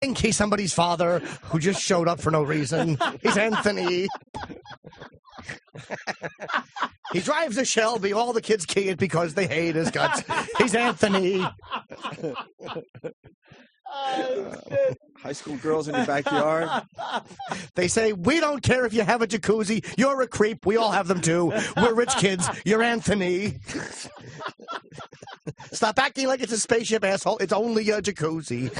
He's somebody's father who just showed up for no reason. He's Anthony. He drives a Shelby. All the kids key it because they hate his guts. He's Anthony. High school girls in your backyard. They say, we don't care if you have a jacuzzi. You're a creep. We all have them too. We're rich kids. You're Anthony. Stop acting like it's a spaceship, asshole. It's only a jacuzzi.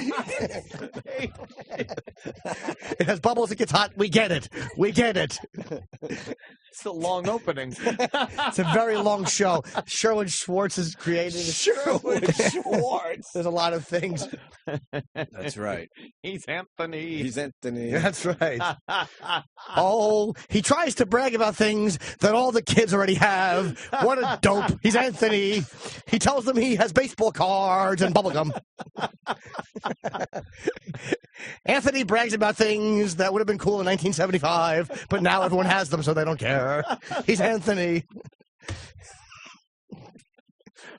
It has bubbles. It gets hot. We get it. We get it. It's a long opening. It's a very long show. Sherwin Schwartz has created it. Sherwin Schwartz. There's a lot of things. That's right. He's Anthony. He's Anthony. That's right. Oh, he tries to brag about things that all the kids already have. What a dope. He's Anthony. He tells them he has baseball cards and bubblegum. Anthony brags about things that would have been cool in 1975, but now everyone has them, so they don't care. He's Anthony.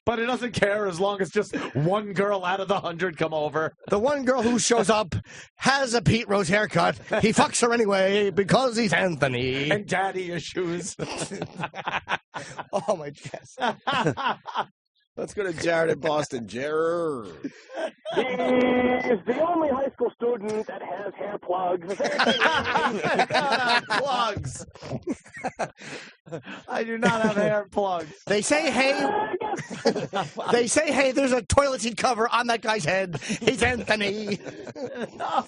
But he doesn't care as long as just one girl out of the 100 come over. The one girl who shows up has a Pete Rose haircut. He fucks her anyway because he's Anthony. And daddy issues. Oh, my chest. Let's go to Jared in Boston. Jared. He's the only high school student that has hair plugs. Plugs. I do not have hair plugs. They say, hey, there's a toilet seat cover on that guy's head. He's Anthony. No,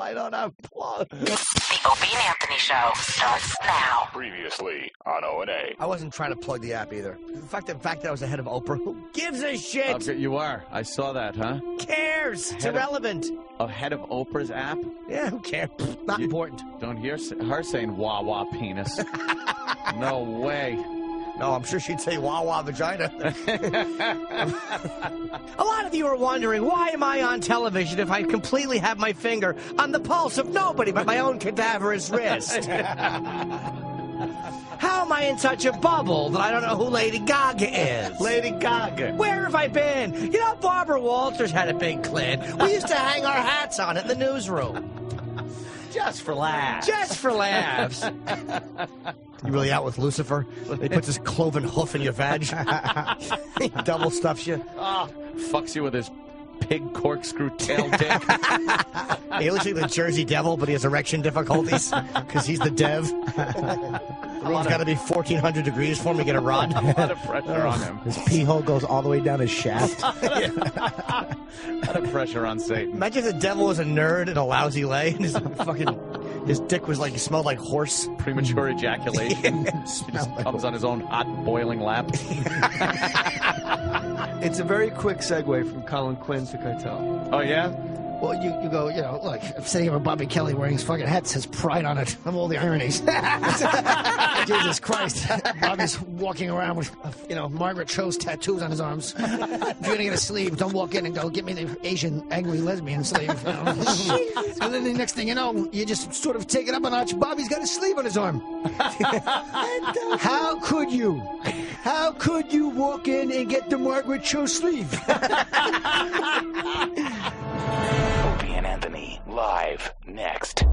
I don't have plugs. The Opie and Anthony Show starts now. Previously on O&A. I wasn't trying to plug the app either. The fact that I was ahead of Oprah, who gives a shit? Okay, you are. I saw that, huh? Cares? It's irrelevant. Ahead of Oprah's app? Yeah, who cares? Not important. Don't hear her saying wah wah penis. No way. No, I'm sure she'd say wah wah vagina. A lot of you are wondering, why am I on television if I completely have my finger on the pulse of nobody but my own cadaverous wrist? How am I in such a bubble that I don't know who Lady Gaga is? Lady Gaga. Where have I been? You know, Barbara Walters had a big clit. We used to hang our hats on it in the newsroom. Just for laughs. Just for laughs. You really out with Lucifer? He puts his cloven hoof in your vag. He double stuffs you. Oh, fucks you with his pig corkscrew tail dick. He looks like the Jersey Devil, but he has erection difficulties because he's the dev. The room's got to be 1,400 degrees for him to get a rod. A lot of pressure on him. His pee hole goes all the way down his shaft. A lot of pressure on Satan. Imagine if the devil was a nerd and a lousy lay, and his dick was like, smelled like horse. Premature ejaculation. He just comes on his own hot, boiling lap. It's a very quick segue from Colin Quinn to Keitel. Oh, yeah? Well, you go, look, I'm sitting here with Bobby Kelly wearing his fucking hat that says pride on it of all the ironies. Jesus Christ. Bobby's walking around with, Margaret Cho's tattoos on his arms. If you're going to get a sleeve, don't walk in and go, get me the Asian angry lesbian sleeve. And then the next thing you know, you just sort of take it up a notch. Bobby's got a sleeve on his arm. How could you? How could you walk in and get the Margaret Cho sleeve? Opie and Anthony, live next.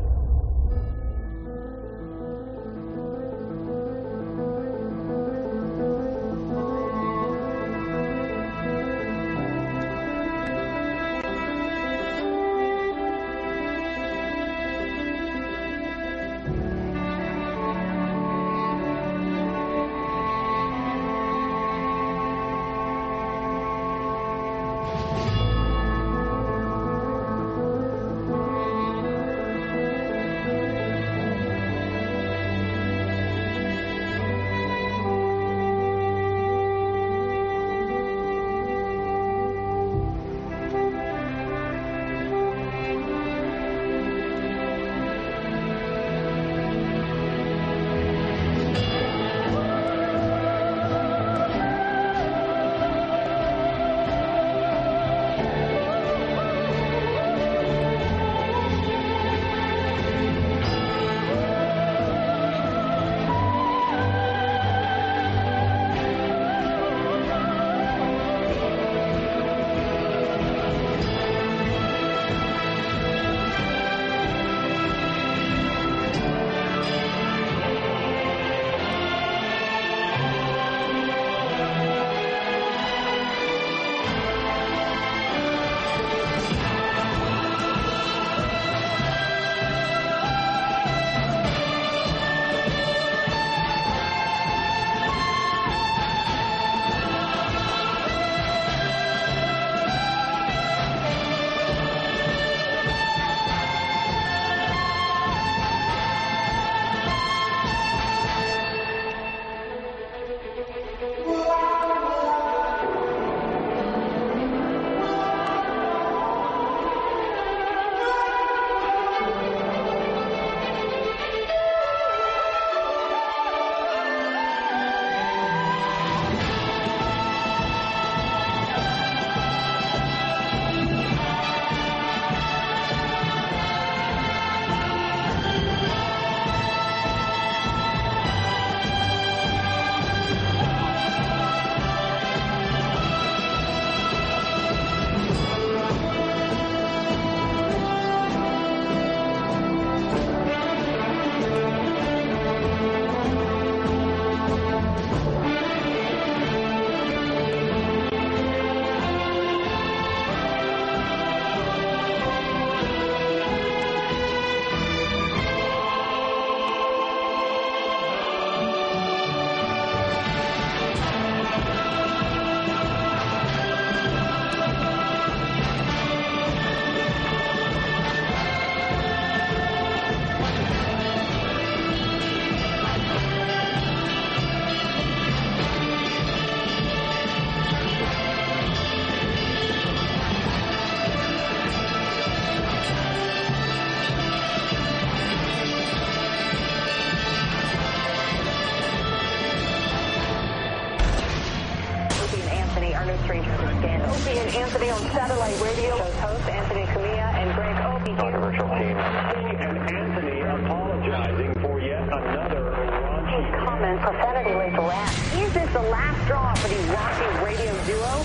Live Radio. Show's hosts Anthony Camilla and Greg Opie. Controversial team. And Anthony apologizing for yet another raunchy comment. Profanity lays the last. Is this the last straw for the raunchy radio duo?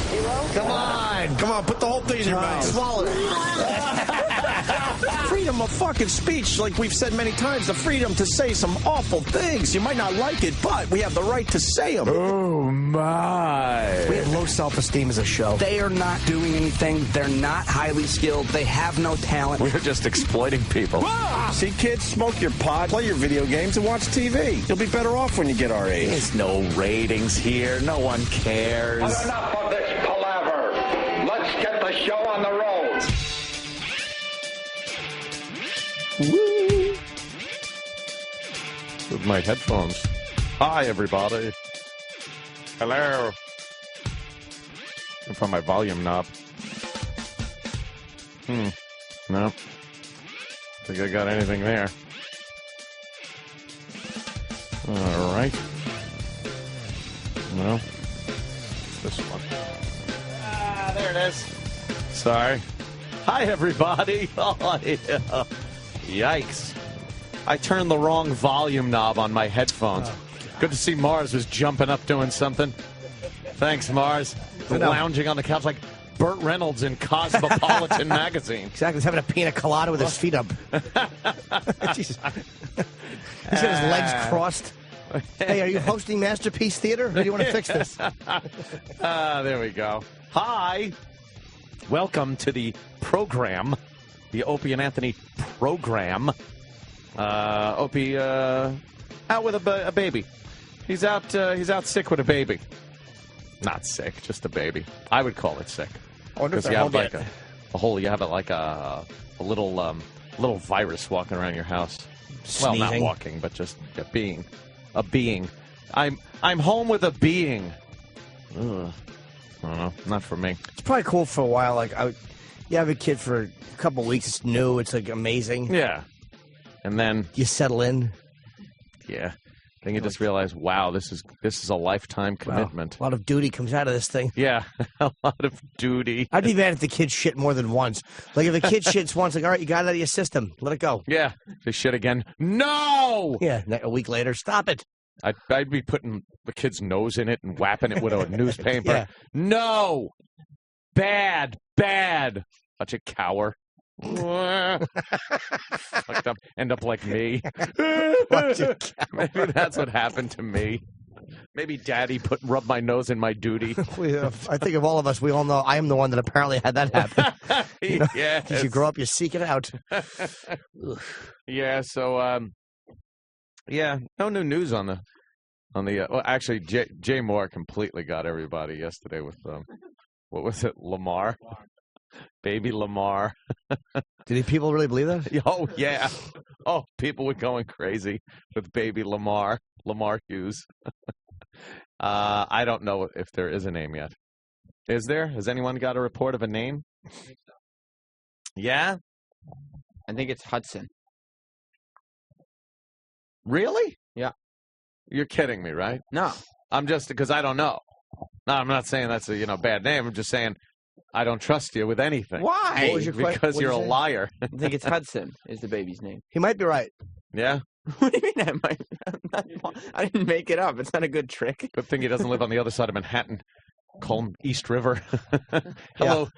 Come on. Come on, put the whole thing in your mouth. Swallow it. Freedom of fucking speech, like we've said many times, the freedom to say some awful things. You might not like it, but we have the right to say them. Oh, my. We have low self-esteem as a show. They are not doing anything. They're not highly skilled. They have no talent. We're just exploiting people. See, kids, smoke your pot, play your video games, and watch TV. You'll be better off when you get our age. There's no ratings here. No one cares. Enough of this palaver. Let's get the show on the road. Woo! With my headphones. Hi, everybody. Hello. I found my volume knob. No. Think I got anything there. All right. No. This one. Ah, there it is. Sorry. Hi, everybody. Oh, yeah. Yikes. I turned the wrong volume knob on my headphones. Good to see Mars was jumping up doing something. Thanks, Mars. Lounging on the couch like Burt Reynolds in Cosmopolitan magazine. Exactly. He's having a pina colada with his feet up. Jesus. He's got his legs crossed. Hey, are you hosting Masterpiece Theater? Or do you want to fix this? There we go. Hi. Welcome to the program, the Opie and Anthony program. Opie out with a baby. He's out sick with a baby. Not sick, just a baby. I would call it sick. Because you have like you have like a little virus walking around your house. Sneezing. Well, not walking, but just being. A being. I'm home with a being. Ugh. I don't know. Not for me. It's probably cool for a while. Like, you have a kid for a couple of weeks. It's new. It's like amazing. Yeah. And then you settle in. Yeah. Then you just realize, wow, this is a lifetime commitment. Wow. A lot of duty comes out of this thing. Yeah, a lot of duty. I'd be mad if the kid shit more than once. Like, if a kid shits once, like, all right, you got it out of your system. Let it go. Yeah. They shit again. No! Yeah, a week later, stop it. I'd be putting the kid's nose in it and whapping it with a newspaper. Yeah. No! Bad. Such a cower. Fucked up. End up like me. Maybe that's what happened to me. Maybe Daddy rubbed my nose in my duty. I think of all of us, we all know I am the one that apparently had that happen. Yeah. As you grow up, you seek it out. Yeah. So, yeah, no new news on the. Well, actually, Jay Moore completely got everybody yesterday with what was it, Lamar. Baby Lamar. Did people really believe that? Oh, yeah. Oh, people were going crazy with baby Lamar Hughes. I don't know if there is a name yet. Is there? Has anyone got a report of a name? Yeah? I think it's Hudson. Really? Yeah. You're kidding me, right? No. I'm just, because I don't know. No, I'm not saying that's a bad name. I'm just saying I don't trust you with anything. Why? What was your question? Because you're a liar. I think it's Hudson is the baby's name. He might be right. Yeah? What do you mean? I didn't make it up. It's not a good trick. Good thing he doesn't live on the other side of Manhattan. Call him East River. Hello,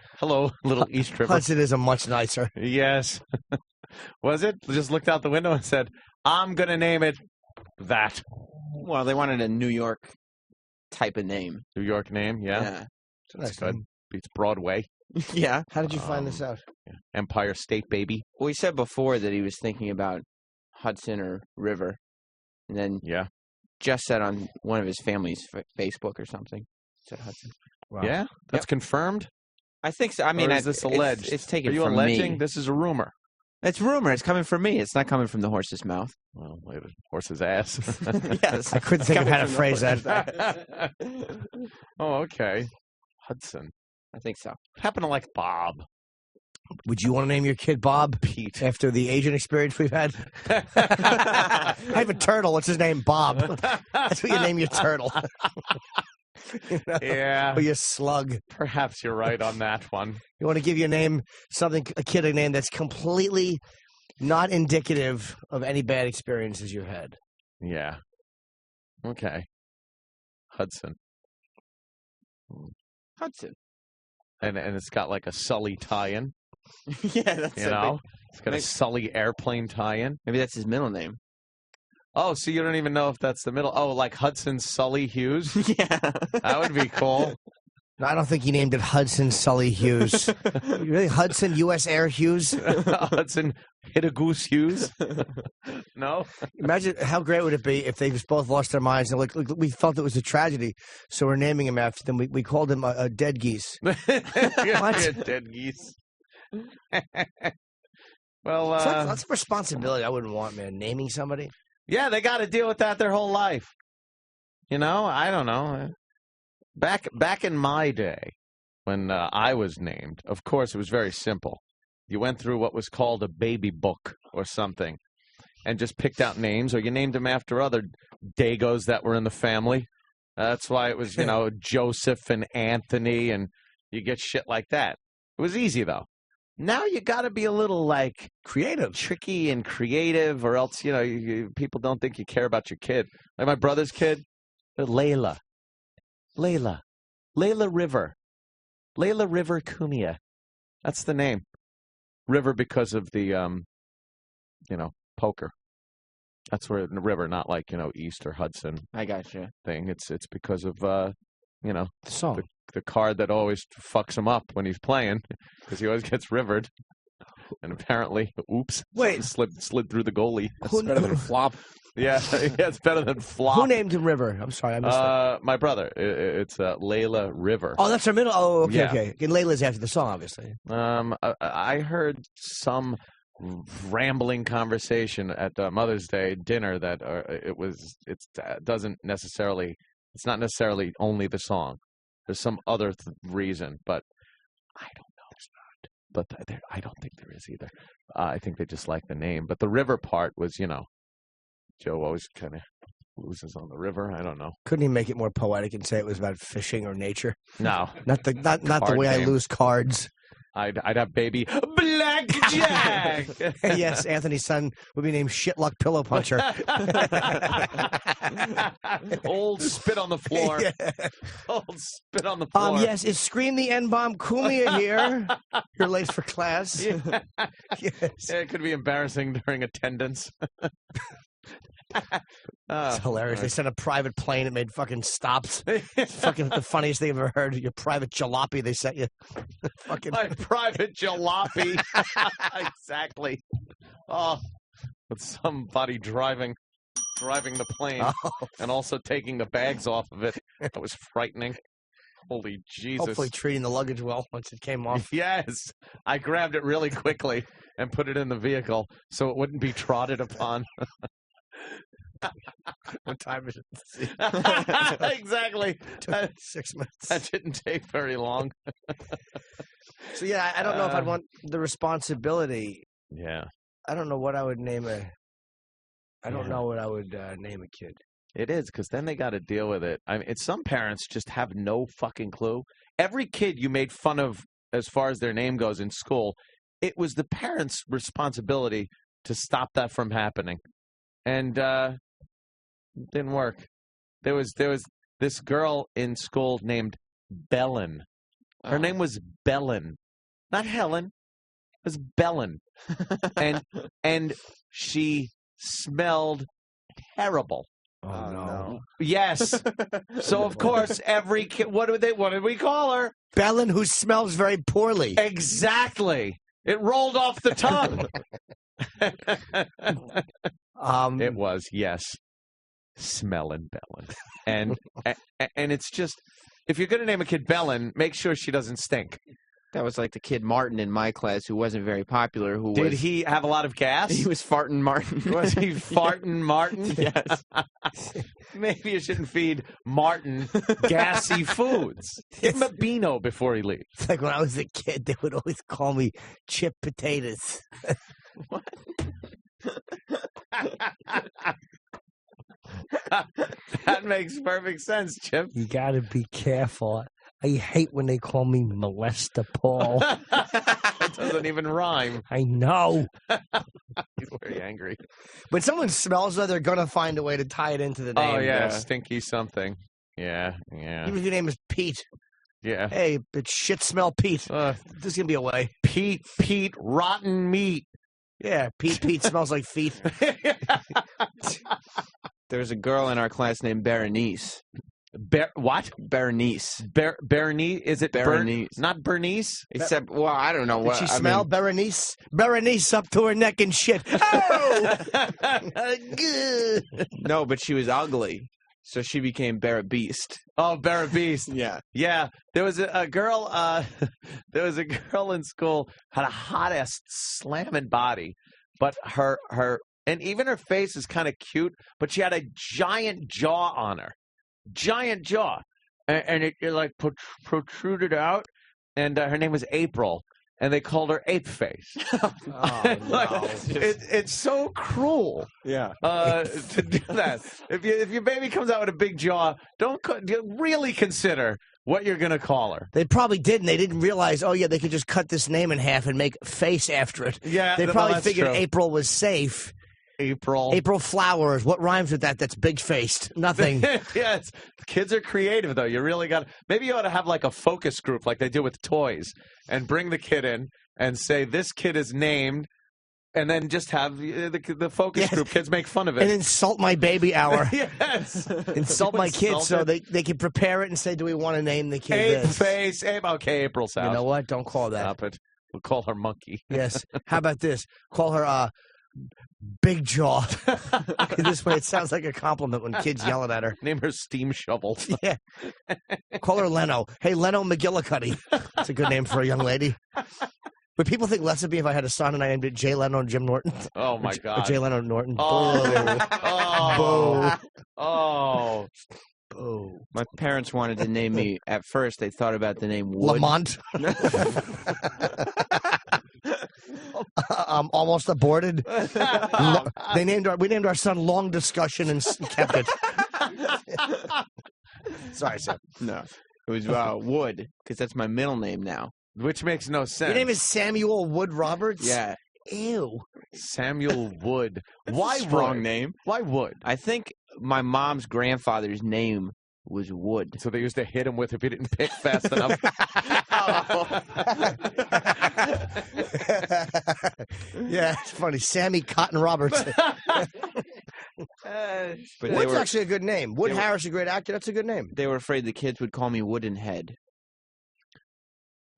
little East River. Hudson is a much nicer. Yes. Was it? Just looked out the window and said, I'm going to name it that. Well, they wanted a New York type of name. New York name, yeah. That's good. Beats Broadway. Yeah. How did you find this out? Yeah. Empire State Baby. Well, he said before that he was thinking about Hudson or River. And then just said on one of his family's Facebook or something. Said Hudson. Wow. Yeah? That's confirmed? I think so. I mean, is this alleged? It's taken from me. Are you alleging? This is a rumor. It's rumor. It's coming from me. It's not coming from the horse's mouth. Well, wait, horse's ass. Yes. I couldn't think of how to phrase that. Oh, okay. Hudson. I think so. Happen to like Bob. Would you want to name your kid Bob? Pete. After the Asian experience we've had? I have a turtle. What's his name? Bob. That's what you name your turtle. You know? Yeah. Or your slug. Perhaps you're right on that one. You want to give your name, a kid a name that's completely not indicative of any bad experiences you've had. Yeah. Okay. Hudson. Hudson. And it's got like a Sully tie-in. Yeah, that's You know? It's got a Sully airplane tie-in. Maybe that's his middle name. Oh, so you don't even know if that's the middle. Oh, like Hudson Sully Hughes? Yeah. That would be cool. No, I don't think he named it Hudson Sully Hughes. Really? Hudson U.S. Air Hughes? Hudson Hitagoose Hughes? No? Imagine how great would it be if they just both lost their minds and look, we felt it was a tragedy, so we're naming him after them. We called him a Dead Geese. What? Dead geese. Well, So that's a responsibility I wouldn't want, man. Naming somebody. yeah, they got to deal with that their whole life. You know, I don't know. Back in my day, when I was named, of course, it was very simple. You went through what was called a baby book or something and just picked out names, or you named them after other Dagos that were in the family. That's why it was, Joseph and Anthony, and you get shit like that. It was easy, though. Now you got to be a little, like, creative, tricky and creative, or else, people don't think you care about your kid. Like my brother's kid, Layla River. Layla River Cumia. That's the name. River because of the, poker. That's where the river, not like, East or Hudson. I gotcha. Thing. It's because of, the song. The card that always fucks him up when he's playing because he always gets rivered. And apparently, oops, wait, slid through the goalie. That's better than flop. Yeah, it's better than flop. Who named him River? I'm sorry, I missed that. My brother. It's Layla River. Oh, that's her middle. Oh, okay, Yeah. okay. And Layla's after the song, obviously. I heard some rambling conversation at Mother's Day dinner that it's not necessarily only the song. There's some other reason, but I don't know. It's not. But I don't think there is either. I think they just like the name. But the river part was, Joe always kind of loses on the river. I don't know. Couldn't he make it more poetic and say it was about fishing or nature? No, not the way I lose cards. I'd have baby Blackjack. Yes, Anthony's son would be named Shitluck Pillow Puncher. Old spit on the floor. Yeah. Old spit on the floor. Yes, is Scream the N-Bomb Cumia here? You're late for class. Yeah. Yes. Yeah, it could be embarrassing during attendance. It's hilarious. They sent a private plane that made fucking stops. It's fucking the funniest thing I've ever heard. Your private jalopy they sent you. Fucking My private jalopy. Exactly. Oh, with somebody driving the plane and also taking the bags off of it. That was frightening. Holy Jesus. Hopefully treating the luggage well once it came off. Yes. I grabbed it really quickly and put it in the vehicle so it wouldn't be trotted upon. What time is it? Exactly. 6 minutes. That didn't take very long. So yeah, I don't know if I'd want the responsibility. Yeah. I don't know what I would name I don't know what I would name a kid. It is, because then they got to deal with it. I mean, some parents just have no fucking clue. Every kid you made fun of as far as their name goes in school, it was the parents' responsibility to stop that from happening. And it didn't work. There was this girl in school named Bellin. Her name was Bellin. Not Helen. It was Bellin. and she smelled terrible. Oh no. Yes. So of course every kid what did we call her? Bellin, who smells very poorly. Exactly. It rolled off the tongue. It was, yes. Smelling Bellin. And it's just, if you're going to name a kid Bellin, make sure she doesn't stink. That was like the kid Martin in my class who wasn't very popular. Did he have a lot of gas? He was farting Martin. Was he farting Martin? Yes. Maybe you shouldn't feed Martin gassy foods. Give him a Beano before he leaves. It's like when I was a kid, they would always call me Chip Potatoes. That That makes perfect sense, Chip. You gotta be careful. I hate when they call me Molester Paul. That doesn't even rhyme. I know. He's very angry. When someone smells that, they're gonna find a way to tie it into the name. Oh yeah, stinky something. Yeah. Even if your name is Pete. Yeah. Hey, it's shit smell Pete. There's gonna be a way. Pete, rotten meat. Yeah, Pete smells like feet. There's a girl in our class named Berenice. What? Berenice. Berenice? Is it Berenice? Not Bernice? Except, well, I don't know what. Did she smell Berenice? Berenice up to her neck in shit. Oh! No, but she was ugly. So she became Beast. Oh, Beast. Yeah. Yeah. There was a girl. There was a girl in school had a hot ass slamming body, but her and even her face is kind of cute, but she had a giant jaw on her, giant jaw, and it like protruded out. And her name was April. And they called her Ape Face. Oh, no. It's so cruel. Yeah. To do that. If your baby comes out with a big jaw, don't really consider what you're going to call her. They probably did, and they didn't realize, oh, yeah, they could just cut this name in half and make Face after it. Yeah, They probably that's figured true. April was safe. April Flowers. What rhymes with that? That's big-faced. Nothing. Yes. Kids are creative, though. You really got to... Maybe you ought to have like a focus group like they do with toys and bring the kid in and say, this kid is named, and then just have the focus group kids make fun of it. And insult my baby hour. Yes. Insult my kids so they can prepare it and say, do we want to name the kid Ape this? Face. Okay, April's out. You know what? Don't call that. Stop it. We'll call her Monkey. Yes. How about this? Call her Big Jaw. This way it sounds like a compliment when kids yelling at her. Name her Steam Shovel. Yeah. Call her Leno. Hey, Leno McGillicuddy. That's a good name for a young lady. Would people think less of me if I had a son and I named it Jay Leno and Jim Norton? Oh, my God. Or Jay Leno Norton. Oh. Oh. Boo. My parents wanted to name me, at first, they thought about the name Wood. Lamont. I'm almost aborted. We named our son Long Discussion and kept it. Sorry, Sam. No. It was Wood, because that's my middle name now. Which makes no sense. Your name is Samuel Wood Roberts? Yeah. Ew. Samuel Wood. Why Strong Wood? name. Why Wood? I think my mom's grandfather's name was Wood. So they used to hit him with if he didn't pick fast enough. Yeah, it's funny. Sammy Cotton Roberts. But Wood's actually a good name. Wood Harris, a great actor. That's a good name. They were afraid the kids would call me Woodenhead.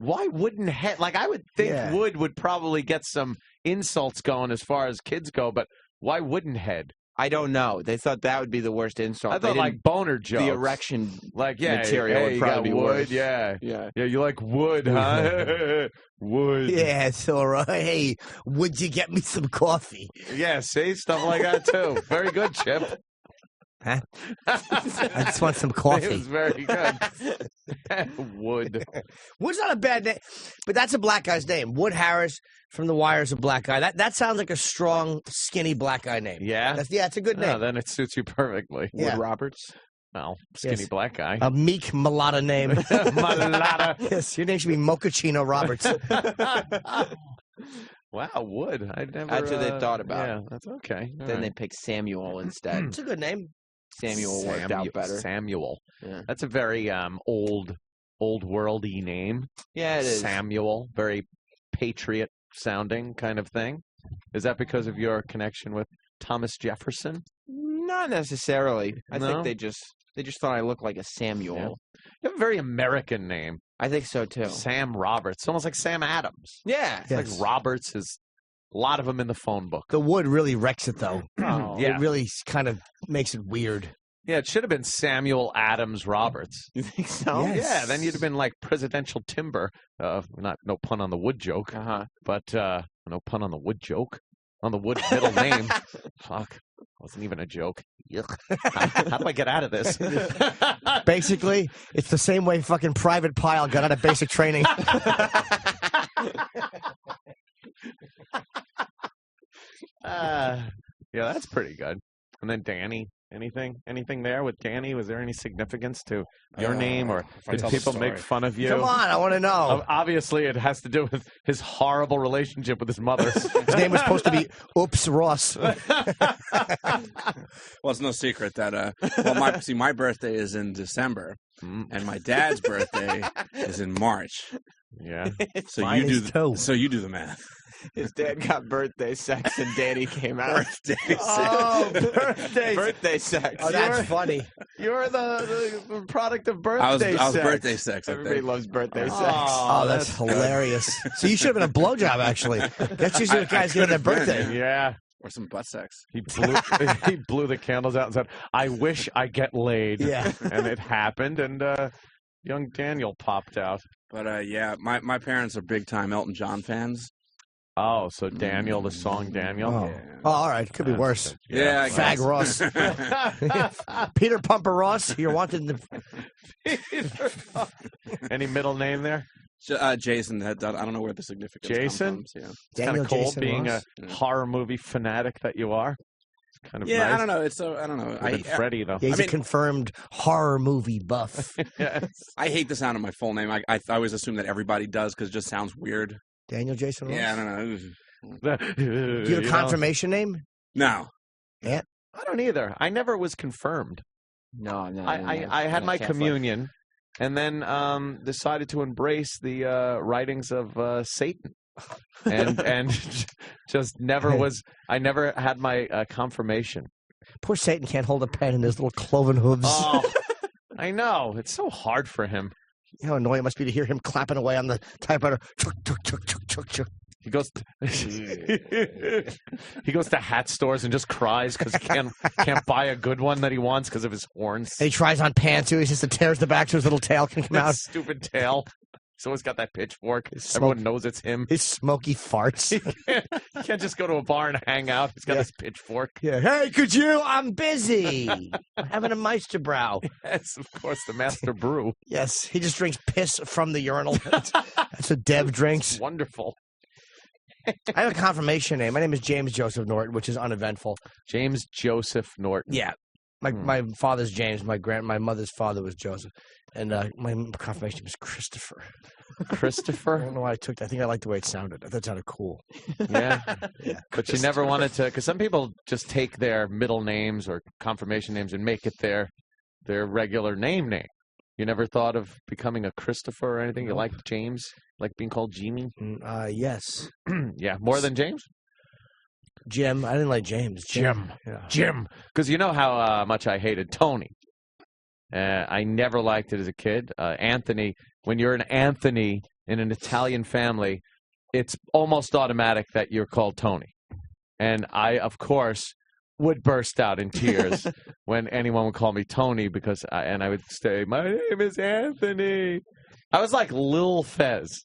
Why wouldn't head? Like, I would think Wood would probably get some insults going as far as kids go, but why wouldn't head? I don't know. They thought that would be the worst insult. I thought like boner jokes. The erection hey, material would probably be wood, worse. Yeah. Yeah. Yeah, you like wood, huh? Wood. Yeah, it's all right. Hey, would you get me some coffee? Yeah, see? Stuff like that, too. Very good, Chip. Huh? I just want some coffee. It was very good. Wood. Wood's not a bad name, but that's a black guy's name. Wood Harris from The Wire is a black guy. That sounds like a strong, skinny black guy name. Yeah? It's a good name. Oh, then it suits you perfectly. Yeah. Wood Roberts? Well, skinny black guy. A meek mulatto name. Mulatto. Yes, your name should be Mochaccino Roberts. Wow, Wood. I never. That's what they thought about. Yeah, that's okay. All Then right. they picked Samuel instead. It's a good name. Samuel worked out better. Samuel. Yeah. That's a very old worldy name. Yeah, it is. Samuel. Very patriot sounding kind of thing. Is that because of your connection with Thomas Jefferson? Not necessarily. I No? think they just thought I looked like a Samuel. Yeah. You have a very American name. I think so too. Sam Roberts. Almost like Sam Adams. Yeah. It's like Roberts is a lot of them in the phone book. The Wood really wrecks it, though. Yeah. It really kind of makes it weird. Yeah, it should have been Samuel Adams Roberts. You think so? Yes. Yeah, then you'd have been like presidential timber. No pun on the wood joke, but no pun on the wood joke. On the wood middle name. Fuck. Wasn't even a joke. Yuck. How do I get out of this? Basically, it's the same way fucking Private Pile got out of basic training. Yeah, that's pretty good. And then Danny. Anything there with Danny? Was there any significance to your name, or if I did tell the people story. make fun of you? Come on, I want to know. Obviously, it has to do with his horrible relationship with his mother. His name was supposed to be Oops Ross. Well, it's no secret that my birthday is in December, and my dad's birthday is in March. Yeah. So Mine you do is too. so you do the math. His dad got birthday sex and Danny came out. Birthday Oh, birthday. Birthday sex. Oh, that's funny. You're the product of birthday I was sex. birthday sex. I Everybody think. loves birthday sex. Oh, that's hilarious. So you should have been a blowjob, actually. That's usually what guys get on their birthday. Yeah. Or some butt sex. He blew the candles out and said, "I wish I get laid." Yeah. And it happened, and young Daniel popped out. But yeah, my parents are big time Elton John fans. Oh, so Daniel, the song Daniel. Oh, oh all right. Could be worse. Yeah, I Fag guess. Ross. Peter Pumper Ross. You're wanted in the... Any middle name there? Jason. I don't know where the significance Jason? comes from. Yeah. It's kind Daniel of cool Jason being Ross? a horror movie fanatic that you are. It's kind of Yeah, nice. I don't know. It's I don't know. Even Freddie, though. Yeah, he's a confirmed horror movie buff. Yes. I hate the sound of my full name. I always assume that everybody does because it just sounds weird. Daniel Jason Ross? Yeah, I don't know. Do you have a confirmation name? No. Yeah. I don't either. I never was confirmed. No. I had my communion and then decided to embrace the writings of Satan. And just never was. I never had my confirmation. Poor Satan can't hold a pen in his little cloven hooves. Oh, I know. It's so hard for him. You know how annoying it must be to hear him clapping away on the typewriter. Chuk, chuk, chuk, chuk, chuk, chuk. He goes to hat stores and just cries because he can't buy a good one that he wants because of his horns. And he tries on pants too. He just tears the back so his little tail can come out. Stupid tail. He's always got that pitchfork. Everyone knows it's him. His smoky farts. He can't just go to a bar and hang out. He's got his pitchfork. Yeah. Hey, could you? I'm busy. I'm having a Meisterbrow. Yes, of course, the master brew. Yes, he just drinks piss from the urinal. That's what Dev drinks. Wonderful. I have a confirmation name. My name is James Joseph Norton, which is uneventful. James Joseph Norton. Yeah. My father's James. My mother's father was Joseph. And my confirmation was Christopher. Christopher? I don't know why I took that. I think I liked the way it sounded. I thought it sounded cool. Yeah. But you never wanted to, because some people just take their middle names or confirmation names and make it their regular name. You never thought of becoming a Christopher or anything? You like James? Like being called Jimmy? Yes. Yeah, more than James? Jim. I didn't like James. Jim. Yeah. Jim. Because you know how much I hated Tony. I never liked it as a kid. Anthony, when you're an Anthony in an Italian family, it's almost automatic that you're called Tony. And I, of course, would burst out in tears when anyone would call me Tony because I would say, my name is Anthony. I was like Lil Fez.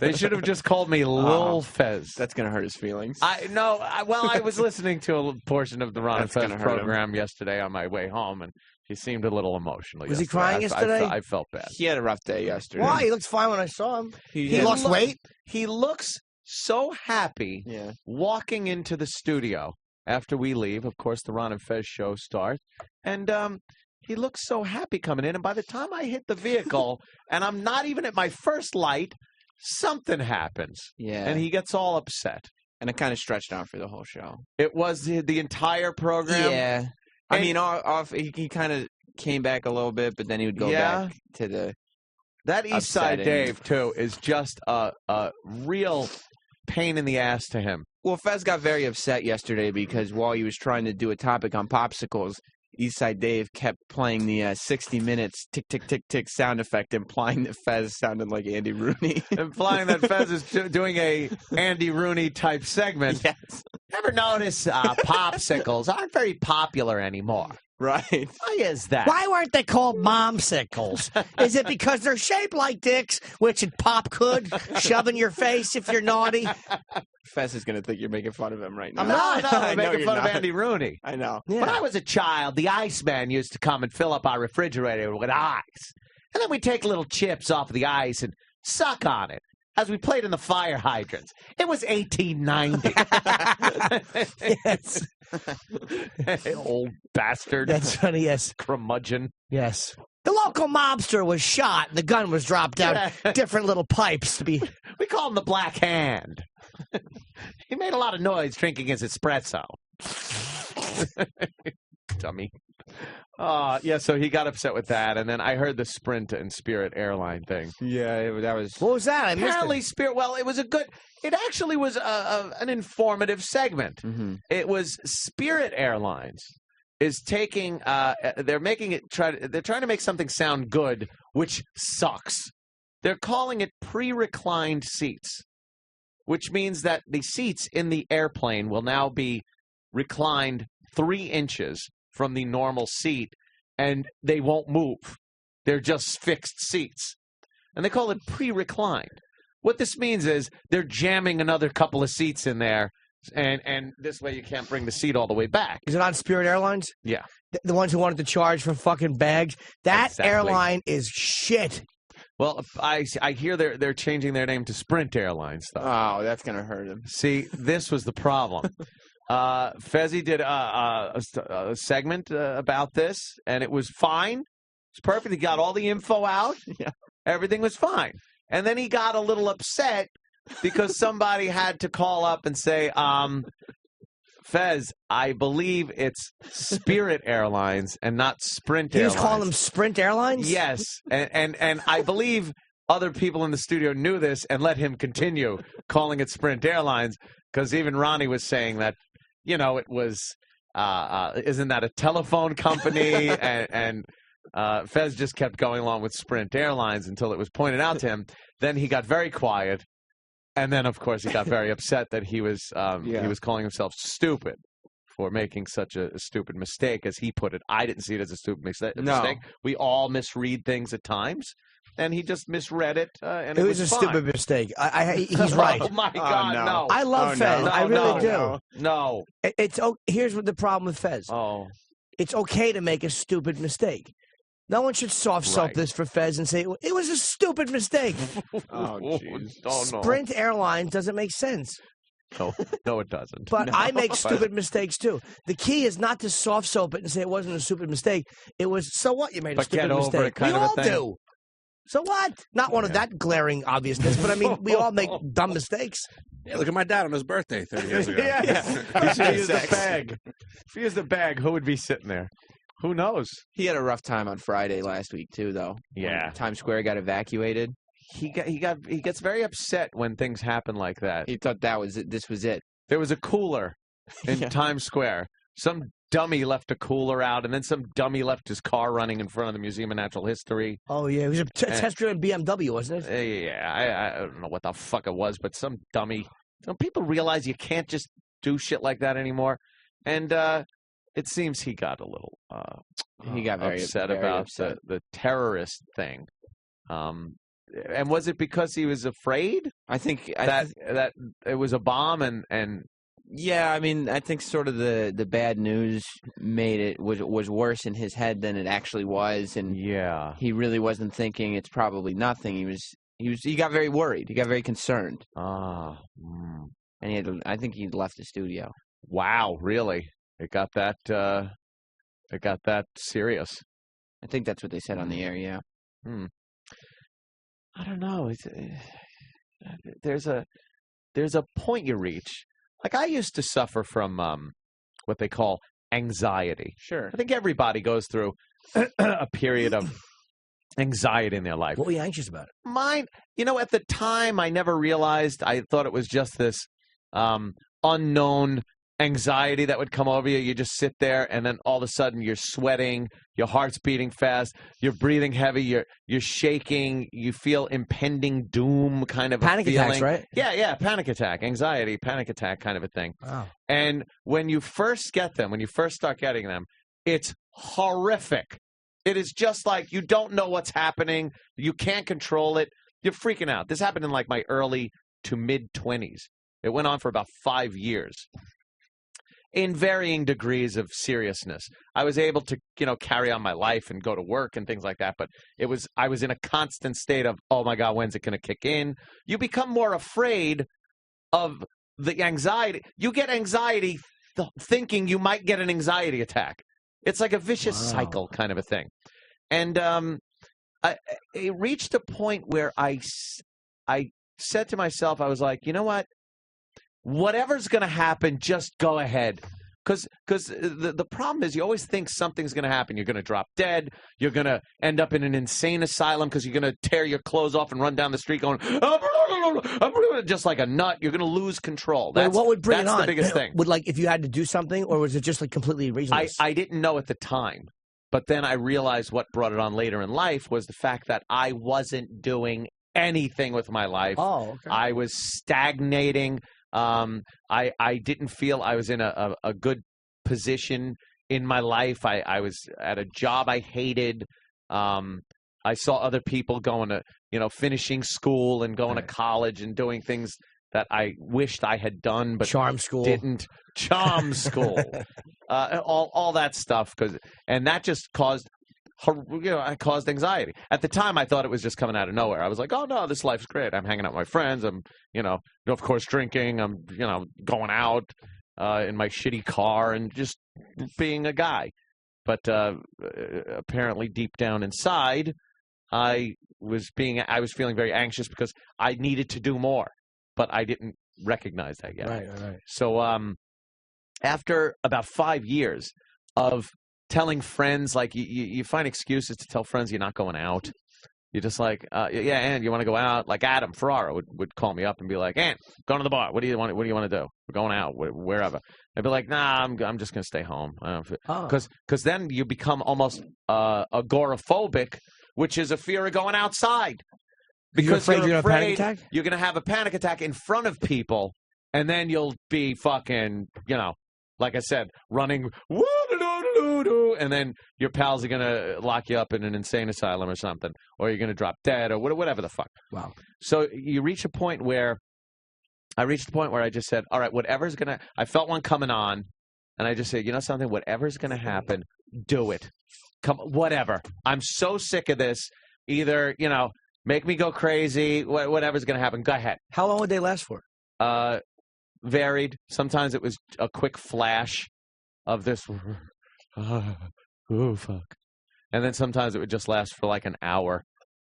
They should have just called me Lil Fez. That's going to hurt his feelings. I was listening to a portion of the Ron and Fez program yesterday on my way home, and he seemed a little emotional. Was he crying yesterday? I felt bad. He had a rough day yesterday. Why? He looked fine when I saw him. He lost weight? He looks so happy walking into the studio after we leave. Of course, the Ron and Fez show starts. And he looks so happy coming in. And by the time I hit the vehicle, and I'm not even at my first light, something happens. Yeah. And he gets all upset. And it kind of stretched out for the whole show. It was the entire program? Yeah. I mean, he kind of came back a little bit, but then he would go back to the That East Side Dave, too, is just a real pain in the ass to him. Well, Fez got very upset yesterday because while he was trying to do a topic on popsicles, Eastside Dave kept playing the 60 minutes tick, tick, tick, tick sound effect, implying that Fez sounded like Andy Rooney. Implying that Fez is doing a Andy Rooney type segment. Yes. Ever notice popsicles aren't very popular anymore? Right. Why is that? Why weren't they called momsicles? Is it because they're shaped like dicks, which a pop could shove in your face if you're naughty? Fez is going to think you're making fun of him right now. I'm not. I'm making fun of not. Andy Rooney. I know. Yeah. When I was a child, the Iceman used to come and fill up our refrigerator with ice. And then we'd take little chips off of the ice and suck on it as we played in the fire hydrants. It was 1890. Yes. Old bastard. That's funny, yes. Curmudgeon. Yes. The local mobster was shot. The gun was dropped down different little pipes to be. We call him the Black Hand. He made a lot of noise drinking his espresso. Dummy. Yeah, so he got upset with that, and then I heard the Sprint and Spirit airline thing. Yeah, that was. What was that? I missed Apparently, it. Spirit. Well, it was a good. It actually was an informative segment. Mm-hmm. It was Spirit Airlines is taking. They're making it They're trying to make something sound good, which sucks. They're calling it pre-reclined seats, which means that the seats in the airplane will now be reclined 3 inches from the normal seat, and they won't move. They're just fixed seats. And they call it pre-reclined. What this means is they're jamming another couple of seats in there, and this way you can't bring the seat all the way back. Is it on Spirit Airlines? Yeah. The ones who wanted to charge for fucking bags? That Exactly. airline is shit. Well, I hear they're changing their name to Sprint Airlines, though. Oh, that's going to hurt him. See, this was the problem. Fezzi did a segment about this, and it was fine. It's perfect. He got all the info out. Yeah. Everything was fine. And then he got a little upset because somebody had to call up and say, Fez, I believe it's Spirit Airlines and not Sprint He Airlines. was calling them Sprint Airlines? Yes. And I believe other people in the studio knew this and let him continue calling it Sprint Airlines, because even Ronnie was saying that, you know, it was, isn't that a telephone company? and Fez just kept going along with Sprint Airlines until it was pointed out to him. Then he got very quiet. And then, of course, he got very upset that he was calling himself stupid for making such a stupid mistake, as he put it. I didn't see it as a stupid mistake. We all misread things at times. And he just misread it, and it was a fine. stupid mistake. He's right. Oh, my God, no. I love Fez. I really do. No. Here's what the problem with Fez. Oh. It's okay to make a stupid mistake. No one should soft soap this for Fez and say, it was a stupid mistake. Oh, jeez. Oh, no. Sprint Airlines doesn't make sense. No, it doesn't. But No. I make stupid mistakes, too. The key is not to soft soap it and say it wasn't a stupid mistake. It was, so what? You made a But stupid get over mistake. it kind We of a all thing. do. So what? Not one of that glaring obviousness, but I mean, we all make dumb mistakes. Yeah, look at my dad on his birthday 30 years ago. You should use the bag. If you use the bag, who would be sitting there? Who knows? He had a rough time on Friday last week too, though. Yeah. When Times Square got evacuated. He gets very upset when things happen like that. He thought this was it. There was a cooler in Times Square. Some dummy left a cooler out, and then some dummy left his car running in front of the Museum of Natural History. Oh, yeah. It was a test-driven BMW, wasn't it? Yeah, I don't know what the fuck it was, but some dummy. Don't people realize you can't just do shit like that anymore? And it seems he got a little he got very upset about upset. the terrorist thing. And was it because he was afraid? I think that it was a bomb and yeah, I mean, I think sort of the bad news made it was worse in his head than it actually was, and he really wasn't thinking it's probably nothing. He got very worried. He got very concerned. And I think he left the studio. Wow, really? It got that serious. I think that's what they said on the air. Yeah. I don't know. There's a point you reach. Like, I used to suffer from what they call anxiety. Sure. I think everybody goes through a period of anxiety in their life. What were you anxious about? Mine, at the time, I never realized. I thought it was just this unknown anxiety that would come over you. You just sit there, and then all of a sudden you're sweating, your heart's beating fast, you're breathing heavy, you're shaking, you feel impending doom kind of panic a feeling. attacks, right? Yeah, panic attack, anxiety, panic attack kind of a thing. Wow. And when you first get them, when you first start getting them, it's horrific. It is just like you don't know what's happening, you can't control it, you're freaking out. This happened in like my early to mid-20s. It went on for about 5 years. In varying degrees of seriousness. I was able to, carry on my life and go to work and things like that, but I was in a constant state of, oh my God, when's it going to kick in? You become more afraid of the anxiety. You get anxiety thinking you might get an anxiety attack. It's like a vicious cycle kind of a thing. And it reached a point where I said to myself, I was like, you know what? Whatever's going to happen, just go ahead. Because the problem is you always think something's going to happen. You're going to drop dead. You're going to end up in an insane asylum because you're going to tear your clothes off and run down the street going, just like a nut. You're going to lose control. But what would bring it on? That's the biggest thing. Would, like, if you had to do something, or was it just like completely reasonless? I didn't know at the time. But then I realized what brought it on later in life was the fact that I wasn't doing anything with my life. Oh, okay. I was stagnating. I didn't feel I was in a good position in my life. I was at a job I hated. I saw other people going to, finishing school and going to college and doing things that I wished I had done, but charm school didn't. Charm school, all that stuff, and that just caused. I caused anxiety. At the time, I thought it was just coming out of nowhere. I was like, oh, no, this life's great. I'm hanging out with my friends. I'm, of course, drinking. I'm, going out in my shitty car and just being a guy. But apparently deep down inside, I was feeling very anxious because I needed to do more, but I didn't recognize that yet. Right. So after about 5 years of telling friends, like you find excuses to tell friends you're not going out. You're just like, yeah, and you want to go out? Like Adam Ferrara would call me up and be like, "And going to the bar. What do you want to do? We're going out, wherever." I'd be like, "Nah, I'm just gonna stay home." Because then you become almost agoraphobic, which is a fear of going outside. Because you're afraid you're gonna have a panic attack? You're gonna have a panic attack in front of people, and then you'll be fucking, like I said, running, and then your pals are going to lock you up in an insane asylum or something, or you're going to drop dead or whatever the fuck. Wow. So you reach a point where I just said, all right, whatever's going to – I felt one coming on, and I just said, you know something, whatever's going to happen, do it. Whatever. I'm so sick of this. Either, make me go crazy, whatever's going to happen, go ahead. How long would they last for? Varied. Sometimes it was a quick flash of this, oh fuck, and then sometimes it would just last for like an hour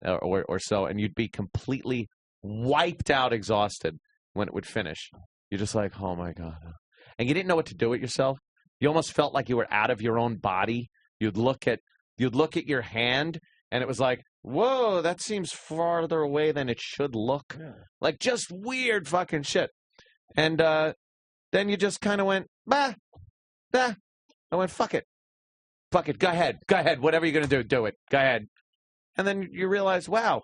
or so, and you'd be completely wiped out, exhausted when it would finish. You're just like, oh my god, and you didn't know what to do with yourself. You almost felt like you were out of your own body. You'd look at your hand, and it was like, whoa, that seems farther away than it should look. Yeah. Like just weird fucking shit. And then you just kind of went, bah. I went, fuck it. Go ahead. Whatever you're going to do it. Go ahead. And then you realize, wow,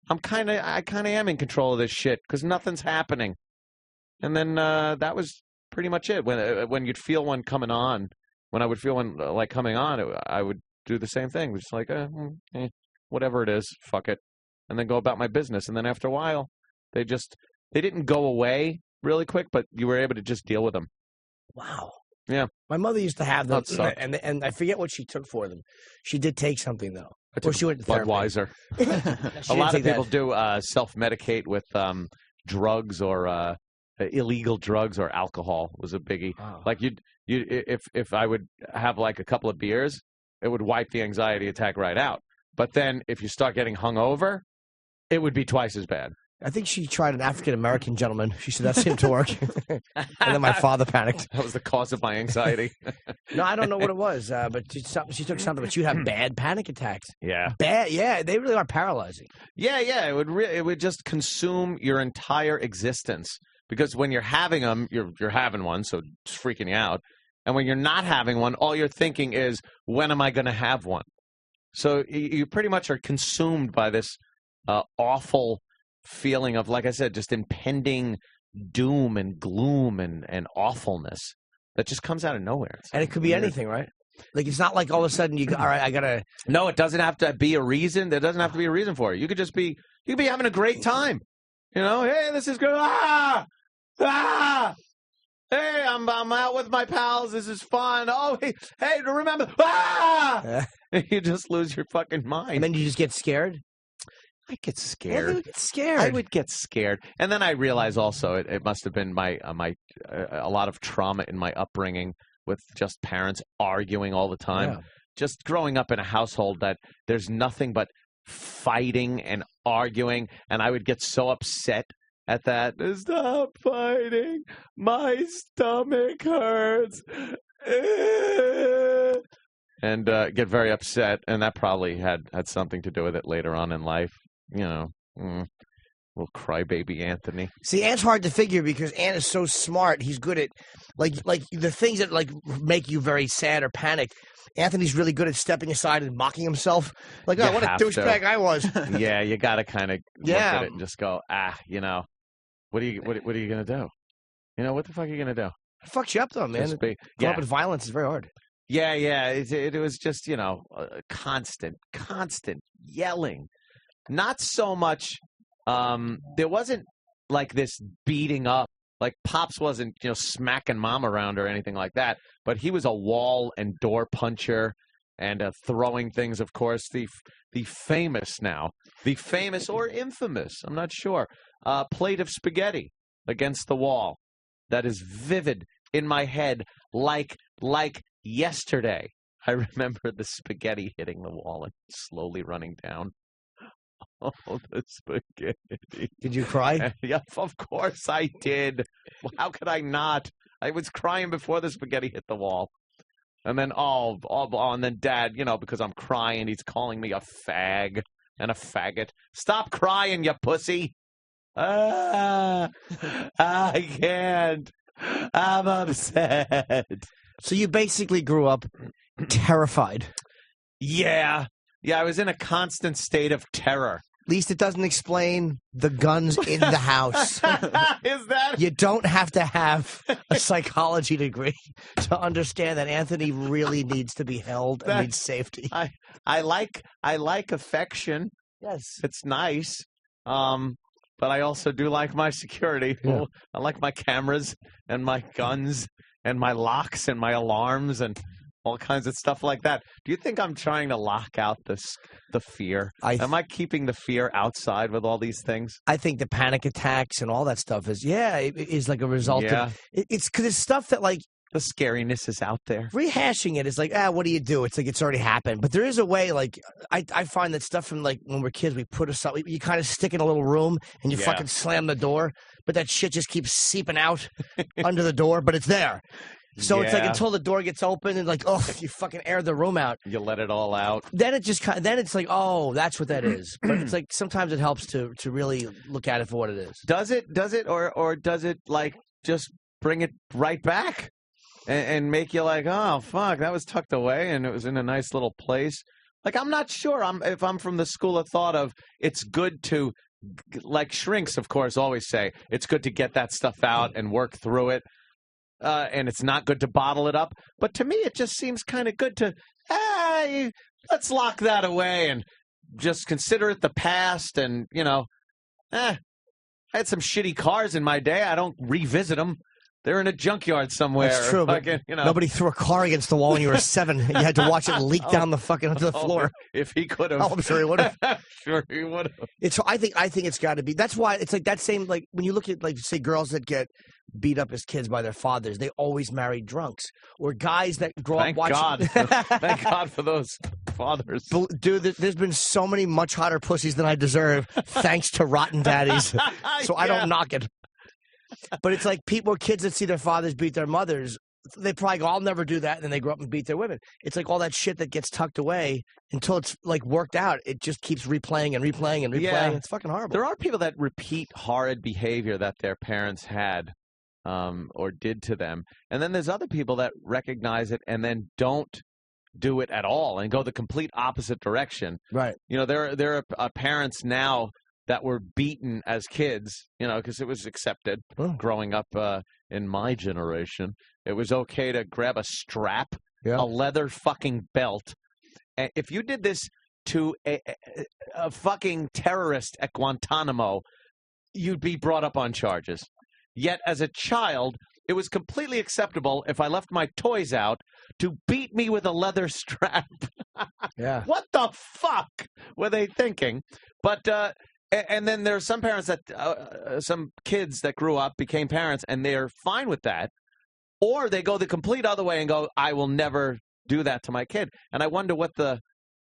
I kind of am in control of this shit because nothing's happening. And then that was pretty much it. When you'd feel one coming on, when I would feel one like coming on, I would do the same thing. Just like, whatever it is, fuck it. And then go about my business. And then after a while, they didn't go away really quick, but you were able to just deal with them. Wow. Yeah. My mother used to have them, and I forget what she took for them. She did take something, though. Or she went to Budweiser. A lot of people do self-medicate with drugs or illegal drugs or alcohol was a biggie. Oh. Like if I would have like a couple of beers, it would wipe the anxiety attack right out. But then if you start getting hungover, it would be twice as bad. I think she tried an African-American gentleman. She said that seemed to work. And then my father panicked. That was the cause of my anxiety. No, I don't know what it was, but she took something. But she'd have bad panic attacks. Yeah. Bad, yeah. They really are paralyzing. Yeah. It would just consume your entire existence. Because when you're having them, you're having one, so it's freaking you out. And when you're not having one, all you're thinking is, when am I going to have one? So you pretty much are consumed by this awful feeling of, like I said, just impending doom and gloom and awfulness that just comes out of nowhere. And it could be anything, right? Like, it's not like all of a sudden you go, all right, I got to... No, it doesn't have to be a reason. There doesn't have to be a reason for it. You could be having a great time. Hey, this is good. Hey, I'm out with my pals. This is fun. Oh, hey, remember. You just lose your fucking mind. And then you just get scared? I get scared. Anthony would get scared. I would get scared, and then I realize also it must have been my a lot of trauma in my upbringing with just parents arguing all the time. Yeah. Just growing up in a household that there's nothing but fighting and arguing, and I would get so upset at that. Stop fighting! My stomach hurts. And get very upset, and that probably had something to do with it later on in life. Little crybaby Anthony. See, Ant's hard to figure because Ant is so smart. He's good at like the things that like make you very sad or panicked. Anthony's really good at stepping aside and mocking himself. Like, oh, You what a have to. douchebag I was. Yeah, you got to kind of look Yeah. at it and just go, what are you gonna do? What the fuck are you gonna do? It fucks you up though, man. Just be- Growing yeah. up with violence is very hard. Yeah. It was just constant yelling. Not so much. There wasn't like this beating up. Like Pops wasn't smacking Mom around or anything like that. But he was a wall and door puncher and throwing things. Of course, the famous or infamous, I'm not sure, plate of spaghetti against the wall. That is vivid in my head, like yesterday. I remember the spaghetti hitting the wall and slowly running down. Oh, the spaghetti. Did you cry? Yeah, of course I did. How could I not? I was crying before the spaghetti hit the wall. And then, and then Dad, because I'm crying, he's calling me a fag and a faggot. Stop crying, you pussy. I can't. I'm upset. So you basically grew up terrified. Yeah, I was in a constant state of terror. At least it doesn't explain the guns in the house. Is that? You don't have to have a psychology degree to understand that Anthony really needs to be held and needs safety. I like affection. Yes, it's nice. But I also do like my security. Yeah. I like my cameras and my guns and my locks and my alarms and all kinds of stuff like that. Do you think I'm trying to lock out the fear? Am I keeping the fear outside with all these things? I think the panic attacks and all that stuff is like a result of it's because it's stuff that like the scariness is out there. Rehashing it is like, what do you do? It's like it's already happened. But there is a way, like I find that stuff from like when we're kids, we put aside, you kind of stick in a little room and you fucking slam the door, but that shit just keeps seeping out under the door, but it's there. So it's like until the door gets open and like, you fucking air the room out. You let it all out. Then it just then it's like, that's what that is. But it's like sometimes it helps to really look at it for what it is. Does it or does it like just bring it right back and make you like, oh fuck, that was tucked away and it was in a nice little place? Like I'm not sure if I'm from the school of thought of it's good to, like shrinks of course always say, it's good to get that stuff out and work through it. And it's not good to bottle it up. But to me, it just seems kind of good to, let's lock that away and just consider it the past. And, I had some shitty cars in my day. I don't revisit them. They're in a junkyard somewhere. That's true, but nobody threw a car against the wall when you were 7. You had to watch it leak down the fucking onto the floor. If he could have. Oh, I'm sure he would have. Sure he would have. I think it's got to be. That's why it's like that same, like when you look at, like, say, girls that get beat up as kids by their fathers, they always marry drunks. Or guys that grow up watching. Thank God for those fathers. Dude, there's been so many much hotter pussies than I deserve thanks to rotten daddies. So I don't knock it. But it's like kids that see their fathers beat their mothers, they probably go, I'll never do that, and then they grow up and beat their women. It's like all that shit that gets tucked away until it's like worked out. It just keeps replaying and replaying and replaying. Yeah. It's fucking horrible. There are people that repeat horrid behavior that their parents had or did to them. And then there's other people that recognize it and then don't do it at all and go the complete opposite direction. Right. There are parents now that were beaten as kids, because it was accepted growing up in my generation. It was okay to grab a strap, a leather fucking belt. And if you did this to a fucking terrorist at Guantanamo, you'd be brought up on charges. Yet as a child, it was completely acceptable if I left my toys out to beat me with a leather strap. Yeah. What the fuck were they thinking? But and then there are some parents that some kids that grew up became parents and they're fine with that, or they go the complete other way and go, I will never do that to my kid. And I wonder what the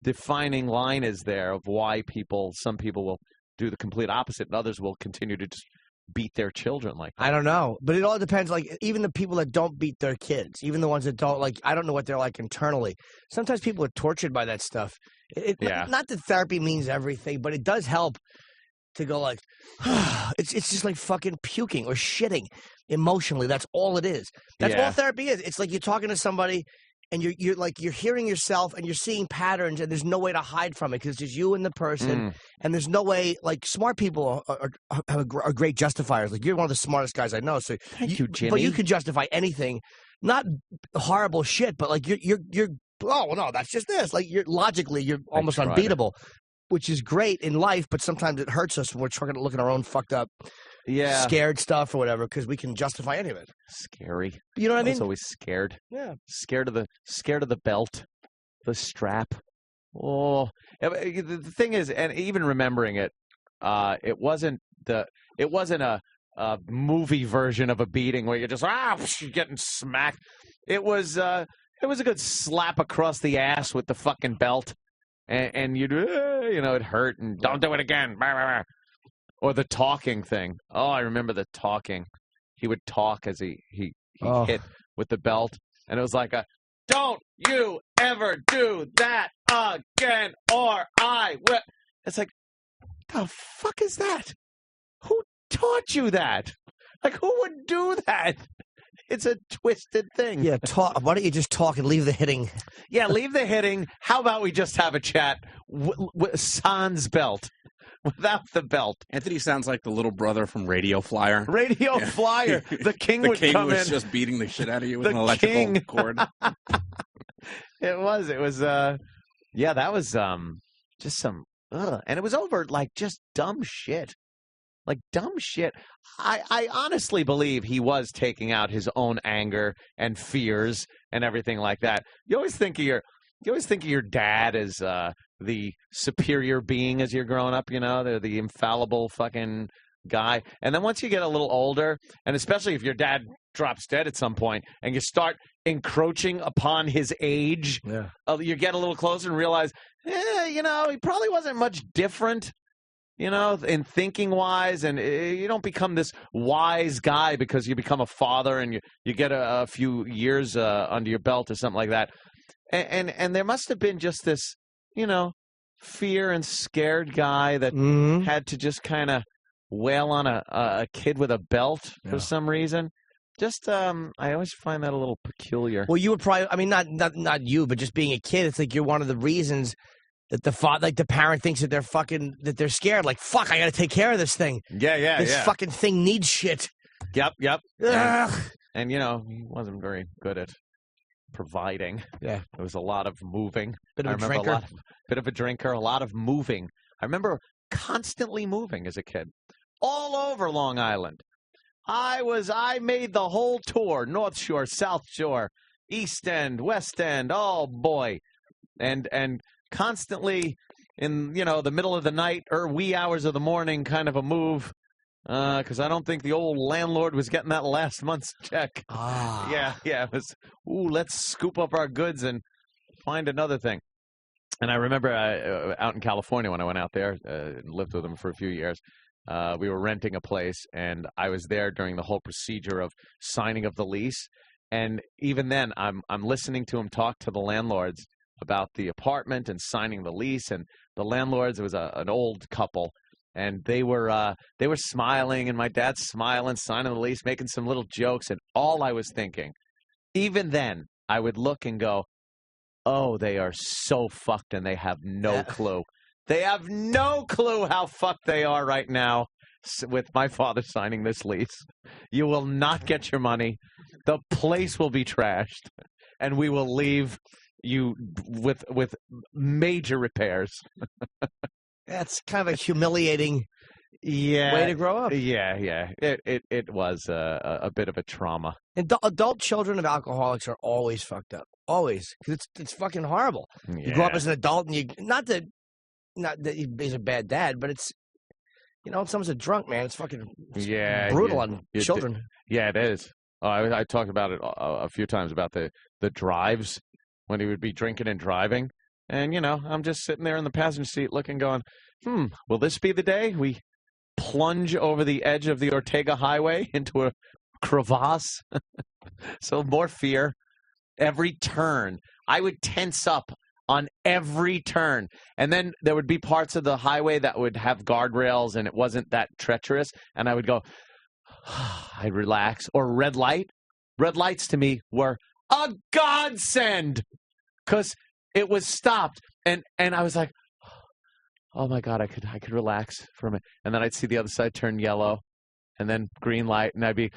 defining line is there of why some people will do the complete opposite and others will continue to just beat their children like that. I don't know, but it all depends. Like, even the people that don't beat their kids, even the ones that don't, like, I don't know what they're like internally. Sometimes people are tortured by that stuff. Not that therapy means everything, but it does help to go like, it's just like fucking puking or shitting emotionally. That's all it is. That's all therapy is. It's like you're talking to somebody and you're hearing yourself and you're seeing patterns and there's no way to hide from it because it's just you and the person and there's no way. Like, smart people are great justifiers. Like, you're one of the smartest guys I know. So Thank you, Jimmy. But you can justify anything, not horrible shit, but like you're oh no, that's just this. Like, you're almost unbeatable. Which is great in life, but sometimes it hurts us when we're trying to look at our own fucked up, scared stuff or whatever, because we can justify any of it. Scary. You know what I mean? I was always scared. Yeah. Scared of the belt, the strap. Oh, the thing is, and even remembering it, it wasn't a movie version of a beating where you're just you're getting smacked. It was a good slap across the ass with the fucking belt. And you'd, it hurt, and don't do it again. Or the talking thing. Oh, I remember the talking. He would talk as he hit with the belt, and it was like don't you ever do that again, or I will. It's like, the fuck is that? Who taught you that? Like, who would do that? It's a twisted thing. Yeah, why don't you just talk and leave the hitting? Yeah, leave the hitting. How about we just have a chat sans belt, without the belt? Anthony sounds like the little brother from Radio Flyer. Radio Flyer. The king would come in. The king was just beating the shit out of you with an electrical cord. It was. Yeah, that was just some, and it was over like just dumb shit. Like, dumb shit. I honestly believe he was taking out his own anger and fears and everything like that. You always think of your dad as the superior being as you're growing up, they're the infallible fucking guy. And then once you get a little older, and especially if your dad drops dead at some point and you start encroaching upon his age, you get a little closer and realize, he probably wasn't much different. In thinking wise, and you don't become this wise guy because you become a father and you get a few years under your belt or something like that. And there must have been just this, fear and scared guy that had to just kind of wail on a kid with a belt for some reason. Just, I always find that a little peculiar. Well, you were probably, I mean, not you, but just being a kid, it's like you're one of the reasons that the parent thinks that they're scared. Like, fuck, I got to take care of this thing. Yeah. This fucking thing needs shit. Yep. And he wasn't very good at providing. Yeah. It was a lot of moving. Bit of a drinker. Bit of a drinker, a lot of moving. I remember constantly moving as a kid. All over Long Island. I made the whole tour. North Shore, South Shore, East End, West End. Oh, boy. And constantly in, the middle of the night or wee hours of the morning kind of a move, because I don't think the old landlord was getting that last month's check. Yeah, it was, let's scoop up our goods and find another thing. And I remember out in California when I went out there and lived with him for a few years, we were renting a place, and I was there during the whole procedure of signing of the lease. And even then, I'm listening to him talk to the landlords about the apartment and signing the lease, and the landlords, it was an old couple, and they were smiling, and my dad's smiling, signing the lease, making some little jokes, and all I was thinking, even then, I would look and go, oh, they are so fucked, and they have no clue. They have no clue how fucked they are right now with my father signing this lease. You will not get your money. The place will be trashed, and we will leave you with major repairs. That's kind of a humiliating Yeah. way to grow up. Yeah. It was a bit of a trauma. And adult children of alcoholics are always fucked up. Always. Because it's fucking horrible. You grow up Yeah. as an adult and you, not that he's a bad dad, but it's, when someone's a drunk, man, it's fucking brutal on children. Yeah, it is. Oh, I talked about it a few times about the drives when he would be drinking and driving. And, I'm just sitting there in the passenger seat looking, going, will this be the day we plunge over the edge of the Ortega Highway into a crevasse? So more fear. Every turn. I would tense up on every turn. And then there would be parts of the highway that would have guardrails and it wasn't that treacherous. And I would go, I'd relax. Or red light. Red lights to me were a godsend because it was stopped. And I was like, oh my God, I could relax for a minute. And then I'd see the other side turn yellow and then green light. And I'd be,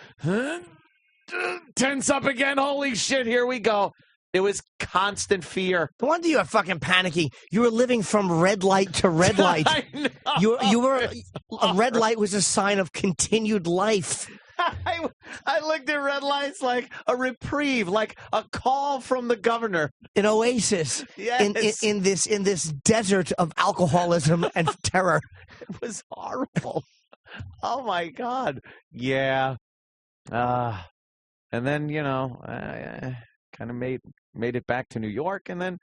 tense up again. Holy shit, here we go. It was constant fear. No wonder you were fucking panicky. You were living from red light to red light. I know. You were a red light was a sign of continued life. I looked at red lights like a reprieve, like a call from the governor. An oasis in this desert of alcoholism and terror. It was horrible. Oh my God. Yeah. And then, I kind of made it back to New York, and then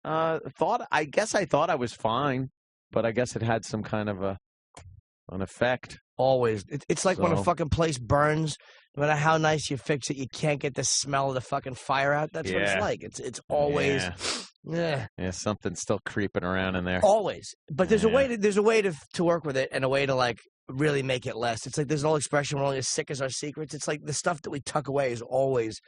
I thought I was fine, but I guess it had some kind of an effect. Always. It's like when a fucking place burns, no matter how nice you fix it, you can't get the smell of the fucking fire out. That's what it's like. It's always Yeah, something's still creeping around in there. Always. But there's a way to work with it and a way to like really make it less. It's like there's an old expression, we're only as sick as our secrets. It's like the stuff that we tuck away is always,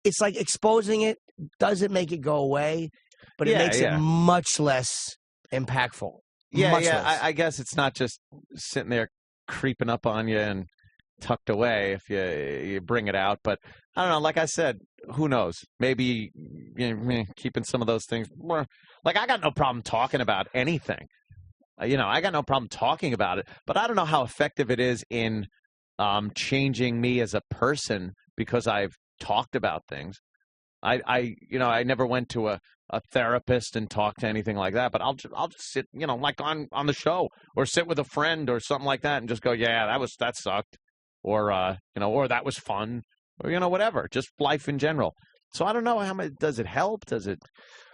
it's like exposing it doesn't make it go away, but it makes it much less impactful. I guess it's not just sitting there creeping up on you and tucked away if you bring it out. But I don't know. Like I said, who knows? Maybe keeping some of those things more. Like I got no problem talking about anything. I got no problem talking about it. But I don't know how effective it is in changing me as a person because I've talked about things. I never went to a therapist and talked to anything like that, but I'll just sit, like on the show or sit with a friend or something like that and just go, yeah, that sucked. Or, or that was fun or, whatever, just life in general. So I don't know how much, does it help? Does it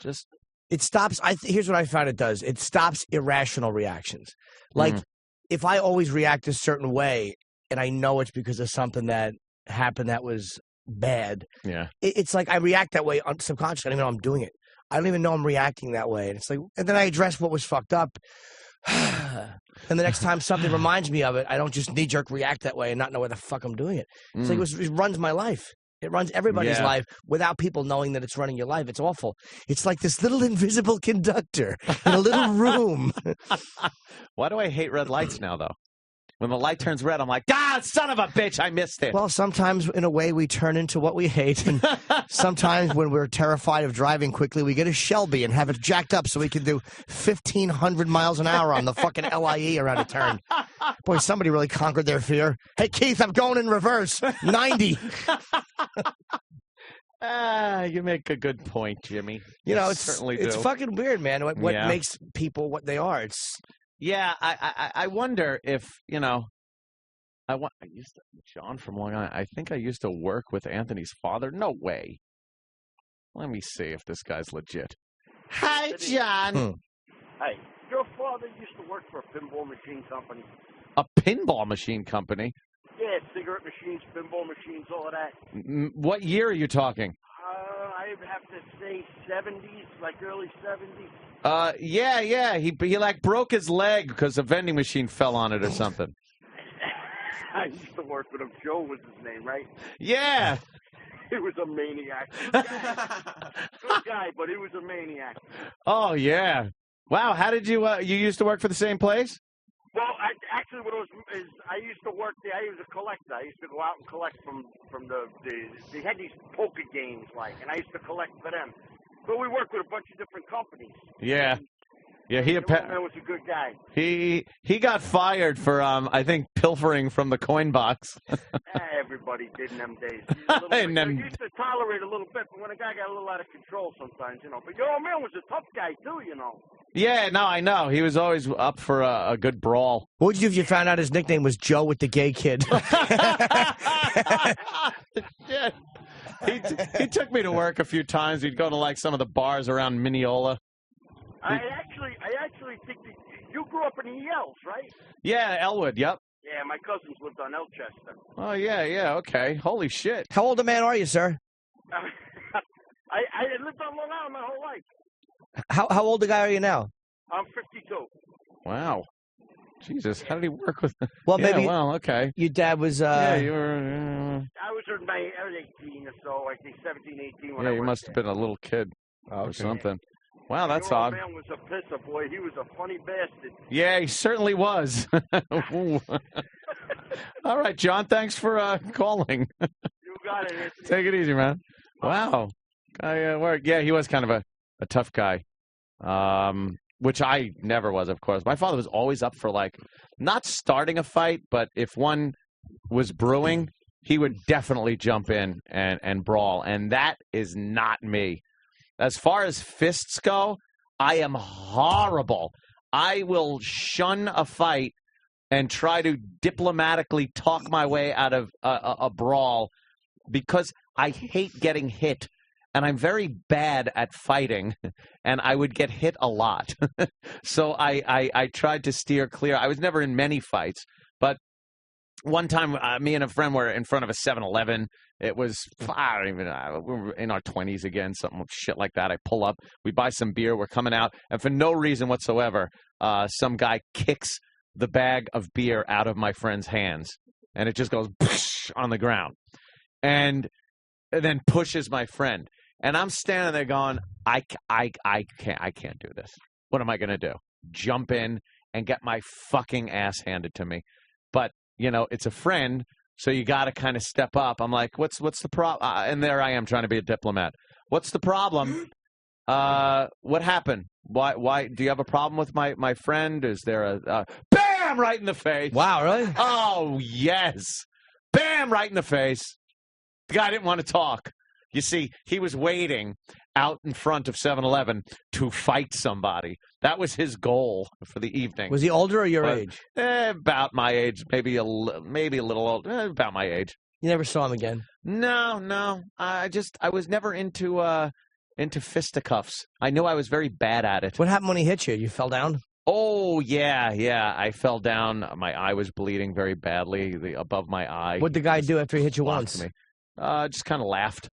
just... It stops. Here's what I found it does. It stops irrational reactions. Like if I always react a certain way and I know it's because of something that happened that was bad. Yeah. It's like I react that way subconsciously. I don't even know I'm doing it. I don't even know I'm reacting that way. And it's like, and then I address what was fucked up. And the next time something reminds me of it, I don't just knee-jerk react that way and not know where the fuck I'm doing it. It's like it runs my life. It runs everybody's life without people knowing that it's running your life. It's awful. It's like this little invisible conductor in a little room. Why do I hate red lights now, though? When the light turns red, I'm like, son of a bitch, I missed it. Well, sometimes in a way we turn into what we hate. And sometimes when we're terrified of driving quickly, we get a Shelby and have it jacked up so we can do 1,500 miles an hour on the fucking LIE around a turn. Boy, somebody really conquered their fear. Hey, Keith, I'm going in reverse. 90. You make a good point, Jimmy. It's certainly it's do. fucking weird, man. What makes people what they are? It's I wonder if John from Long Island. I think I used to work with Anthony's father. No way. Let me see if this guy's legit. Hi, John. Hey, your father used to work for a pinball machine company. A pinball machine company? Yeah, cigarette machines, pinball machines, all of that. What year are you talking? I have to say 70s, like early 70s. Yeah. He like broke his leg because a vending machine fell on it or something. I used to work with him. Joe was his name, right? Yeah. He was a maniac. Good guy, but he was a maniac. Oh, yeah. Wow, how did you used to work for the same place? Well, actually, what it was is I used to work there. I was a collector. I used to go out and collect from they had these poker games, and I used to collect for them. But we worked with a bunch of different companies. Yeah. Yeah, The old man was a good guy. he got fired for I think pilfering from the coin box. Everybody did in them days. You In them- used to tolerate a little bit, but when a guy got a little out of control sometimes, But your old man was a tough guy, too, Yeah, no, I know. He was always up for a good brawl. What would you do if you found out his nickname was Joe with the gay kid? Yeah. He took me to work a few times. We'd go to like some of the bars around Mineola. I actually think that you grew up in the Ells, right? Yeah, Elwood. Yep. Yeah, my cousins lived on Elchester. Oh yeah. Okay. Holy shit. How old a man are you, sir? I lived on Long Island my whole life. How old a guy are you now? I'm 52. Wow. Jesus, how did he work with? Well, yeah, maybe. Well, okay. Your dad was. Yeah, you were. I was 18 or so, I think 17, 18 when Yeah, I you worked must have been a little kid or something. Wow, that's Your odd. old man was a pisser, boy. He was a funny bastard. Yeah, he certainly was. All right, John. Thanks for calling. You got it. Take it easy, man. Wow. Yeah, he was kind of a tough guy, which I never was, of course. My father was always up for, like, not starting a fight, but if one was brewing, he would definitely jump in and brawl, and that is not me. As far as fists go, I am horrible. I will shun a fight and try to diplomatically talk my way out of a brawl because I hate getting hit. And I'm very bad at fighting, and I would get hit a lot. So I tried to steer clear. I was never in many fights, but one time me and a friend were in front of a 7-Eleven. It was, I don't even know, we were in our 20s again, something shit like that. I pull up, we buy some beer, we're coming out, and for no reason whatsoever, some guy kicks the bag of beer out of my friend's hands, and it just goes on the ground, and then pushes my friend. And I'm standing there going, I can't do this. What am I going to do? Jump in and get my fucking ass handed to me. But, it's a friend, so you got to kind of step up. I'm like, what's the problem? And there I am trying to be a diplomat. What's the problem? What happened? Why do you have a problem with my friend? Is there a bam right in the face? Wow, really? Oh, yes. Bam right in the face. The guy didn't want to talk. You see, he was waiting out in front of 7-Eleven to fight somebody. That was his goal for the evening. Was he older or your age? About my age, maybe a little old. About my age. You never saw him again? No. I was never into fisticuffs. I knew I was very bad at it. What happened when he hit you? You fell down? Oh, yeah. I fell down. My eye was bleeding very badly, above my eye. What'd the guy do after he hit you once? Me. Just kind of laughed.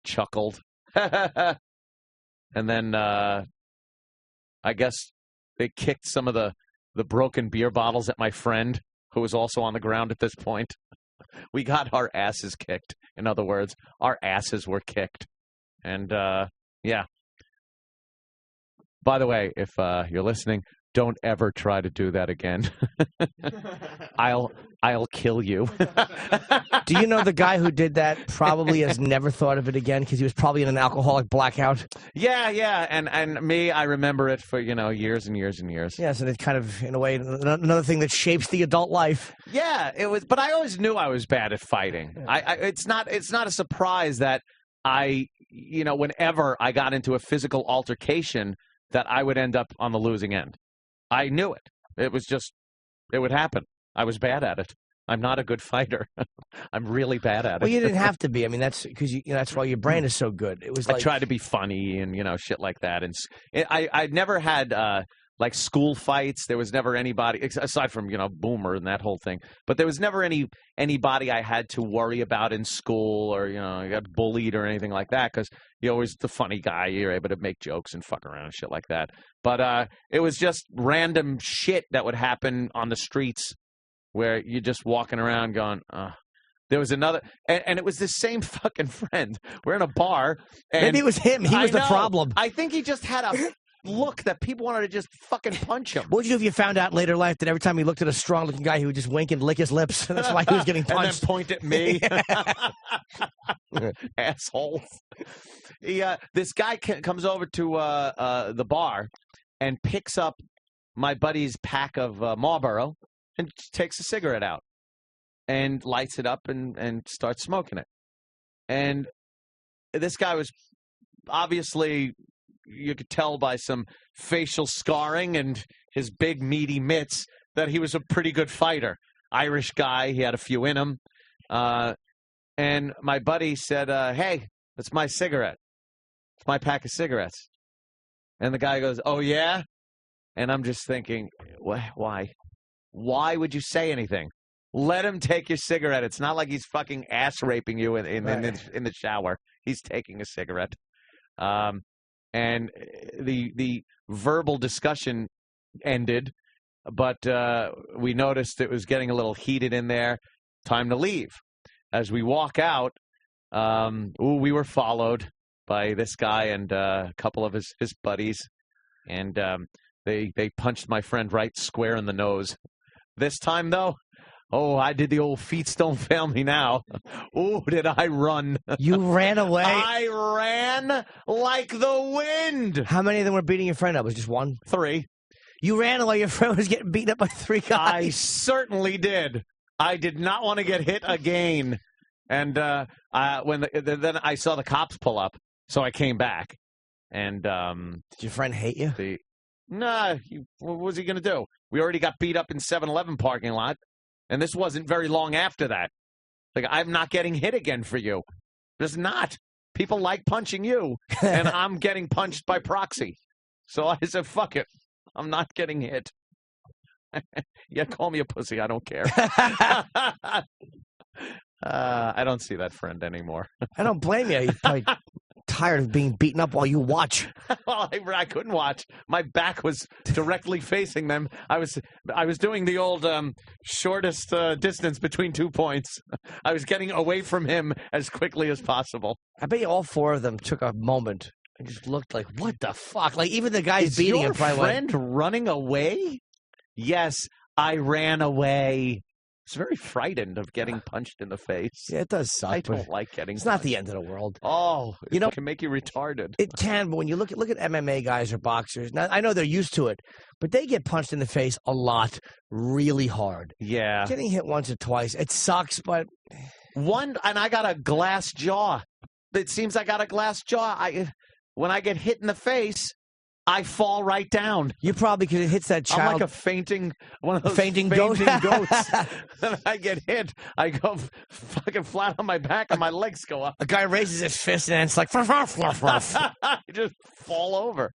Chuckled. And then I guess they kicked some of the broken beer bottles at my friend, who was also on the ground at this point. We got our asses kicked. In other words, our asses were kicked. And, yeah. By the way, if you're listening, don't ever try to do that again. I'll kill you. Do you know the guy who did that probably has never thought of it again because he was probably in an alcoholic blackout? Yeah. And me, I remember it for, years and years and years. Yes, and it's kind of, in a way, another thing that shapes the adult life. Yeah, it was. But I always knew I was bad at fighting. It's not a surprise that whenever I got into a physical altercation, that I would end up on the losing end. I knew it. It was just, it would happen. I was bad at it. I'm not a good fighter. I'm really bad at it. Well, you didn't have to be. I mean, that's because that's why your brain is so good. It was like, I tried to be funny and shit like that. And I never had like school fights. There was never anybody aside from Boomer and that whole thing. But there was never anybody I had to worry about in school or I got bullied or anything like that because you're always the funny guy. You're able to make jokes and fuck around and shit like that. But it was just random shit that would happen on the streets where you're just walking around going, There was another, and it was the same fucking friend. We're in a bar. And maybe it was him. He was the problem. I think he just had a look that people wanted to just fucking punch him. What would you do if you found out later in life that every time he looked at a strong-looking guy, he would just wink and lick his lips? That's why he was getting punched. And then point at me. Assholes. This guy comes over to the bar, and picks up my buddy's pack of Marlboro and takes a cigarette out and lights it up and starts smoking it. And this guy was obviously, you could tell by some facial scarring and his big meaty mitts that he was a pretty good fighter. Irish guy, he had a few in him. And my buddy said, hey, that's my cigarette. It's my pack of cigarettes. And the guy goes, oh, yeah? And I'm just thinking, why? Why would you say anything? Let him take your cigarette. It's not like he's fucking ass raping you in the shower. He's taking a cigarette. And the verbal discussion ended, but we noticed it was getting a little heated in there. Time to leave. As we walk out, we were followed by this guy and a couple of his buddies, and they punched my friend right square in the nose. This time, though, I did the old feet don't fail me now. Oh, did I run. You ran away? I ran like the wind. How many of them were beating your friend up? Was it just one? 3. You ran while your friend was getting beaten up by 3 guys? I certainly did. I did not want to get hit again. And then I saw the cops pull up, so I came back. And did your friend hate you? What was he going to do? We already got beat up in 7-Eleven parking lot, and this wasn't very long after that. Like, I'm not getting hit again for you. Just not. People like punching you, and I'm getting punched by proxy. So I said, fuck it. I'm not getting hit. Yeah, call me a pussy. I don't care. I don't see that friend anymore. I don't blame you. You're probably tired of being beaten up while you watch. Well, I couldn't watch. My back was directly facing them. I was doing the old shortest distance between 2 points. I was getting away from him as quickly as possible. I bet you all 4 of them took a moment and just looked like, what the fuck? Like, even the guys beating him probably friend running away? Yes, I ran away. It's very frightened of getting punched in the face. Yeah, it does suck. I don't like getting It's not the end of the world. Oh, it can make you retarded. It can, but when you look at MMA guys or boxers, now I know they're used to it, but they get punched in the face a lot, really hard. Yeah. Getting hit once or twice, it sucks, but... And I got a glass jaw. It seems I got a glass jaw. When I get hit in the face, I fall right down. You probably, because it hits that child. I'm like a fainting goat. goats. And I get hit. I go fucking flat on my back and my legs go up. A guy raises his fist and it's like, fluff, fluff, fluff, fluff. I just fall over.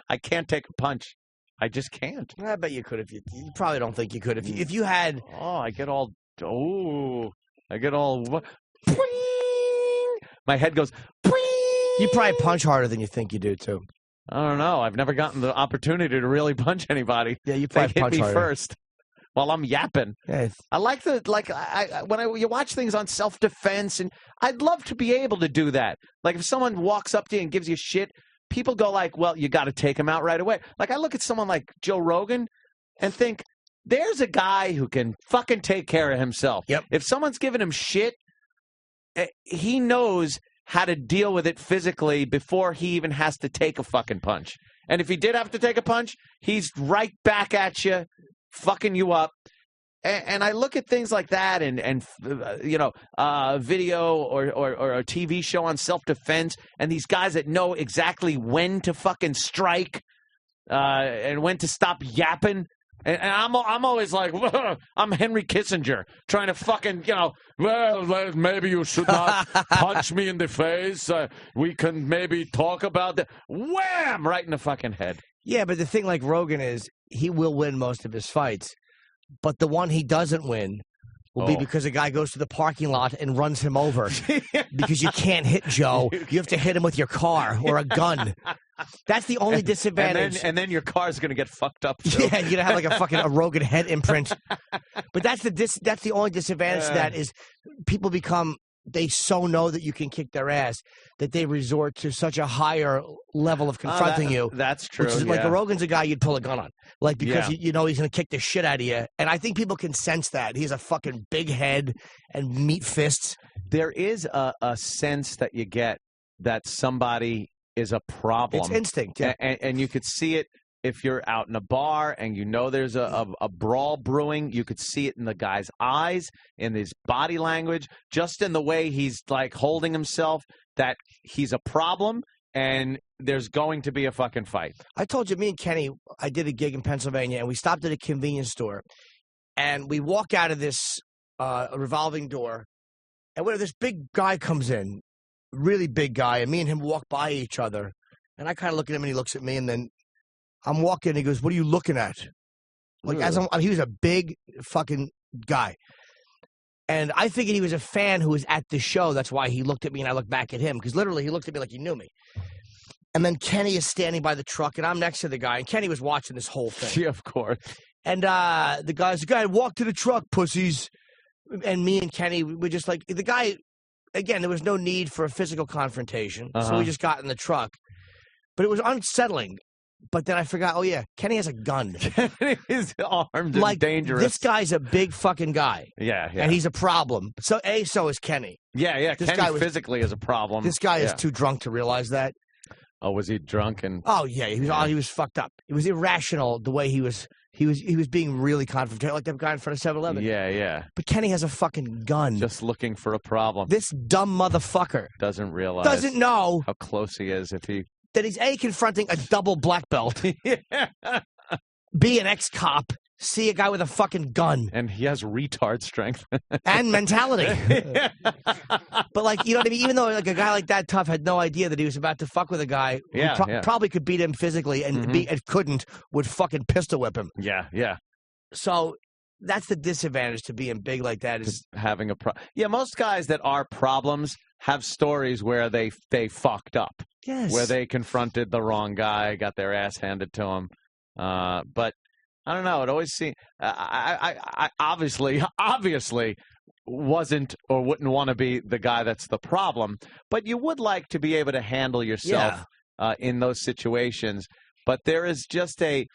I can't take a punch. I just can't. I bet you could if you probably don't think you could if you had. I get all. My head goes. You probably punch harder than you think you do too. I don't know. I've never gotten the opportunity to really punch anybody. Yeah, you probably punch hit me first while I'm yapping. Yeah, I like you watch things on self-defense, and I'd love to be able to do that. Like if someone walks up to you and gives you shit, people go like, well, you got to take him out right away. Like I look at someone like Joe Rogan and think, there's a guy who can fucking take care of himself. Yep. If someone's giving him shit, he knows how to deal with it physically before he even has to take a fucking punch. And if he did have to take a punch, he's right back at you, fucking you up. And I look at things like that and video or a TV show on self-defense and these guys that know exactly when to fucking strike and when to stop yapping. And I'm always like, I'm Henry Kissinger trying to fucking, well, maybe you should not punch me in the face. We can maybe talk about that. Wham! Right in the fucking head. Yeah, but the thing like Rogan is, he will win most of his fights. But the one he doesn't win will be because a guy goes to the parking lot and runs him over. Because you can't hit Joe. You have to hit him with your car or a gun. That's the only disadvantage. And then your car's going to get fucked up, too. Yeah, you're going to have like a Rogan head imprint. But that's the only disadvantage to that is people they so know that you can kick their ass that they resort to such a higher level of confronting you. That's true. Which is like a Rogan's a guy you'd pull a gun on. Like, because you know he's going to kick the shit out of you. And I think people can sense that. He has a fucking big head and meat fists. There is a sense that you get that somebody is a problem. It's instinct, yeah. And you could see it if you're out in a bar and you know there's a brawl brewing, you could see it in the guy's eyes, in his body language, just in the way he's like holding himself, that he's a problem and there's going to be a fucking fight. I told you, me and Kenny, I did a gig in Pennsylvania, and we stopped at a convenience store, and we walk out of this revolving door, and when this big guy comes in, really big guy, and me and him walk by each other, and I kind of look at him, and he looks at me, and then I'm walking, and he goes, "What are you looking at?" Like, he was a big fucking guy. And I figured he was a fan who was at the show. That's why he looked at me and I looked back at him. Because literally he looked at me like he knew me. And then Kenny is standing by the truck and I'm next to the guy. And Kenny was watching this whole thing. Yeah, of course. And the guy's the guy, walk to the truck, pussies. And me and Kenny were just like, the guy, again, there was no need for a physical confrontation. So we just got in the truck. But it was unsettling. But then I forgot, oh, yeah, Kenny has a gun. Kenny is armed like, and dangerous. This guy's a big fucking guy. Yeah. And he's a problem. So is Kenny. Yeah. This Kenny guy physically is a problem. This guy is too drunk to realize that. Oh, was he drunk? Oh, yeah, he was fucked up. It was irrational the way he was being really confrontational, like that guy in front of 7-Eleven. Yeah. But Kenny has a fucking gun. Just looking for a problem. This dumb motherfucker doesn't realize. Doesn't know how close he is if he... That he's confronting a double black belt. B, an ex-cop. C, a guy with a fucking gun. And he has retard strength. And mentality. But like, you know what I mean? Even though like a guy like that tough had no idea that he was about to fuck with a guy who probably could beat him physically and would fucking pistol whip him. Yeah. So that's the disadvantage to being big like that is having a problem. Yeah, most guys that are problems have stories where they fucked up. Yes. Where they confronted the wrong guy, got their ass handed to them. But I don't know. It always seemed I obviously wasn't or wouldn't want to be the guy that's the problem. But you would like to be able to handle yourself in those situations. But there is just the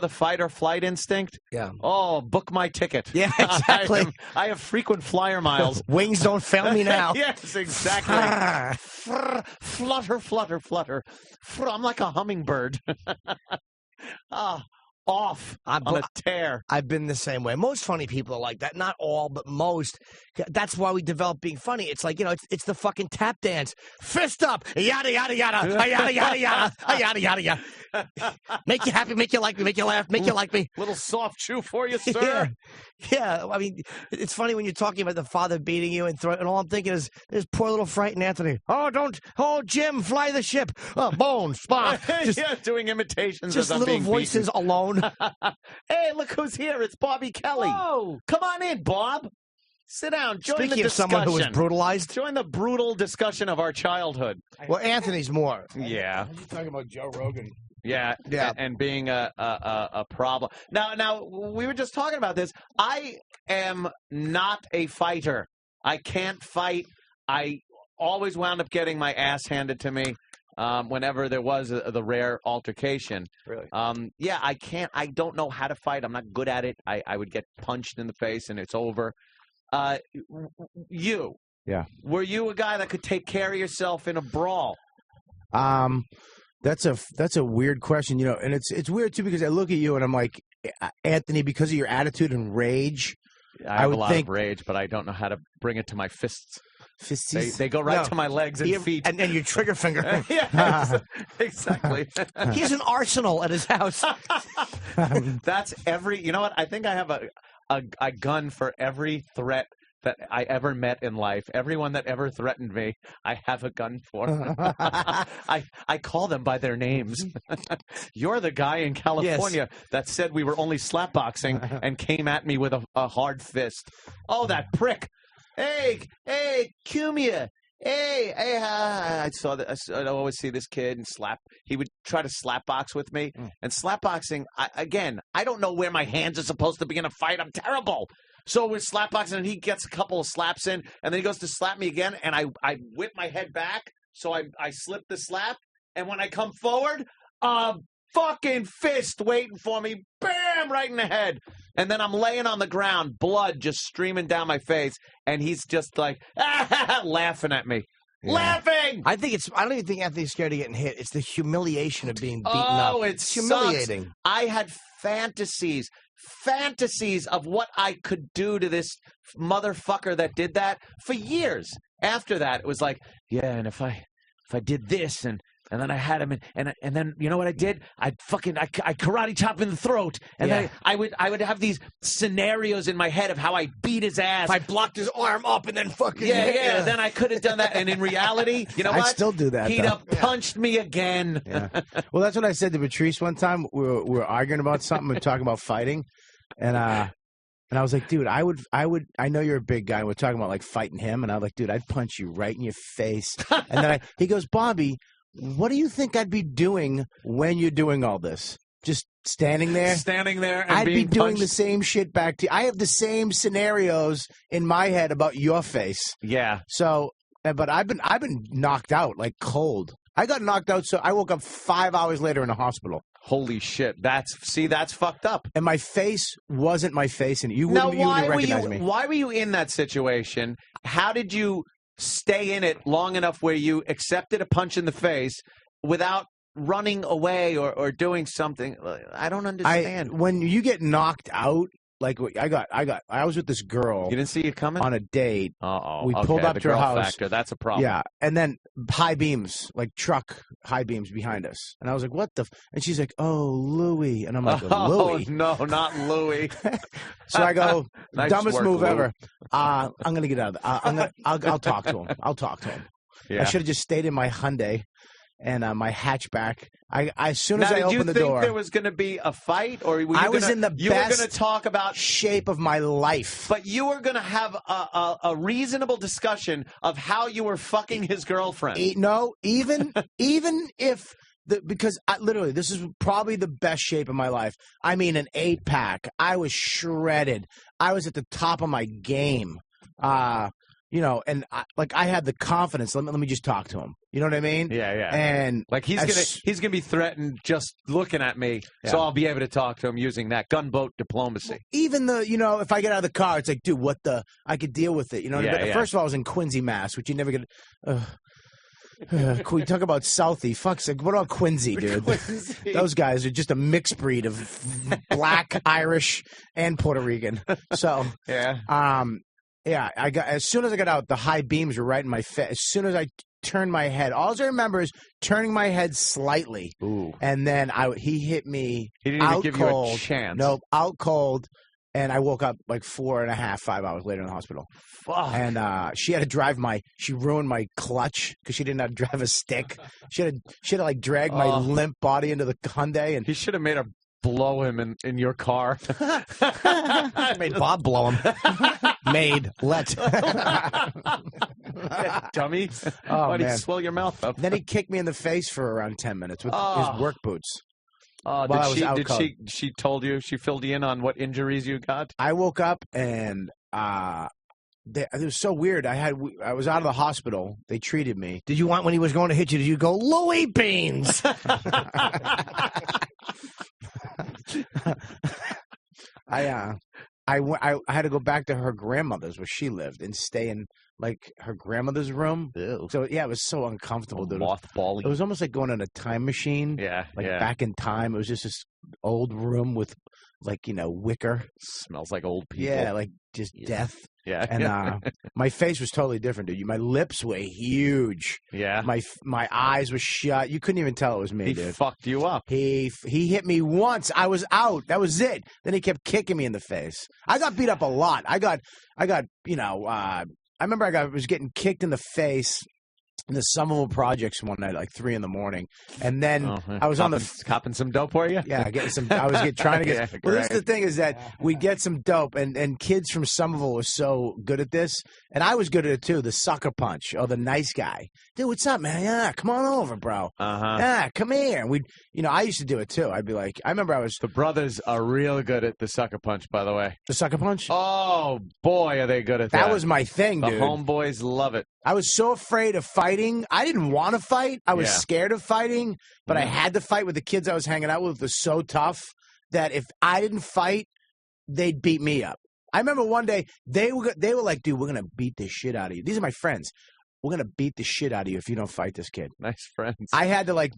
fight or flight instinct? Yeah. Oh, book my ticket. Yeah, exactly. I have frequent flyer miles. Wings don't fail me now. Yes, exactly. Flutter, flutter, flutter. I'm like a hummingbird. Off on a tear. I've been the same way. Most funny people are like that. Not all, but most. That's why we develop being funny. It's like, it's the fucking tap dance. Fist up. Yada, yada, yada. Yada, yada, yada. Yada, yada, yada. Make you happy, make you like me, make you laugh, make you like me. Little soft chew for you, sir. Yeah. I mean, it's funny when you're talking about the father beating you and all I'm thinking is, this poor little frightened Anthony. Oh, Jim, fly the ship. Oh, bones, spot. Doing imitations just as I'm little being voices beaten. alone. Hey, look who's here. It's Bobby Kelly. Whoa. Come on in, Bob. Sit down. Join Speaking the of someone who was brutalized. Join the brutal discussion of our childhood. Well, Anthony's more. Yeah. You're talking about Joe Rogan. Yeah. And being a problem. Now, we were just talking about this. I am not a fighter. I can't fight. I always wound up getting my ass handed to me. Whenever there was the rare altercation. Really? Yeah, I can't. I don't know how to fight. I'm not good at it. I would get punched in the face and it's over. You. Yeah. Were you a guy that could take care of yourself in a brawl? That's a weird question, and it's weird too because I look at you and I'm like, Anthony, because of your attitude and rage, I have a lot of rage, but I don't know how to bring it to my fists. They go right to my legs and feet. And your trigger finger. Yes, exactly. He has an arsenal at his house. That's you know what? I think I have a gun for every threat that I ever met in life. Everyone that ever threatened me, I have a gun for. I call them by their names. You're the guy in California that said we were only slapboxing and came at me with a hard fist. Oh, that prick. Hey, Cumia. Hey, I saw that. I always see this kid and he would try to slap box with me. And slap boxing, I don't know where my hands are supposed to be in a fight. I'm terrible. So we're slap boxing and he gets a couple of slaps in and then he goes to slap me again. And I whip my head back. So I slip the slap. And when I come forward, fucking fist waiting for me. Bam! Right in the head. And then I'm laying on the ground, blood just streaming down my face. And he's just like, laughing at me. Laughing! I don't even think Anthony's scared of getting hit. It's the humiliation of being beaten up. Oh, it's humiliating. sucks. I had fantasies of what I could do to this motherfucker that did that for years. After that, it was like, yeah, and if I did this and then I had him and then you know what I did? I karate chop in the throat, and then I would have these scenarios in my head of how I beat his ass. If I blocked his arm up and then fucking then I could have done that. And in reality, you know what? I still do that. He'd have punched me again. Yeah. Well, that's what I said to Patrice one time. We were arguing about something. We were talking about fighting, and I was like, dude, I know you're a big guy. And we're talking about like fighting him, and I was like, dude, I'd punch you right in your face. And then he goes, Bobby, what do you think I'd be doing when you're doing all this? Just standing there? Standing there and I'd be doing punched? the same shit back to you. I have the same scenarios in my head about your face. Yeah. So, but I've been knocked out, like cold. I got knocked out, so I woke up 5 hours later in the hospital. Holy shit. That's fucked up. And my face wasn't my face, and you wouldn't recognize me. Why were you in that situation? How did you stay in it long enough where you accepted a punch in the face without running away or doing something? I don't understand. When you get knocked out, like I was with this girl. You didn't see it coming? On a date. Uh-oh. We pulled up the to her girl house. Factor, that's a problem. Yeah, and then high beams, like truck high beams behind us. And I was like, what the? And she's like, oh, Louie. And I'm like, Louie? No, not Louie. So I go, Nice dumbest work, move Lou. ever. I'm going to get out of it. I'll talk to him. I'll talk to him. Yeah. I should have just stayed in my Hyundai and my hatchback. As soon as Now, I opened the door. Did you think there was going to be a fight? Or were you I was in the you were best going to talk about shape of my life. But you were going to have a reasonable discussion of how you were fucking his girlfriend. No, even if because literally this is probably the best shape of my life. I mean, an 8-pack. I was shredded. I was at the top of my game. You know, and I had the confidence. Let me just talk to him. You know what I mean? Yeah. And like he's gonna be threatened just looking at me, so I'll be able to talk to him using that gunboat diplomacy. Even if I get out of the car, it's like, dude, I could deal with it. You know what I mean? First of all, I was in Quincy, Mass, which you never get. We talk about Southie. Fuck's sake. What about Quincy, dude? Those guys are just a mixed breed of black, Irish, and Puerto Rican. So yeah, as soon as I got out, the high beams were right in my face. As soon as I turned my head, all I remember is turning my head slightly. Ooh. And then he hit me. He didn't even give cold. you a chance. Nope, out cold. And I woke up like 4.5, 5 hours later in the hospital. Fuck. And she had to she ruined my clutch because she didn't know how to drive a stick. She had to like drag my limp body into the Hyundai. And he should have made her blow him in your car. Made Bob blow him. Dummy. Oh, Why did man. you swell your mouth up? Then he kicked me in the face for around 10 minutes with his work boots. She told you, she filled you in on what injuries you got? I woke up and it was so weird. I was out of the hospital. They treated me. Did you want, when he was going to hit you, did you go, Louie Beans? I had to go back to her grandmother's where she lived and stay in like her grandmother's room. Ew. So yeah, it was so uncomfortable, dude. Mothballing. It was almost like going in a time machine. Yeah, back in time. It was just this old room with wicker. Smells like old people. Yeah, like just death. Yeah. And my face was totally different, dude. My lips were huge. Yeah. My eyes were shut. You couldn't even tell it was me, He dude. fucked you up. He hit me once. I was out. That was it. Then he kept kicking me in the face. I got beat up a lot. I remember I was getting kicked in the face in the Somerville Projects one night, like 3 a.m, and then I was copping some dope for you. Yeah, getting some. I was trying to get. Yeah, well, this is great. the thing is that we get some dope, and kids from Somerville were so good at this, and I was good at it too. The sucker punch, or the nice guy, dude. What's up, man? Yeah, come on over, bro. Yeah, come here. And I used to do it too. I'd be like, I remember The brothers are real good at the sucker punch, by the way. the sucker punch. Oh boy, are they good at that? That was my thing, The dude. homeboys love it. I was so afraid of fighting. I didn't want to fight. I was Yeah. scared of fighting, but I had to fight with the kids I was hanging out with. It was so tough that if I didn't fight, they'd beat me up. I remember one day they were like, dude, we're going to beat this shit out of you. These are my friends. we're gonna beat the shit out of you if you don't fight this kid. Nice friends. I had to like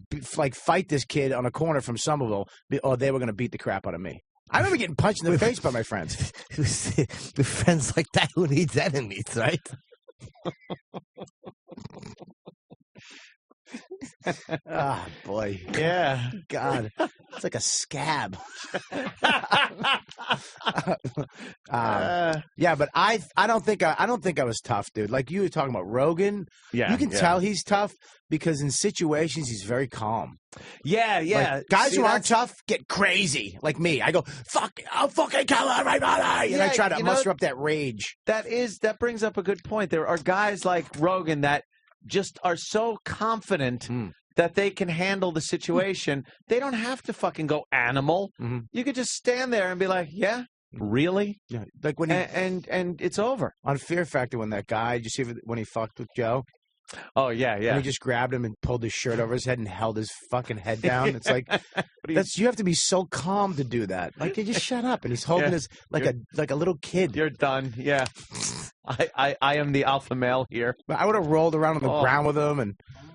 fight this kid on a corner from Somerville, or they were gonna beat the crap out of me. I remember getting punched in the face by my friends. With friends like that, who needs enemies, right? Ah, boy. Yeah. God. It's like a scab. Yeah, but I don't think I was tough, dude. Like you were talking about Rogan. Yeah, you can yeah. tell he's tough because in situations he's very calm. Yeah, yeah. Like, guys See, who aren't that's- tough get crazy, like me. I go, fuck, I'll fucking kill everybody, and I Yeah, try to you know, muster up that rage. That brings up a good point. There are guys like Rogan that just are so confident that they can handle the situation. They don't have to fucking go animal. You could just stand there and be like, yeah, really? Yeah, like when he, and it's over. on Fear Factor when that guy, did you see when he fucked with Joe? Oh yeah, yeah. And he just grabbed him and pulled his shirt over his head and held his fucking head down. It's like you have to be so calm to do that. Like you just shut up, and he's holding Yeah. his like a little kid. You're done. Yeah. I am the alpha male here. I would have rolled around on the Oh. ground with him and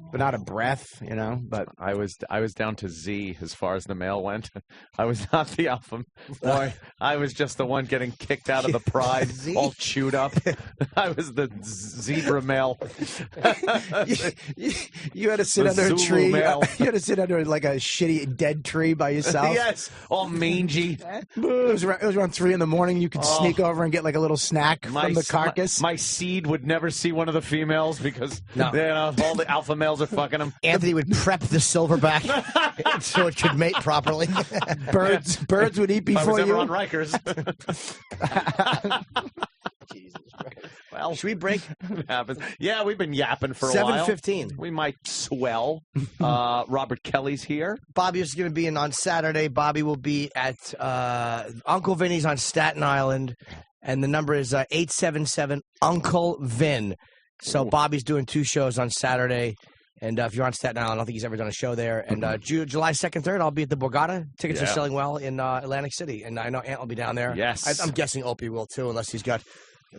been out of breath, you know. But I was down to Z as far as the male went. I was not the alpha boy. I was just the one getting kicked out of the pride, all chewed up. I was the zebra male. you had to sit The under a Zulu tree. male. You had to sit under like a shitty dead tree by yourself. Yes, all mangy. It was around 3 a.m. You could Oh. sneak over and get like a little snack from the carcass. My seed would never see one of the females because you know, all the alpha males are fucking them. Anthony would prep the silverback so it could mate properly. Birds would eat If I was before ever you. on Rikers. Well, should we break? It happens. Yeah, we've been yapping for a while. 7:15. We might swell. Robert Kelly's here. Bobby is going to be in on Saturday. Bobby will be at Uncle Vinny's on Staten Island, and the number is 877 Uncle Vin. So Bobby's doing 2 shows on Saturday. And if you're on Staten Island, I don't think he's ever done a show there. And July 2nd, 3rd, I'll be at the Borgata. Tickets are Yeah. selling well in Atlantic City. And I know Ant will be down there. Yes. I'm guessing Opie will too, unless he's got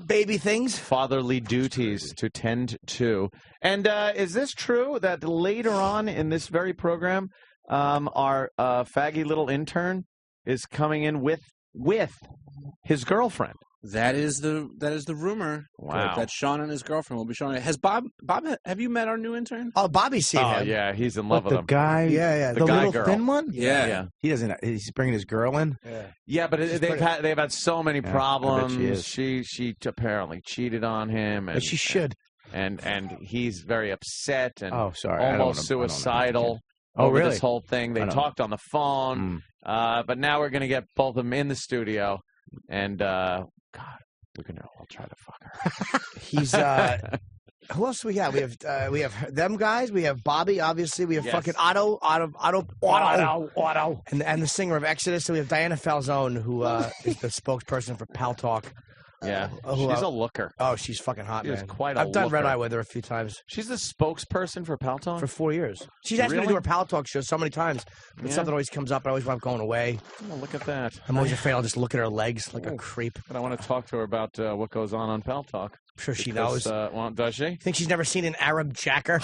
baby things. Fatherly duties to tend to. And is this true that later on in this very program, our faggy little intern is coming in with his girlfriend? That is the rumor. Wow. That Sean and his girlfriend will be showing it. Has Bob, have you met our new intern? Oh, Bobby's seen Oh, him. yeah, he's in love with The him. guy, The the guy little girl. thin one. Yeah. He doesn't. He's bringing his girl in. Yeah, but they've had so many Yeah, I bet problems. she She apparently cheated on him, and But she should. and he's very upset and Oh, sorry. I don't almost wanna- I don't suicidal Oh, over really? this whole thing. They I don't- talked on the phone, but now we're going to get both of them in the studio, and God, we're going to all try to fuck her. He's who else do we have? We have them guys. We have Bobby, obviously. We have Yes. fucking Otto, and the singer of Exodus. So we have Diana Falzone, who is the spokesperson for Pal Talk. Yeah, who, she's a looker. Oh, she's fucking hot, She is man. quite a I've done Red looker. Eye with her a few times. She's the spokesperson for Pal Talk for 4 years. She's asked me to Really? do her Pal Talk show so many times, but Yeah. something always comes up. I always want going away. Oh, look at that. I'm always afraid I'll just look at her legs like a creep. But I want to talk to her about what goes on Pal Talk. I'm sure she Because, knows. well, does she? Think she's never seen an Arab jacker?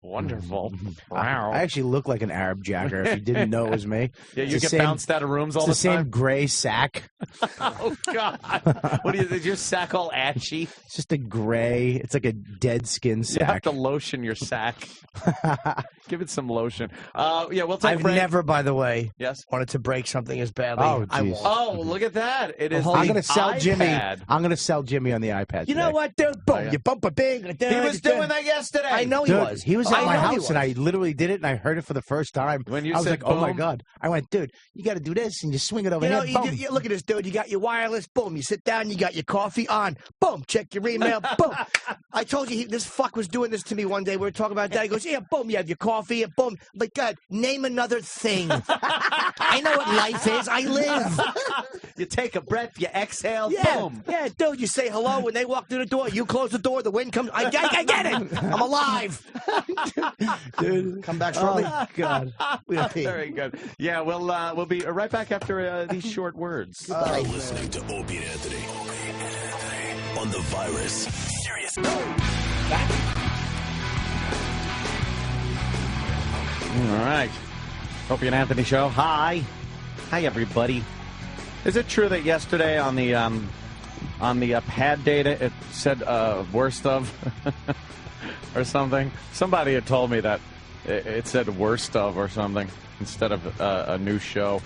Wonderful. I actually look like an Arab jacker if you didn't know it was me. Yeah, you It's the get same- bounced out of rooms all it's the the time. same gray sack. Oh God! What is your sack all ashy? It's just a gray. It's like a dead skin You have sack. to lotion your sack. Give it some lotion. Yeah, we'll take a I've break. never, by the way, Yes. wanted to break something as badly. Oh, I jeez. won't. Oh, look at that! It is. I'm the going to sell Jimmy. iPad. I'm going to sell Jimmy on the iPad. You know today. what, dude? Boom, yeah. you bump a big. He was doing that yesterday. I know he Dude, was. He was at I my know he house, and was. I literally did it, and I heard it for the first time. When you I was said like, "Oh my boom? god!" I went, "Dude, you got to do this, and you swing it over You know, here." Boom. you look at this, dude. You got your wireless. Boom. You sit down. You got your coffee on. Boom. Check your email. Boom. I told you this fuck was doing this to me one day. We were talking about that. He goes, "Yeah, boom. You have your coffee. And boom." I'm like, God, name another thing. I know what life is. I live. You take a breath. You exhale. Yeah, Boom. yeah, dude. You say hello when they walk through the door. You close the door. The wind comes. I get it. I'm alive. Dude, Come back shortly. Oh, God. We gotta pee. Very good. Yeah, we'll be right back after these short words. You're listening to Opie and Anthony on the Virus. Sirius next. All right. Opie and Anthony show. Hi, everybody. Is it true that yesterday on the pad data it said worst of or something? Somebody had told me that it said worst of or something instead of a new show.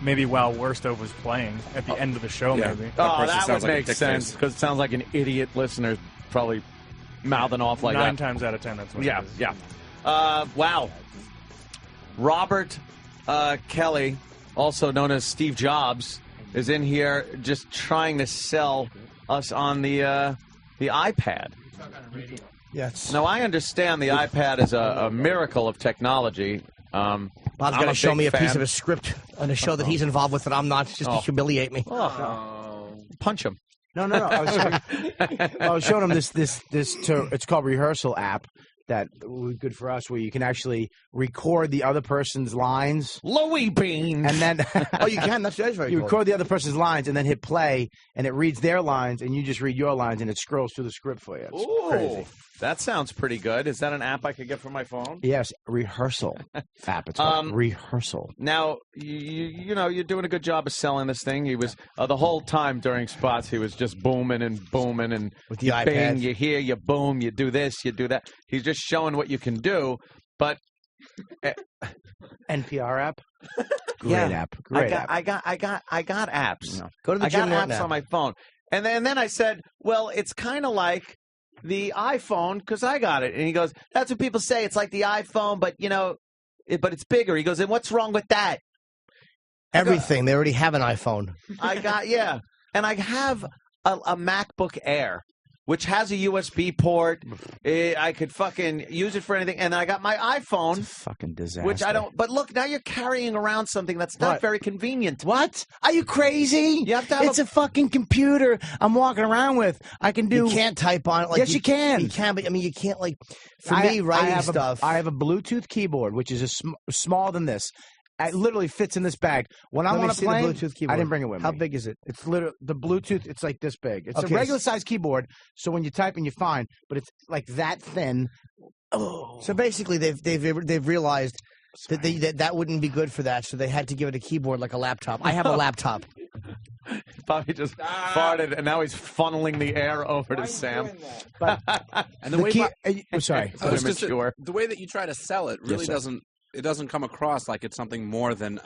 Maybe while Worst of was playing at the end of the show, maybe. Oh, that would make sense because it sounds like an idiot listener probably mouthing off like 9 that. times out of 10, that's what Yeah, it is. yeah. Wow. Robert Kelly, also known as Steve Jobs, is in here just trying to sell us on the iPad. Yes. Now, I understand the iPad is a miracle of technology. Bob's I'm going to a show big me a piece fan. of a script on a show that he's involved with that I'm not, just to humiliate me. Punch him. No. I was showing him this it's called Rehearsal app that was good for us, where you can actually record the other person's lines. Louie Bean. And then oh, you can. That's very you cool. record the other person's lines and then hit play, and it reads their lines, and you just read your lines, and it scrolls through the script for you. It's crazy. That sounds pretty good. Is that an app I could get for my phone? Yes, Rehearsal app. It's called Rehearsal. Now, you know, you're doing a good job of selling this thing. He was, the whole time during spots, he was just booming and with the you iPad. bang, you hear, you boom, you do this, you do that. He's just showing what you can do, but NPR app. Great app. Great app. I got apps. Go to the I gym got right apps now. on my phone. And then I said, well, it's kind of like the iPhone because I got it. And he goes, that's what people say. It's like the iPhone, but, you know, but it's bigger. He goes, and what's wrong with that? Everything. They already have an iPhone. And I have a MacBook Air, which has a USB port. I could fucking use it for anything. And then I got my iPhone. It's a fucking disaster. Which I don't. But look, now you're carrying around something that's not very convenient. What? Are you crazy? You have to have it's a fucking computer I'm walking around with. I can do. You can't type on it. Like yes, you can. You can, but I mean, you can't like. For me, writing stuff. I have a Bluetooth keyboard, which is smaller than this. It literally fits in this bag. When I'm on a plane, the Bluetooth keyboard. I didn't bring it with me. How big is it? It's literally the Bluetooth. It's like this big. It's Okay. a regular size keyboard. So when you type in, you're fine. But it's like that thin. Oh. So basically, they've realized that wouldn't be good for that. So they had to give it a keyboard like a laptop. I have a laptop. Bobby just farted, and now he's funneling the air over to Sam. And the way I'm sorry. I was just Mature. the way that you try to sell it really Yes, sir. doesn't come across like it's something more than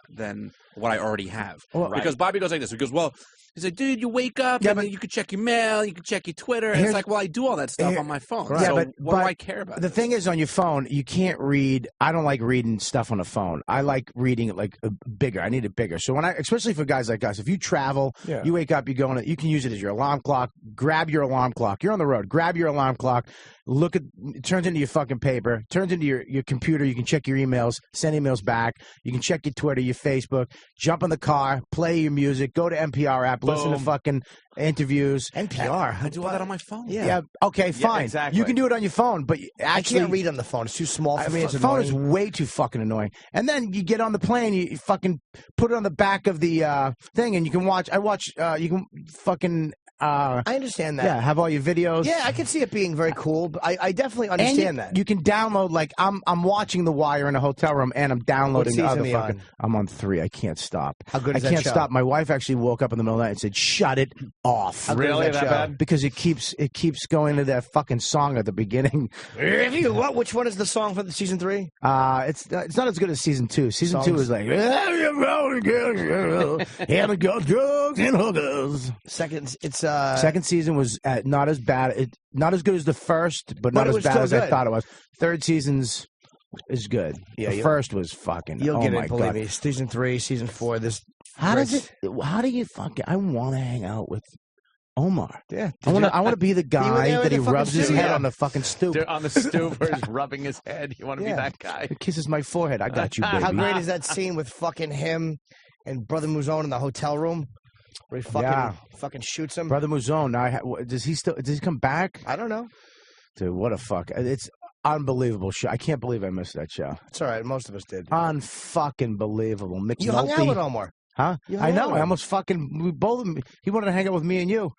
what I already have. Well, Because Bobby goes like this. He goes, well, he's like, dude, you wake up and then you can check your mail, you can check your Twitter. And it's like, well, I do all that stuff on my phone. Yeah, so but what do I care about? The thing is, on your phone, you can't read. I don't like reading stuff on a phone. I like reading it like bigger. I need it bigger. So especially for guys like us, if you travel, you wake up, you go on it. You can use it as your alarm clock. Grab your alarm clock. You're on the road. Grab your alarm clock. Look at it turns into your fucking paper. Turns into your computer. You can check your emails. Send emails back. You can check your Twitter, your Facebook. Jump in the car. Play your music. Go to NPR app. Listen to fucking interviews. NPR. I do all that on my phone. Yeah. Okay. Fine. exactly. You can do it on your phone, but actually, I can't read on the phone. It's too small for me. It's phone annoying. is way too fucking annoying. And then you get on the plane, you fucking put it on the back of the thing, and you can watch. You can fucking. I understand that. Yeah, have all your videos. Yeah, I can see it being very cool, but I definitely understand that. You can download like I'm watching The Wire in a hotel room, and I'm downloading the season other are you fucking. on? I'm on 3. I can't stop. How good is I that can't show? stop. My wife actually woke up in the middle of the night and said, "Shut it off." How good is Really? that That show? bad? Because it keeps going to that fucking song at the beginning. Which one is the song for the season 3? It's not as good as season 2. Season 2 is like and got drugs and hookers. Second season was not as bad. Not as good as the first, but not it as was bad still as I good. thought it was. Third season's is good. Yeah, the first was fucking. You'll oh get my it, believe God. me. Season 3, season 4. How do you fucking? I want to hang out with Omar. Yeah, I want to be the guy there with that he the fucking rubs his stoop? head Yeah. on the fucking stoop. On the stoop where he's rubbing his head. You want to be Yeah. that guy? He kisses my forehead. I got you, baby. How great is that scene with fucking him and Brother Muzone in the hotel room where he fucking shoots him? Brother Muzone. Does he come back? I don't know. Dude, what a fuck! It's unbelievable show. I can't believe I missed that show. It's all right. Most of us did. Unfucking believable. McNulty. You hung out with Omar. Huh? You hung I out know. with I him. almost fucking. He wanted to hang out with me and you.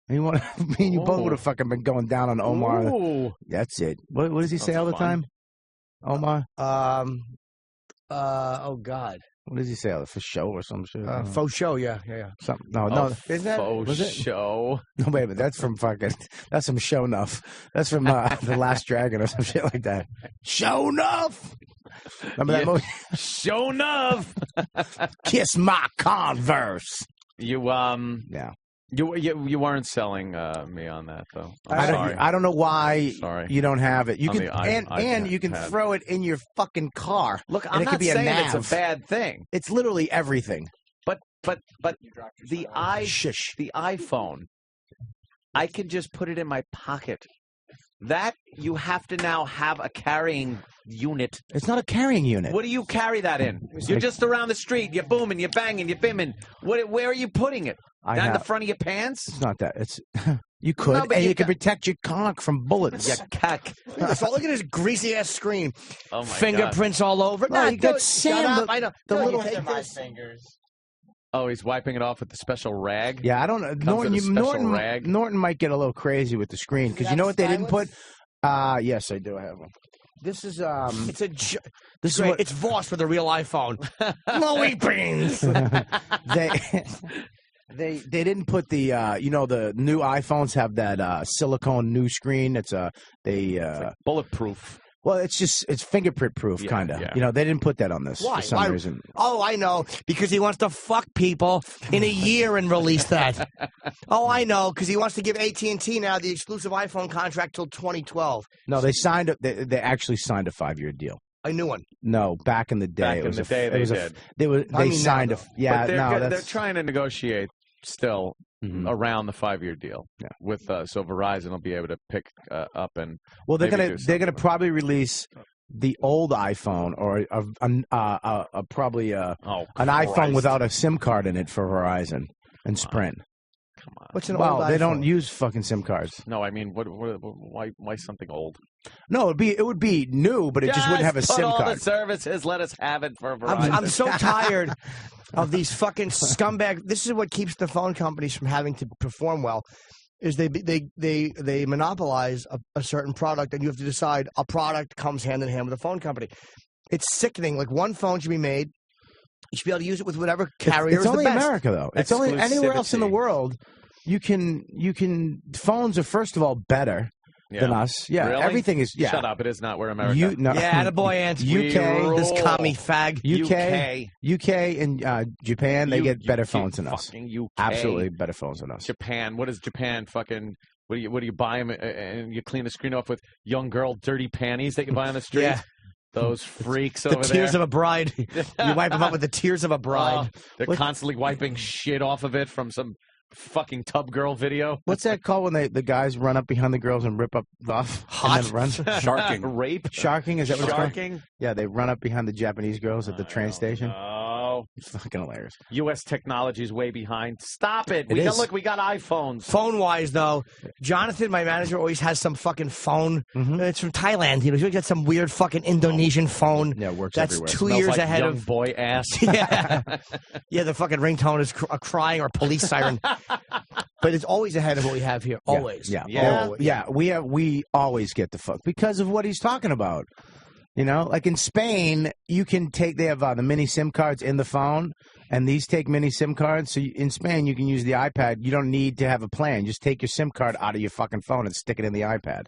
Me and you both Ooh. would have fucking been going down on Omar. Ooh. That's it. What does he say Sounds all the fun. time? Omar? Oh God. What does he say? For show or some shit? Faux show, yeah. Something. No, Oh, no. Isn't that? faux was it? show. No, wait a minute. That's from fucking. That's from Show Nuff. That's from The Last Dragon or some shit like that. Show Nuff. Remember that movie? Show enough. Kiss my Converse. You Yeah. You weren't selling me on that though. I don't know why Sorry. you don't have it. You On can the and you can iPad. throw it in your fucking car. Look, and I'm it not could be saying a nav. it's a bad thing. It's literally everything. But the iPhone, I can just put it in my pocket. That you have to now have a carrying unit. It's not a carrying unit. What do you carry that in? You're just around the street. You're booming. You're banging. You're bimming. Where are you putting it? Down the front of your pants? It's not that. It's you could, No, but and you you can protect your cock from bullets. You cack. Look at this greasy ass screen. Oh my Fingerprints all over. No, you got Sam. Sam, I know. the Dude, little- you take this. Oh, he's wiping it off with the special rag. Yeah, I don't know. Comes in a special rag. Norton might get a little crazy with the screen because you know what they didn't put. Yes, I do have one. This is It's a. This is Great. what It's Voss with a real iPhone. Louis beans. they didn't put the the new iPhones have that silicone new screen. It's bulletproof. Well, it's fingerprint proof, Yeah, kind of. yeah. They didn't put that on this Why? for some reason. Oh, I know. Because he wants to fuck people in a year and release that. Oh, I know. Because he wants to give AT&T now the exclusive iPhone contract till 2012. No, they signed. They actually signed a 5-year deal. A new one. No, back in the day, Back it in was the a, day it they was a- did. They signed now, a yeah. But they're, no, they're that's trying to negotiate still around the 5-year deal with so Verizon will be able to pick up and well, they're maybe gonna do they're gonna something. probably release the old iPhone or probably an iPhone Christ. without a SIM card in it for Verizon and Sprint. What's an Well, old they iPhone? don't use fucking SIM cards. No, I mean, why something old? No, it would be new, but it just wouldn't have a put SIM all card. the services. Let us have it for Verizon. I'm so tired of these fucking scumbag. This is what keeps the phone companies from having to perform well. Is they monopolize a certain product, and you have to decide a product comes hand in hand with a phone company. It's sickening. Like one phone should be made. You should be able to use it with whatever carrier It's is only the best. America though. It's only anywhere else in the world. You can. Phones are first of all better than us. Yeah, Really? everything is. Yeah, Shut up! It is not. We're America. Yeah, attaboy, Ant. UK, This commie fag. UK and Japan, they get better phones than us. Fucking UK. Absolutely better phones than us. Japan. What is Japan? Fucking. What do you buy them and you clean the screen off with young girl dirty panties that you buy on the street? Yeah. Those freaks The over there. tears of a bride. You wipe them up with the tears of a bride. They're constantly wiping shit off of it from some fucking tub girl video. What's that called when the guys run up behind the girls and rip up off and then run? Sharking. Rape? Sharking, is that what it's called? Sharking? Yeah, they run up behind the Japanese girls at the train station. Oh. It's fucking hilarious. U.S. technology is way behind. Stop it. It is. We got iPhones. Phone wise, though, Jonathan, my manager, always has some fucking phone. It's from Thailand. He's got some weird fucking Indonesian phone. Yeah, it works That's everywhere. 2 Smells years like ahead young of boy ass. Yeah, yeah. The fucking ringtone is a crying or police siren, but it's always ahead of what we have here. Always. Yeah. We always get the fuck because of what he's talking about. You know, like in Spain, they have the mini SIM cards in the phone, and these take mini SIM cards. So in Spain, you can use the iPad. You don't need to have a plan. Just take your SIM card out of your fucking phone and stick it in the iPad.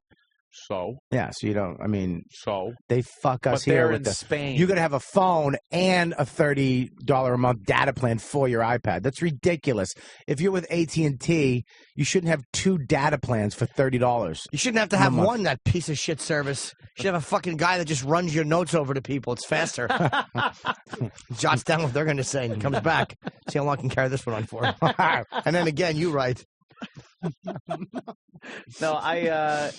So? Yeah, so you don't, I mean, so they fuck us But they're here in with Spain. You got to have a phone and a $30 a month data plan for your iPad. That's ridiculous. If you're with AT&T, you shouldn't have 2 data plans for $30. You shouldn't have to have one, that piece of shit service. You should have a fucking guy that just runs your notes over to people. It's faster. Jots down what they're going to say and comes back. See how long I can carry this one on for. And then again, you write. No, I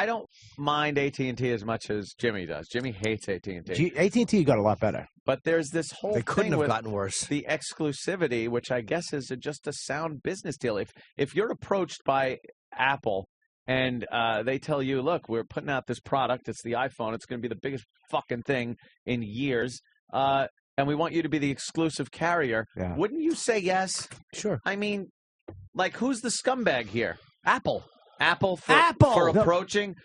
don't mind AT&T as much as Jimmy does. Jimmy hates AT&T. AT&T got a lot better. But there's this whole They couldn't thing have with gotten worse. the exclusivity, which I guess is just a sound business deal. If you're approached by Apple and they tell you, look, we're putting out this product, it's the iPhone, it's going to be the biggest fucking thing in years, and we want you to be the exclusive carrier, wouldn't you say yes? Sure. I mean, Like, who's the scumbag here? Apple. Apple for No. approaching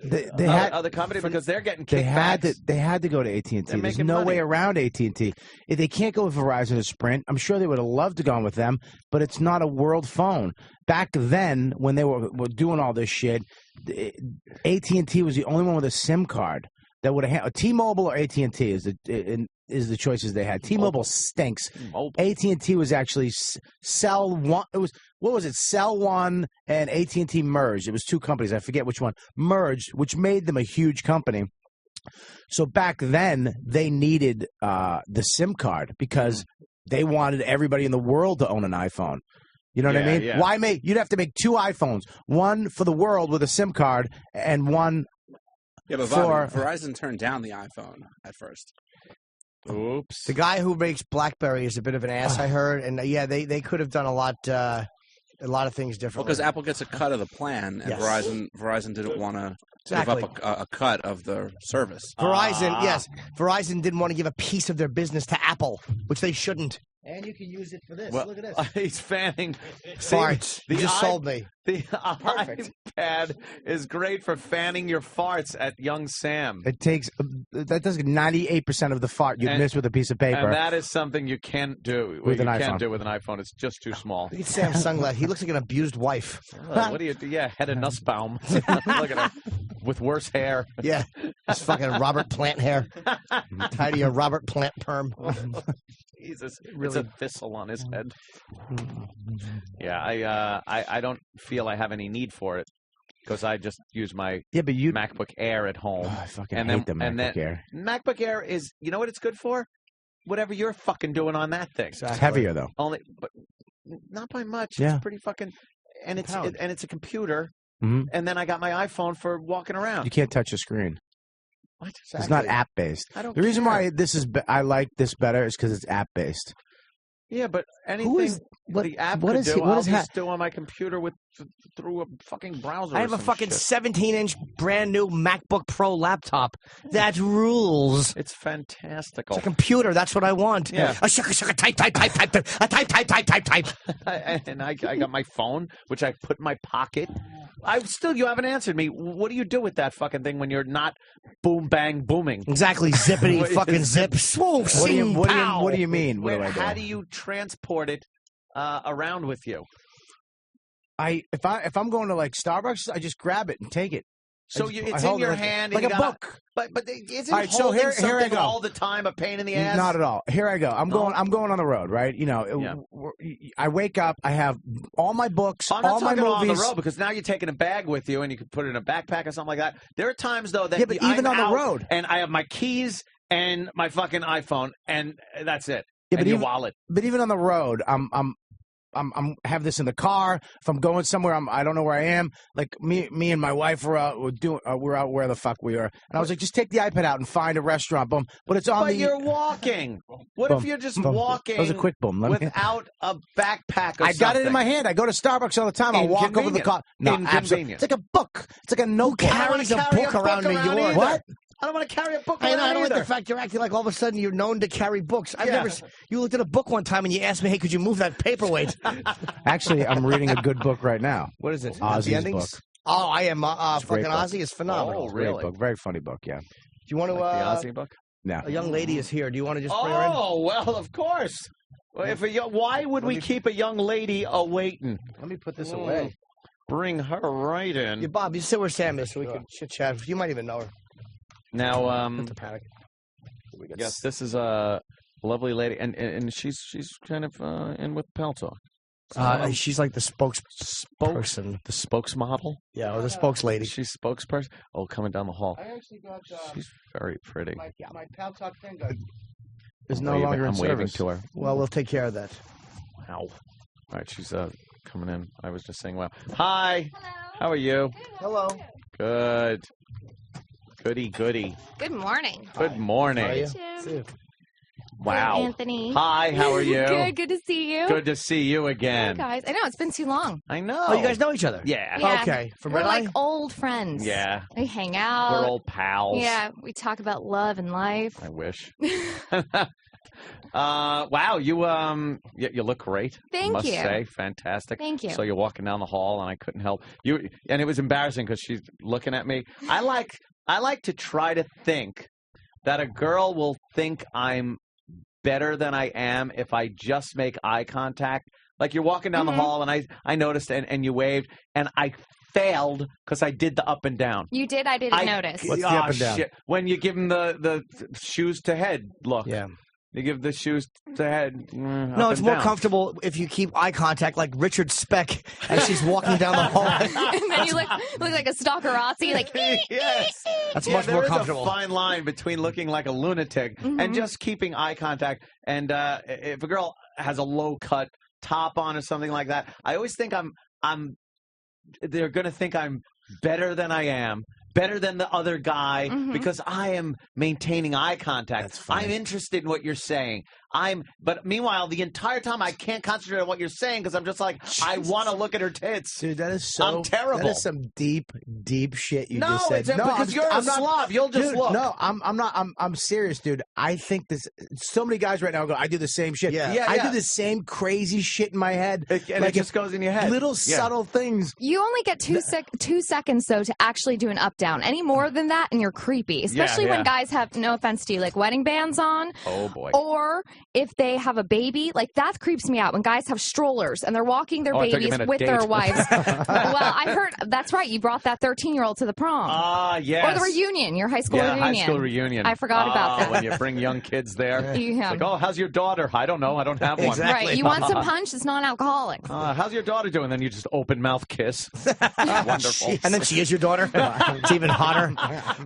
They had other company because they're getting They kickbacks. had to go to AT&T. There's making no money. way around AT&T. If they can't go with Verizon or Sprint, I'm sure they would have loved to go with them, but it's not a world phone. Back then, when they were doing all this shit, AT&T was the only one with a SIM card that would have T-Mobile or AT&T is the choices they had. T-Mobile stinks. AT&T was actually Cell One. It was what was it? Cell One and AT&T merged. It was two companies. I forget which one merged, which made them a huge company. So back then they needed the SIM card because they wanted everybody in the world to own an iPhone. You know what I mean? Yeah. Why make? You'd have to make two iPhones, one for the world with a SIM card, and one. Yeah, but for Verizon turned down the iPhone at first. Oops. The guy who makes BlackBerry is a bit of an ass, I heard, and yeah, they could have done a lot of things Well, differently. because Apple gets a cut of the plan, and Yes. Verizon didn't want to Exactly. give up a cut of the service. Verizon, yes, Verizon didn't want to give a piece of their business to Apple, which they shouldn't. And you can use it for this. Well, Look at this. he's fanning Farts. You just sold me. The Perfect. iPad is great for fanning your farts at young Sam. It takes that does 98% of the fart you'd And- miss with a piece of paper. And that is something you can't do With an you iPhone. can't do with an iPhone. It's just too small. Look at Sam's sunglasses. He looks like an abused wife. What do you do? Yeah, head of Nussbaum. Look at her. With worse hair. Yeah, it's fucking Robert Plant hair. Tied to your Robert Plant perm. Jesus, Really- it's a thistle on his head. Yeah, I don't feel I have any need for it because I just use my MacBook Air at home. I fucking and hate then, the and MacBook then, Air. MacBook Air is, you know what it's good for? Whatever you're fucking doing on that thing. It's heavier though. Only, but not by much. Yeah. It's pretty fucking, and it's a computer. Mhm. And then I got my iPhone for walking around. You can't touch the screen. What? It's not app based. I don't The reason care. why this is I like this better is because it's app based. Yeah, but anything the app what could is do, he- what I'll is just do on my computer through a fucking browser. I or have a some fucking shit. 17-inch brand new MacBook Pro laptop. That rules. It's fantastical. It's a computer. That's what I want. Yeah. A type, type. And I got my phone, which I put in my pocket. You haven't answered me. What do you do with that fucking thing when you're not boom bang booming? Exactly, zippity What fucking is- zip. Swoosh, What do you- sing, what do you- pow. what do you mean? What do I do? How do you transport it around with you? If I'm going to like Starbucks, I just grab it and take it. So I it's I in hold it your like- hand, like and a you gotta- book. But isn't All right, so holding here I something go. all the time a pain in the ass? Not at all. Here I go. I'm going on the road, right? You know, I wake up. I have all my books, I'm not all my talking on the movies. road because now you're taking a bag with you and you can put it in a backpack or something like that. There are times though that Yeah, but even I'm on the out road. and I have my keys and my fucking iPhone and that's it. Yeah, and but your even, wallet. But even on the road, I'm have this in the car. If I'm going somewhere, I don't know where I am. Like me and my wife were out. We're out where the fuck we are. And I was like, just take the iPad out and find a restaurant. Boom. But it's on But the. you're walking. What Boom, if you're just boom. walking That was a quick boom. Let me- without a backpack or I got it in something? my hand. I go to Starbucks all the time. I'll walk over the car. No, absolutely. Inconvenient. It's like a book. It's like a notebook. carries a book around New York? either. What? I don't want to carry a book I around don't like either. the fact you're acting like all of a sudden you're known to carry books. I've Yeah. never. You looked at a book one time and you asked me, "Hey, could you move that paperweight?" Actually, I'm reading a good book right now. What is it? Ozzy's The endings? book. Oh, I am. It's a great Fucking book. Ozzy is phenomenal. Oh, Great really? book. Very funny book. Yeah. Do you want to? Like the Ozzy book? No. A young lady is here. Do you want to just bring her in? Oh, well, of course. Well, why would we keep a young lady a-waiting? Let me put this away. Bring her right in. Yeah, Bob, you sit where Sam is so we can chit chat. You might even know her. Now, Not to panic. yes, this is a lovely lady, and she's kind of in with Pal Talk. She's like the spokesperson. The spokesmodel? Yeah, or the spokeslady. She's spokesperson? Oh, coming down the hall. I actually got She's very pretty. my Pal Talk thing is I'm no waving- longer in I'm waving service. to her. Well, we'll take care of that. Wow. All right, she's coming in. I was just saying, wow. Hi. How are you? Hello. Good. Goody. Good morning. Good morning. How are you? Jim. Wow. Hey, Anthony. Hi, how are you? Good to see you. Good to see you Hey, again. guys. I know, it's been too long. I know. Oh, you guys know each other? Yeah. Yeah. Okay. From We're Red like Eye? old friends. Yeah. We hang out. We're old pals. Yeah, we talk about love and life. I wish. Wow, you look great. Thank must you. say, fantastic. Thank you. So you're walking down the hall, and I couldn't help you. And it was embarrassing because she's looking at me. I like to try to think that a girl will think I'm better than I am if I just make eye contact. Like you're walking down the hall, and I noticed, and you waved, and I failed because I did the up and down. You did? I didn't notice. What's the up and down? Shit. When you give them the shoes to head look. Yeah. You give the shoes to head. No, it's more comfortable if you keep eye contact, like Richard Speck as she's walking down the hall. And then you look like a stalkerazzi, like yes. That's much more comfortable. There is a fine line between looking like a lunatic and just keeping eye contact. And if a girl has a low cut top on or something like that, I always think they're going to think I'm better than I am. Better than the other guy because I am maintaining eye contact. I'm interested in what you're saying. But meanwhile, the entire time I can't concentrate on what you're saying because I'm just like, I want to look at her tits. Dude, that is so. I'm terrible. That is some deep shit you just said. Because you're a slob. You'll just dude, look. No, I'm not. I'm serious, dude. I think this. So many guys right now go. I do the same shit. I do the same crazy shit in my head, and it just goes in your head. Little subtle things. You only get 2 seconds though to actually do an up down. Any more than that, and you're creepy. Especially when guys have, no offense to you, like wedding bands on. Oh boy. Or if they have a baby, like that creeps me out. When guys have strollers and they're walking their babies with their wives. Well, I heard that's right. You brought that 13-year-old to the prom. Yes. Or the reunion, your high school reunion. High school reunion. I forgot about that. When you bring young kids there. Yeah. Like, oh, how's your daughter? I don't know. I don't have one. Exactly. Right. You want some punch? It's non-alcoholic. How's your daughter doing? Then you just open mouth kiss. Wonderful. And then she is your daughter. It's even hotter.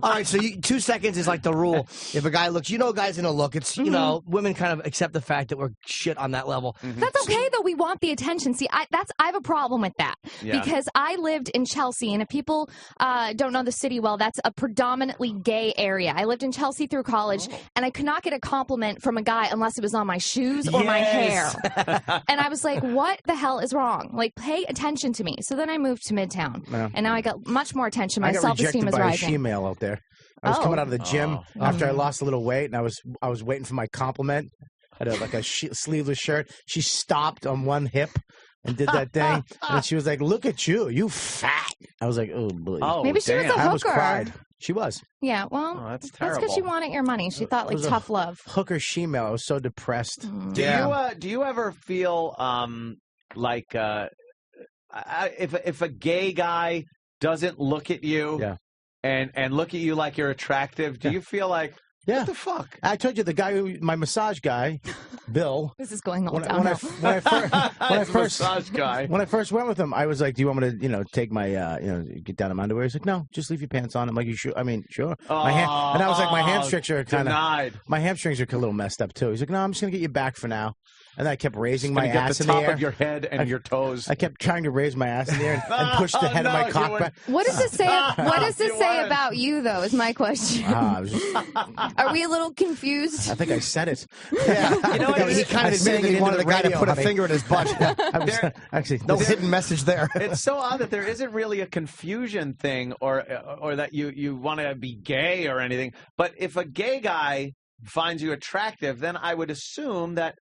All right, so 2 seconds is like the rule. If a guy looks, guys gonna look. It's women kind of accept the fact that we're shit on that level. That's okay though. We want the attention. See, I have a problem with that because I lived in Chelsea, and if people don't know the city well, that's a predominantly gay area. I lived in Chelsea through college, and I could not get a compliment from a guy unless it was on my shoes or my hair. And I was like, what the hell is wrong? Like, pay attention to me. So then I moved to Midtown, and now I got much more attention. My self-esteem is rising. I got rejected by a she-male out there. I was coming out of the gym after I lost a little weight, and I was waiting for my compliment. I had a sleeveless shirt. She stopped on one hip and did that thing, and she was like, "Look at you, you fat." I was like, "Oh boy." Oh, maybe she was a hooker. I almost cried. She was. Yeah, well, that's terrible. That's because she wanted your money. She thought like tough love. Hooker she-male. I was so depressed. Do you ever feel like if a gay guy doesn't look at you and look at you like you're attractive, do you feel like, what the fuck? I told you the guy, my massage guy, Bill. This is going all when downhill. When I first went with him, I was like, "Do you want me to, take my, get down in my underwear?" He's like, "No, just leave your pants on." I'm like, "You sure?" I mean, sure. And I was like, "My hamstrings are my hamstrings are a little messed up too." He's like, "No, I'm just gonna get you back for now." And then I kept raising my ass in the air. Get the top of your head and your toes. I kept trying to raise my ass in the air and push the head of my cock back. What does this say? What does this say about you, though? Is my question. Are we a little confused? I think I said it. Yeah, he kind of admitted he wanted the guy to put a finger in his butt. Actually, no hidden message there. It's so odd that there isn't really a confusion thing, or that you want to be gay or anything. But if a gay guy finds you attractive, then I would assume that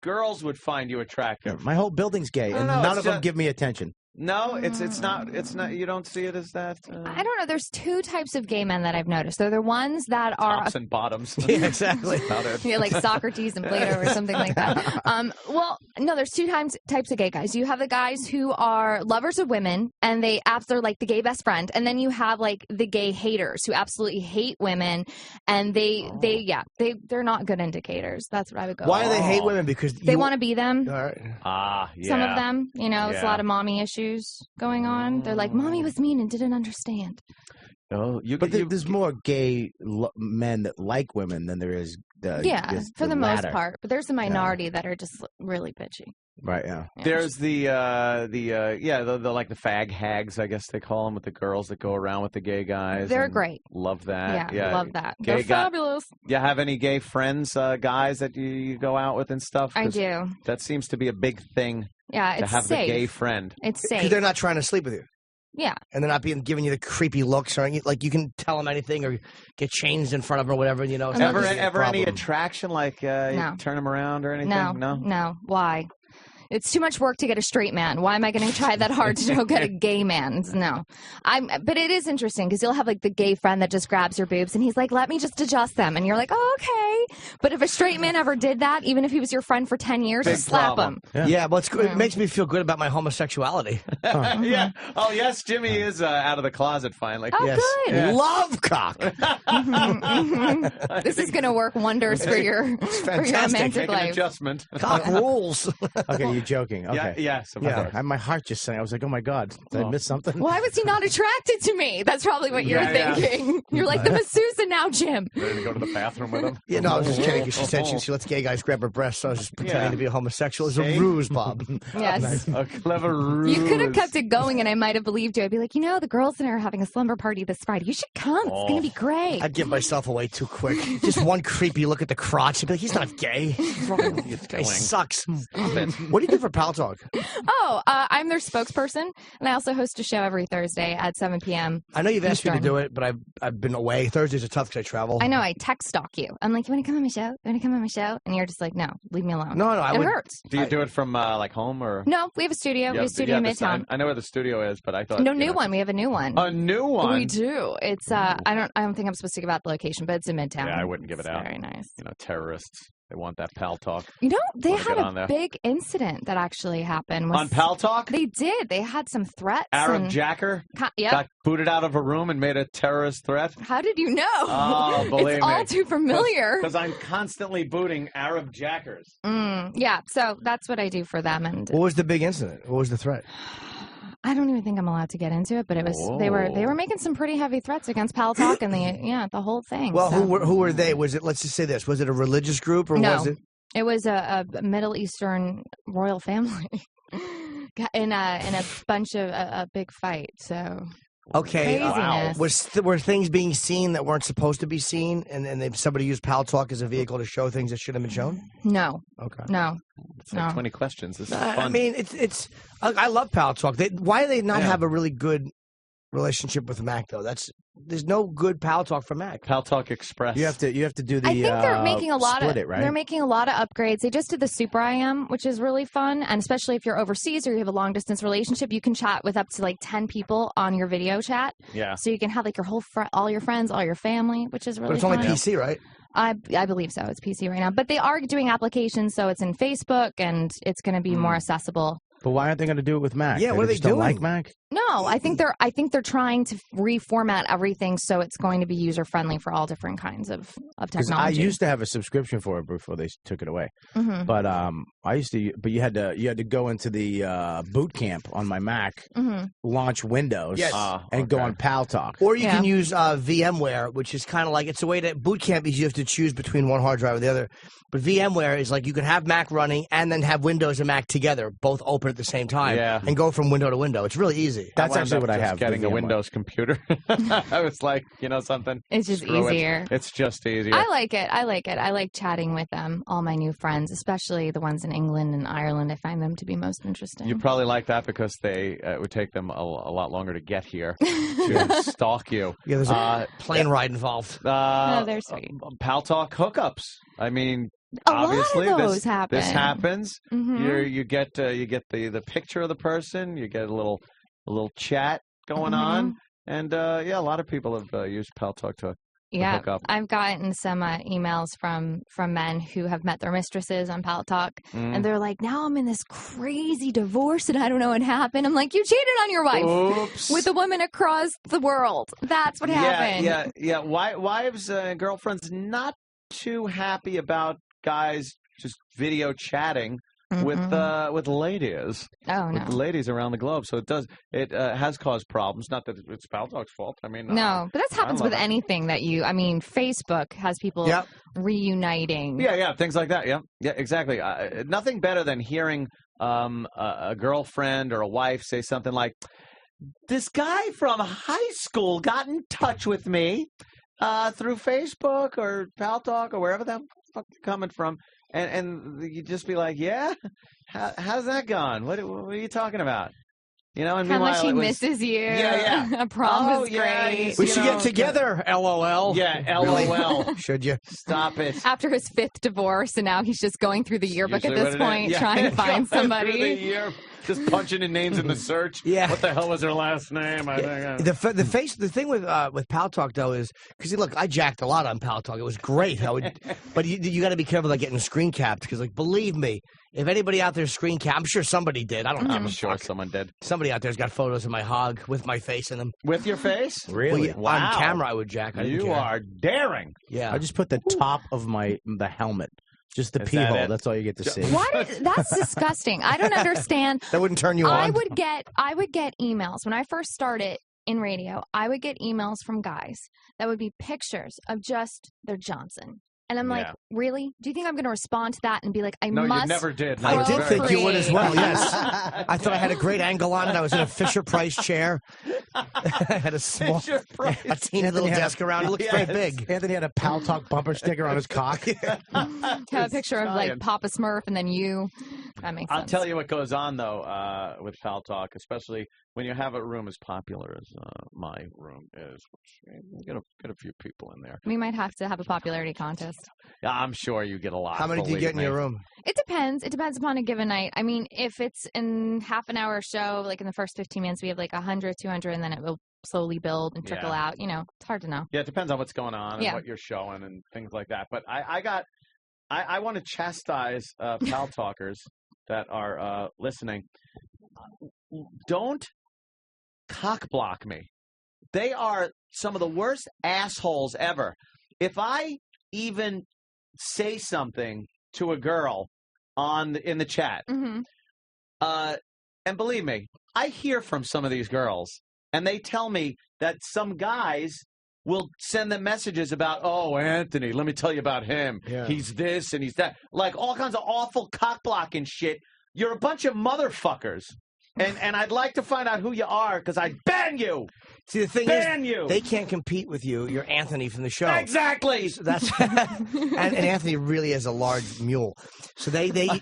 girls would find you attractive. My whole building's gay, and none of them give me attention. No, it's not. You don't see it as that. I don't know. There's two types of gay men that I've noticed. They're the ones that are tops and bottoms. Yeah, exactly. Yeah, like Socrates and Plato or something like that. Well, no, there's two types of gay guys. You have the guys who are lovers of women, and they're like the gay best friend, and then you have like the gay haters who absolutely hate women, and they're not good indicators. That's what I would go. Why do they hate women? Because they want to be them. Yeah. Some of them, there's a lot of mommy issues going on. They're like, mommy was mean and didn't understand. Oh, there's more gay men that like women than there is. For the most part, but there's a minority that are just really bitchy. Right. Yeah. There's the like the fag hags, I guess they call them, with the girls that go around with the gay guys. They're great. Love that. Yeah, love that. They're fabulous. You have any gay friends, guys that you go out with and stuff? I do. That seems to be a big thing. Yeah, it's to have safe. the gay friend. It's safe. Because they're not trying to sleep with you. Yeah. And they're not giving you the creepy looks or like you can tell them anything or get changed in front of them or whatever. You know, Ever any attraction like you turn them around or anything? No. Why? It's too much work to get a straight man. Why am I going to try that hard to go get a gay man? No. But it is interesting because you'll have like the gay friend that just grabs your boobs and he's like, let me just adjust them. And you're like, oh, okay. But if a straight man ever did that, even if he was your friend for 10 years, just slap him. Yeah, but it makes me feel good about my homosexuality. Yeah. Oh, yes, Jimmy is out of the closet finally. Oh, yes. good. Yeah. Love cock. This is going to work wonders for your romantic Make an life. adjustment. Cock rules. Okay, you're joking. Okay. Yes, of course. My heart just sank. I was like, oh my God, did I miss something? Why was he not attracted to me? That's probably what you're thinking. You're like the masseuse and now Jim. Ready to go to the bathroom with him? Yeah, no, I was just kidding because she said she lets gay guys grab her breasts, so I was just pretending to be a homosexual. It's a ruse, Bob. Yes. A clever ruse. You could have kept it going and I might have believed you. I'd be like, the girls and I are having a slumber party this Friday. You should come. It's going to be great. I'd give myself away too quick. Just one creepy look at the crotch. I'd be like, he's not gay. This guy sucks. What do you do for Pal Talk? Oh, I'm their spokesperson, and I also host a show every Thursday at 7 p.m. I know you've asked me to Eastern. do it, but I've been away. Thursdays are tough because I travel. I know. I text stalk you. I'm like, you want to come on my show? You want to come on my show? And you're just like, no, leave me alone. No, it hurts. Do you do it from like home or? No, we have a studio. We have a studio in Midtown. I know where the studio is, but I thought No, new one. We have a new one. A new one. We do. It's I don't think I'm supposed to give out the location, but it's in Midtown. Yeah, I wouldn't give it out. Very nice. Terrorists. They want that Pal Talk. They Wanna had get on a there. big incident that actually happened. On Pal Talk? They did. They had some threats. Arab and... Jacker Yep. got booted out of a room and made a terrorist threat. How did you know? Oh, believe it's all me. too familiar. Because I'm constantly booting Arab Jackers. Yeah, so that's what I do for them. And What was the big incident? What was the threat? I don't even think I'm allowed to get into it, but it was they were making some pretty heavy threats against Pal Talk and the whole thing. Well, so. who were they? Was it? Let's just say this: was it a religious group or No. was it? It was a Middle Eastern royal family in a bunch of a big fight. So Okay. Craziness. Were things being seen that weren't supposed to be seen, and somebody used Pal Talk as a vehicle to show things that should have been shown? No. Okay. No. It's like 20 questions. This is fun. I mean, it's. I love Pal Talk. Why do they not have a really good relationship with Mac though? There's no good Pal Talk for Mac. Pal Talk Express. You have to do the. I think they're making a lot of. split it, right? They're making a lot of upgrades. They just did the Super IM, which is really fun, and especially if you're overseas or you have a long distance relationship, you can chat with up to like 10 people on your video chat. Yeah. So you can have like your whole all your friends, all your family, which is really. But it's only fun. PC, right? I believe so. It's PC right now, but they are doing applications, so it's in Facebook and it's going to be more accessible. But why aren't they going to do it with Mac? Yeah, what are they just don't doing? like Mac? No, I think they're trying to reformat everything so it's going to be user friendly for all different kinds of Because technology. I used to have a subscription for it before they took it away. Mhm. But I used to. But you had to go into the boot camp on my Mac, Mhm. launch Windows, Yes. and go on Pal Talk. Or you can use VMware, which is kind of like it's a way to boot camp is you have to choose between one hard drive or the other. But VMware is like you can have Mac running and then have Windows and Mac together, both open at the same time, and go from window to window. It's really easy. That's actually what I have. Getting the a VMware. Windows computer. I was like, something. It's just Screw it. easier. It's just easier. I like it. I like chatting with them, all my new friends, especially the ones in England and Ireland. I find them to be most interesting. You probably like that because it would take them a lot longer to get here to stalk you. Yeah, there's a plane ride involved. No, they're sweet. Pal Talk hookups. I mean, A lot of obviously those this happen. happens. Mhm. You get the picture of the person. You get a little chat going Mhm. on, and a lot of people have used Pal Talk to Yeah, hook up. I've gotten some emails from men who have met their mistresses on Pal Talk, Mm. and they're like, "Now I'm in this crazy divorce, and I don't know what happened." I'm like, "You cheated on your wife Oops. with a woman across the world. That's what happened." Yeah. Wives, girlfriends, not too happy about guys just video chatting with ladies. Oh, with no. ladies around the globe. So it has caused problems. Not that it's Pal Talk's fault. I mean, No, but that happens I with love it. anything that Facebook has people Yep. reuniting. Yeah, things like that. Yeah, exactly. Nothing better than hearing a girlfriend or a wife say something like, "This guy from high school got in touch with me through Facebook or Pal Talk or wherever the fuck they're coming from," and you just be like, "Yeah, how's that gone? What are you talking about?" You know, and How meanwhile much he it was, misses you. Yeah, yeah. A prom was great. he's, We you should know, get together, LOL. Yeah, LOL. Should you? Stop it. After his 5th divorce, and now he's just going through the yearbook Usually at this what it is. point, Yeah. trying to find Going through the somebody. year, just punching in names in the search. Yeah. What the hell was her last name? I think. The thing with Pal Talk though is because look, I jacked a lot on Pal Talk. It was great. But you got to be careful about getting screen capped because like believe me, if anybody out there screen cap, I'm sure somebody did. I don't know. I'm sure someone did. Somebody out there's got photos of my hog with my face in them. With your face? Really? Well, on camera, I would jack. I didn't You care. are daring. Yeah. I just put the top of the helmet, just the Is pee that hole. it? That's all you get to see. That's disgusting. I don't understand. That wouldn't turn you on. I would get emails when I first started in radio. I would get emails from guys that would be pictures of just their Johnson. And I'm like, Yeah. really? Do you think I'm going to respond to that and be like, I No, must? you never did. I did think you would as well. procreate? Yes, I thought I had a great angle on it. I was in a Fisher Price chair. I had a small, Fisher Price. a teeny little desk around. It looked very big. Anthony had a Pal Talk bumper sticker on his cock. Have a picture of like Papa Smurf and then you. That makes I'll sense. tell you what goes on though with Pal Talk, especially when you have a room as popular as my room is. Get a few people in there. We might have to have a popularity contest. Yeah, I'm sure you get a lot. How many do you get in your room? It depends. It depends upon a given night. I mean, if it's in half an hour show, like in the first 15 minutes, we have like 100, 200, and then it will slowly build and trickle Yeah. out. You know, it's hard to know. Yeah, it depends on what's going on and Yeah. what you're showing and things like that. But I want to chastise Pal Talkers that are listening. Don't cock block me. They are some of the worst assholes ever. If I even say something to a girl in the chat, Mm-hmm. and believe me, I hear from some of these girls, and they tell me that some guys will send them messages about, oh, Anthony, let me tell you about him. Yeah. He's this and he's that. Like all kinds of awful cock blocking shit. You're a bunch of motherfuckers. And I'd like to find out who you are because I'd ban you. See, the thing ban is, you. they can't compete with you. You're Anthony from the show. Exactly. So that's and Anthony really is a large mule. So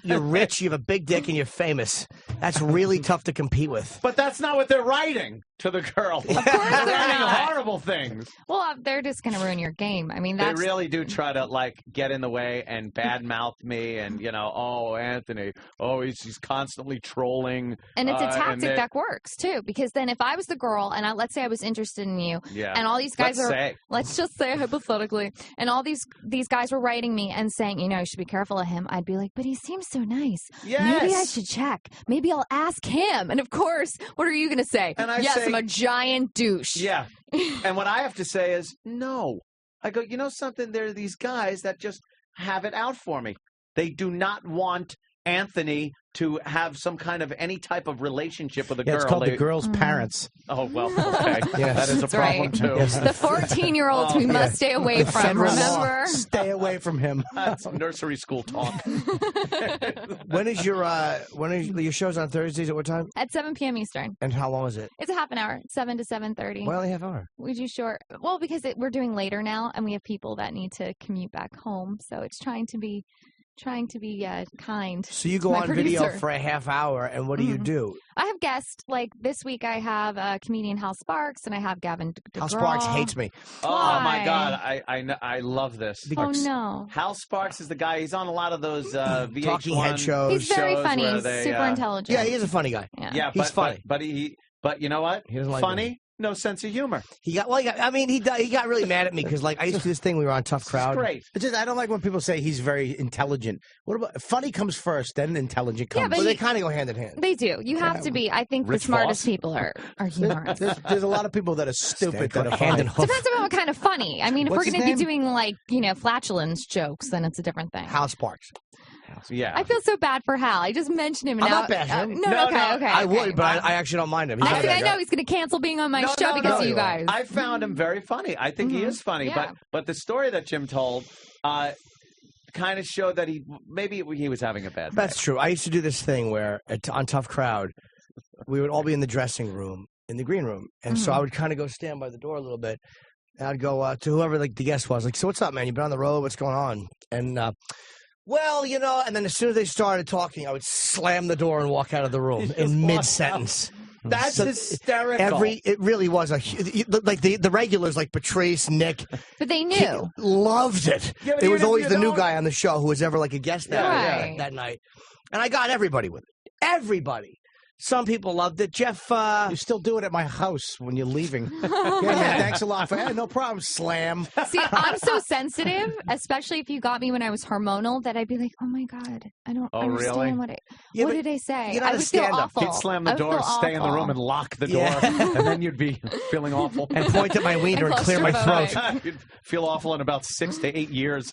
you're rich, you have a big dick, and you're famous. That's really tough to compete with. But that's not what they're writing to the girl. They're writing horrible things. Well, they're just going to ruin your game. I mean, They that's really do try to like get in the way and badmouth me, and oh, Anthony, oh, he's constantly trolling. and it's a tactic they- that works too. Because then, if I was the girl, and let's say I was interested in you, Yeah. and all these guys Let's just say hypothetically, and all these guys were writing me and saying, you should be careful of him. I'd be like, but he seems so nice. Yes. Maybe I should check. Maybe I'll ask him. And of course, what are you going to say? And I yes, say- I'm a giant douche. Yeah. And what I have to say is no. I go, you know something? There are these guys that just have it out for me. They do not want Anthony to have some kind of any type of relationship with a Yeah, girl. it's called They- the girl's parents. Oh, well, okay. Yes. That is a That's problem, right. too. Yes. The 14-year-olds we must stay away from, Federal-law. remember? Stay away from him. That's nursery school talk. When is your show's on Thursdays at what time? At 7 p.m. Eastern. And how long is it? It's a half an hour, 7 to 7:30. Why only half hour? We do short. Well, because we're doing later now, and we have people that need to commute back home. So it's trying to be kind. So you to go my on video producer. for a half hour, and what do you do? I have guests. Like this week, I have comedian Hal Sparks, and I have Gavin DeGraw. Hal Sparks hates me. Oh, my Why? God. I love this. Oh, no. Hal Sparks is the guy. He's on a lot of those VH1 Talking head shows. He's very shows funny. where He's they, super intelligent. Yeah, he is a funny guy. Yeah, he's funny. But you know what? He doesn't like funny, me. no sense of humor. He got really mad at me because like I used to do this thing. We were on Tough Crowd. Great. It's just I don't like when people say he's very intelligent. What about funny comes first, then intelligent comes. Yeah, but Well, they he- kind of go hand in hand. They do. You have to be. I think Rich the smartest Voss. people are humorous. There's a lot of people that are stupid that are hand funny. in hoof. Depends on what kind of funny. I mean, if What's we're his going to be name? doing like flatulence jokes, then it's a different thing. Hal Sparks. Yeah. I feel so bad for Hal. I just mentioned him. And I'm now, not bashing him. no, okay. I would, but I actually don't mind him. He's not a I bad guy. know he's going to cancel being on my No, show no, because no. of you guys. I found him very funny. I think he is funny. Yeah. But the story that Jim told kind of showed that maybe he was having a bad day. That's true. I used to do this thing where on Tough Crowd, we would all be in the dressing room, in the green room, and so I would kind of go stand by the door a little bit. And I'd go to whoever like the guest was, like, "So what's up, man? You been on the road? What's going on?" And well, and then as soon as they started talking, I would slam the door and walk out of the room in mid-sentence. That's hysterical. It really was like the regulars like Patrice, Nick. But they knew. Loved it. Yeah, It was even always if the you new don't- guy on the show who was ever like a guest Right. that night. And I got everybody with it. Everybody. Some people loved it. Jeff, You still do it at my house when you're leaving. Yeah, man, thanks a lot. No problem, slam. See, I'm so sensitive, especially if you got me when I was hormonal, that I'd be like, oh my God, I don't understand really? what Yeah, what but did I say? you're not I a would feel stand-up. awful. He'd slam the I would door, feel stay in the awful. room, and lock the door, Yeah. and then you'd be feeling awful. and point at my wiener and clear my throat. You'd feel awful in about 6 to 8 years.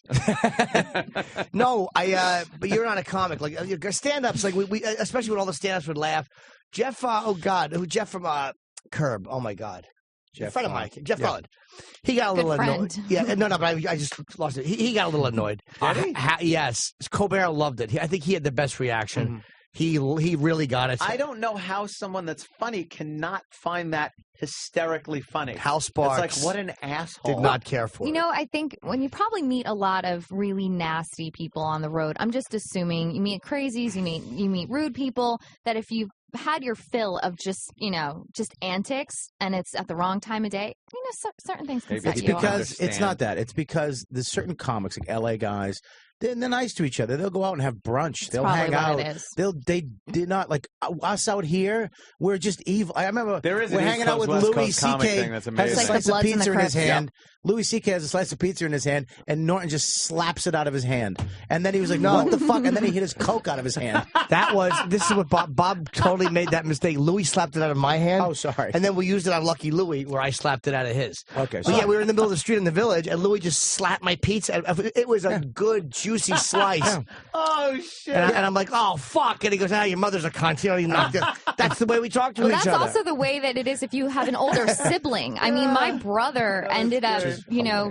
No, but you're not a comic. Like stand-ups, like we especially when all the stand-ups would laugh. Jeff, Jeff from Curb. Oh my God, Jeff a friend of mine, Holland. Jeff Yeah. Holland. He got a Good little annoyed. friend. Yeah, no, but I just lost it. He got a little annoyed. Yes, Colbert loved it. I think he had the best reaction. He really got it. I don't know how someone that's funny cannot find that hysterically funny. Hal Sparks It's like, what an asshole. did not care for You it. know, I think when you probably meet a lot of really nasty people on the road, I'm just assuming you meet crazies, you meet rude people, that if you've had your fill of just antics and it's at the wrong time of day, certain things can Maybe set It's you off. because it's understand. not that. It's because there's certain comics, like LA guys, they're nice to each other. They'll go out and have brunch. They'll probably hang what out. it is. They did not like us out here. We're just evil. I remember There is an we're East hanging out Coast, with West Louis Coast comic C.K. thing that's has a amazing. It's like the slice of Bloods and pizza the in his Crips. hand. Louis C.K. has a slice of pizza in his hand, and Norton just slaps it out of his hand. And then he was like, "What the fuck?" And then he hit his Coke out of his hand. This is what Bob totally made that mistake. Louis slapped it out of my hand. Oh, sorry. And then we used it on Lucky Louie, where I slapped it out of his. Okay, But sorry. yeah, we were in the middle of the street in the Village, and Louis just slapped my pizza. It was a good, juicy slice. Oh, shit. And I'm like, oh, fuck. And he goes, your mother's a cunt. You know, you knocked it. That's the way we talk to Well, each that's other. also the way that it is if you have an older sibling. I mean, my brother ended up,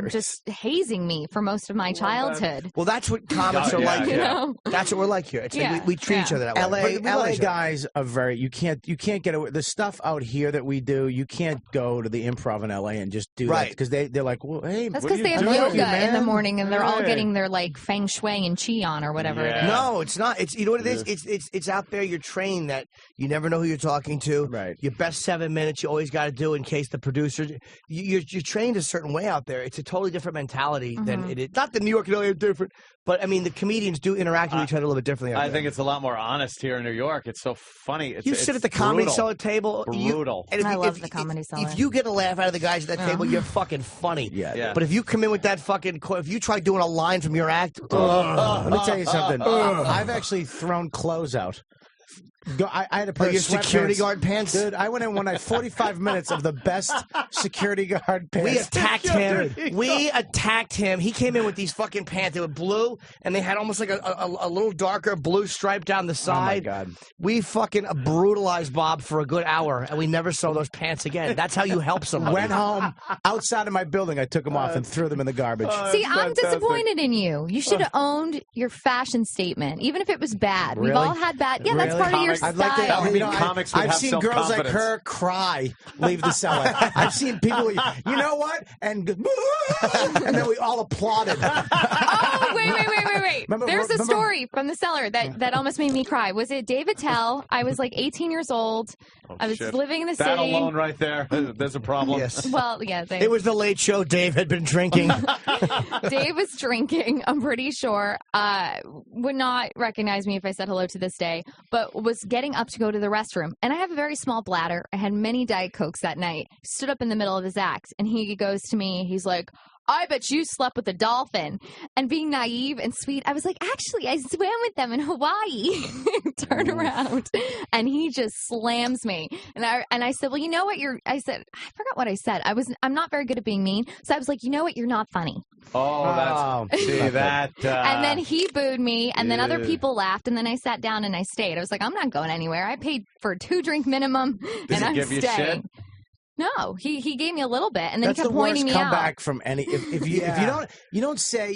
just hazing me for most of my childhood. Well, that's what comics Oh, are yeah, like. yeah. You know? That's what we're like here. It's Yeah, like we treat each other that way. But we love LA each other. guys are very you can't get away the stuff out here that we do. You can't go to the Improv in LA and just do Right. because they're like, well, hey, That's what are because you they have doing, yoga in the man? morning and they're all Right. getting their like feng shui and qi on or whatever it is. No, it's not. It's you know what it is. It's out there. You're trained that you never know who you're talking to. Right. Your best 7 minutes you always got to do in case the producer. You're trained a certain way out there. It's a totally different mentality than it is. Not that New York and LA are different, but I mean the comedians do interact with each other a little bit differently. Out I there. think it's a lot more honest here in New York. It's so funny. You sit at the comedy brutal. cellar table. Brutal. And I love the comedy cellar. If you get a laugh out of the guys at that table, you're fucking funny. Yeah. But if you come in with that fucking, if you try doing a line from your act, Let me tell you something. I've actually thrown clothes out. I had a pair your of security sweatpants. guard pants. Dude, I went in one night, 45 minutes of the best security guard pants. We attacked him. We attacked him. He came in with these fucking pants. They were blue, and they had almost like a little darker blue stripe down the side. Oh, my God. We fucking brutalized Bob for a good hour, and we never saw those pants again. That's how you help somebody. Went home outside of my building. I took them off and threw them in the garbage. See, I'm disappointed in you. You should have owned your fashion statement, even if it was bad. We've Really? all had bad. Yeah, that's part of your style. I'd like to, Comics would I've have seen girls like self-confidence. her cry, leave the cellar. I've seen people, you know what? And then we all applauded. Oh, wait. Remember- There's a remember- story from the cellar that almost made me cry. Was it Dave Attell? I was like 18 years old. I was Shit. living in the That city. alone right there, there's a problem. Yes. Well, yeah. It was the Late Show. Dave had been drinking. Dave was drinking, I'm pretty sure. Would not recognize me if I said hello to this day, but was getting up to go to the restroom. And I have a very small bladder. I had many Diet Cokes that night. Stood up in the middle of his act, and he goes to me, he's like, I bet you slept with a dolphin. And being naive and sweet, I was like, actually, I swam with them in Hawaii. Turn around. And he just slams me. And I said, well, you know what? I forgot what I said. I'm not very good at being mean. So I was like, you know what? You're not funny. Oh, that's see that. And then he booed me, and then other yeah. people laughed, and then I sat down and I stayed. I was like, I'm not going anywhere. I paid for a 2-drink minimum, Does and he I'm give you staying. shit? No, he gave me a little bit, and then That's he kept the worst pointing me comeback out. from any. If you don't say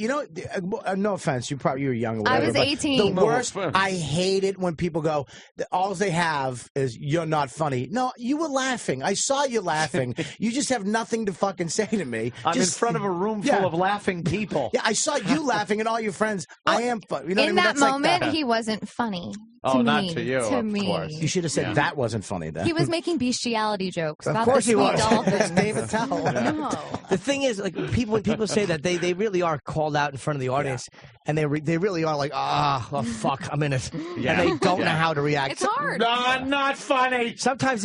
no offense, you were young or I whatever. was but 18. The worst. I hate it when people go. All they have is you're not funny. No, you were laughing. I saw you laughing. You just have nothing to fucking say to me. I'm just, in front of a room full of laughing people. Yeah, I saw you laughing and all your friends. I am funny. You know what I In mean? that That's like moment, that. he wasn't funny. Oh, To not me, to you, to of me. course. You should have said Yeah. that wasn't funny then. He was making bestiality jokes. Of about course the he sweet was. dolphins. That's David Tell. No. The thing is, like when people say that, they really are called out in front of the audience, and they really are like, oh fuck, I'm in it, Yeah. and they don't know Yeah. how to react. It's hard. No, not funny. Sometimes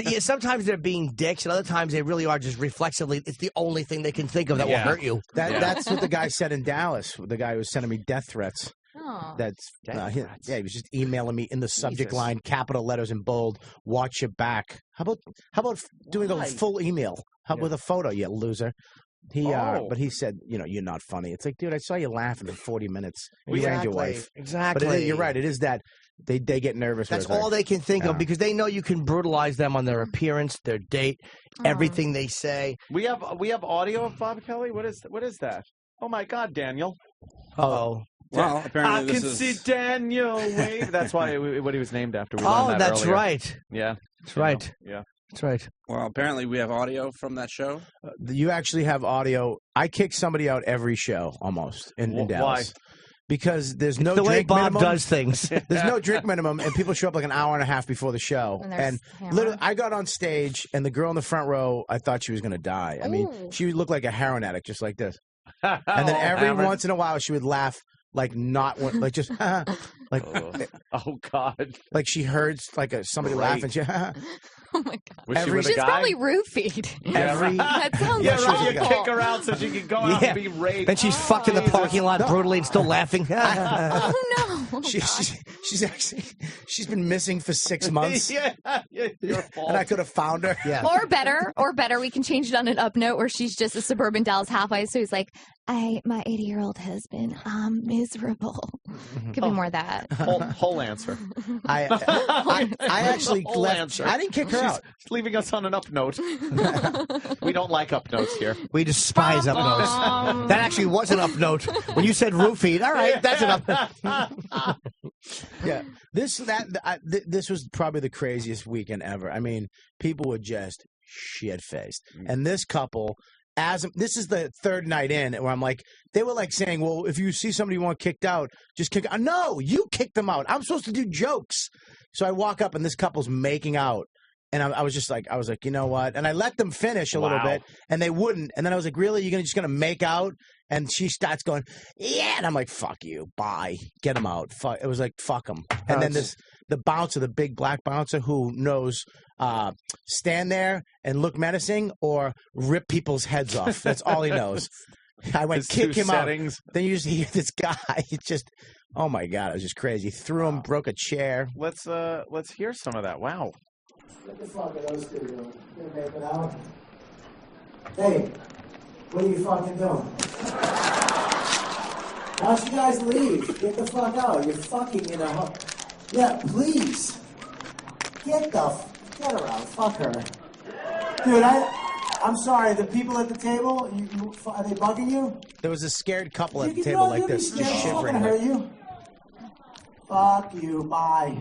they're being dicks, and other times they really are just reflexively. It's the only thing they can think of that Yeah. will hurt you. That's what the guy said in Dallas. The guy who was sending me death threats. Oh. That's he was just emailing me in the subject Jesus. line, capital letters in bold. Watch your back. How about doing a full email? With a photo, you loser? But he said, you're not funny. It's like, dude, I saw you laughing for 40 minutes. And you and your wife. Exactly. But you're right. It is that they get nervous. That's when it's all like, they can think of because they know you can brutalize them on their appearance, their date, everything they say. We have audio of Bob Kelly. What is that? Oh my God, Daniel. Oh. Well, apparently I this can is... see Daniel wave. That's what he was named after. We learned Oh, that that's earlier. right. Yeah, That's right. Yeah. That's right. Well, apparently we have audio from that show. You actually have audio. I kick somebody out every show almost in Dallas. Why? Because there's no the way drink Bob minimum. does things. There's no drink minimum, and people show up like an hour and a half before the show. And there's And hammer. literally, I got on stage, and the girl in the front row, I thought she was going to die. I mean, Ooh. she looked like a heroin addict, just like this. And then every Hammered. once in a while, she would laugh like not one, like just like Oh God. like she heard like somebody Great. laughing. She, Oh my God. Was she Every- with a She's guy? probably roofied. every That sounds Yeah, right. You awful. kick her out so she can go out Yeah. and be raped. Then she's fucked in the parking lot brutally and still laughing. Oh no. she's been missing for 6 months, yeah, your fault. and I could have found her. Yeah. Or better, we can change it on an up note where she's just a suburban Dallas housewife. So he's like, my 80-year-old husband, I'm miserable. Could be more of that. Whole answer. I actually Whole left. answer. I didn't kick her out. She's leaving us on an up note. We don't like up notes here. We despise up notes. That actually was an up note. When you said roofied, all right, that's an up. Yeah, this was probably the craziest weekend ever. I mean, people were just shit faced, and this couple. This is the third night in where I'm like, they were like saying, well, if you see somebody you want kicked out, just kick out. No, you kick them out. I'm supposed to do jokes. So I walk up and this couple's making out. And I was like, you know what? And I let them finish a little Wow. bit and they wouldn't. And then I was like, really? You're just going to make out? And she starts going, yeah. And I'm like, fuck you. Bye. Get them out. Fuck. It was like, fuck them. And then the bouncer, the big black bouncer who knows stand there and look menacing or rip people's heads off. That's all he knows. I went, His kick two him settings. out. Then you just hear this guy. It's just, oh my God, it was just crazy. Threw him, broke a chair. Let's hear some of that. Wow. What the fuck are those two doing? You're making out? Hey, what are you fucking doing? Why don't you guys leave? Get the fuck out. You're fucking in a... Yeah, please. Get her out. Fuck her. Dude, I'm sorry. The people at the table, are they bugging you? There was a scared couple at You the can table go, like you'll be this, scared. just It's not shivering. gonna hurt you. Fuck you. Bye.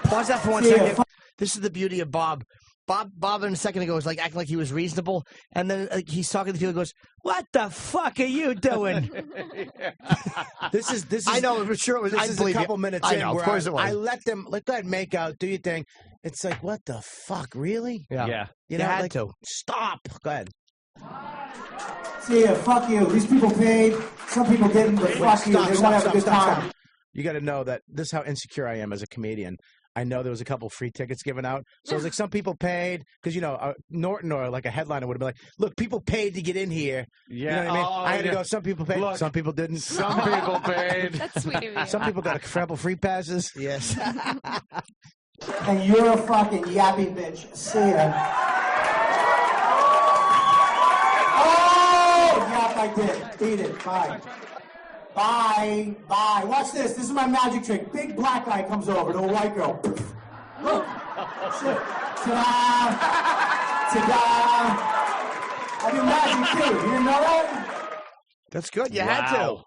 Pause that for one See ya. second. This is the beauty of Bob. Bob in a second ago was like acting like he was reasonable, and then he's talking to the people and goes, "What the fuck are you doing?" This is. I know for sure it was. This I is a believe couple you. minutes I in know, of where course it was. I let them go ahead, make out, do your thing. It's like, what the fuck, really? Yeah. Yeah. You You know, had like, to. stop. Go ahead. See ya. Fuck you. These people paid. Some people didn't, but fuck you. They want to have a good time. You got to know that this is how insecure I am as a comedian. I know there was a couple free tickets given out. So I was like, some people paid because, Norton or like a headliner would have been like, look, people paid to get in here. Yeah. You know what I mean? Oh, I had to yeah. go, some people paid, Look, some people didn't. Some people paid. That's sweet of you. Some people got a couple free passes. Yes. And you're a fucking yappy bitch. See ya. Oh! Yap, I did. Beat it. Bye. Bye. Bye. Watch this. This is my magic trick. Big black guy comes over to a white girl. Look. Shit. Ta-da. Ta-da. I do magic too. You didn't know that? That's good. You had to. Wow.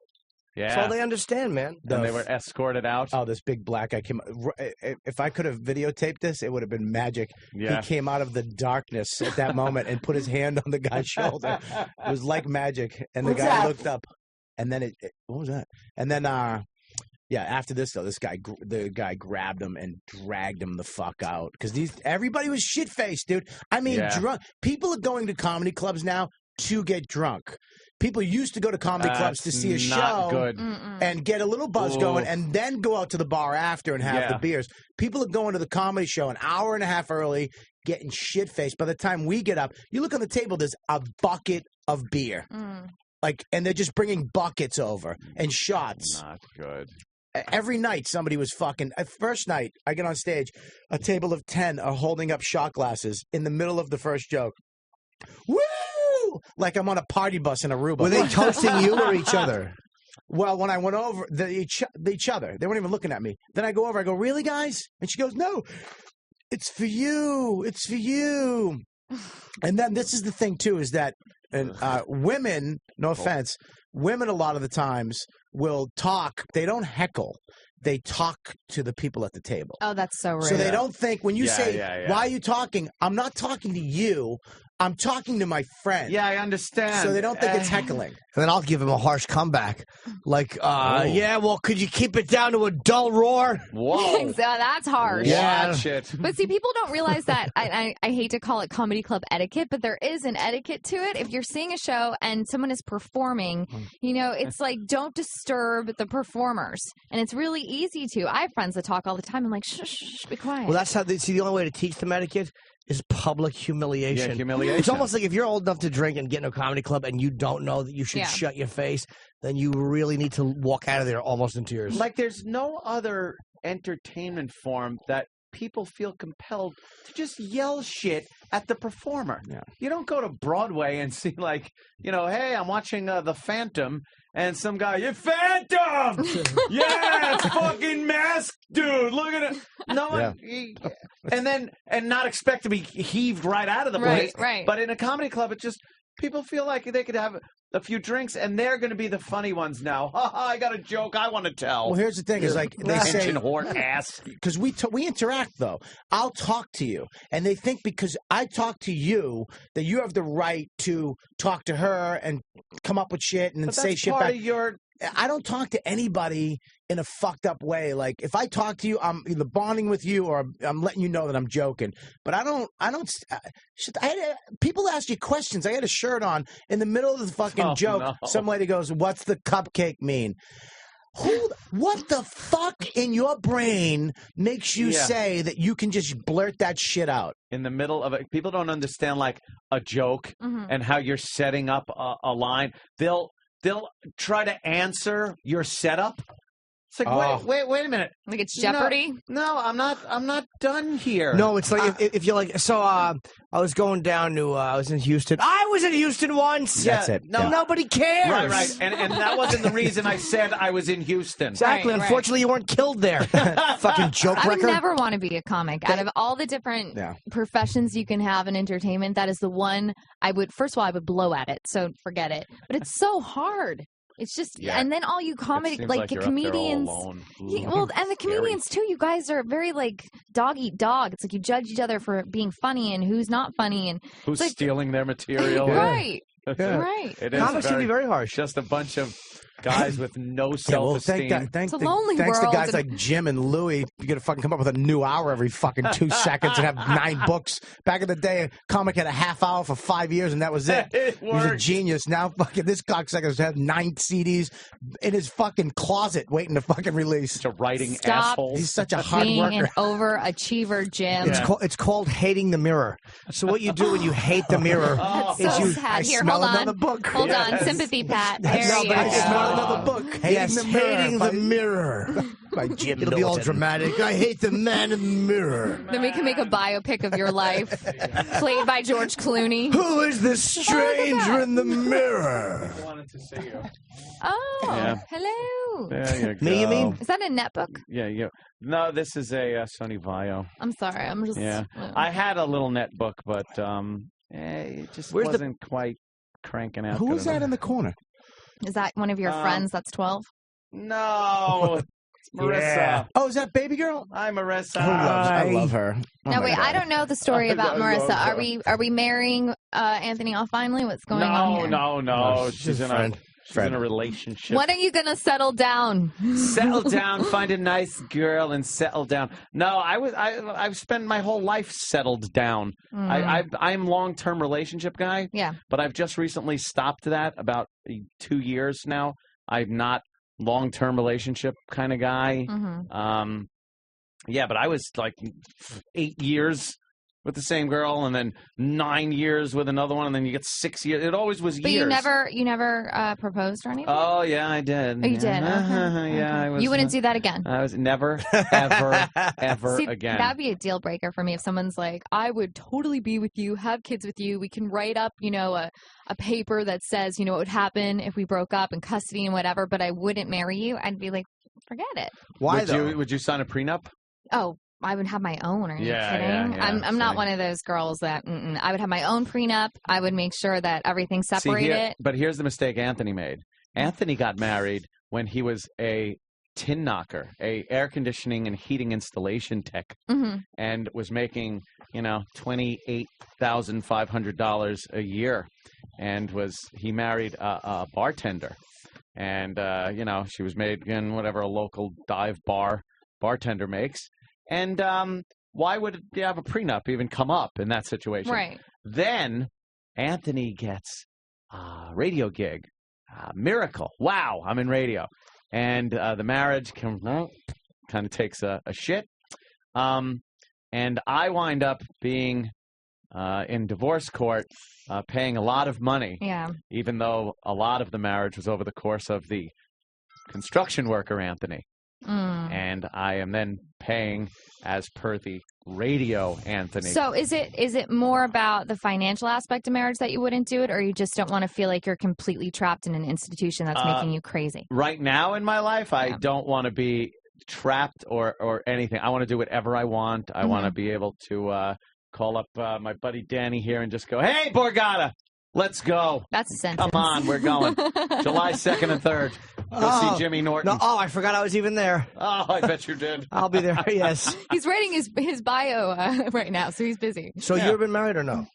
Yeah. That's all they understand, man. And they were escorted out. Oh, this big black guy came. If I could have videotaped this, it would have been magic. Yeah. He came out of the darkness at that moment and put his hand on the guy's shoulder. It was like magic. And the What's guy that? looked up. And then what was that? And then Yeah, after this though, the guy grabbed him and dragged him the fuck out because everybody was shit faced, dude. I mean, drunk. People are going to comedy clubs now to get drunk. People used to go to comedy clubs to see a show and get a little buzz going, and then go out to the bar after and have the beers. People are going to the comedy show an hour and a half early, getting shit faced. By the time we get up, you look on the table, there's a bucket of beer. And they're just bringing buckets over and shots. Not good. Every night somebody was fucking. First night I get on stage, a table of 10 are holding up shot glasses in the middle of the first joke. Woo! Like I'm on a party bus in Aruba. Were they toasting you or each other? Well, when I went over, each other. They weren't even looking at me. Then I go over. I go, really, guys? And she goes, no, it's for you. It's for you. And then this is the thing too, is that women, no offense, women a lot of the times will talk. They don't heckle. They talk to the people at the table. Oh, that's so rude. So they don't think when you say, why are you talking? I'm not talking to you. I'm talking to my friend. Yeah, I understand. So they don't think it's heckling. And then I'll give him a harsh comeback. Like, yeah, well, could you keep it down to a dull roar? Whoa. So that's harsh. Yeah. Watch it. But see, people don't realize that. I hate to call it comedy club etiquette, but there is an etiquette to it. If you're seeing a show and someone is performing, it's like, don't disturb the performers. And it's really easy to. I have friends that talk all the time. I'm like, shh, be quiet. Well, that's how the only way to teach them etiquette is public humiliation. Yeah, humiliation. It's almost like if you're old enough to drink and get in a comedy club and you don't know that you should shut your face, then you really need to walk out of there almost in tears. Like there's no other entertainment form that people feel compelled to just yell shit at the performer. Yeah. You don't go to Broadway and see like, hey, I'm watching The Phantom, and some guy, you Phantom! Yeah, it's fucking masked, dude. Look at it. No one, and not expect to be heaved right out of the place. Right. But in a comedy club, it just, people feel like they could have a few drinks, and they're going to be the funny ones now. I got a joke I want to tell. Well, here's the thing: is like they say, whore ass. Because we interact though. I'll talk to you, and they think because I talk to you that you have the right to talk to her and come up with shit and then say shit back. I don't talk to anybody in a fucked up way. Like if I talk to you, I'm either bonding with you or I'm letting you know that I'm joking. But I don't. People ask you questions. I had a shirt on in the middle of the fucking joke. No. Some lady goes, "What's the cupcake mean?" What the fuck in your brain makes you say that you can just blurt that shit out? In the middle of it, people don't understand like a joke and how you're setting up a line. They'll try to answer your setup. It's like, wait a minute. Like it's Jeopardy? No, I'm not done here. No, it's like if you're like, I was going down to, I was in Houston. I was in Houston once. That's it. No, nobody cares. Right. And that wasn't the reason I said I was in Houston. Exactly. Right. Unfortunately, you weren't killed there. Fucking joke I would wrecker. never want to be a comic. Out of all the different professions you can have in entertainment, that is the one I would, first of all, I would blow at it. So forget it. But it's so hard. It's just, and then all you comedy, like comedians. Alone. Well, and the comedians too. You guys are very like dog eat dog. It's like you judge each other for being funny and who's not funny and who's like, stealing their material. Right. Yeah. Right. It is Comics can be very harsh. Just a bunch of guys with no self-esteem. Thanks a lonely to world. guys like Jim and Louie. You got to fucking come up with a new hour every fucking 2 seconds and have 9 books. Back in the day, a comic had a half hour for 5 years and that was it. He was a genius. Now fucking this cocksucker has 9 CDs in his fucking closet waiting to fucking release. Such a writing Stop asshole. He's such a hard being worker. an overachiever, Jim. It's called hating the mirror. So what you do when you hate the mirror That's so is sad. I Here, smell hold on. another book. Hold on. Sympathy, Pat. There No, you but I go. smell another book. Hating the mirror. By Jim It'll be all Norton. dramatic. I hate the man in the mirror. Then we can make a biopic of your life, played by George Clooney. Who is this stranger in the mirror? I wanted to see you. Oh, hello. There you go. Me, you mean? Is that a netbook? Yeah. No, this is a Sony Vaio. I'm sorry. I'm just. Yeah. I had a little netbook, but it just wasn't quite cranking out. Who good is that enough. in the corner? Is that one of your friends that's 12? No. It's Marissa. Yeah. Oh, is that baby girl? Hi, Marissa. I love her. Oh No, my wait. God. I don't know the story about I love Marissa. her. Are we marrying Anthony off finally? What's going on here? No. She's in a She's in a relationship. When are you going to settle down? Settle down, find a nice girl, and settle down. No, I've spent my whole life settled down. I'm long-term relationship guy. Yeah. But I've just recently stopped that about 2 years now. I'm not long-term relationship kind of guy. Yeah, but I was like 8 years with the same girl, and then 9 years with another one, and then you get 6 years. It always was but years. But you never proposed or anything? Oh, yeah, I did. Oh, you did? Okay. Yeah, I was. You wouldn't do that again? I was never, ever See, again. That'd be a deal breaker for me if someone's like, I would totally be with you, have kids with you. We can write up, a paper that says, what would happen if we broke up and custody and whatever, but I wouldn't marry you. I'd be like, forget it. Why Would you sign a prenup? Oh, I would have my own. Are you Yeah, kidding? I'm not one of those girls that I would have my own prenup. I would make sure that everything's separated. But here's the mistake Anthony made. Anthony got married when he was a tin knocker, a air conditioning and heating installation tech, and was making $28,500 a year, and he married a bartender, and she was made in whatever a local dive bar bartender makes. And why would you have a prenup even come up in that situation? Right. Then Anthony gets a radio gig. Miracle. Wow, I'm in radio. And the marriage kind of takes a shit. And I wind up being in divorce court paying a lot of money. Yeah. Even though a lot of the marriage was over the course of the construction worker, Anthony. And I am then paying as per the radio Anthony. So is it more about the financial aspect of marriage that you wouldn't do it, or you just don't want to feel like you're completely trapped in an institution that's making you crazy? Right now in my life, I don't want to be trapped or anything. I want to do whatever I want. I want to be able to call up my buddy Danny here and just go, hey, Borgata, let's go. That's a sentence. Come on, we're going. July 2nd and 3rd. Go see Jimmy Norton. No, I forgot I was even there. Oh, I bet you did. I'll be there, yes. He's writing his bio right now, so he's busy. So you ever been married or no?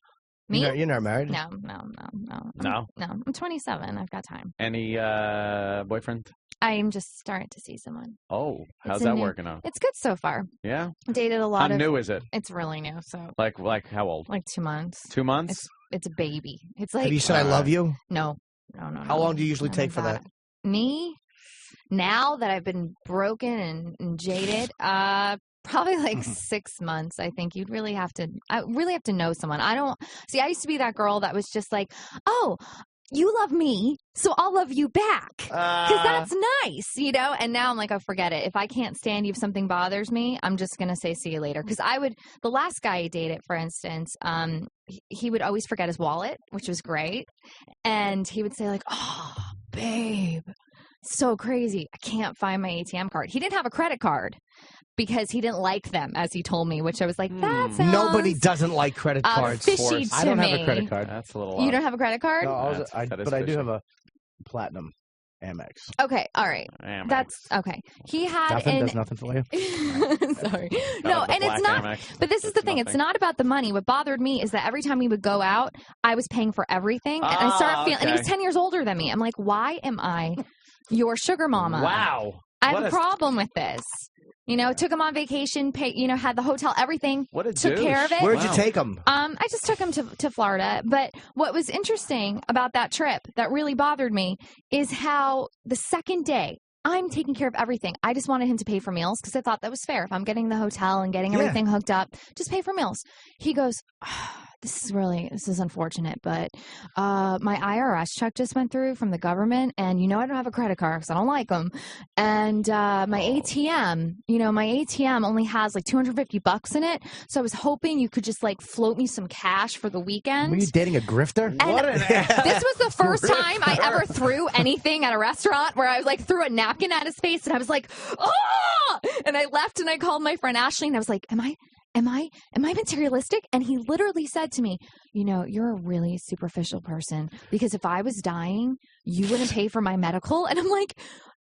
Me? You're not married? No. No? No, I'm 27. I've got time. Any boyfriend? I'm just starting to see someone. Oh, how's It's that new. working out? It's good so far. Yeah? Dated a lot How of... new is it? It's really new, so... Like how old? Like 2 months. 2 months? It's a baby. It's like... Have you said I love you? No. How long do you usually take for that? Me? Now that I've been broken and jaded, probably like 6 months. I think I really have to know someone. I used to be that girl that was just like, oh, you love me, so I'll love you back. Because that's nice, And now I'm like, oh, forget it. If I can't stand you, if something bothers me, I'm just going to say see you later. Because the last guy I dated, for instance, he would always forget his wallet, which was great. And he would say like, oh, babe, so crazy. I can't find my ATM card. He didn't have a credit card because he didn't like them, as he told me, which I was like, that sounds Nobody doesn't like credit cards. fishy to I don't me. have a credit card. That's a little You don't have a credit card? No, That is but I do fishy. have a platinum Amex. Okay, all right. Amex. That's okay. He had Does nothing for you? Sorry. No, and it's not. Amex. But this is the thing. It's nothing. not about the money. What bothered me is that every time we would go out, I was paying for everything, and I started feeling. And he was 10 years older than me. I'm like, why am I your sugar mama? Wow. I have a problem with this. Took him on vacation, had the hotel, everything. What a took douche. care of it. Where'd you take him? I just took him to Florida. But what was interesting about that trip that really bothered me is how the second day, I'm taking care of everything. I just wanted him to pay for meals because I thought that was fair. If I'm getting the hotel and getting everything hooked up, just pay for meals. He goes, this is unfortunate, but my IRS check just went through from the government, and I don't have a credit card because I don't like them. And my ATM, my ATM only has like $250 in it. So I was hoping you could just like float me some cash for the weekend. Were you dating a grifter? And this was the first time I ever threw anything at a restaurant where I was like threw a napkin at his face, and I was like, oh! And I left and I called my friend Ashley, and I was like, Am I materialistic? And he literally said to me, you're a really superficial person, because if I was dying, you wouldn't pay for my medical? And I'm like,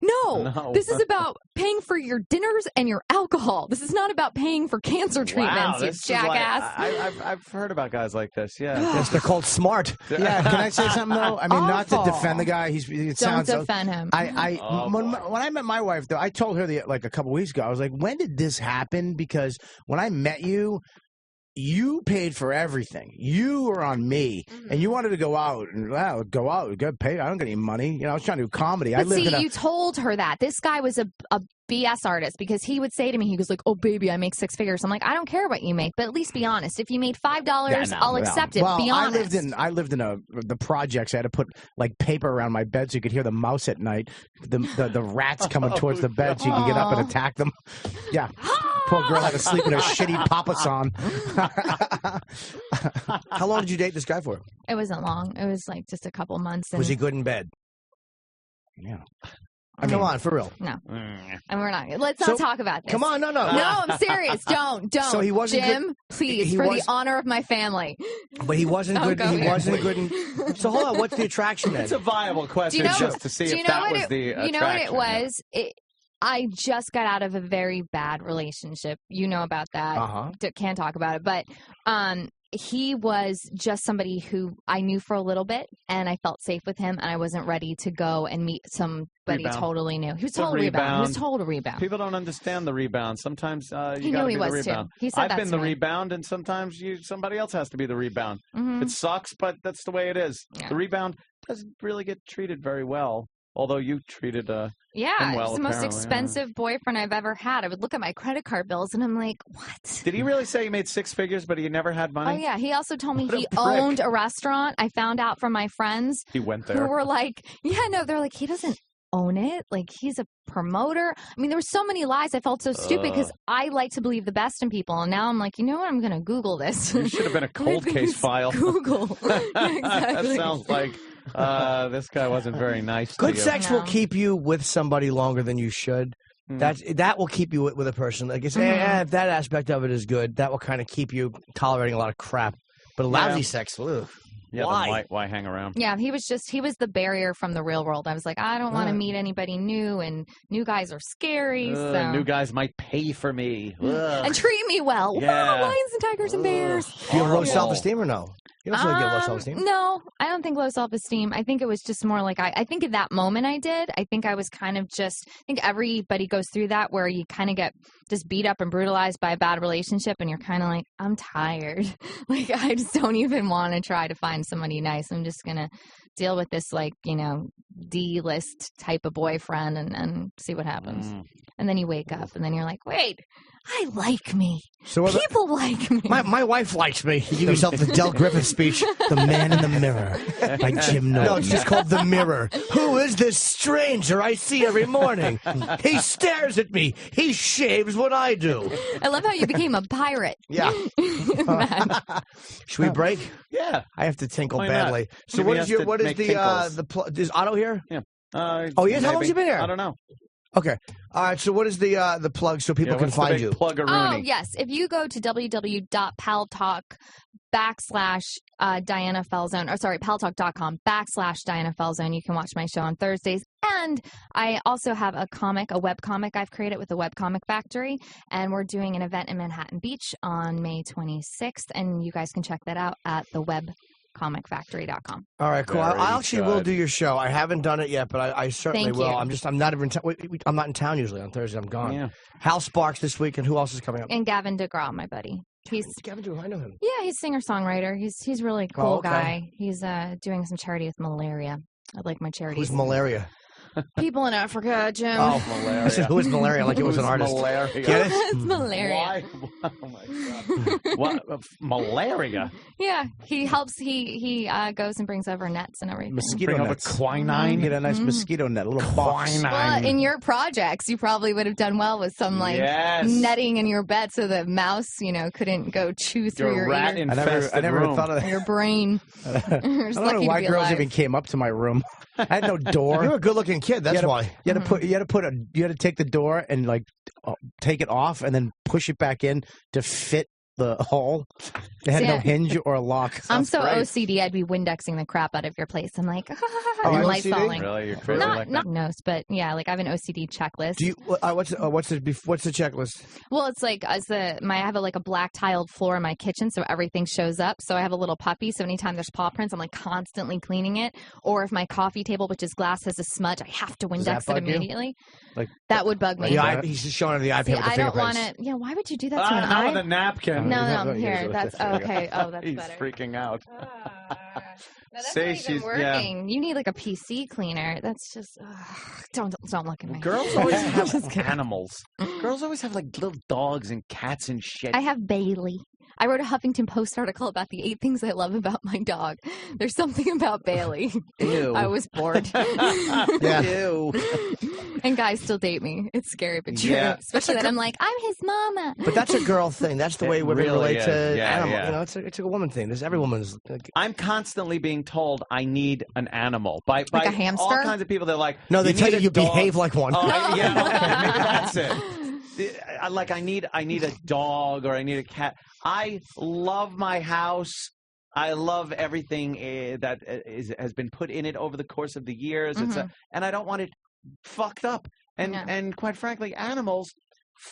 no, this is about paying for your dinners and your alcohol. This is not about paying for cancer treatments, you jackass. I've heard about guys like this. Yeah, yes, they're called smart. Yeah, can I say something though? I mean, not to defend the guy. Don't defend him. When I met my wife, though, I told her like a couple weeks ago. I was like, "When did this happen?" Because when I met you, you paid for everything. You were on me, and you wanted to go out and go out, go pay. I don't get any money. You know, I was trying to do comedy. But you told her that this guy was a BS artist because he would say to me, he goes like, "Oh, baby, I make 6 figures." I'm like, I don't care what you make, but at least be honest. If you made $5, I'll accept it. Well, be honest. I lived in the projects. I had to put like paper around my bed so you could hear the mouse at night. The rats coming towards the bed so you could get up and attack them. Yeah. Poor girl had to sleep in her shitty papasan. How long did you date this guy for? It wasn't long. It was like just a couple months. Was he good in bed? Yeah. Come on, for real. No. And we're not. Let's not talk about this. Come on, no. No, I'm serious. Don't. So he wasn't Jim, good. please, He for was- the honor of my family. But he wasn't Don't good. go He here. wasn't good. In, so hold on. What's the attraction then? It's a viable Do you question know, just to see do you if know that what was it, the attraction. You know what it was? I just got out of a very bad relationship. You know about that. Can't talk about it. But he was just somebody who I knew for a little bit, and I felt safe with him, and I wasn't ready to go and meet somebody Rebound. totally new. He was It's a total rebound. He was rebound. total rebound. People don't understand the rebound. Sometimes you He got knew to he be was, the too. rebound. He said I've that been to the me. rebound, and sometimes somebody else has to be the rebound. Mhm. It sucks, but that's the way it is. Yeah. The rebound doesn't really get treated very well, although you treated Yeah, him well, he's the most apparently, expensive boyfriend I've ever had. I would look at my credit card bills, and I'm like, what? Did he really say he made 6 figures, but he never had money? Oh, yeah. He also told me What a he prick. owned a restaurant. I found out from my friends He went who there. were like, they're like, he doesn't own it. Like, he's a promoter. I mean, there were so many lies. I felt so stupid because I like to believe the best in people. And now I'm like, you know what? I'm going to Google this. You should have been a cold case file. Google. That Exactly. sounds like this guy wasn't very nice Good to you. sex will keep you with somebody longer than you should. That will keep you with a person. Like if that aspect of it is good, that will kind of keep you tolerating a lot of crap. But lousy sex, ugh. Yeah, Why? then why hang around? Yeah, he was the barrier from the real world. I was like, I don't want to meet anybody new, and new guys are scary. So. New guys might pay for me. Ugh. And treat me well. Yeah. Lions and tigers and bears. Do you have low self-esteem or no? You don't really get low self-esteem. No, I don't think low self-esteem. I think it was just more like I think in that moment I did. I think I was kind of I think everybody goes through that where you kind of get just beat up and brutalized by a bad relationship, and you're kind of like, I'm tired. Like, I just don't even want to try to find somebody nice. I'm just going to deal with this, like, D-list type of boyfriend and see what happens. And then you wake up, and then you're like, wait, I like me. So people like me. My wife likes me. You give yourself the Del Griffith speech, The Man in the Mirror by Jim Norton. No, it's just called The Mirror. Who is this stranger I see every morning? He stares at me. He shaves what I do. I love how you became a pirate. Yeah. Should we break? Yeah. I have to tinkle Why not? badly. So Maybe what he is has to what is make the tinkles. is Otto here? Yeah. Oh, yes. How long has he been here? I don't know. Okay. All right. So what is the plug so people can what's the find big you? Oh, yes. If you go to www.paltalk.com/Diana Falzone, or sorry, paltalk.com/Diana Falzone, you can watch my show on Thursdays. And I also have a web comic I've created with the Web Comic Factory. And we're doing an event in Manhattan Beach on May 26th. And you guys can check that out at thewebcomicfactory.com. All right, cool. Very I actually will good. do your show. I haven't done it yet, but I certainly Thank will. you. I'm not even. I'm not in town usually on Thursday. I'm gone. Yeah. Hal Sparks this week, and who else is coming up? And Gavin DeGraw, my buddy. He's Gavin DeGraw. I know him. Yeah, he's a singer-songwriter. He's really cool Oh, okay. guy. He's doing some charity with malaria. I like my charities. Who's malaria? People in Africa, Jim. Oh, malaria. I said, who is malaria? Like it was an artist. Malaria. Get it? It's malaria. Why? Oh my God. What? Malaria? Yeah, he helps. He goes and brings over nets and everything. Mosquito Bring over nets. quinine. Get a nice mosquito net, a little box. Well, in your projects, you probably would have done well with some Yes. netting in your bed so the mouse, couldn't go chew through your rat ear. infested I never room. thought of that. Your brain. I don't know why girls even came up to my room. I had no door. You're a good-looking kid. That's why. You had to take the door and like take it off and then push it back in to fit the hole. They had See, no hinge or a lock. I'm so OCD, I'd be Windexing the crap out of your place. I'm like, you light OCD? falling. Really? You're crazy Not like that? not nose, but yeah, like I have an OCD checklist. Do you? What's the checklist? Well, it's like I have a black tiled floor in my kitchen, so everything shows up. So I have a little puppy, so anytime there's paw prints, I'm like constantly cleaning it. Or if my coffee table, which is glass, has a smudge, I have to Does that Windex it bug you? immediately. Like that would bug me. He's just showing her the iPad See, with the I don't fingerprints. want to. Yeah, why would you do that to an Not eye? with a napkin. No, here. That's okay. Oh, that's He's better. freaking out. No, that's See, not even she's working. You need like a PC cleaner. That's just don't look at me. Girls always have animals. Girls always have like little dogs and cats and shit. I have Bailey. I wrote a Huffington Post article about the 8 things I love about my dog. There's something about Bailey. Ew. I was bored. Ew. And guys still date me. It's scary but true. Yeah. Especially that I'm like, I'm his mama. But that's a girl thing. That's the way It women really relate is. to Yeah, animals. yeah. You know, it's a woman thing. Every woman's. I'm constantly being told I need an animal by Like a all hamster? kinds of people. They're like, No, they tell need you a you dog." behave like one. Oh, yeah, okay, maybe that's it. I need a dog or I need a cat. I love my house. I love everything that has been put in it over the course of the years. And I don't want it fucked up. And quite frankly, animals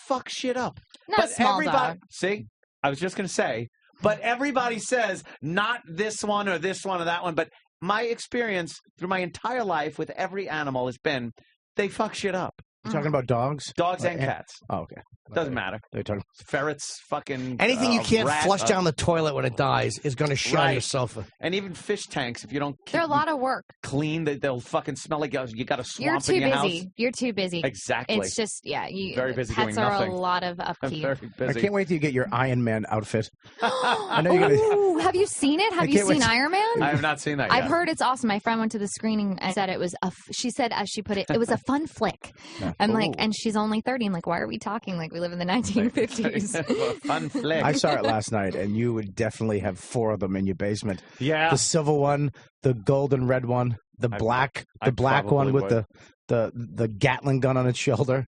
fuck shit up. Not a small everybody, dog. see, I was just going to say, but everybody says not this one or this one or that one. But my experience through my entire life with every animal has been they fuck shit up. You talking about dogs? Dogs and cats. Oh, okay. Doesn't matter. They're talking Ferrets, fucking Anything you can't rat, flush down the toilet when it dies is going to shit on your sofa. And even fish tanks, if you don't They're a lot of work. clean, they'll fucking smell like you got a You're swamp too in your busy. house. You're too busy. Exactly. It's just you Very busy pets doing are nothing. a lot of I'm upkeep. very I busy. can't wait till you get your Iron Man outfit. I know you're gonna. Ooh, have you seen it? Have you can't wait seen to- Iron Man? I have not seen that yet. I've heard it's awesome. My friend went to the screening and said it was she said, as she put it, it was a fun flick. I'm like, and she's only 30. I'm like, why are we talking like we live in the 1950s? Fun flick. I saw it last night, and you would definitely have 4 of them in your basement. Yeah. The silver one, the golden red one, the black one probably with would. the Gatling gun on its shoulder.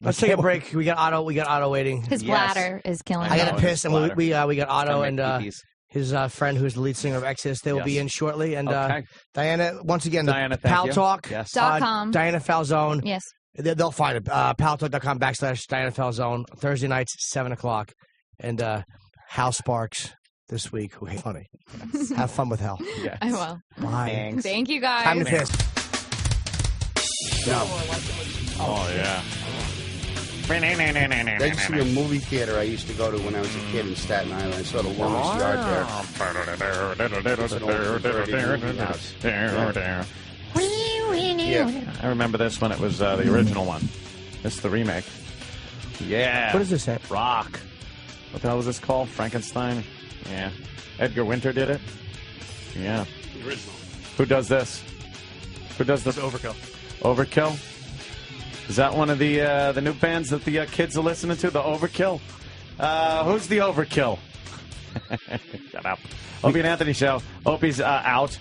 Let's take a break. We got Otto waiting. His bladder is killing I him. got to piss, and we got Otto and peepees. his friend, who's the lead singer of Exodus. They will be Yes. in shortly. And Okay. Diana, once again, Diana, the thank Pal you. Talk. Yes. .com. Diana Falzone. Yes. They'll find it. paltalk.com/Diana Falzone. Thursday nights, 7 o'clock. And Hal Sparks this week. Who funny. Have fun with Hal. Yes. I will. Bye. Thank you guys. Time to piss. Oh, yeah. That used to be a movie theater I used to go to when I was a kid in Staten Island. I saw the Woman's Yard there. It's an old converted movie house. Yeah. I remember this when it was the original one. This is the remake. Yeah. What is this at? Rock. What the hell was this called? Frankenstein? Yeah. Edgar Winter did it? Yeah. The original. Who does this? Who does this? Overkill. Overkill? Is that one of the new bands that the kids are listening to? The Overkill? Who's the Overkill? Shut up. Opie and Anthony Show. Opie's out.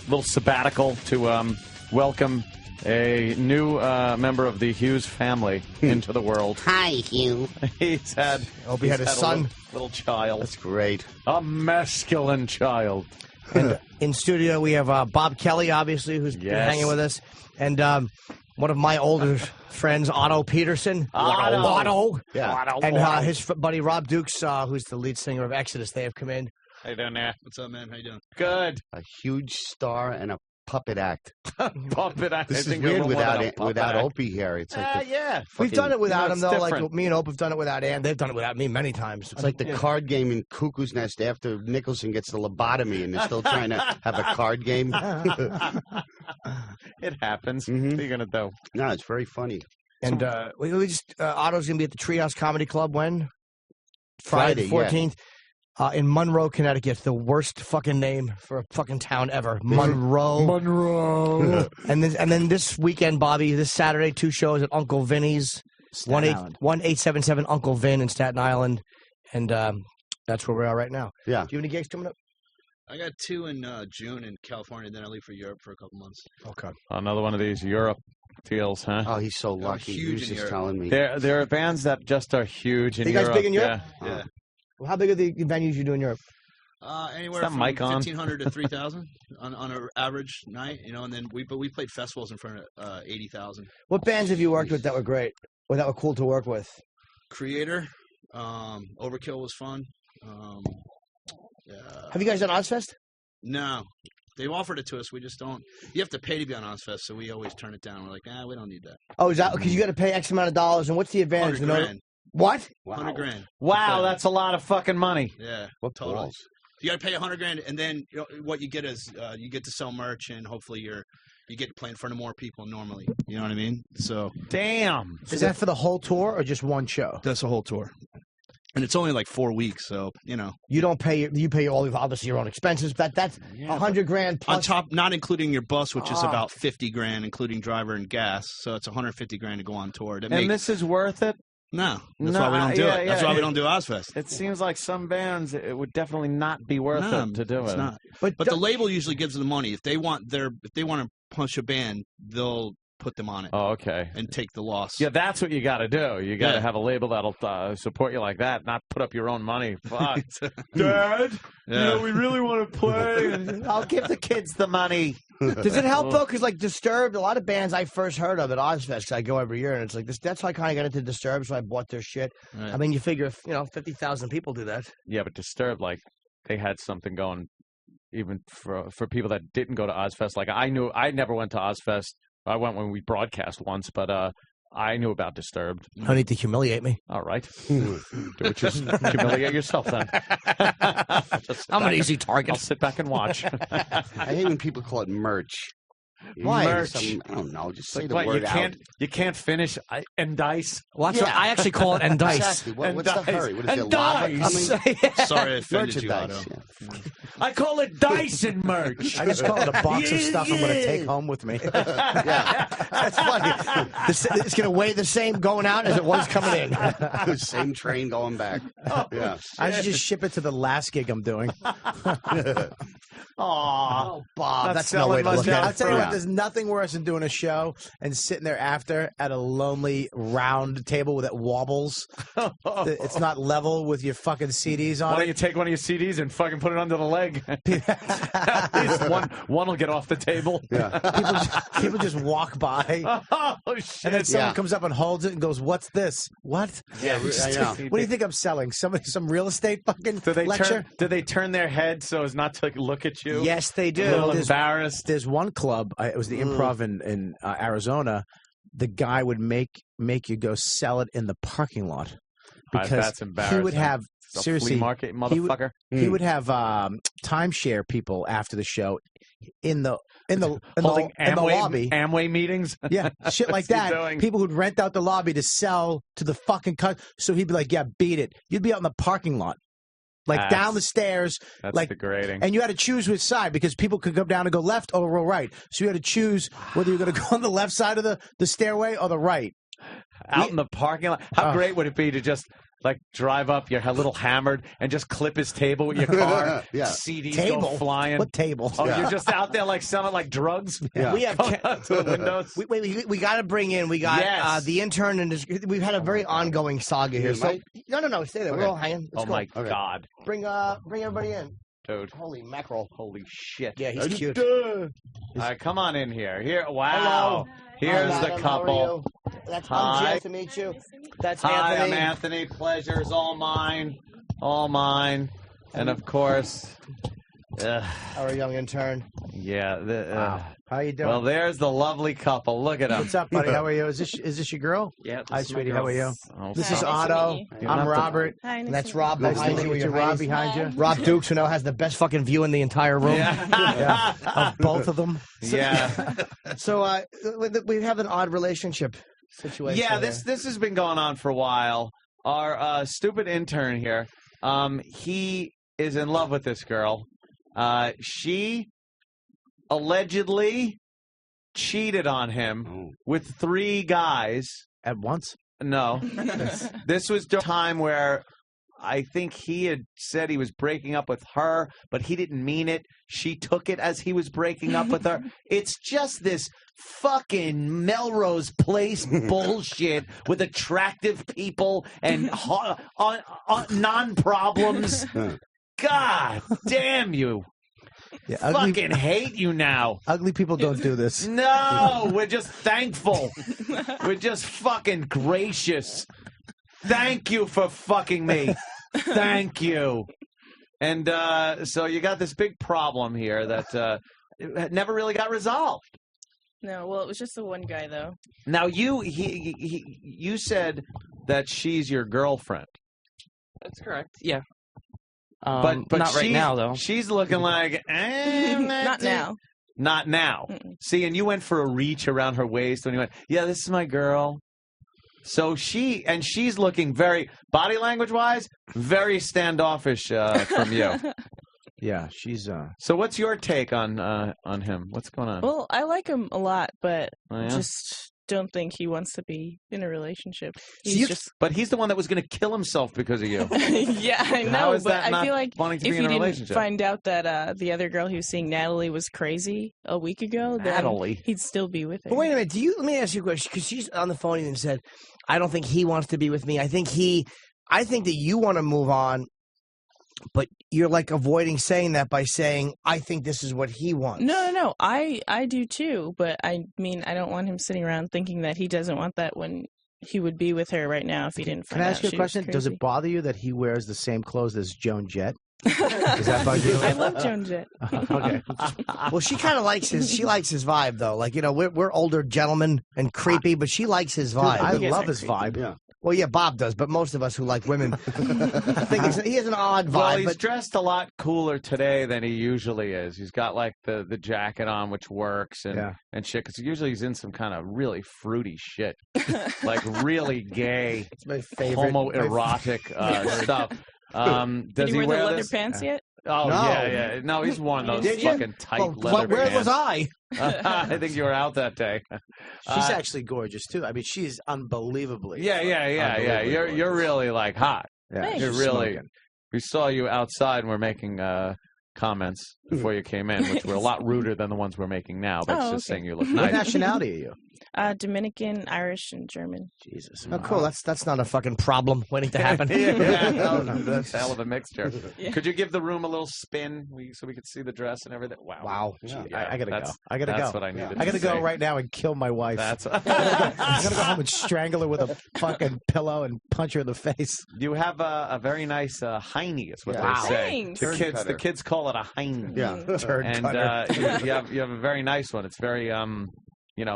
Little sabbatical to welcome a new member of the Hughes family into the world. Hi, Hugh. He's had Opie had a son. Little child. That's great. A masculine child. And in studio, we have Bob Kelly, obviously, who's been Yes. hanging with us. And one of my older friends, Otto Peterson. Otto. Yeah. And his buddy, Rob Dukes, who's the lead singer of Exodus. They have come in. How you doing there? What's up, man? How you doing? Good. A huge star and a puppet act. Puppet act. This I is think you're a weird little more than a without puppet without act. Opie here. It's like the Yeah. We've fucking- done it without it's him, though. Like different. me and Ope have done it without Ann. They've done it without me many times. It's like the card game in Cuckoo's Nest after Nicholson gets the lobotomy and they're still trying to have a card game. It happens. Mhm. What are you going to do? No, it's very funny. And we just Otto's going to be at the Treehouse Comedy Club when? Friday, the 14th. In Monroe, Connecticut. The worst fucking name for a fucking town ever. Monroe. Monroe. and then this weekend, Bobby, this Saturday, 2 shows at Uncle Vinny's. Staten Island. 1-877 Uncle Vin in Staten Island. And that's where we are right now. Yeah. Do you have any gigs coming up? I got 2 in June in California, then I leave for Europe for a couple months. Okay. Another one of these Europe deals, huh? Oh, he's so lucky. He huge was in just Europe. telling me. There are bands that just are huge in You guys Europe. big in Europe? Yeah. Yeah. How big are the venues you do in Europe? Anywhere from 1,500 to 3,000 on an average night, and then we played festivals in front of 80,000. What bands have you worked with that were great, or that were cool to work with? Creator, Overkill was fun. Have you guys done Ozfest? No, they've offered it to us. We just don't. You have to pay to be on Ozfest, so we always turn it down. We're like, we don't need that. Oh, is that because you got to pay X amount of dollars? And what's the advantage? $100,000. What? $100,000. Wow, that's a lot of fucking money. Yeah, totally. You got to pay $100,000, and then what you get is you get to sell merch, and hopefully you get to play in front of more people normally. You know what I mean? So damn. Is that for the whole tour or just one show? That's the whole tour. And it's only like 4 weeks, so you don't pay. You pay all of obviously your own expenses. That's $100,000 plus on top, not including your bus, which is about $50,000, including driver and gas. So it's $150,000 to go on tour. This is worth it. No, that's why we don't do it. That's why we don't do Ozfest. It seems like some bands it would definitely not be worth it to do it. It's not. But the label usually gives them the money. If they want to punch a band, they'll put them on it. Oh, okay. And take the loss. Yeah, that's what you got to do. You got to have a label that'll support you like that, not put up your own money. Fuck, Dad. We really want to play. I'll give the kids the money. Does it help though? Because like Disturbed, a lot of bands I first heard of at Ozfest, I go every year, and it's like this. That's how I kind of got into Disturbed, so I bought their shit. Right. I mean, you figure if 50,000 people do that. Yeah, but Disturbed, like they had something going, even for people that didn't go to Ozfest. Like I never went to Ozfest. I went when we broadcast once, but I knew about Disturbed. No need to humiliate me. All right. Just humiliate yourself then. I'm an easy target. I'll sit back and watch. I hate when people call it merch. Why? Merch. I don't know. Just say the word out. You can't finish Endice. Well, I actually call it Endice. Exactly. What's the hurry? What is it, lava coming? Sorry I offended you, Otto. I call it dice and merch. I just call it a box of stuff I'm going to take home with me. That's funny. It's going to weigh the same going out as it was coming in. Same train going back. Yeah. I should just ship it to the last gig I'm doing. Aw, Bob, that's no way to look at it. I'll tell you what, there's nothing worse than doing a show and sitting there after at a lonely round table that wobbles. It's not level with your fucking CDs on. Why don't you take one of your CDs and fucking put it under the leg? At least one will get off the table. Yeah. People just walk by. Oh, shit. And then someone comes up and holds it and goes, "What's this? What?" Yeah, I know. What do you think I'm selling? Some real estate fucking lecture? Do they turn their head so as not to look at you? Yes, they do. A little embarrassed. There's one club. It was the Improv in Arizona. The guy would make you go sell it in the parking lot because that's embarrassing. he would have seriously flea market motherfucker. He would have timeshare people after the show in the Holding lobby. Amway meetings. Yeah, shit like that. People who'd rent out the lobby to sell to the fucking cut. So he'd be like, "Yeah, beat it." You'd be out in the parking lot. Like down the stairs, that's like degrading. And you had to choose which side because people could come down and go left or go right. So you had to choose whether you're going to go on the left side of the stairway or the right. Out in the parking lot. How great would it be to just like drive up, you're a little hammered, and just clip his table with your car? Yeah. CDs Table? go flying. What table? Oh, you're just out there like selling like drugs. Yeah. We have to the windows. We got to bring in. We got the intern, and we've had a very ongoing saga here. So no, stay there. We're all hanging. Oh my God! Bring everybody in. Dude. Holy mackerel. Holy shit. Yeah, he's cute. All right, come on in here. Wow. Hello. Here's Hi, the Madam. couple. I'm Hi. Jim, to meet you. That's Hi, Anthony. I'm Anthony. Pleasure's all mine. All mine. And of course, our young intern. Yeah. How you doing? Well, there's the lovely couple. Look at them. What's up, buddy? How are you? Is this your girl? Yeah. Hi, sweetie. How are you? Oh, This is fuck. Otto. I'm Robert. Hi, And that's Rob Nice to behind meet you. you. Rob behind you. Rob Dukes, who now has the best fucking view in the entire room. Yeah. Of both of them. Yeah. So we have an odd relationship situation. Yeah, here. this has been going on for a while. Our stupid intern here, he is in love with this girl. She allegedly cheated on him with 3 guys at once. No, this was the time where I think he had said he was breaking up with her, but he didn't mean it. She took it as he was breaking up with her. It's just this fucking Melrose Place bullshit with attractive people and non-problems. God damn you. Yeah, fucking hate you now. Ugly people don't do this. No, we're just thankful. We're just fucking gracious. Thank you for fucking me. Thank you. And so you got this big problem here that never really got resolved. No, well, it was just the one guy, though. Now, you said that she's your girlfriend. That's correct. Yeah. But not right now, though. She's looking like, Not now. Not now. See, and you went for a reach around her waist when you went, yeah, this is my girl. So she's looking very, body language-wise, very standoffish from you. Yeah, she's. So what's your take on him? What's going on? Well, I like him a lot, but Oh, yeah? just don't think he wants to be in a relationship. But he's the one that was going to kill himself because of you. Yeah, I How know, is but that I not feel like wanting to if be he in a didn't relationship? find out that the other girl he was seeing, Natalie, was crazy a week ago, then Natalie? he'd still be with her. But wait a minute. Let me ask you a question, because she's on the phone and said, I don't think he wants to be with me. I think that you want to move on, but you're like avoiding saying that by saying, I think this is what he wants. No. I do too, but I mean, I don't want him sitting around thinking that he doesn't want that when he would be with her right now if he didn't Can find I out ask you a she was question? Does crazy. it bother you that he wears the same clothes as Joan Jett? Does that bug you? I love Joan Jett. Okay. Well, she kind of likes his. She likes his vibe, though. Like, you know, we're older gentlemen and creepy, but she likes his vibe. I love his vibe. Yeah. Well, yeah, Bob does, but most of us who like women think he has an odd vibe. Well, he's but dressed a lot cooler today than he usually is. He's got like the jacket on, which works, and shit. Because usually he's in some kind of really fruity shit, like really gay, it's my favorite, homoerotic stuff. Did Does he wear the leather this? pants yet? Oh No. yeah. No, he's worn those Did you? fucking tight Well, leather where pants. was I? I think you were out that day. She's actually gorgeous too. I mean, she's unbelievably. Yeah. Unbelievably You're really like hot. Yeah, Thanks. You're she's really. smoking. We saw you outside and we're making comments before you came in, which were a lot ruder than the ones we're making now. But it's just okay. saying you look What nice. nationality are you? Dominican, Irish, and German. Jesus. Oh, cool. That's not a fucking problem waiting to happen. No, that's a hell of a mixture. Yeah. Could you give the room a little spin so we could see the dress and everything? Wow. Yeah. Yeah, I gotta go. that's- I gotta go. That's what I needed. I gotta to go say. right now and kill my wife. That's. I'm gonna go home and strangle her with a fucking pillow and punch her in the face. You have a very nice heiny, is what Wow. they say. Thanks. The kids call it a heiny. Yeah, turd And cutter. you have a very nice one. It's very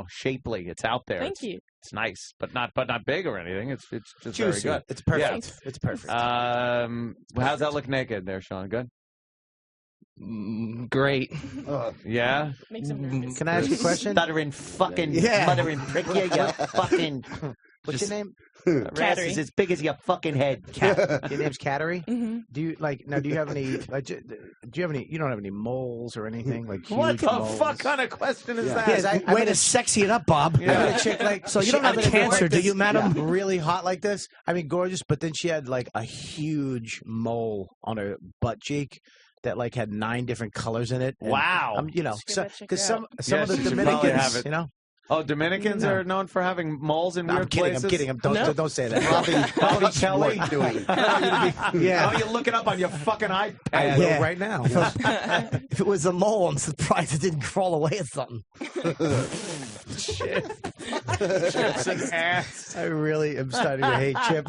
shapely. It's out there. Thank you. It's nice, but not big or anything. It's just Juicy. very good. It's perfect. Yeah. It's perfect. How's that look naked there, Sean? Good. Great. Yeah. Makes him nervous. Can I ask you a question? Stuttering fucking Yeah. muttering prick you fucking. What's your name? Ass is as big as your fucking head. Your name's Cattery. Mm-hmm. Do you do you have any? Do you have any? You don't have any moles or anything like What huge the moles? fuck kind of question is that? Yes, I Way to sexy it up, Bob. I met a chick like So you don't I have met a girl cancer, like do this, you, madam? yeah, really hot like this. I mean, gorgeous, but then she had like a huge mole on her butt cheek that like had 9 different colors in it. And, Wow. you know, Just give that chick because out. some of the she should probably have Dominicans, it. you know. Oh, Dominicans No. are known for having moles in No, I'm weird kidding. places. I'm kidding. Don't say that. Robbie Kelly. Yeah. Oh, you look it up on your fucking iPad. I will Yeah. right now. If it was a mole, I'm surprised it didn't crawl away at something. Chip's an ass. I really am starting to hate Chip.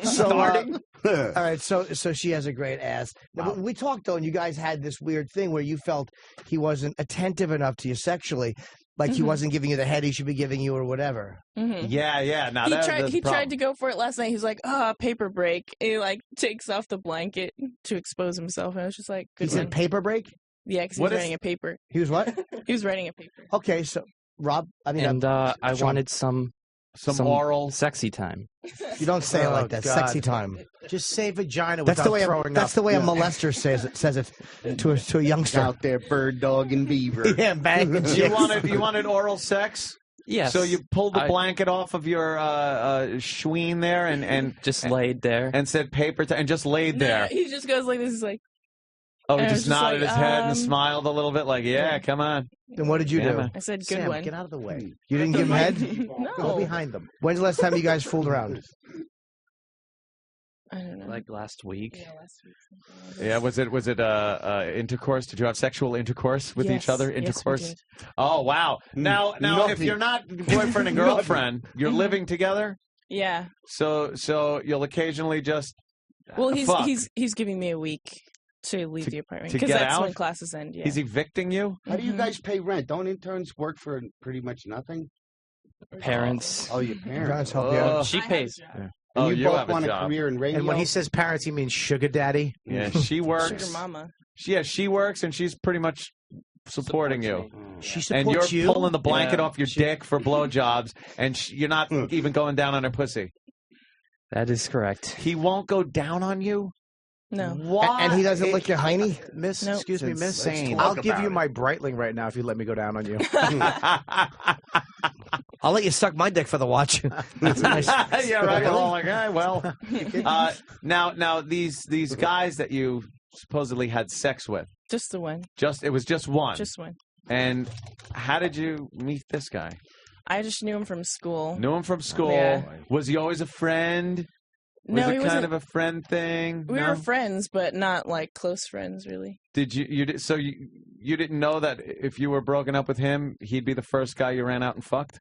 So, Starting. all right, so she has a great ass. Now, but we talked though, and you guys had this weird thing where you felt he wasn't attentive enough to you sexually, like he wasn't giving you the head he should be giving you or whatever. Mm-hmm. Yeah. Now He tried to go for it last night. He's like, paper break. And he like takes off the blanket to expose himself. And I was just like, He good said one. paper break. Yeah, because he What was is- writing a paper. He was what? He was writing a paper. Okay, so Rob, I mean, And I Sean, wanted some oral sexy time. You don't say it like that. God. Sexy time. Just say vagina That's without the way. throwing That's up. the way a molester says it to a youngster. Out there, bird, dog, and beaver. Yeah, banging You chicks. wanted oral sex? Yes. So you pulled the I- blanket off of your schween there and Just laid there. and said paper and just laid there. He just goes like this. He's like, Oh, And he I was just nodded like, his head and smiled a little bit, like, "Yeah, come on." And what did you Yeah, do? man. I said, good Sam, one. get out of the way. You didn't give him head? No. Go behind them. When's the last time you guys fooled around? I don't know. Like last week. Yeah, last week. Yeah, was it intercourse? Did you have sexual intercourse with each Yes. other? Yes, we Intercourse? did. Oh, wow. Now, if Nothing. you're not boyfriend and girlfriend, you're Mhm. living together. Yeah. So you'll occasionally just Well, fuck. he's giving me a week to leave the apartment to because get that's out? when classes end. Yeah. He's evicting you. How do you guys pay rent? Don't interns work for pretty much nothing? Parents. Oh, your parents. Parents help you out. She pays. And Oh, you you both have a want job. career in radio? And when he says parents, he means sugar daddy. Yeah, she works. Sugar mama. She works, and she's pretty much supporting you. She And supports you're you? pulling the blanket Yeah. off your dick for blowjobs, and you're not even going down on her pussy. That is correct. He won't go down on you. No. Why? And he doesn't lick your hiney? Miss, Nope. excuse me, It's miss. insane. I'll Talk give about you it. my Breitling right now if you let me go down on you. I'll let you suck my dick for the watch. That's nice. Yeah, right. Well, like, well. Now these guys that you supposedly had sex with, Just the one. it was just one. Just one. And how did you meet this guy? I just knew him from school. Knew him from school. Yeah. Was he always a friend? Was No, it he kind wasn't. of a friend thing? We No? were friends, but not like close friends, really. Did so you didn't know that if you were broken up with him, he'd be the first guy you ran out and fucked?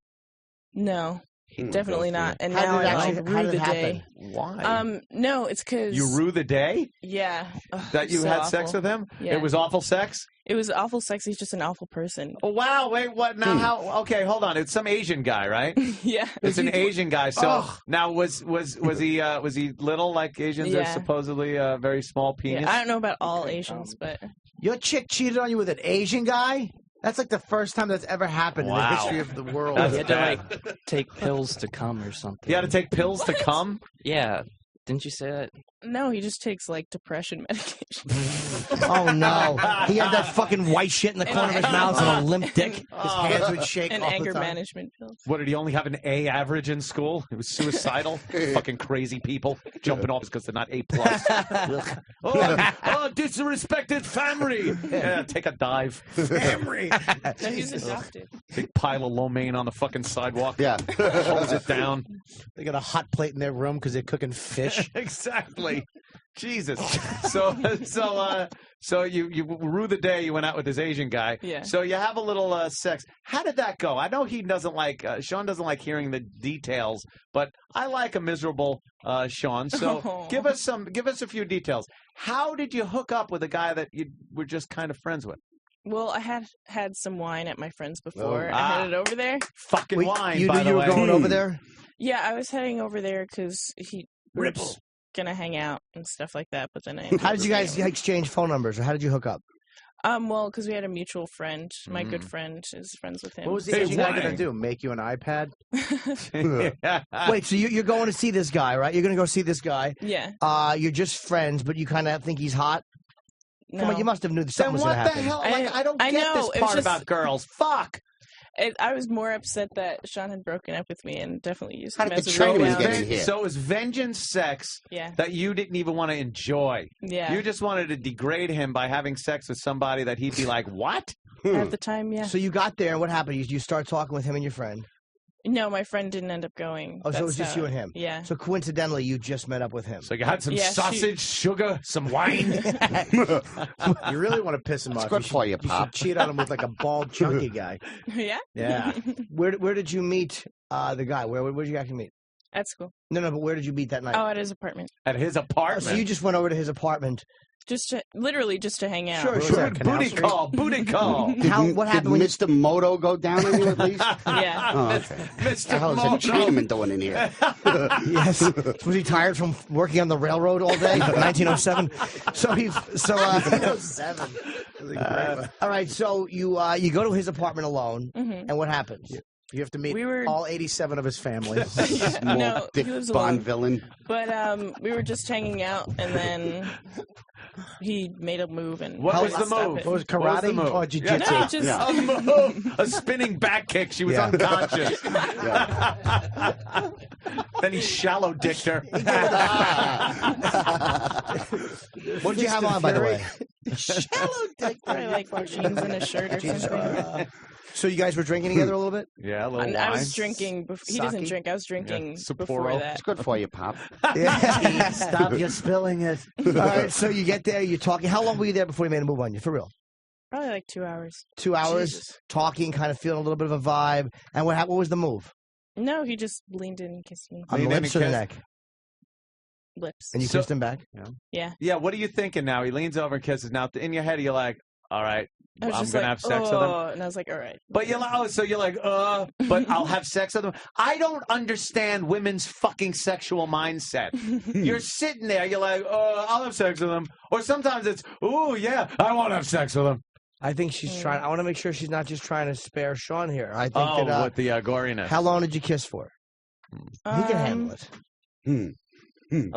No, definitely not. And How now did it I like actually- how rue did the it day. happen? Why? No, it's because You rue the day Yeah. Ugh, that you so had sex awful. with him? Yeah. It was awful sex? It was awful sex. He's just an awful person. Oh, wow. Wait, what? Now, how? Okay, hold on. It's some Asian guy, right? Yeah. It's an Asian guy. So Ugh. now, was he little like Asians are Yeah. supposedly very small penis? Yeah, I don't know about all Asians, but Your chick cheated on you with an Asian guy? That's like the first time that's ever happened in the Wow. history of the world. You had to like take pills to come or something. You had to take pills to come? Yeah. Didn't you say that? no, he just takes like depression medication. Oh, no. He had that fucking white shit in the corner of his mouth and a limp dick. His hands would shake and all anger the time. management pills. What, did he only have an A average in school? It was suicidal? Fucking crazy people jumping off because they're not A+. oh, disrespected family. Yeah, take a dive. Family. No, he's adopted. Big pile of lo mein on the fucking sidewalk. Yeah. Hose it down. They got a hot plate in their room because they're cooking fish. Exactly. Jesus. So you rue the day you went out with this Asian guy. Yeah. So you have a little sex. How did that go? I know he doesn't like Sean doesn't like hearing the details, but I like a miserable Sean. So Oh. give us a few details. How did you hook up with a guy that you were just kind of friends with? Well, I had some wine at my friend's before. Oh. I Ah. headed over there. Fucking Wait, wine. you by knew the you were way. going over there? Yeah, I was heading over there because we were Ripple. just gonna hang out and stuff like that. But then I How did you guys exchange phone numbers, or how did you hook up? well, because we had a mutual friend. My good friend is friends with him. What was the Asian guy going to do? Make you an iPad? Wait, so you're going to see this guy, right? You're going to go see this guy. Yeah. You're just friends, but you kind of think he's hot? Come on, No. you must have knew Then something was going what to the happen. hell? Like, I don't I get know, this it was part just- about girls. Fuck. I was more upset that Sean had broken up with me and definitely used How him did as the a train rebound. get in here? So it was vengeance sex Yeah. that you didn't even want to enjoy. Yeah. You just wanted to degrade him by having sex with somebody that he'd be like, what? At the time, yeah. So you got there, and what happened? You start talking with him and your friend. No, my friend didn't end up going. Oh, so it was That's just how- you and him. Yeah. So coincidentally, you just met up with him. So you had some Yeah, she- sausage, sugar, some wine. You really want to piss him off. good for you, You Pop. should cheat on him with like a bald, chunky guy. Yeah. Yeah. Where did you meet the guy? Where did you actually meet? At school. No, but where did you meet that night? Oh, at his apartment. At his Oh, apartment. so you just went over to his apartment. Literally just to hang out. Sure, was sure. that, Canal Booty Street? call, booty call. What happened Did when you... Mr. Moto go down on you at least? Yeah. Oh, okay. Mr. The hell is Moto. a Cheeseman doing in here? Yes. Was he tired from working on the railroad all day? 1907. So he. So. 1907. All right. So you go to his apartment alone, Mhm. and what happens? You have to meet We were- all 87 of his family. Small No, Dick he was Bond alone. villain. But we were just hanging out, and then he made a move, and What I was the couldn't stop move? it. What was What was the karate move? or Yeah. jiu-jitsu? No, just Yeah. A move, a spinning back kick. She was Yeah. unconscious. Then he shallow dicked her. What did you have on, by the way? Shallow dick. Probably like jeans and a shirt or something. So you guys were drinking together a little bit? Yeah, a little wine. I was drinking. He doesn't Sake? drink. I was drinking before Sapporo. that. It's good for you, Pop. Stop, you're spilling it. All right, so you get there, you're talking. How long were you there before you made a move on you? For real? Probably like 2 hours. 2 hours, Jesus. talking, kind of feeling a little bit of a vibe. And what was the move? No, he just leaned in and kissed me. On the Leaned in lips and or the kissed? neck? Lips. And you kissed him back? Yeah. Yeah, what are you thinking now? He leans over and kisses. Now, in your head, you're like, all right, I was I'm just going to like, have sex with him. And I was like, all right. But you're like, so you're like, but I'll have sex with them. I don't understand women's fucking sexual mindset. You're sitting there, you're like, I'll have sex with them. Or sometimes it's, oh, yeah, I want to have sex with them. I think she's trying. I want to make sure she's not just trying to spare Sean here. I think that. With the goriness. How long did you kiss for? He can handle it. A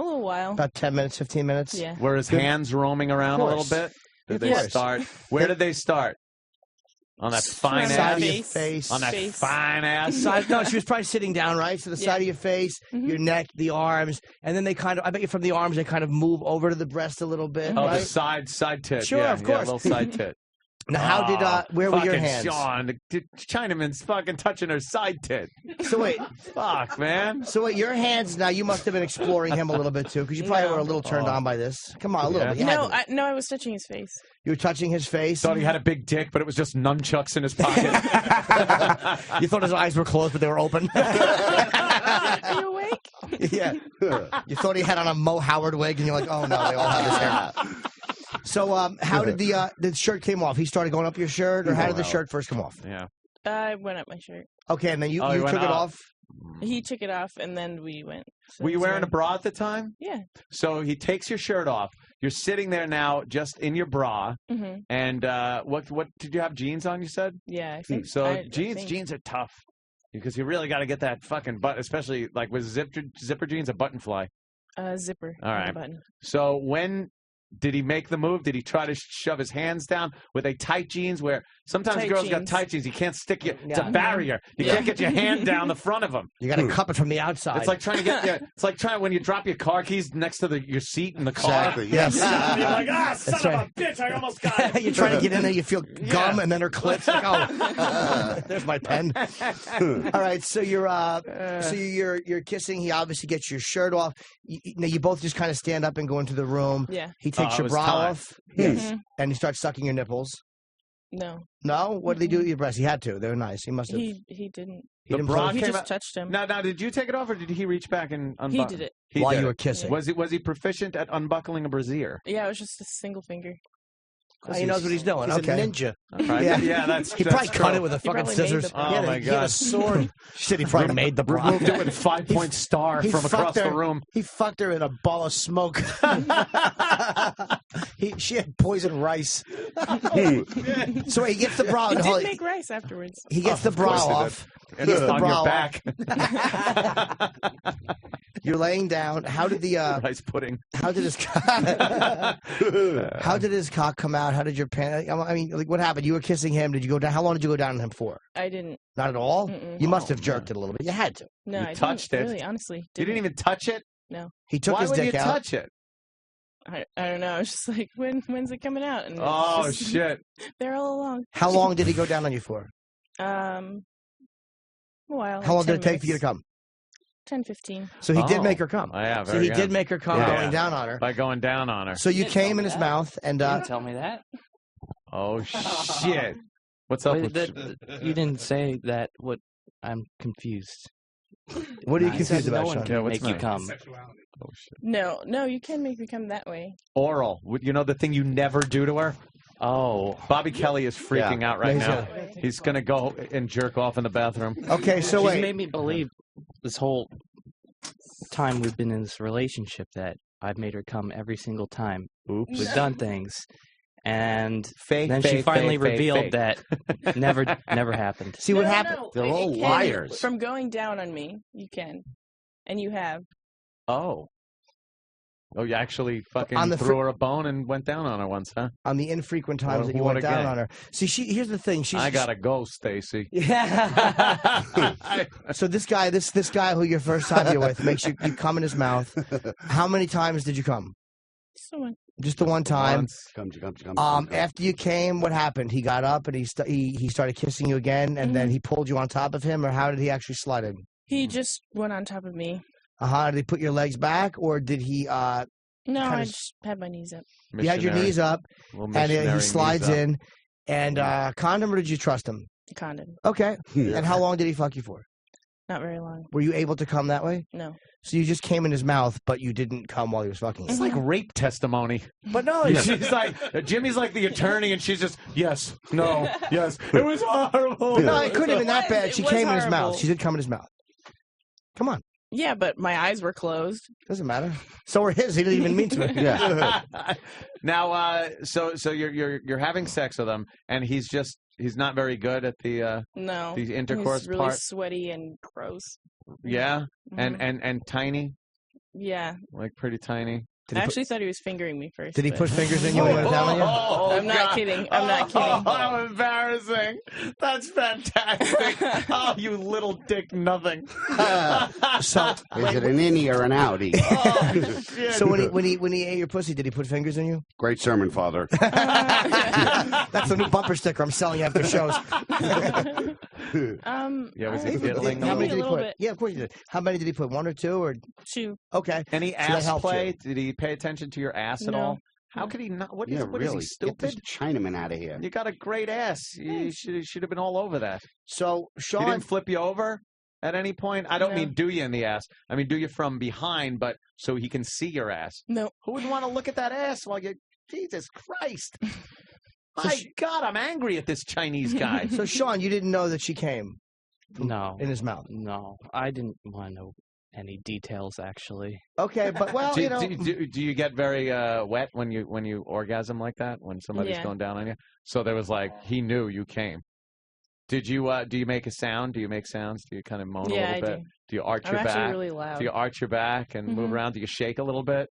little while. About 10 minutes, 15 minutes? Yeah. Were his hands roaming around a little bit? Did they start? Where did they start? On that fine side ass? of your face. On that fine ass? Side, no, she was probably sitting down, right? So the side of your face, your neck, the arms, and then they kind of, I bet you from the arms, they kind of move over to the breast a little bit, Oh, right? the side tit. Sure, yeah, of course. Yeah, a little side tit. Now, how did, where were your fucking hands? Sean, the Chinaman's fucking touching her side tit. So wait. Fuck, man. So wait, your hands, now you must have been exploring him a little bit too, because you probably No. were a little turned on by this. Come on, a little bit. You had No, to be. I was touching his face. You were touching his face? Thought he had a big dick, but it was just nunchucks in his pocket. You thought his eyes were closed, but they were open? Are you awake? Yeah. You thought he had on a Mo Howard wig, and you're like, oh no, they all have his hair. So, how did the shirt came off? He started going up your shirt, or how did the shirt first come off? Yeah. I went up my shirt. Okay, and then you you took went it up. off? He took it off, and then we went. So Were you it's wearing a fine. bra at the time? Yeah. So he takes your shirt off. You're sitting there now, just in your bra. Mhm. And what did you have jeans on? You said. Yeah, I think So I jeans think. are tough because you really got to get that fucking butt, especially like with zipper jeans, a button fly. Zipper. All on the right. button. So when did he make the move? Did he try to shove his hands down? Were they tight jeans? Where sometimes Tight girls got jeans. tight jeans. You can't stick your. It's Yeah. a barrier. You can't get your hand down the front of them. You got to cup it from the outside. It's like trying to get. It's like trying when you drop your car keys next to your seat in the car. Exactly, yes. You're like, son That's of right. a bitch! I almost got it. You're trying to get in there, you feel gum, and then her clips. Like, oh, there's my pen. All right, so you're kissing. He obviously gets your shirt off. Now you both just kind of stand up and go into the room. Yeah. He takes it your was bra time. off. Yes. Mhm. And he starts sucking your nipples. No. No? What did he do with your breasts? He had to. They were nice. He must have. He didn't. He didn't bra play- He came just out- touched him. Now, did you take it off, or did he reach back and unbuckle? He did it. While did you it. were kissing. Was he proficient at unbuckling a brassiere? Yeah, it was just a single finger. He knows what he's doing. He's okay. a ninja. Right? Yeah, that's He that's probably cut true. it with a He fucking probably made scissors. the bra. Oh my He had a god! sword. She said he probably made the bra. Removed it with 5-point star He from fucked across the her. room. He fucked her in a ball of smoke. She had poison rice. So he gets the bra. He and did make rice afterwards. He gets the bra course he did. off. And He gets the on bra your off. back, You're laying down. How did the rice pudding. how did his how did his cock come out? How did your pants? I mean, like, what happened? You were kissing him. Did you go down? How long did you go down on him for? I didn't. Not at all. Mm-mm. You must have jerked it a little bit. You had to. No, You I touched didn't, it. Really, honestly, You didn't even touch it. No. He took Why his would dick you out. touch it? I don't know. I was just like, when's it coming out? And it's Oh just shit! there all along. How long did he go down on you for? A while. How long did it take for you to come? 10, 15. So he did Oh. make her come. Oh, yeah, So very he good. did make her come Yeah. going down on her. By going down on her. So you didn't tell came me in his that. mouth and You didn't tell me that. Oh shit! What's up Wait, with you didn't say that. What? I'm confused. what are you I confused said about, no one Sean? can what's make you next? come. Oh shit! No, you can make me come that way. Oral. You know the thing you never do to her? Oh, Bobby Kelly is freaking out right Yeah, now. He's gonna go and jerk off in the bathroom. Okay, so she's wait. made me believe this whole time we've been in this relationship that I've made her come every single time. Oops. We've done things, and Fake. then she finally revealed that never happened. See what No, happened? no, They're it all can- liars. From going down on me, you can, and you have. Oh. Oh, you actually fucking On the threw her a bone and went down on her once, huh? On the infrequent times What- that you what went a down game. on her. See, here's the thing. I gotta go, Stacy. Yeah. So this guy who your first time you're with makes you come in his mouth. How many times did you come? Someone. Just the one time. Comes. After you came, what happened? He got up and he started kissing you again, and then he pulled you on top of him, or how did he actually slide in? He just went on top of me. Did he put your legs back, or did he? No, I just had my knees up. You had your knees up, and he slides in. And condom, or did you trust him? Condom. Okay. And how long did he fuck you for? Not very long. Were you able to come that way? No. So you just came in his mouth, but you didn't come while he was fucking. It's like rape testimony. But no, she's like Jimmy's like the attorney, and she's just yes, no, yes. It was horrible. No, it couldn't have been that bad. She came in his mouth. She did come in his mouth. Come on. Yeah, but my eyes were closed. Doesn't matter. So were his. He didn't even mean to. Yeah. Now, so you're having sex with him, and he's not very good at the intercourse he's really part. Sweaty and gross. Yeah, Mhm. and tiny, Yeah. like pretty tiny. I actually thought he was fingering me first. Did he but- put fingers in you when he went down on you? I'm not kidding. I'm not kidding. Oh, how embarrassing! That's fantastic. Oh, you little dick, nothing. So Is it an innie or an outie? So when he ate your pussy, did he put fingers in you? Great sermon, Father. That's the new bumper sticker I'm selling after shows. Yeah, was he How fiddling? many did he little put? bit. Yeah, of course he did. How many did he put? 1 or 2 or? 2. Okay. Any So that ass helped play? you. Did he pay attention to your ass at No. all? How could he not? What is Yeah, what is really. he, Get this stupid? Chinaman out of here. You got a great ass. You should have been all over that. So He Sean, didn't flip you over at any point? I don't No. mean do you in the ass. I mean do you from behind, but so he can see your ass. No. Who would want to look at that ass while you... Jesus Christ. My God, I'm angry at this Chinese guy. so Sean, you didn't know that she came No. in his mouth. No, I didn't want to know any details, actually. Okay, but well, do, do you get very wet when you orgasm like that, when somebody's Yeah. going down on you? So there was like, he knew you came. Did you do you make a sound? Do you make sounds? Do you kind of moan a Yeah, little I bit? do. You arch I'm your actually back? really loud. Do you arch your back and move Mhm. around? Do you shake a little bit?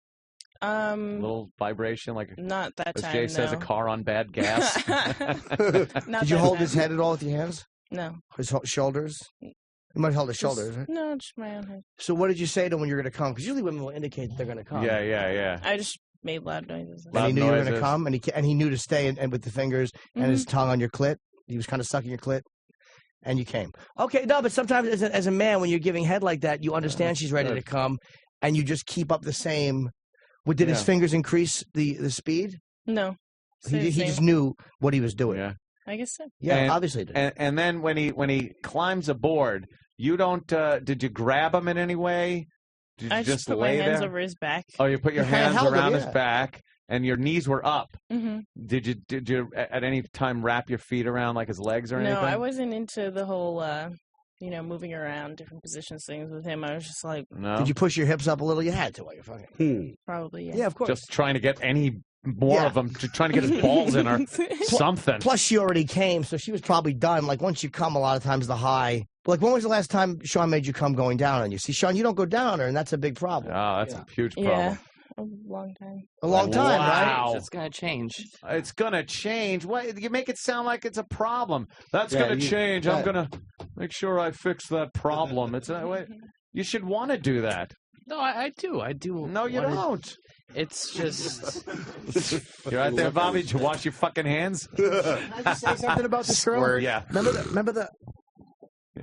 A little vibration, like Not that as time. Jay says, a no. car on bad gas. Not Did you that hold time. his head at all with your hands? No. His shoulders? You might hold his shoulders, right? No, just my own head. So what did you say to him when you were going to come? Because usually women will indicate that they're going to come. Yeah. I just made loud noises. And he knew you were going to noises. come, and he knew to stay and with the fingers and his tongue on your clit. He was kind of sucking your clit, and you came. Okay, no, but sometimes as a man, when you're giving head like that, you understand she's ready to come, and you just keep up the same. Did his Yeah. fingers increase the speed? No. Stayed the He same. just knew what he was doing. Yeah. I guess so. Yeah, And- obviously. He did. And then when he climbs aboard, you don't. Did you grab him in any way? Did you I just put my lay hands there? over his back. Oh, you put your You kinda hands held him, around his yeah. back, and your knees were up. hmm Did you at any time wrap your feet around like his legs or No, anything? I wasn't into the whole, moving around different positions things with him. I was just like, No. Did you push your hips up a little? You had to while you're fucking. probably, yeah. Yeah, of course. Just trying to get any more Yeah. of them, trying to get his balls in or something. Plus, she already came, so she was probably done. Like, once you come, a lot of times the high. Like, when was the last time Sean made you come going down on you? See, Sean, you don't go down on her, and that's a big problem. Oh, that's a huge problem. Yeah. A long time. A long time, right? It's gonna change. It's gonna change. What you make it sound like it's a problem. That's Yeah, gonna change. I'm yeah. gonna make sure I fix that problem. It's you should want to do that. No, I do. I do. No, you wanna- don't. It's just. You're right there, Bobby. Did you wash your fucking hands? Can I just say something about this girl? Squirt. Yeah. Remember the.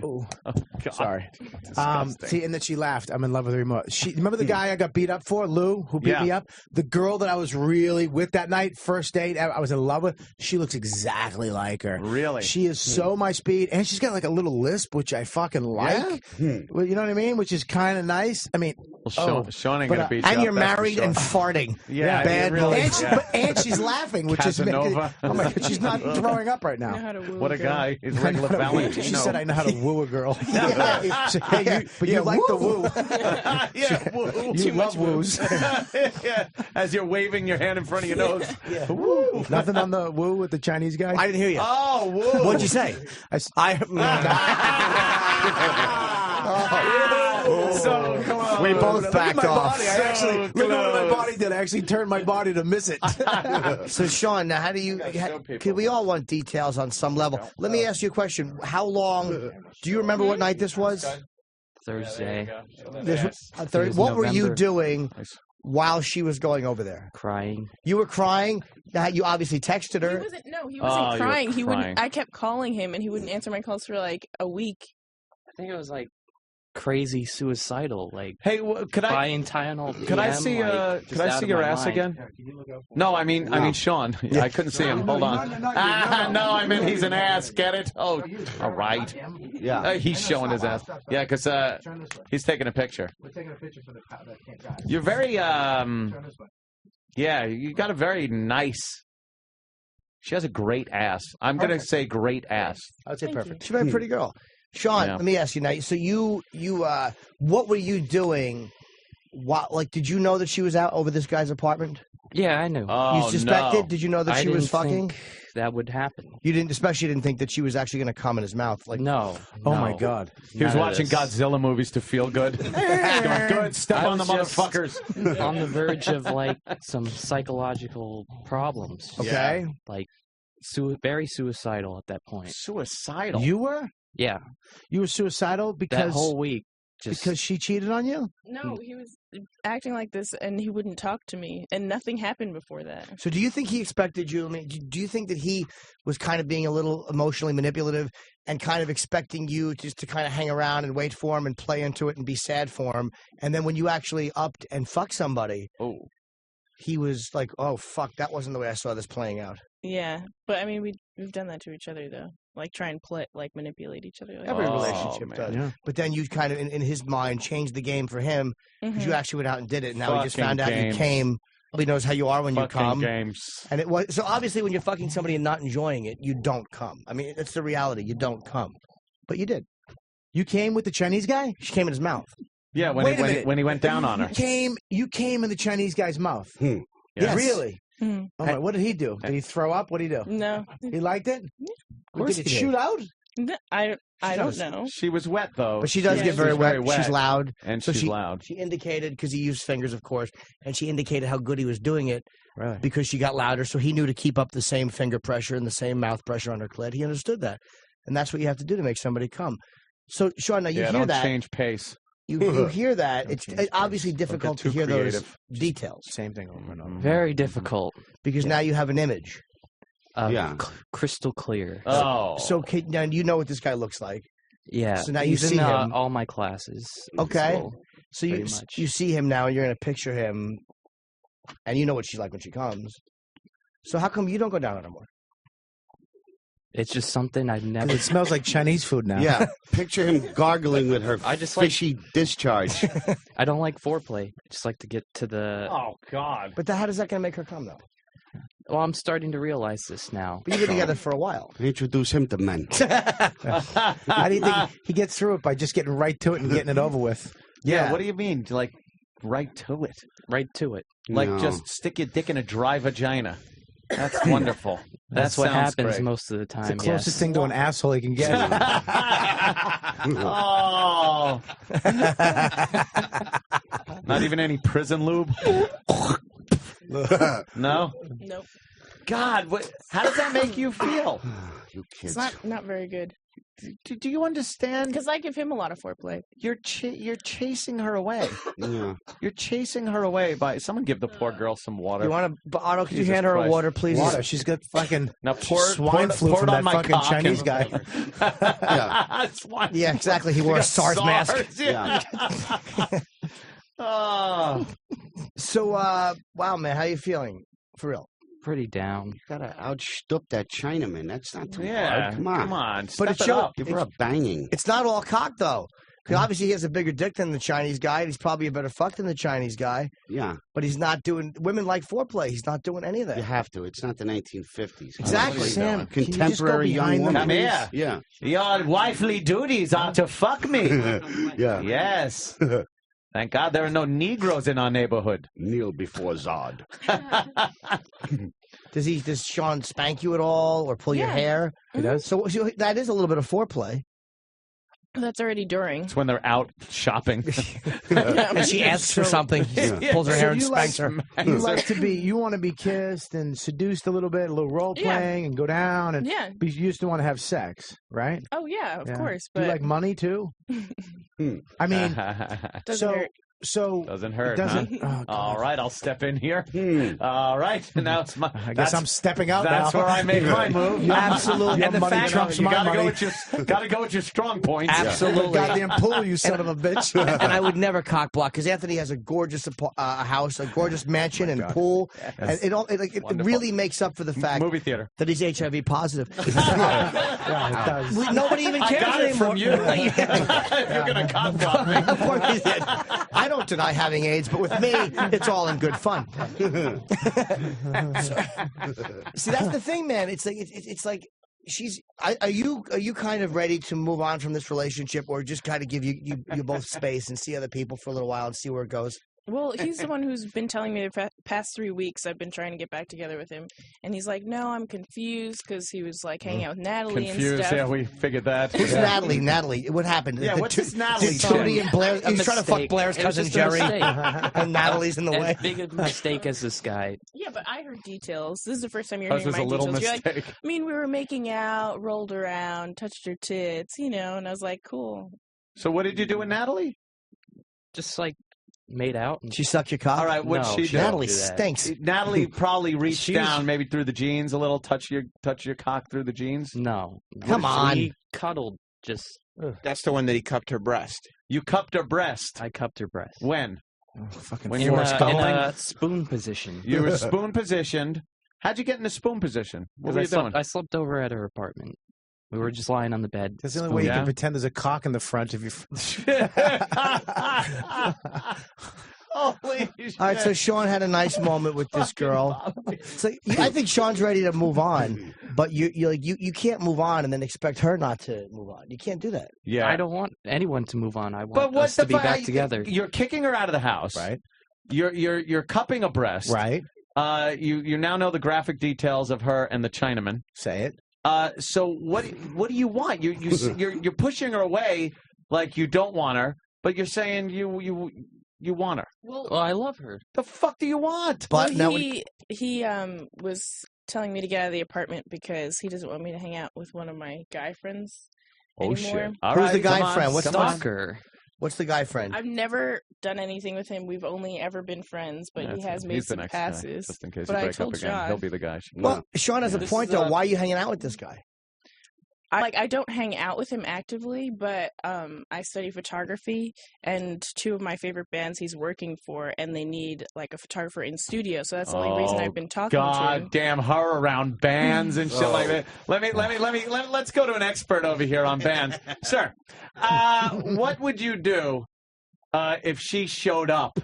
Oh, God. sorry. Disgusting. See, and then she laughed. I'm in love with her more. Remember the guy I got beat up for, Lou, who beat Yeah. me up? The girl that I was really with that night, first date, I was in love with. She looks exactly like her. Really? She is so my speed, and she's got like a little lisp, which I fucking like. Well, you know what I mean? Which is kind of nice. I mean, Well, Sean ain't but, gonna beat you And up, you're that's for married sure. and farting. Yeah, Bad really. and, and she's laughing, which Casanova. is oh my God, she's not throwing up right I know now. how to woo What a girl. guy! His I know regular how to woo. Valentino. She said I know how to woo a girl. Hey, but you like the woo. Yeah, woo. You love woos. Yeah, as you're waving your hand in front of your nose. Yeah. Woo. Nothing on the woo with the Chinese guy? I didn't hear you. Oh, woo. What'd you say? So close. We both Look at backed my off. body. I actually, look at what my body did. I actually turned my body to miss it. So, Sean, now how do you? We all want details on some level. Let me ask you a question. How long? Do you remember what night this was? Thursday. What were you November. doing while she was going over there? Crying. You were crying? You obviously texted her. He wasn't crying. He wouldn't. I kept calling him, and he wouldn't answer my calls for like a week. I think it was like crazy suicidal. Like, hey, could I buying Tylenol? Could I see? Could I see your ass again? No, I mean Sean. I couldn't see him. Hold on. No, I mean he's an ass. Get it? Oh, all right. Yeah. He's showing his ass. Yeah, because he's taking a picture. We're taking a picture for the guy. You're very yeah, you got a very nice. She has a great ass. I'm gonna say great ass. I would say perfect. She's a very pretty girl. Sean, let me ask you now. So you what were you doing? What, like, did you know that she was out over this guy's apartment? Yeah, I knew. Oh, you suspected? no. Did you know that she was fucking? That would happen. You didn't, especially didn't think that she was actually going to come in his mouth. Like, no. Oh no. my God. He was watching Godzilla movies to feel good. He's going, good, step on the motherfuckers. On the verge of like some psychological problems. Okay. Like very suicidal at that point. Suicidal. You were? Yeah. You were suicidal because that whole week. Because she cheated on you? No, he was acting like this, and he wouldn't talk to me, and nothing happened before that. So do you think he expected you? I mean, do you think that he was kind of being a little emotionally manipulative and kind of expecting you just to kind of hang around and wait for him and play into it and be sad for him? And then when you actually upped and fucked somebody, he was like, oh, fuck, that wasn't the way I saw this playing out. Yeah, but I mean, we've done that to each other, though. Like, try and manipulate each other. Like Every relationship does. Yeah. But then you kind of, in his mind, changed the game for him because you actually went out and did it. And now he just found out you came. He knows how you are when you come. Games. And it was so obviously when you're fucking somebody and not enjoying it, you don't come. I mean, that's the reality. You don't come. But you did. You came with the Chinese guy? She came in his mouth. Yeah, when he went down on her. You came in the Chinese guy's mouth. Yes. Really? Mm-hmm. Oh my, what did he do? Did he throw up? What did he do? No. He liked it? Of course did it he did. shoot out? I don't know. She was wet, though. But she does get very wet. She's loud. And so she's loud. She indicated, because he used fingers, of course, and she indicated how good he was doing it because she got louder. So he knew to keep up the same finger pressure and the same mouth pressure on her clit. He understood that. And that's what you have to do to make somebody come. So, Sean, now you hear don't that. change pace. You hear that. It's obviously difficult to hear those details. Same thing over and over. Very difficult. Because now you have an image. Crystal clear. Oh. So now you know what this guy looks like. Yeah. So now he's you see in him. all my classes. Okay. So you see him now, and you're going to picture him, and you know what she's like when she comes. So how come you don't go down on her more? It's just something I've never. It smells like Chinese food now. Yeah, picture him gargling with her fishy discharge. I don't like foreplay. I just like to get to the. Oh God! But how is that going to make her come though? Well, I'm starting to realize this now. But you've been together for a while. Introduce him to men. How do you think he gets through it by just getting right to it and getting it over with? Yeah. What do you mean? Like right to it? Right to it. Like just stick your dick in a dry vagina. That's wonderful. That's what happens great. most of the time. It's the closest thing to an asshole he can get. Oh. Not even any prison lube? No? Nope. God, how does that make you feel? You kids. It's not very good. Do you understand? Because I give him a lot of foreplay. You're chasing her away. Yeah. You're chasing her away by someone. Give the poor girl some water. You want to, Otto? Could you Jesus hand her a Christ. water, please? Water. She's got fucking now swine flu pour from it that on my fucking cock Chinese and- guy. Swine Yeah, exactly. He wore a SARS mask. Yeah. Oh. So, wow, man, how you feeling? For real? Pretty down. You gotta outstup that Chinaman. That's not too Yeah, hard. Come on. come on, But step it it showed. up. Give her a banging. It's not all cock though. Because obviously he has a bigger dick than the Chinese guy. And he's probably a better fuck than the Chinese guy. Yeah. But he's not doing. Women like foreplay. He's not doing any of that. You have to. It's not the 1950s. Exactly. Sam, can you just go Contemporary young behind woman. them, Come here. Yeah. Your wifely duties are to fuck me. Yeah. Yes. Thank God there are no Negroes in our neighborhood. Kneel before Zod. Does Sean spank you at all or pull your hair? He does. So that is a little bit of foreplay. That's already during. It's when they're out shopping. And she asks for something, he pulls her hair and you spanks her. You like to be, you want to be kissed and seduced a little bit, a little role playing and go down and Yeah. but you used to want to have sex, right? Oh yeah, of Yeah. course. Do But you like money too? I mean, doesn't so hurt. So doesn't hurt. It doesn't. Huh? All right, I'll step in here. All right, now it's my. I guess I'm stepping out. That's now. where I make my move. You absolutely. And the money fact trumps you my gotta money. go with your strong points. Absolutely. Goddamn pool, you son of a bitch. And I would never cock block because Anthony has a gorgeous house, a gorgeous mansion, and pool, and it really makes up for the fact movie theater that he's HIV positive. Yeah, it does. Nobody even cares I got it anymore. from you. If you're gonna cock block me. Of course he did. I don't deny having AIDS, but with me, it's all in good fun. See, that's the thing, man. It's like she's. Are you kind of ready to move on from this relationship, or just kind of give you both space and see other people for a little while and see where it goes? Well, he's the one who's been telling me the past 3 weeks I've been trying to get back together with him. And he's like, no, I'm confused because he was like hanging out with Natalie and stuff. Yeah, we figured that. Who's Natalie? Natalie, what happened? Yeah, what's this Natalie? Tony and Blair. He's trying to fuck Blair's It was cousin just a Jerry, mistake. and Natalie's in the way. As big a mistake as this guy. Yeah, but I heard details. This is the first time you're This hearing was my a little details. You're mistake. like, I mean, we were making out, rolled around, touched her tits, and I was like, cool. So what did you do with Natalie? Just like made out. And She sucked your cock. All right, what'd she do? Natalie do that. stinks. Natalie probably reached She was- down maybe through the jeans a little, touch your cock through the jeans. No. Come on. We cuddled just. That's the one that he cupped her breast. You cupped her breast. I cupped her breast. When? Fucking When In you were a sculling? spoon position. You were spoon positioned. How'd you get in the spoon position? What were you doing? I slept over at her apartment. We were just lying on the bed. That's the only way you Yeah. can pretend there's a cock in the front of your. Holy shit. All right, so Sean had a nice moment with this girl. So I think Sean's ready to move on, but you can't move on and then expect her not to move on. You can't do that. Yeah. I don't want anyone to move on. I want But what us to be fuck- back together. You're kicking her out of the house. Right. You're cupping a breast. Right. You now know the graphic details of her and the Chinaman. Say it. So what do you want? You're pushing her away like you don't want her, but you're saying you want her. Well, I love her. The fuck do you want? But now he was telling me to get out of the apartment because he doesn't want me to hang out with one of my guy friends anymore. Shit. All Who's right, the guy come on, friend? What's come the on. Stalker. What's the guy friend? I've never done anything with him. We've only ever been friends, but he has made He's the some next guy, passes. just in case but you I break up told again. Sean, He'll be the guy. Well, Sean has a This point is, though. Why are you hanging out with this guy? I don't hang out with him actively, but I study photography, and two of my favorite bands he's working for, and they need like a photographer in studio. So that's the only reason I've been talking to him. God damn her around bands and shit like that. Let's go to an expert over here on bands. Sir, what would you do if she showed up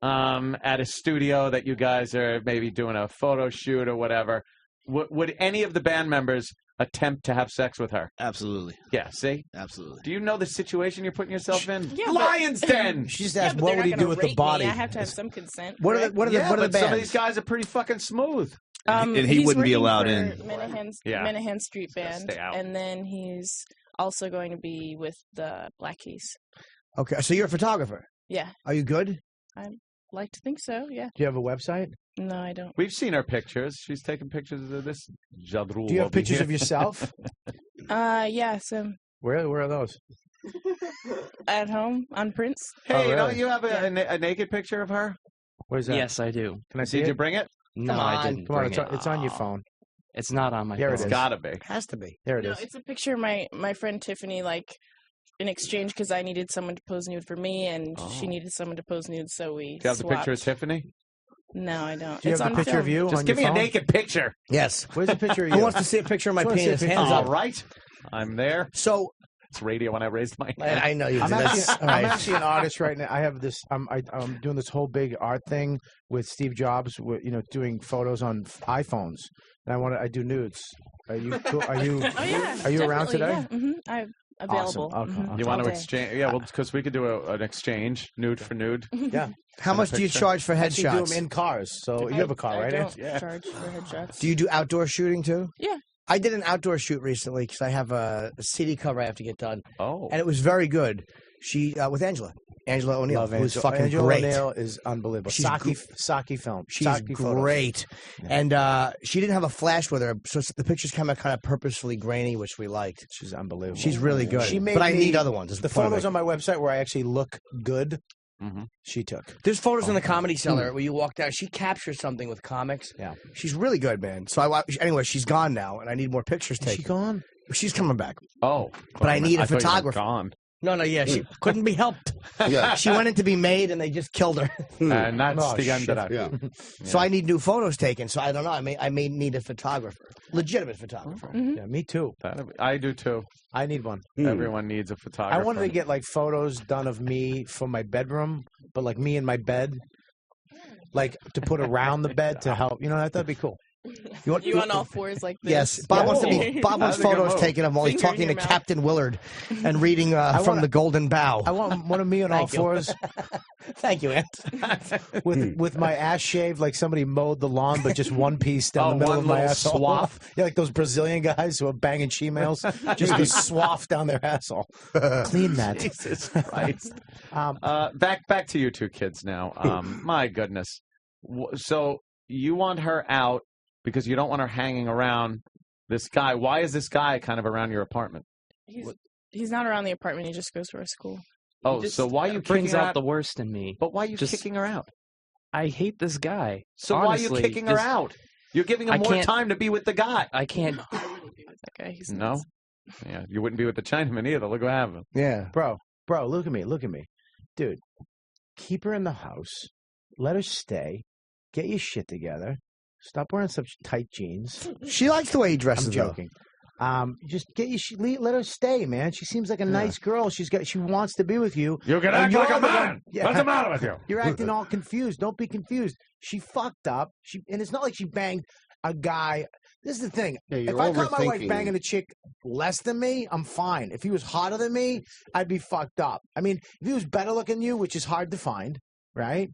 at a studio that you guys are maybe doing a photo shoot or whatever? Would any of the band members attempt to have sex with her? Absolutely. Yeah, see? Absolutely. Do you know the situation you're putting yourself in? Yeah, but- Lion's Den! She just Yeah, asked, but what they're would he not do gonna with the rate body? Me. I have to have some consent. What are the correct? what are the Yeah, what are the but some of bands? these guys are pretty fucking smooth. And he he's wouldn't be working allowed for in. Menahan Street Band, stay out. and then he's also going to be with the Black Keys. Okay, so you're a photographer. Yeah, Are you good? I like to think so. Yeah. Do you have a website? No, I don't. We've seen her pictures. She's taking pictures of this Jadrul. Do you have over pictures here. of yourself? Yeah. So Where are those? at home on Prince. Hey, Oh, really? don't you have a naked picture of her? Where's that? Yes, I do. Can I see Did you it? bring it? No, Come I on. didn't. Come on, bring it. it's on your phone. It's not on my There it phone. It's is. gotta be. Has to be. There it No, is. it's a picture of my friend Tiffany, like in exchange because I needed someone to pose nude for me, and she needed someone to pose nude, so we. Do you have the picture of swapped. Tiffany? No, I don't. Do you It's have the on picture of film. you Just on give me your a phone? naked picture. Yes. Where's a picture of you? Who wants to see a picture of my Just wanna see a penis? picture. Hands All up. right. I'm there. So It's radio when I raised my hand. I know you. I'm did. actually, That's- all I'm right. actually an artist right now. I have this. I'm doing this whole big art thing with Steve Jobs. With, doing photos on iPhones, and I do nudes. Are you cool? Are you? Oh yeah. Are you around definitely, today? Yeah. I'm available. Awesome. Okay. Mhm. You want All to day. exchange? Yeah, well, because we could do an exchange, nude for nude. Yeah. How much do you picture. charge for Actually, do headshots? them in cars. So you have a car, I right? don't Yeah. charge for headshots. Do you do outdoor shooting too? Yeah. I did an outdoor shoot recently because I have a CD cover I have to get done, Oh. and it was very good. She with Angela O'Neill, Love who's Angela. fucking Angela great. O'Neill is unbelievable. She's Saki film. She's Saki photos. great, Yeah. and she didn't have a flash with her, so the pictures come out kind of purposefully grainy, which we liked. She's unbelievable. She's really good. She made but I me- need other ones. is The point I'm photos making. on my website where I actually look good She took. There's photos in the Comedy Cellar where you walk down. She captures something with comics. Yeah. She's really good, man. So anyway, she's gone now, and I need more pictures taken. She gone? She's coming back. Oh. But I need a thought you were photographer. Gone. No, yeah, she couldn't be helped. Yeah. She went in to be made, and they just killed her. And that's the end of that. Yeah. So I need new photos taken. So I don't know. I may need a photographer, legitimate photographer. Yeah, me too. I do too. I need one. Everyone needs a photographer. I wanted to get like photos done of me from my bedroom, but like me in my bed, like to put around the bed to help. You know, that'd be cool. You on all fours like this? Yes, Bob wants to be. Bob wants photos taken of him while he's Finger in talking to your mouth. Captain Willard and reading from the Golden Bough. I want one of me on all Thank you. fours. Thank you, Ant. with my ass shaved like somebody mowed the lawn, but just one piece down Oh, the middle one of my little asshole. swath? Yeah, like those Brazilian guys who are banging she-males. Just a swath down their asshole. Clean that. Jesus Christ. Back to you two kids now. My goodness. So you want her out because you don't want her hanging around this guy. Why is this guy kind of around your apartment? He's not around the apartment. He just goes to our school. Oh, Just so why are you brings kicking her out out? the worst in me. But why are you Just- kicking her out? I hate this guy. So Honestly, why are you kicking her this- out? You're giving him I more can't- time to be with the guy. I can't. That guy, he's No? Yeah, you wouldn't be with the Chinaman either. Look what happened. Yeah. Bro, look at me. Dude, keep her in the house. Let her stay. Get your shit together. Stop wearing such tight jeans. She likes the way he dresses. I'm joking. Just get let her stay, man. She seems like a nice girl. She wants to be with you. You can And act you're like a the man. one- Yeah. What's the matter with you? You're acting all confused. Don't be confused. She fucked up. And it's not like she banged a guy. This is the thing. Yeah, If you're I caught my wife overthinking banging a chick less than me, I'm fine. If he was hotter than me, I'd be fucked up. I mean, if he was better looking than you, which is hard to find, right?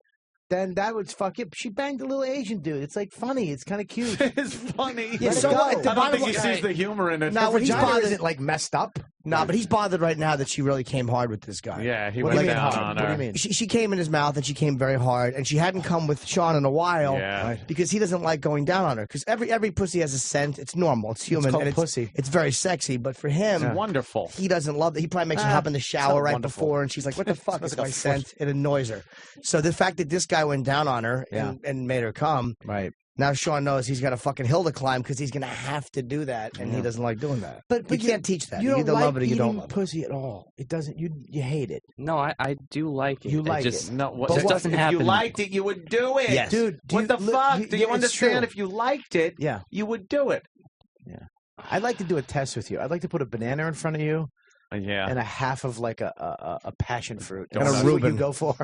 Then that would fuck it. She banged a little Asian dude. It's like funny. It's kind of cute. It's funny. Yeah, Let it so go. what? I don't think he Right. sees the humor in it. Now, Her what he's vagina bothered isn't like messed up. No, but he's bothered right now that she really came hard with this guy. Yeah, he What do went you mean down hard? on What do her. you mean? She came in his mouth and she came very hard, and she hadn't come with Sean in a while Yeah. because he doesn't like going down on her. Because every pussy has a scent. It's normal. It's human. called and pussy. It's very sexy. But for him, It's wonderful. he doesn't love it. He probably makes her hop in the shower not right wonderful. before, and she's like, "What the fuck is like a my foot. scent?" It annoys her. So the fact that this guy went down on her and made her come, Right. now Sean knows he's got a fucking hill to climb because he's going to have to do that, and he doesn't like doing that. But you can't teach that. You You don't either like love it or you don't eating love it. pussy at all. It doesn't. You hate it. No, I do like it. You like it. Just, No, what, But just what- doesn't if happen. you liked it, you would do it. Yes. Dude, What the fuck? Do you it's understand? true. If you liked it, Yeah. you would do it. I'd like to do a test with you. I'd like to put a banana in front of you Yeah. and a half of like a passion fruit. And a see what Reuben. you go for.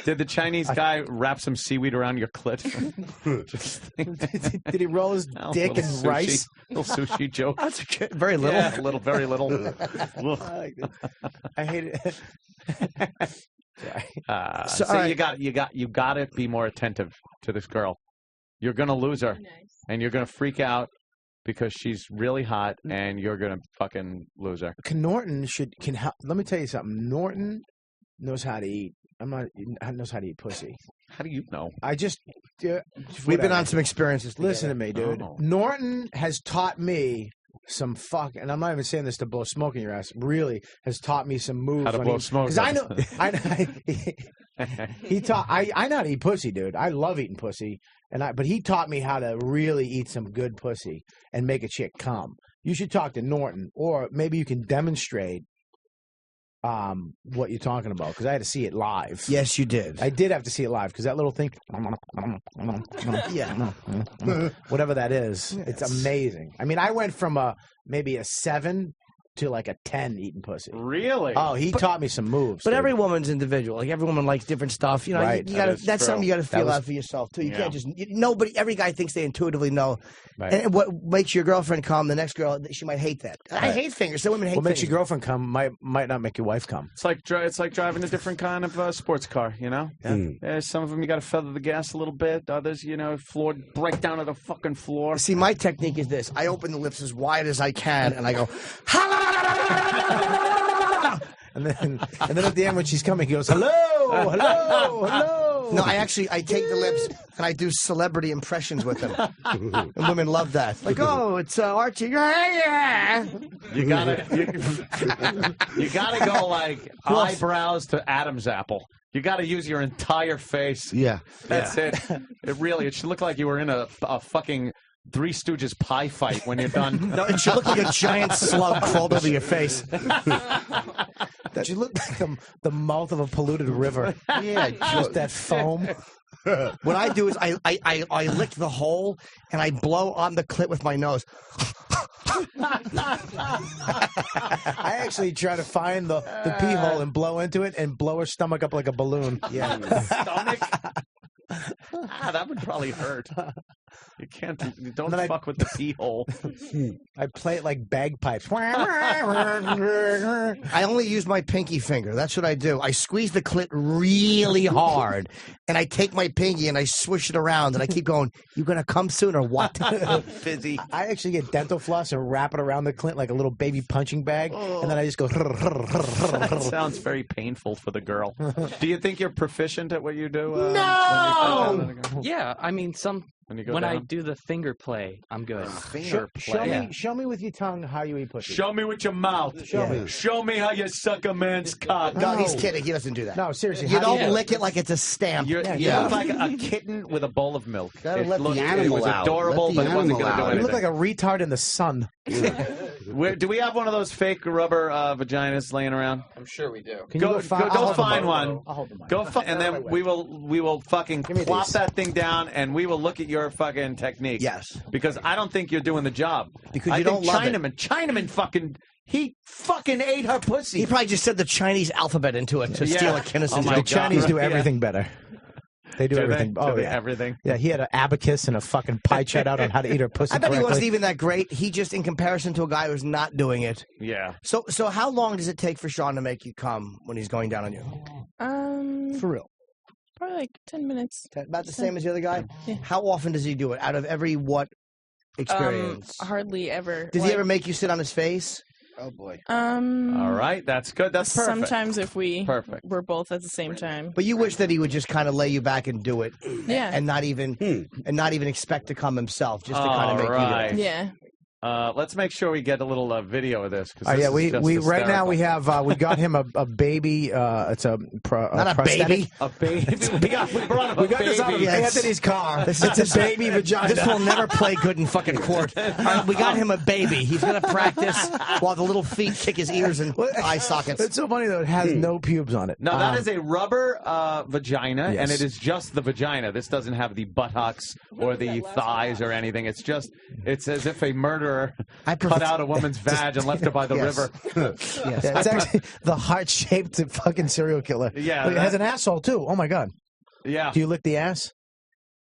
Did the Chinese guy wrap some seaweed around your clit? Did he roll his dick in Little sushi- rice? Little sushi joke. That's a good, very little. Yeah, little, very little. I hate it. Sorry. So, So, all right. you got to be more attentive to this girl. You're gonna lose her, and you're gonna freak out because she's really hot, and you're gonna fucking lose her. Norton can help. Let me tell you something. Norton knows how to eat. Knows how to eat pussy. How do you know? I just We've been whatever. on some experiences. Listen to together. me, dude. Oh. Norton has taught me some and I'm not even saying this to blow smoke in your ass. Really has taught me some moves. How to when blow he- smoke 'cause I know. up. He taught. I know how to eat pussy, dude. I love eating pussy, but he taught me how to really eat some good pussy and make a chick come. You should talk to Norton, or maybe you can demonstrate what you're talking about, because I had to see it live. Yes, you did. I did have to see it live because that little thing, Yeah. whatever that is, it's amazing. I mean, I went from maybe a 7 to like a 10 eating pussy. Really? Oh, he taught me some moves. But dude. every woman's individual. Like every woman likes different stuff. You know, Right. you gotta. That is That's true. something you got to That feel was- out for yourself too. You Yeah. can't just. Nobody. Every guy thinks they intuitively know. Right. And what makes your girlfriend come, the next girl, she might hate that. I hate fingers. Some women hate What makes fingers. your girlfriend come might not make your wife come. It's like driving a different kind of sports car, you know? Some of them you got to feather the gas a little bit. Others, floor break down to the fucking floor. See, my technique is this: I open the lips as wide as I can, and I go. And then at the end when she's coming, he goes, hello, hello, hello. No, I take the lips and I do celebrity impressions with them. And women love that. Like, oh, it's Archie. Yeah. You gotta go like eyebrows to Adam's apple. You got to use your entire face. Yeah. That's it. It should look like you were in a fucking Three Stooges pie fight when you're done. No, it should look like a giant slug crawled over your face. That should look like the mouth of a polluted river. Yeah, just that foam. What I do is I lick the hole and I blow on the clit with my nose. I actually try to find the pee hole and blow into it and blow her stomach up like a balloon. Yeah. Stomach? That would probably hurt. You can't. Don't fuck with the pee hole. I play it like bagpipes. I only use my pinky finger. That's what I do. I squeeze the clit really hard, and I take my pinky and I swish it around, and I keep going, you gonna come soon or what? Fizzy. I actually get dental floss and wrap it around the clit like a little baby punching bag, and then I just go. That sounds very painful for the girl. Do you think you're proficient at what you do? No! Yeah, I mean, when I do the finger play, I'm good. Show me with your tongue how you eat pussy. Show me with your mouth. Show me how you suck a man's cock. No, he's kidding. He doesn't do that. No, seriously. You don't lick it like it's a stamp. You look like a kitten with a bowl of milk. Gotta It let the looked- animal it was out. adorable, Let the but it wasn't animal going to do out. anything. You look like a retard in the sun. Do we have one of those fake rubber vaginas laying around? I'm sure we do. Can you Go find one. I'll hold the mic. Go find, and then we will fucking plop these. that thing down, and we will look at your fucking technique. Yes. Because I don't think you're doing the job. Because I you think don't love it. Chinaman fucking. He fucking ate her pussy. He probably just said the Chinese alphabet into it to steal a Kinnison my joke. The Chinese do Yeah. everything better. They do everything. Oh, yeah. everything. Yeah, he had an abacus and a fucking pie chart out on how to eat her pussy I bet he correctly. wasn't even that great. He just, in comparison to a guy who's not doing it. Yeah. So how long does it take for Sean to make you come when he's going down on you? For real. Probably like 10 minutes. About the same as the other guy? Yeah. How often does he do it? Out of every what experience? Hardly ever. Does he ever make you sit on his face? Oh boy. All right, that's good. That's perfect. Sometimes if we're both at the same time. But you wish that he would just kind of lay you back and do it, Yeah. and not even expect to come himself, just to kind of make you do it. Yeah. Let's make sure we get a little video of this. 'Cause Oh this yeah, is we just right now we hysterical. have we got him a baby. It's a Not a prosthetic. baby. A baby. we brought him We a got this out of baby. Anthony's car. This It's a baby vagina. This will never play good in fucking court. All right, we got him a baby. He's going to practice while the little feet kick his ears and eye sockets. It's so funny though. It has no pubes on it. No, that is a rubber vagina, and Yes. it is just the vagina. This doesn't have the buttocks or the thighs or anything. It's as if a murderer cut out a woman's vag and left her by the river. Yes. Yeah, it's actually the heart-shaped fucking serial killer. Yeah, Look, it has an asshole too. Oh my god. Yeah. Do you lick the ass?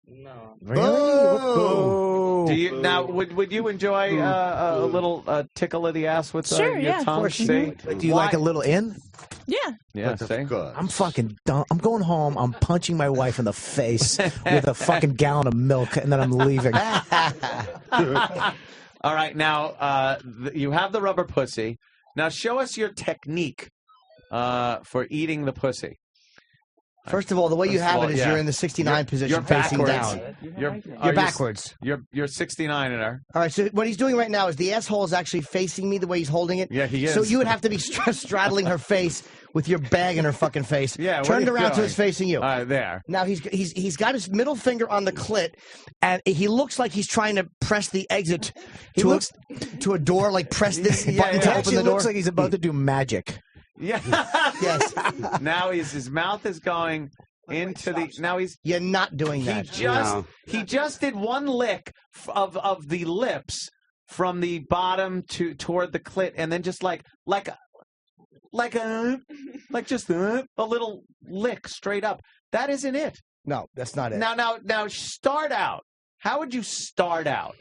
No. Really? Oh. Do you now? Would you enjoy a little tickle of the ass with Sure, your yeah, of tongue? course. See? Do you like a little in? Yeah. Yeah. See? I'm fucking dumb. I'm going home. I'm punching my wife in the face with a fucking gallon of milk, and then I'm leaving. All right, now you have the rubber pussy. Now show us your technique for eating the pussy. First of all, the way you First of have all, it is yeah. you're in the 69 position You're facing backwards. down. You're backwards. You're 69 in her. All right, so what he's doing right now is the asshole is actually facing me the way he's holding it. Yeah, he is. So you would have to be straddling her face with your bag in her fucking face. Yeah, Turn what it are you around so doing? it's facing you. There. Now he's got his middle finger on the clit, and he looks like he's trying to press the exit to a door, like press this button He to open actually the door. looks like he's about to do magic. Yeah. Yes. Now his mouth is going into the. Now he's. You're not doing that. He just did one lick of the lips from the bottom toward the clit, and then just like just a little lick straight up. That isn't it. No, that's not it. Now start out. How would you start out?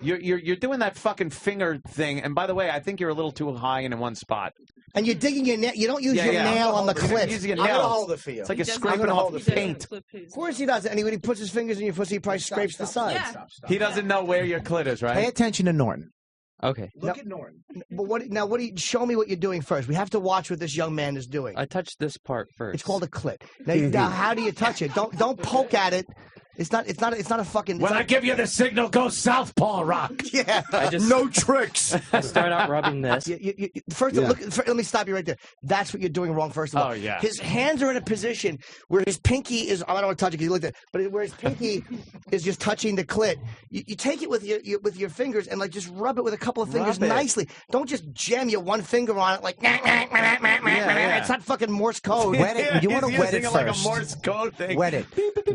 You're doing that fucking finger thing, and by the way, I think you're a little too high in one spot. And you're digging your nail. You don't use your nail on the clit. Use your I'm nails. gonna hold it for you. It's like you're I'm scraping gonna off hold it for you. paint. Of course he does. And when he puts his fingers in your pussy, he probably scrapes the sides. He doesn't know where your clit is, right? Pay attention to Norton. Okay. Look at Norton. But what do you show me what you're doing first? We have to watch what this young man is doing. I touched this part first. It's called a clit. Now, how do you touch it? Don't poke at it. It's not a fucking. When I give you the signal, go southpaw, Rock. Yeah. No tricks. I start out rubbing this. First, let me stop you right there. That's what you're doing wrong. First of all, Oh, yeah. His hands are in a position where his pinky is. I don't want to touch it because you looked at it, but where his pinky is just touching the clit. You take it with your fingers and like just rub it with a couple of fingers Rub it. nicely. Don't just jam your one finger on it like. It's not fucking Morse code. Wet it. You want to wet it using first. it like a Morse code thing. Wet it.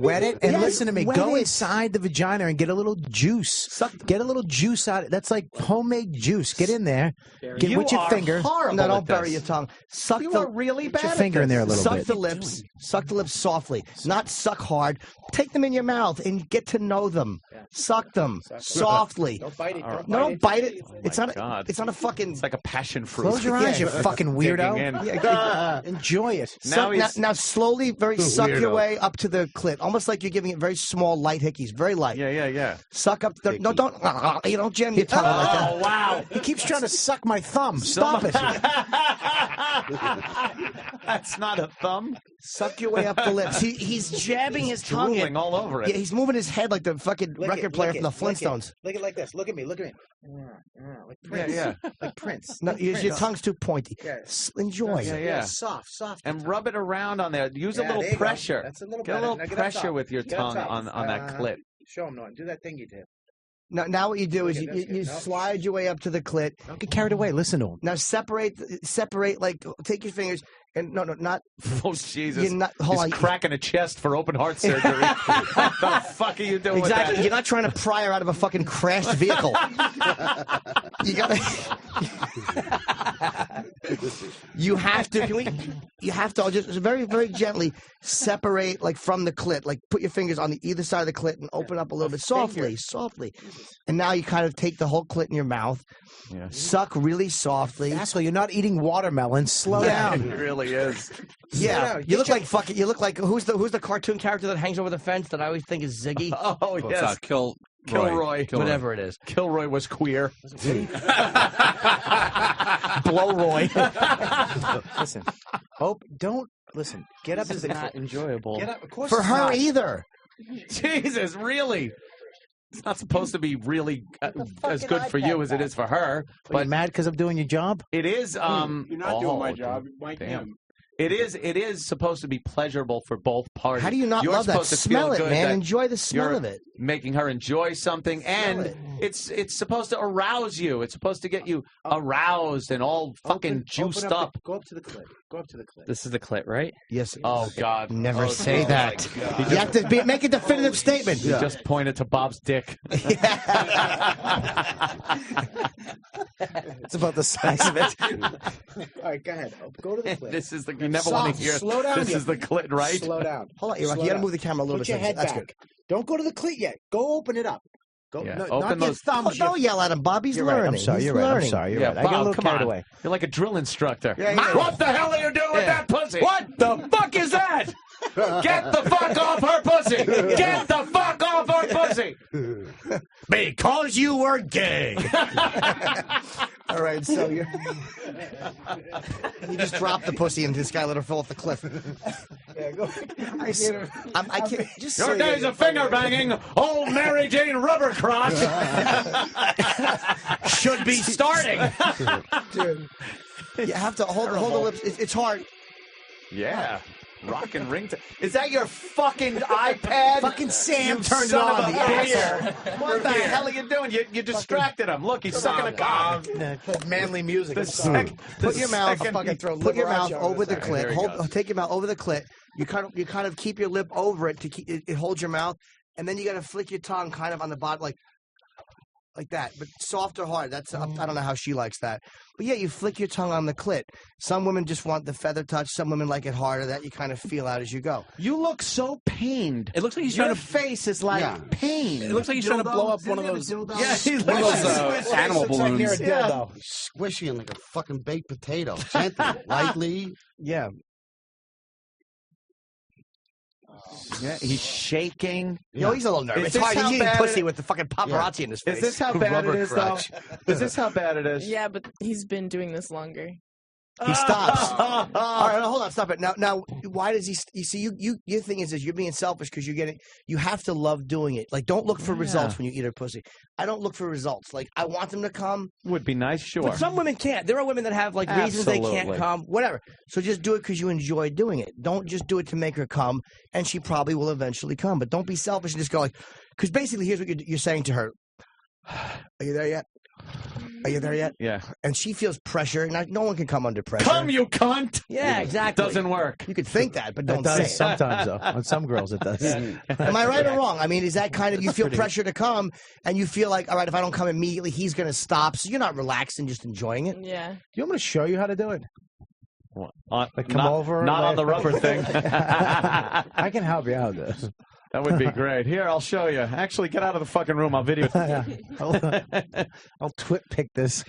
Wet it. And Yes, listen to me. wet Go it. inside the vagina and get a little juice. Get a little juice out. That's like homemade juice. Get in there. Get You with your are finger. horrible No, don't bury your tongue. Suck You the, are really put bad your at finger in this. there a little Suck bit. the lips. Suck the lips softly, not suck hard. Take them in your mouth and get to know them. Suck them softly. Don't bite it. No, don't bite it. It's not. God. It's not a fucking. It's like a passion fruit. Close your eyes, you fucking weirdo. Digging in. Enjoy it. Now slowly, very suck your Weirdo. way up to the clit, almost like you're giving it very small, light hickeys, very light. Yeah. Suck up. No, don't. You don't jam your tongue like that. Oh, wow. He keeps trying to suck my thumb. Stop it. That's not a thumb. Suck your way up the lips. He's jabbing his tongue in. Drooling all over it. Yeah, he's moving his head like the fucking record player from the Flintstones. Look it like this. Look at me. Look at me. Like Prince. Yeah. Like Prince. No, Like your Prince. tongue's too pointy. Yeah. Enjoy. Yeah. Soft. And rub it around on there. Use Yeah, a there little you go. pressure. That's a little Get a better. little Now get up pressure top. with your Get up tongue top. on that clit. Show him, Norton. Do that thing you did. Now what you do is Okay, that's you good. No. slide your way up to the clit. Don't get carried away. Listen to him. Now separate. Like take your fingers and not. Oh Jesus! You're not. Hold He's on. cracking a chest for open heart surgery. What the fuck are you doing? Exactly. With You're not trying to pry her out of a fucking crashed vehicle. You gotta. You have to. You have to just very, very gently separate, like from the clit. Like put your fingers on the either side of the clit and open up a little bit softly. And now you kind of take the whole clit in your mouth. Yeah. Suck really softly. Asshole, you're not eating watermelon. Slow that? down. It really is. Yeah, down. you look like fucking. You look like who's the cartoon character that hangs over the fence that I always think is Ziggy? Oh yes, Kilroy. Whatever it is. Kilroy was queer. Blowroy. Listen. Hope. Don't listen. Get up. This is not enjoyable. Get up. Of course For it's her not. either. Jesus, really? It's not supposed to be really as good for you as it is for her. But you mad because I'm doing your job? It is. You're not doing my job. Mike Damn. him. It is supposed to be pleasurable for both parties. How do you not You're love that? supposed to Smell feel it, good man. that Enjoy the smell you're of it. Making her enjoy something, and it's supposed to arouse you. It's supposed to get you aroused and all fucking juiced Open up. Go up to the clit. Go up to the clit. This is the clit, right? Yes. Oh God! Never Oh, say oh, that. my God. You have to make a definitive statement. He just pointed to Bob's dick. It's about the size of it. All right, go ahead. Go to the clit. This is the you never want to hear. Slow down. This is the clit, right? Slow down. Hold on, Iraq. Slow You got to down. move the camera a little Put bit. your head That's back. good. Don't go to the clit yet. Go open it up. Go. Yeah, No, open not those- your thumbs. Don't yell at him, Bob. He's You're learning. right. I'm sorry. He's You're right. I'm learning. sorry. You're Yeah, right. I got a Bob, little come carried on. away. You're like a drill instructor. Yeah, yeah. What the hell are you doing with that pussy? What the fuck is that? Get the fuck off her pussy! Get the fuck off her pussy! Because you were gay. All right, so you just dropped the pussy and this guy let her fall off the cliff. Yeah, go. I can't just Your say days that- of finger banging, old Mary Jane Rubbercrotch, should be starting. Dude, you have to hold the lips. It's hard. Yeah. Rock and ringtone. Is that your fucking iPad? Fucking Sam You turned it son on, of a the bitch. asshole. What the hell are you doing? You distracted him. Look, he's sucking a cock. Manly music. Put your mouth. Put your mouth over the There clit. he goes. Take your mouth over the clit. You kind of keep your lip over it to keep it holds your mouth, and then you got to flick your tongue kind of on the bottom, like that, but soft or hard. That's I don't know how she likes that. But yeah, you flick your tongue on the clit. Some women just want the feather touch. Some women like it harder. That you kind of feel out as you go. You look so pained. It looks like he's Your trying to. face is like pain. It looks like he's trying to blow up one of those. Yeah, he one of those animal balloons. Near a dildo. Squishy and like a fucking baked potato. Gently, lightly. Yeah. Yeah, he's shaking. You know, he's a little nervous. Is It's this hard. how He's eating bad pussy it- with the fucking paparazzi in his face. Is this how bad Rubber it is, crotch. though? Is this how bad it is? Yeah, but he's been doing this longer. He stops. All right, hold on, stop it. Now, why does he? You see, your thing is you're being selfish because you're getting. You have to love doing it. Like, don't look for results when you eat her pussy. I don't look for results. Like, I want them to come. Would be nice, sure. But some women can't. There are women that have like reasons they can't Absolutely. come. Whatever. So just do it because you enjoy doing it. Don't just do it to make her come, and she probably will eventually come. But don't be selfish and just go like, because basically here's what you're saying to her. Are you there yet? Are you there yet? Yeah. And she feels pressure. No one can come under pressure. Come, you cunt! Yeah, exactly. Doesn't work. You could think that, but It don't say does it. sometimes, though. On some girls, it does. Am I right or wrong? I mean, is that kind of you feel Pretty- pressure to come, and you feel like, all right, if I don't come immediately, he's going to stop. So you're not relaxed and just enjoying it. Yeah. Do you want me to show you how to do it? Like come over. Not on the rubber thing. I can help you out. This. That would be great. Here, I'll show you. Actually, get out of the fucking room. I'll video. I'll twit pick this.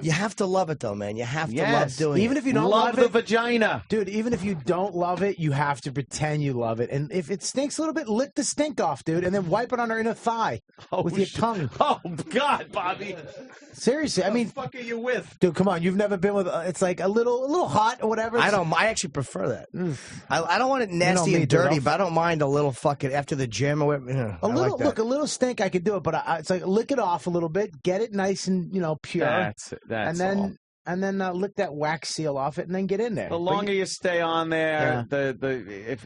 You have to love it, though, man. You have to love Yes. doing Even it. if you don't Love love the it, vagina, dude. Even if you don't love it, you have to pretend you love it. And if it stinks a little bit, lick the stink off, dude, and then wipe it on her inner thigh with your tongue. Oh God, Bobby! Seriously, I mean, What the fuck are you with? dude, come on. You've never been with. It's like a little hot or whatever. I don't. I actually prefer that. I don't want it nasty me, and dude. dirty, I'll- but I don't mind a little fucking after the gym or whatever. A I little like that. look, a little stink. I could do it, but it's like lick it off a little bit, get it nice and pure, That's and then all. and then lick that wax seal off it, and then get in there. The longer you stay on there,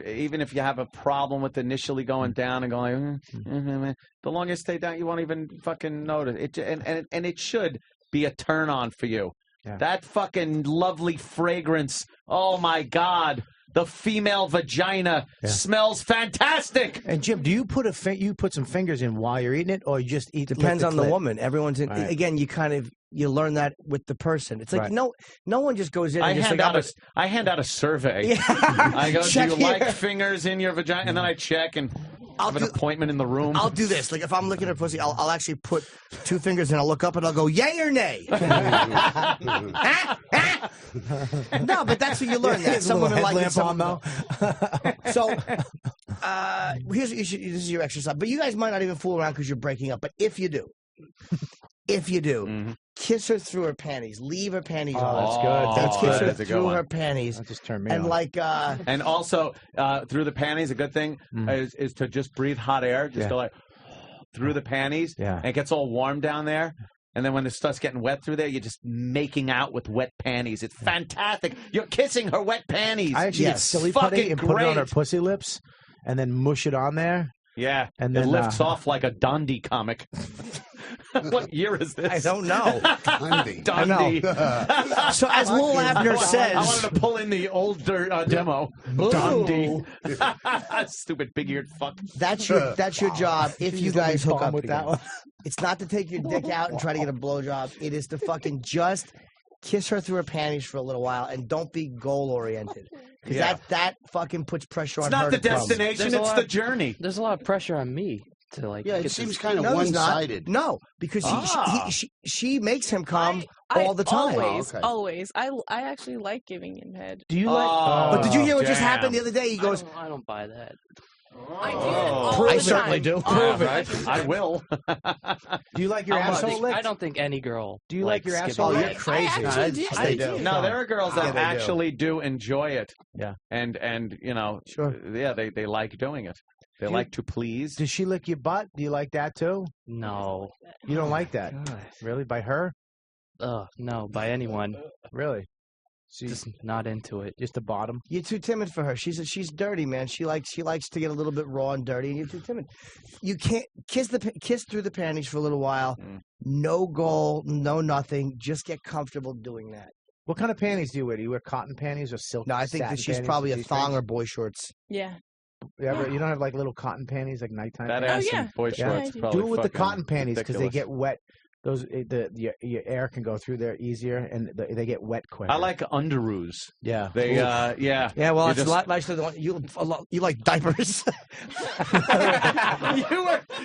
even if you have a problem with initially going down and going, the longer you stay down, you won't even fucking notice it. And it should be a turn on for you. Yeah. That fucking lovely fragrance. Oh my God. The female vagina smells fantastic. And Jim, do you put you put some fingers in while you're eating it, or you just eat? Depends lick on the clit? woman. Everyone's in. Right. Again, you learn that with the person. It's like Right. no one just goes in. I And just hand, like, out I hand out a survey. Yeah. I go, do Check you like here. fingers in your vagina? And then I check and have an appointment in the room. I'll do this. Like if I'm looking at pussy, I'll actually put two fingers in. I'll look up and I'll go, yay or nay. No, but that's what you learn. That some women like it. Some though. So here's what you should. This is your exercise. But you guys might not even fool around because you're breaking up. But if you do, kiss her through her panties. Leave her panties on. That's good. That's kiss good. her That's a good through one. her panties. That just turned me And on. like And also, through the panties, a good thing is to just breathe hot air. Just go like through the panties. Yeah. And it gets all warm down there. And then when it starts getting wet through there, you're just making out with wet panties. It's fantastic. You're kissing her wet panties. I actually get silly Fucking putty and put it on her great. pussy lips, and then mush it on there. Yeah. And it then, lifts off like a Dundee comic. What year is this? I don't know. Dundee. I know. So as Lil Abner says, I wanted to pull in the old demo. Dundee. Stupid big-eared fuck. that's your job. If you guys hook up with that one. It's not to take your dick out and try to get a blowjob. It is to fucking just kiss her through her panties for a little while and don't be goal oriented. Because Yeah. that fucking puts pressure It's on not her the to come. destination, There's a it's lot the of- journey. There's a lot of pressure on me to like. Yeah, it get seems this- kind of No, he's not. one-sided. No, because she makes him come I all the time. Always, Oh, okay. always. I actually like giving him head. Do you like? But did you hear what just damn. happened the other day? He goes, I don't buy that. I do. Oh. All I the certainly time. do. All Prove the it. time. I will. Do you like your I don't asshole think- licked? I don't think any girl. Do you like your likes asshole giving Oh, head. you're crazy. I actually do. Yes, I they do. No, there are girls Yeah, that they do. actually do enjoy it. Yeah. And you know, Sure. yeah, they like doing it. They Do you- like to please. Does she lick your butt? Do you like that too? No. You don't like that? God. Really? By her? No, by anyone. Really? So Just not into it. just the bottom? You're too timid for her. She's dirty, man. She likes to get a little bit raw and dirty, and you're too timid. You can't kiss through the panties for a little while. No goal, no nothing. Just get comfortable doing that. What kind of panties do you wear? Do you wear cotton panties or silk? No, I think satin that she's panties probably with a G-strings? thong or boy shorts. Yeah. You don't have like little cotton panties, like nighttime That panties? ass yeah. and boy Yeah, shorts I do. probably Do it with the fucking cotton panties because they ridiculous. get wet Those your air can go through there easier, and they get wet quicker. I like underoos. Yeah. They yeah. Yeah, well, You it's just- a lot nicer than you like diapers.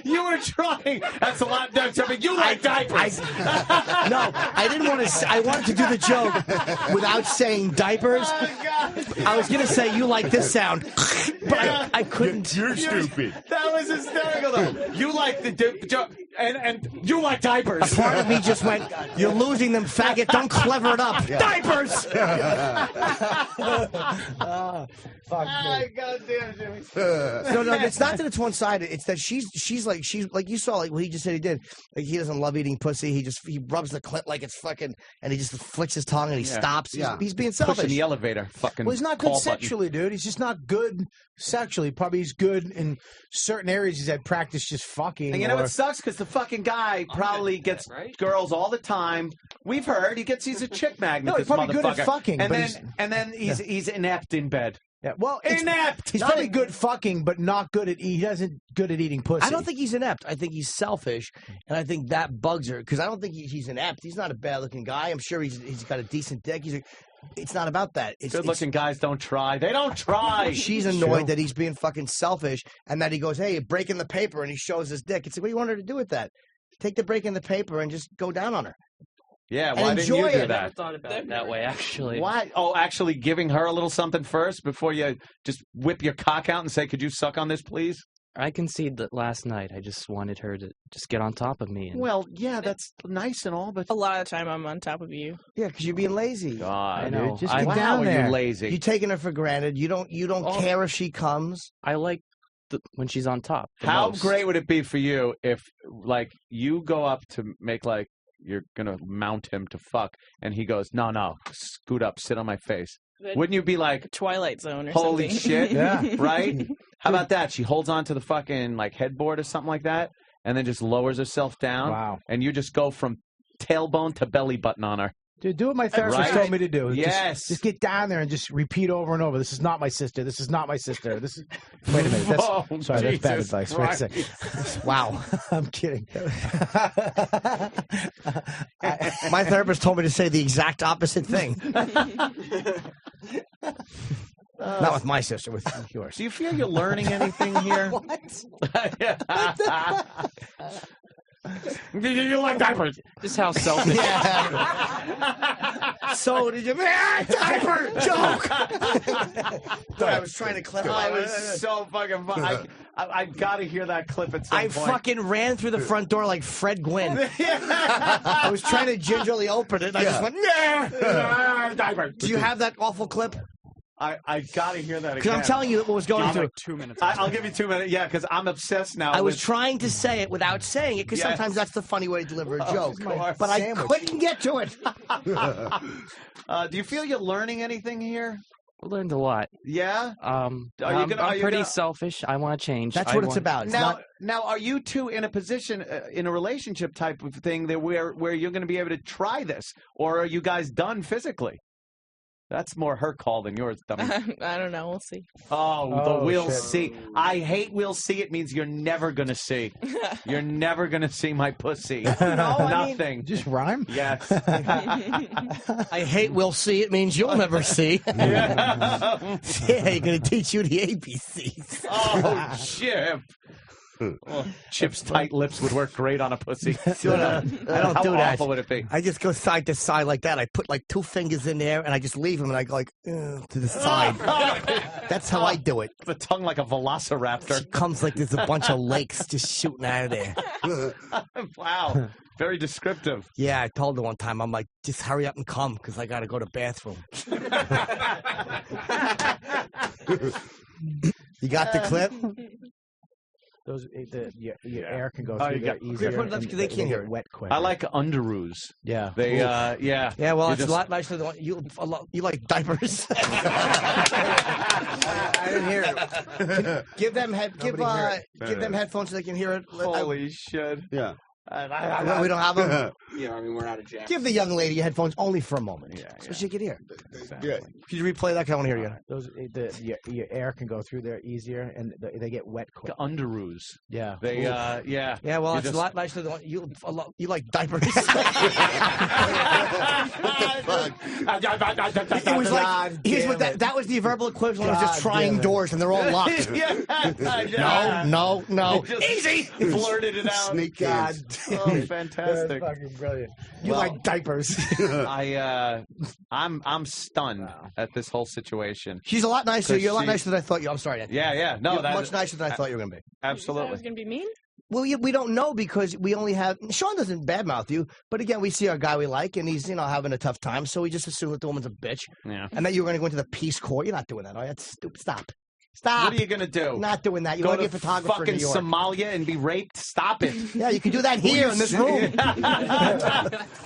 you were trying. That's a lot. You like diapers. No, I didn't want to. I wanted to do the joke without saying diapers. I was gonna say you like this sound, but I couldn't. You're stupid. That was hysterical, though. You like the and you like diapers. A part of me just went, "You're losing them, faggot! Don't clever it up, diapers." Fuck me. God damn, Jimmy. No, it's not that it's one sided. It's that she's like you saw like what he just said he did. Like he doesn't love eating pussy. He rubs the clit like it's fucking, and he just flicks his tongue and he stops. He's being selfish. Pushing the elevator. Fucking. Well, he's not good call button. sexually, dude. He's just not good sexually. Probably he's good in certain areas. He's had practice just fucking. And you know what sucks? Because the fucking guy probably gets girls all the time. We've heard he's a chick magnet. No, he's this probably good at motherfucker. fucking, and but then he's inept in bed. Yeah, well, Inept. He's probably good fucking, but not good at. He doesn't good at eating pussy. I don't think he's inept. I think he's selfish, and I think that bugs her because I don't think he's inept. He's not a bad looking guy. I'm sure he's got a decent dick. It's not about that. Good-looking guys don't try. They don't try. She's annoyed that he's being fucking selfish, and that he goes, "Hey, you're breaking the paper," and he shows his dick. It's like, what do you want her to do with that? Take the break in the paper and just go down on her. Yeah, And why didn't you enjoy do it. that? thought about it that way, actually. Why? Oh, actually giving her a little something first before you just whip your cock out and say, "Could you suck on this, please?" I concede that last night I just wanted her to just get on top of me. And Well, yeah, that's nice and all, but A lot of the time I'm on top of you. Yeah, because you're being lazy. God, I know. dude, Just I- get wow, down are there. you lazy? You're taking her for granted. You don't Oh. care if she comes. I like when she's on top. the How most. great would it be for you if, like, you go up to make like you're gonna mount him to fuck, and he goes, "No, scoot up, sit on my face." Wouldn't you be like, Twilight Zone or "Holy something? shit!" Yeah. Right? How about that? She holds on to the fucking like headboard or something like that, and then just lowers herself down. Wow. And you just go from tailbone to belly button on her. Dude, do what my therapist Right? told me to do. Yes. Just get down there and just repeat over and over. This is not my sister. This is not my sister. This is. Wait a minute. That's, Oh, sorry, that's bad Jesus advice. Wait a second. Wow. I'm kidding. My therapist told me to say the exact opposite thing. Not with my sister, with yours. Do you feel you're learning anything here? You like diapers? Just how selfish. So did you? Diaper joke. I was trying to clip. I was so fucking fun. I got to hear that clip at some I point. fucking ran through the front door like Fred Gwynn. I was trying to gingerly open it. And I just went, nah. Diaper. Do you have that awful clip? I got to hear that again. Because I'm telling you what was going through. Like 2 minutes. I'll give you 2 minutes. Yeah, because I'm obsessed now. I was with- trying to say it without saying it because Yes. sometimes that's the funny way to deliver a joke. course. But I couldn't get to it. Do you feel you're learning anything here? I learned a lot. Yeah. Are you gonna- are I'm you pretty gonna- selfish. I want to change. That's I what it's want- about. It's Now, not, now, are you two in a position, in a relationship type of thing, that where you're going to be able to try this, or are you guys done physically? That's more her call than yours, dummy. I don't know. We'll see. Oh, we'll shit. see. I hate we'll see. It means you're never going to see. You're never going to see my pussy. Nothing. Just rhyme? Yes. I hate we'll see. It means you'll never see. Yeah, you're going to teach you the ABCs. Oh, Chip. Well, Chip's tight lips would work great on a pussy. I don't How do that. awful would it be? I just go side to side like that. I put like 2 fingers in there and I just leave them and I go like to the side. That's how I do it. The tongue like a velociraptor. It comes like there's a bunch of lakes just shooting out of there. Wow. Very descriptive. Yeah, I told her one time, I'm like, just hurry up and come because I got to go to the bathroom. You got the clip? Those your air can go Oh, through you there got- easier. Put it up and 'cause they can't hear get it. wet quick. I like underoos. Yeah. They, yeah. Yeah, well, You it's just- a lot nicer than you like diapers. I didn't hear it. Give them headphones so they can hear it. Holy shit. Yeah. We don't have them. Yeah, I mean, we're out of jam. Give the young lady your headphones only for a moment, so she can hear. Good. Could you replay that? 'Cause I want to hear you again. Those your air can go through there easier, and they get wet quick. Underoos. Yeah. They yeah. Yeah, well, You it's just- a lot nicer than you like diapers. It was like here's what that was the verbal equivalent of just God trying damn it. doors and they're all locked. No. Easy. Blurted it out. Sneak God. in. Oh, fantastic. That's fucking brilliant. You Well- like diapers? I'm stunned at this whole situation. She's a lot nicer. 'Cause You're a lot she- nicer than I thought you. I'm sorry, Andy. Yeah. No, You're that much nicer than I thought you were going to be. I Absolutely. was going to be mean. Well, we don't know because we only have Sean doesn't badmouth you, but again, we see our guy we like, and he's having a tough time, so we just assume that the woman's a bitch, Yeah. and that you were going to go into the Peace Corps. You're not doing that, are you? That's stupid. Stop. What are you gonna do? You're not doing that. You Go want to to get photographer in fucking New York. Somalia and be raped? Stop it. Yeah, you can do that here in this room.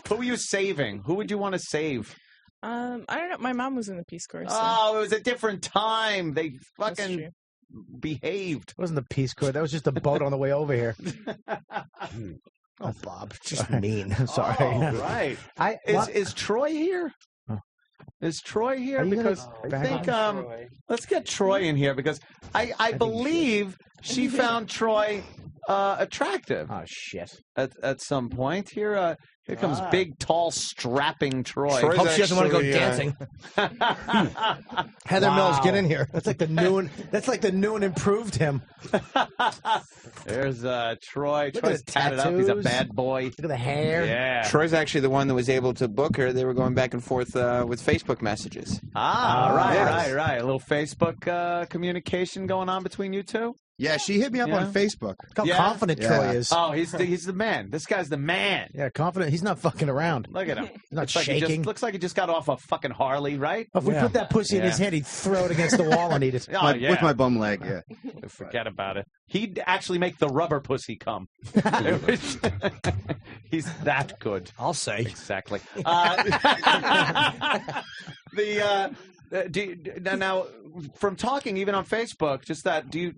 Who are you saving? Who would you want to save? I don't know. My mom was in the Peace Corps. So. Oh, it was a different time. They That's fucking true. behaved. It wasn't the Peace Corps. That was just a boat on the way over here. Oh, Bob, just mean. I'm sorry. Oh, right. Is Troy here? Is Troy here? Are you gonna Because I back think on let's get Troy in here because I believe she found Troy attractive. Oh shit! At some point here. Here comes big, tall, strapping Troy. Troy's Hope she doesn't want to go dancing. Heather Mills, get in here. That's like the noon. That's like the noon improved him. There's Troy. Look at Troy's the tatted up. He's a tattoos. bad boy. Look at the hair. Yeah. Troy's actually the one that was able to book her. They were going back and forth with Facebook messages. Right. A little Facebook communication going on between you two. Yeah, she hit me up on Facebook. Look how Yeah? confident Troy is. Oh, he's the man. This guy's the man. Yeah, confident. He's not fucking around. Look at him. Not Looks like he shaking. looks like he just got off a fucking Harley, right? If we put that pussy in his head, he'd throw it against the wall and eat it. Oh, yeah. With my bum leg, yeah. Forget about it. He'd actually make the rubber pussy come. He's that good. I'll say. Exactly. Now, from talking even on Facebook, just that, do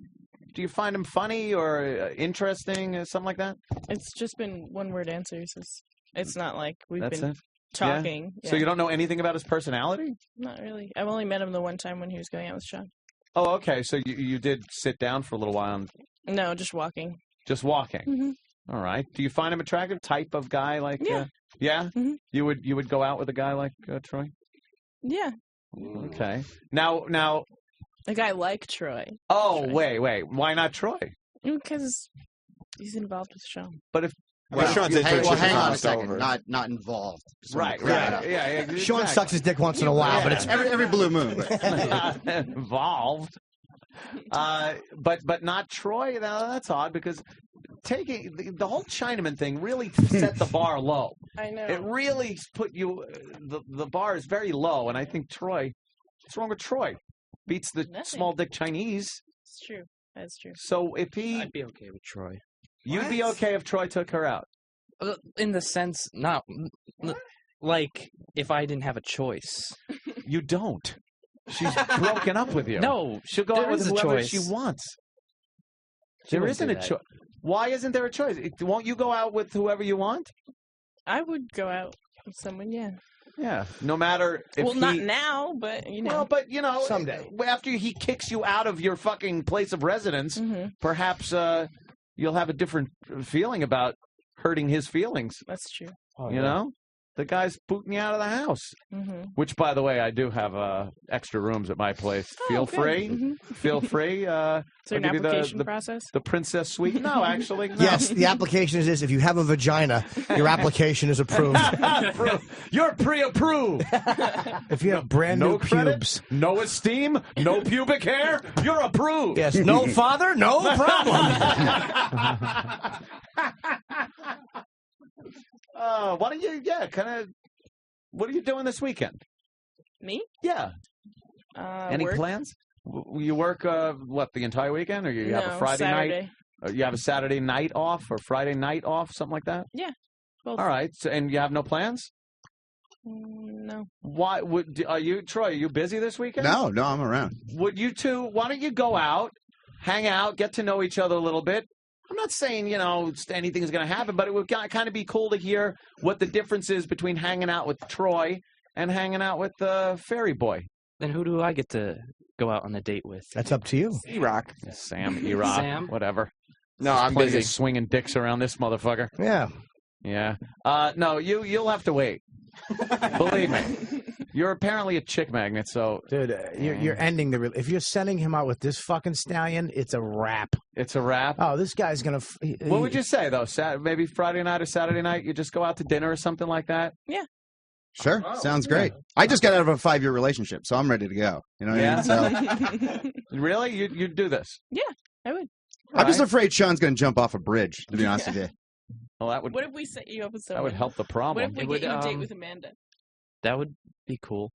you find him funny or interesting or something like that? It's just been one-word answers. It's not like we've That's been it? talking. Yeah? So you don't know anything about his personality? Not really. I've only met him the one time when he was going out with Sean. Oh, okay. So you did sit down for a little while and No, just walking. just walking. Mm-hmm. All right. Do you find him attractive? Type of guy like? Yeah. Yeah. Mm-hmm. You would go out with a guy like Troy? Yeah. Okay. Now. A guy like Troy. Oh, wait. Why not Troy? Because he's involved with Sean. But if Well, Sean's hang on a crossed second. over. Not involved. Just Right. wanna clear that up. Yeah. Sean exactly. sucks his dick once in a while, but it's every blue moon. Involved. But not Troy. Now that's odd because taking the whole Chinaman thing really set the bar low. I know. It really put you. The bar is very low, and I think Troy. What's wrong with Troy? Beats the Nothing. small dick Chinese. It's true. That's true. So if he, I'd be okay with Troy. you'd be okay if Troy took her out. In the sense, not like if I didn't have a choice. You don't. She's broken up with you. No, She'll go there out with is a whoever choice. she wants. She There wouldn't isn't do a that. choice. Why isn't there a choice? Won't you go out with whoever you want? I would go out with someone, yeah. Yeah, no matter if Well, he... not now, but, you know. Well, but, you know, Someday. after he kicks you out of your fucking place of residence, Mm-hmm. perhaps you'll have a different feeling about hurting his feelings. That's true. You know? The guy's booting you out of the house. Mm-hmm. Which, by the way, I do have extra rooms at my place. Feel good. free. Mhm. Feel free. Is there I'll an give you application the process? The princess suite. No, actually, no. yes. The application is this: if you have a vagina, your application is approved. You're pre-approved. If you have brand No new credit, pubes, no esteem, no pubic hair, you're approved. Yes. No father, no problem. Why don't you, what are you doing this weekend? Me? Yeah. Any work. plans? You work, the entire weekend? Or you have a No, Friday night? Saturday. Or you have a Saturday night off or Friday night off, something like that? Yeah. Both. All right. So, and you have no plans? No. Why are you, Troy, are you busy this weekend? No, I'm around. Would you two, why don't you go out, hang out, get to know each other a little bit? I'm not saying, anything's going to happen, but it would kind of be cool to hear what the difference is between hanging out with Troy and hanging out with Fairy Boy. Then who do I get to go out on a date with? That's up to you. E-Rock. Sam, E-Rock, Sam? whatever. No, There's I'm plenty busy. of swinging dicks around this motherfucker. Yeah. Yeah. No, you'll have to wait. Believe me. You're apparently a chick magnet, so... Dude, you're ending the... If you're sending him out with this fucking stallion, it's a wrap. It's a wrap? Oh, this guy's going to... What would you say, though? Maybe Friday night or Saturday night, you just go out to dinner or something like that? Yeah. Sure, sounds great. I just got out of a 5-year relationship, so I'm ready to go. You know what I mean? So, really? You'd do this? Yeah, I would. I'm just afraid Sean's going to jump off a bridge, to be honest with you. Well, that would... What if we set you up with someone? That would help the problem. What if we get you a date with Amanda? That would be cool.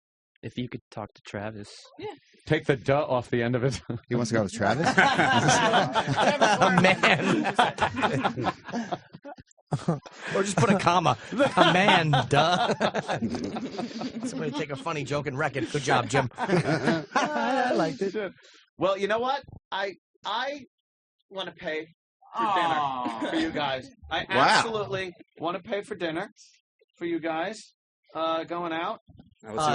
If you could talk to Travis. Yeah. Take the duh off the end of it. He wants to go with Travis? A man. Or just put a comma. A man, duh. Somebody take a funny joke and wreck it. Good job, Jim. I liked it. Well, you know what? I want to pay for dinner for you guys. I absolutely want to pay for dinner for you guys going out.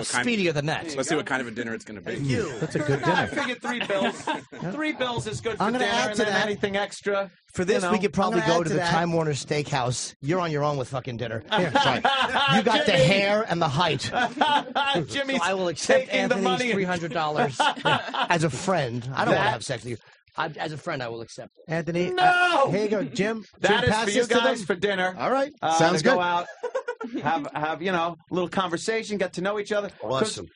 Speedier than that. Let's see what kind of a dinner it's going to be. That's a good I dinner. figured $3 is good for I'm gonna dinner, add and to then that. anything extra. For this, you know. we could probably I'm gonna go add to the that. Time Warner Steakhouse. You're on your own with fucking dinner. Here, Sorry. You got the Jimmy. hair and the height. Jimmy's So I will accept taking the Anthony's money. $300 as a friend. I don't want to That- have sex with you. As a friend, I will accept it. Anthony, No! here you go, Jim. That Jim, is pass for you this to them. guys for dinner. All right. To Sounds good. Go out, have a little conversation, get to know each other. Awesome.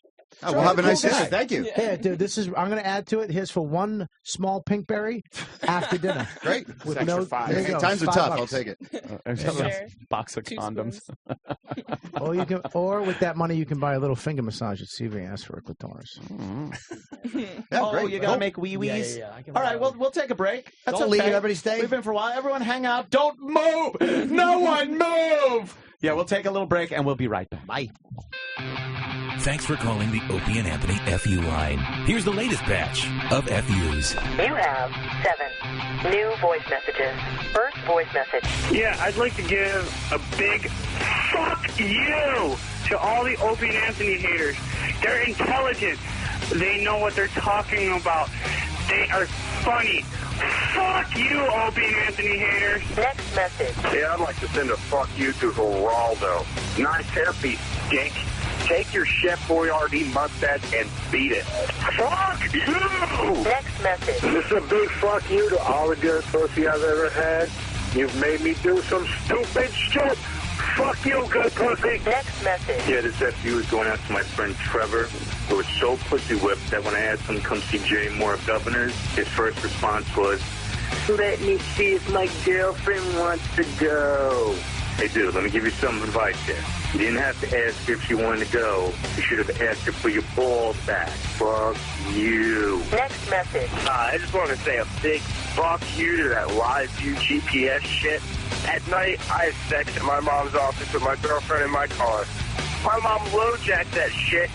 Oh, we'll have a nice dinner. Thank you. Here, dude, I'm going to add to it. Here's for one small pinkberry after dinner. Great. With It's no, extra $5. there you go, Times are $5. tough. I'll take it. Share. Box of 2 condoms. Or with that money, you can buy a little finger massage at CVS for a clitoris. You gotta make wee wees. Yeah, I can All right, we'll take a break. That's Don't okay. leave. Everybody stay. We've been for a while. Everyone, hang out. Don't move. No one move. Yeah, we'll take a little break and we'll be right back. Bye. Thanks for calling the Opie and Anthony FU line. Here's the latest batch of FUs. You have 7 new voice messages. First voice message. Yeah, I'd like to give a big fuck you to all the Opie and Anthony haters. They're intelligent. They know what they're talking about. They are funny. Fuck you, Opie and Anthony haters. Next message. Yeah, I'd like to send a fuck you to Geraldo. Nice hairpiece, stink. Take your Chef Boyardee mustache and beat it. Fuck you! Next message. This is a big fuck you to all the good pussy I've ever had. You've made me do some stupid shit. Fuck you, good pussy. Next message. Yeah, this FU is going out to my friend Trevor, who was so pussy whipped that when I asked him to come see Jay Moore of Governors, his first response was, "Let me see if my girlfriend wants to go." Hey, dude, let me give you some advice here. You didn't have to ask her if she wanted to go. You should have asked her for your balls back. Fuck you. Next message. I just want to say a big fuck you to that live view GPS shit. At night, I had sex at my mom's office with my girlfriend in my car. My mom low-jacked that shit,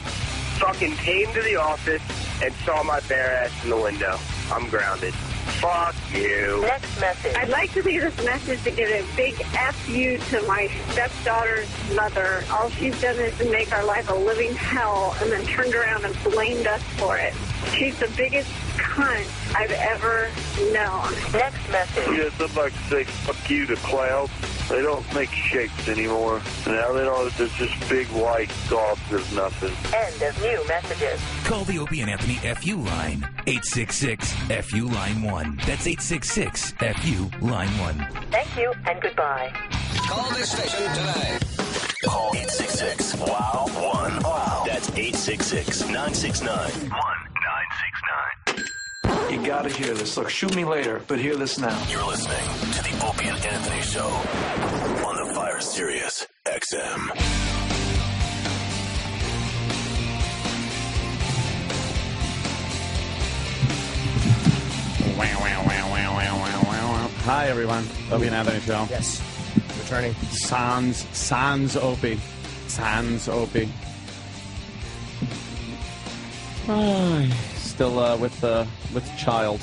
fucking came to the office, and saw my bare ass in the window. I'm grounded. Fuck you. Next message. I'd like to leave this message to give a big F you to my stepdaughter's mother. All she's done is to make our life a living hell and then turned around and blamed us for it. She's the biggest cunt I've ever known. Next message. Yes, I'd like to say fuck you to clouds. They don't make shapes anymore. Now they don't, they're just big white gobs of nothing. End of new messages. Call the Opie and Anthony FU line. 866-FU line 1. That's 866-FU line 1. Thank you and goodbye. Call this station today. Call 866-WOW-1. That's 866-969-1969. You gotta hear this. Look, shoot me later, but hear this now. You're listening to the Opie and Anthony Show on the Fire Sirius XM. Hi, everyone. Opie and Anthony Show. Yes. Returning. Sans Opie. Sans Opie. Still with child.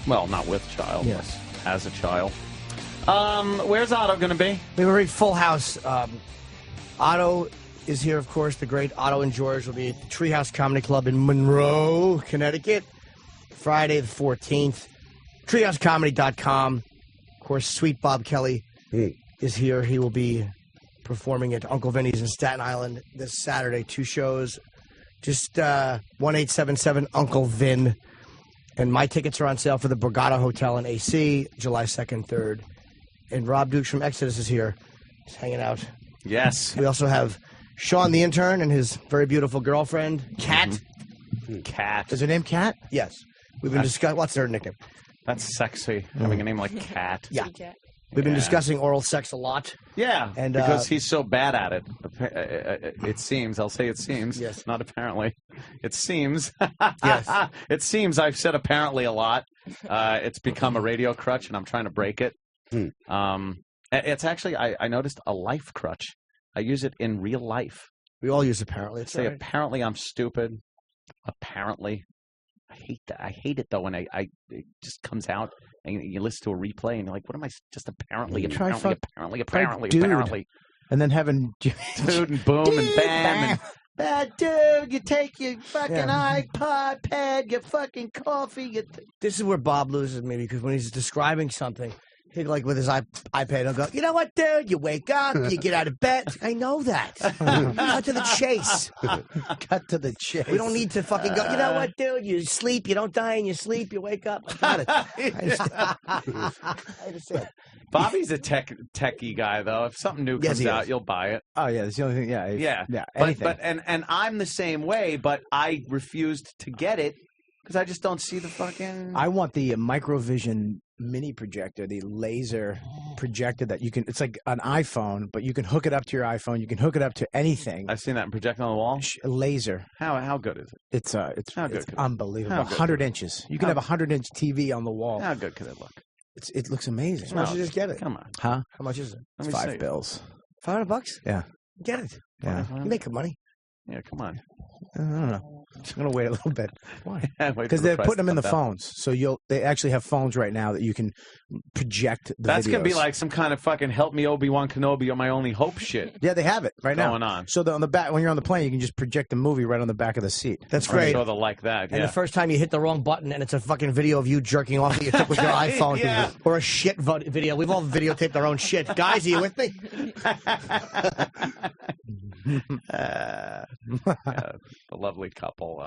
Well, not with child. Yes. as a child. Where's Otto going to be? We have a very full house. Otto is here, of course. The great Otto and George will be at the Treehouse Comedy Club in Monroe, Connecticut, Friday the 14th. TreehouseComedy.com. Of course, Sweet Bob Kelly is here. He will be performing at Uncle Vinny's in Staten Island this Saturday. 2 shows. Just 1877 Uncle Vin. And my tickets are on sale for the Borgata Hotel in AC, July 2nd, 3rd. And Rob Dukes from Exodus is here. He's hanging out. Yes. We also have Sean the intern and his very beautiful girlfriend, Kat. Kat. Is her name Kat? Yes. We've been discussing... What's her nickname? That's sexy, having a name like Kat. Yeah. We've been discussing oral sex a lot. Yeah, and because he's so bad at it. It seems. I'll say it seems. Yes. Not apparently. It seems. Yes. It seems. I've said apparently a lot. It's become a radio crutch, and I'm trying to break it. It's actually, I noticed, a life crutch. I use it in real life. We all use apparently. It's say all right. apparently I'm stupid. Apparently. I hate that. I hate it though when it just comes out and you listen to a replay and you're like, what am I just apparently, apparently. And then having dude and boom and bam and bad dude, you take your fucking iPod, pad, your fucking coffee. This is where Bob loses me because when he's describing something, he'll like with his iPad, he'll go, you know what, dude? You wake up, you get out of bed. I know that. Cut to the chase. Cut to the chase. We don't need to fucking go, you know what, dude? You sleep, you don't die in your sleep, you wake up. I got it. I understand. Bobby's a techie guy, though. If something new comes out, you'll buy it. Oh, yeah, that's the only thing. Yeah. Yeah. Anything. But I'm the same way, but I refused to get it because I just don't see the fucking... I want the Microvision mini projector, the laser projector that you can, it's like an iPhone, but you can hook it up to your iPhone. You can hook it up to anything. I've seen that projector on the wall. Laser. How good is it? It's How good it's could it- unbelievable. how good 100 could it- inches. You can have a 100-inch TV on the wall. How good could it look? It looks amazing. Why don't you just get it? Come on. Huh? How much is it? It's $5 bills. $500? Yeah. Get it. Yeah. You make good money. Yeah, come on. I don't know. I'm gonna wait a little bit. Why? Wait Because for the they're price putting to them in come the down. phones. So they actually have phones right now that you can project the That's videos. gonna be like some kind of fucking help me Obi-Wan Kenobi, you're my only hope shit. Yeah, they have it right now. Going on. So on the back, when you're on the plane, you can just project the movie right on the back of the seat. That's I'm great. sure they'll like that. And Yeah. the first time you hit the wrong button and it's a fucking video of you jerking off that you took with your iPhone. Yeah. Or a shit video. We've all videotaped our own shit. Guys, are you with me? Yeah, the lovely couple.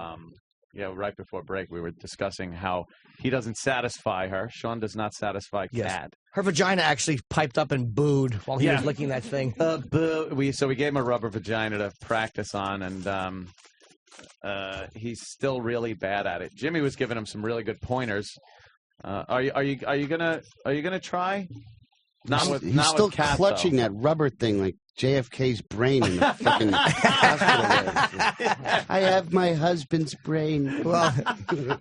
Right before break, we were discussing how he doesn't satisfy her. Sean does not satisfy Kat. Her vagina actually piped up and booed while he was licking that thing. Boo. We gave him a rubber vagina to practice on, and he's still really bad at it. Jimmy was giving him some really good pointers. Are you gonna try? He's still Kat, clutching though. that rubber thing like JFK's brain in the fucking hospital there. I have my husband's brain. Well,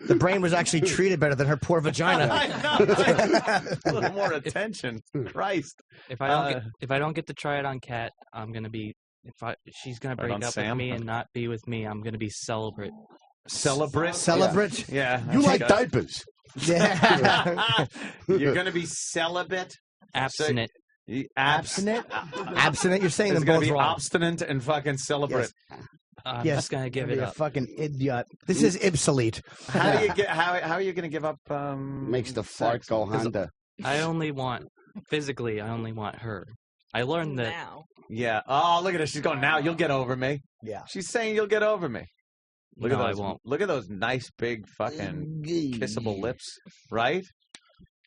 the brain was actually treated better than her poor vagina. A little more attention. Christ. If I don't get to try it on Kat, I'm gonna be. She's gonna Right break on up Sam? with me and not be with me, I'm gonna be celibate. Celebrate? Yeah. You like diapers. Yeah. You're gonna be celibate. Abstinent. Abstinent? Abstinent? You're saying It's them gonna both be wrong. obstinate and fucking celebrate. I'm Yes. just gonna give Be it a up. fucking idiot. This is obsolete. How do you get? How are you gonna give up? Makes the fart go Honda. I only want her. I learned that. Now. Yeah. Oh, look at her. She's going now. You'll get over me. Yeah. She's saying you'll get over me. Look No, at I those. won't. Look at those nice big fucking kissable lips, right?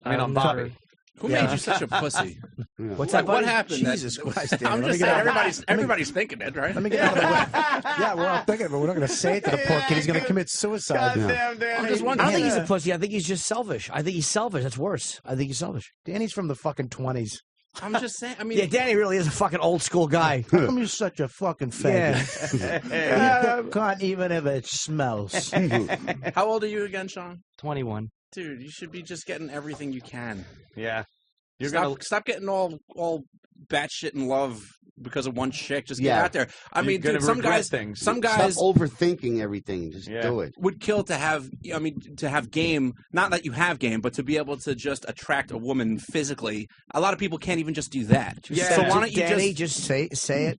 I mean, I'll on Bobby. never- Who made you such a pussy? What's what, that, buddy? what happened? Jesus Christ, Danny. I'm Let me just get saying, out- everybody's thinking it, right? Let me get out of the way. Yeah, we're all thinking of it. We're not going to say it to the poor kid. He's going to commit suicide. Damn, Danny. I'm just I wondering. don't think he's a pussy. I think he's just selfish. I think he's selfish. That's worse. I think he's selfish. Danny's from the fucking 20s. I'm just saying. I mean, Yeah, Danny really is a fucking old school guy. How come you're such a fucking faggot? You can't even if it smells. how old are you again, Sean? 21. Dude, you should be just getting everything you can. Yeah. You're stop, gonna. stop getting all batshit in love because of one chick. Just get Yeah. out there. I You're mean, gonna dude, some regret guys, things. some guys Stop overthinking everything. Just do it. would kill to have. I mean, to have game. Not that you have game, but to be able to just attract a woman physically. A lot of people can't even just do that. Yeah. So why don't you Danny, just? say it?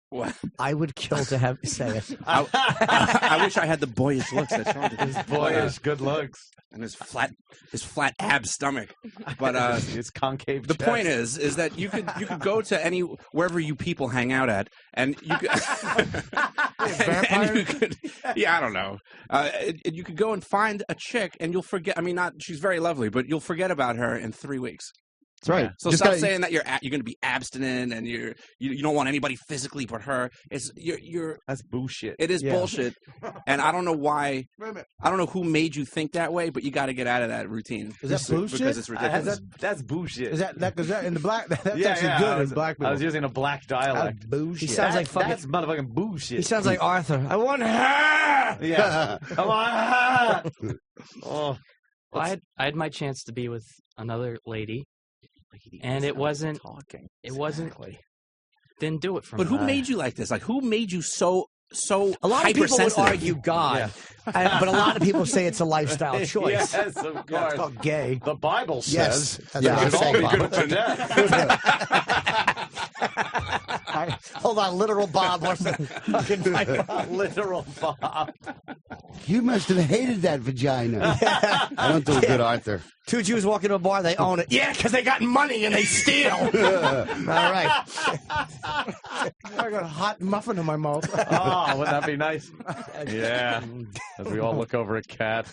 What? I would kill to have say it. I wish I had the boyish looks that Sean did. His boyish good looks and his flat ab stomach. But his concave. The point is that you could go to wherever you people hang out at, and you could, and you could, I don't know. You could go and find a chick, and you'll forget. I mean, she's very lovely, but you'll forget about her in 3 weeks. That's right. So Just stop gotta- saying that you're going to be abstinent and you don't want anybody physically but her. That's bullshit. It is bullshit, and I don't know why. I don't know who made you think that way, but you got to get out of that routine. Is that bullshit? Because it's ridiculous. That's bullshit. Is that in the black? That's Yeah, actually yeah, good I was, in black people. I was using a black dialect. bullshit. He sounds like fucking. That's motherfucking bullshit. He sounds like Arthur. I want her. Yeah. I want her. Well, I had my chance to be with another lady, and it wasn't. It wasn't. Didn't do it for But me. who made you like this? Like, who made you so A lot of people would hypersensitive? argue God, but a lot of people say it's a lifestyle choice. Yes, of course. It's called gay. The Bible Yes, says that's we what should I all say, be Bob. good to death. Hold on, literal Bob wants to fucking fight. Literal Bob. You must have hated that vagina. I don't do a good Arthur. Two Jews walk into a bar, they own it. Yeah, because they got money and they steal. All right. I got a hot muffin in my mouth. Oh, wouldn't that be nice? Yeah. As we all look over at Cat.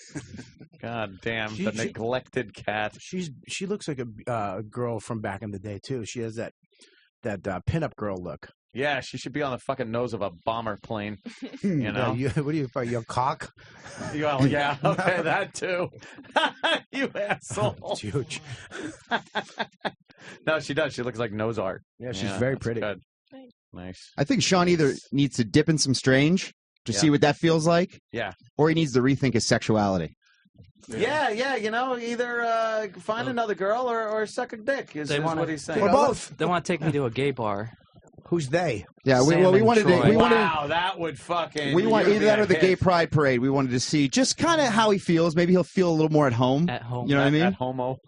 God damn, the neglected cat. She looks like a girl from back in the day too. She has that pinup girl look. Yeah, she should be on the fucking nose of a bomber plane. You know? What are you? Your cock? Well, yeah, okay, that too. You asshole. It's huge. No, she does. She looks like nose art. Yeah, she's very that's pretty. Good. Nice. I think Sean either needs to dip in some strange to see what that feels like, Yeah. or he needs to rethink his sexuality. Yeah, you know, either find another girl or suck a dick is what he's saying. Or both. They want to take me to a gay bar. Who's they? Yeah, we Sam and wanted to. Troy. Wow, that would fucking. We want you'd either be that a or the hit. Gay Pride Parade. We wanted to see just kind of how he feels. Maybe he'll feel a little more at home. At home. You know what I mean? At homo.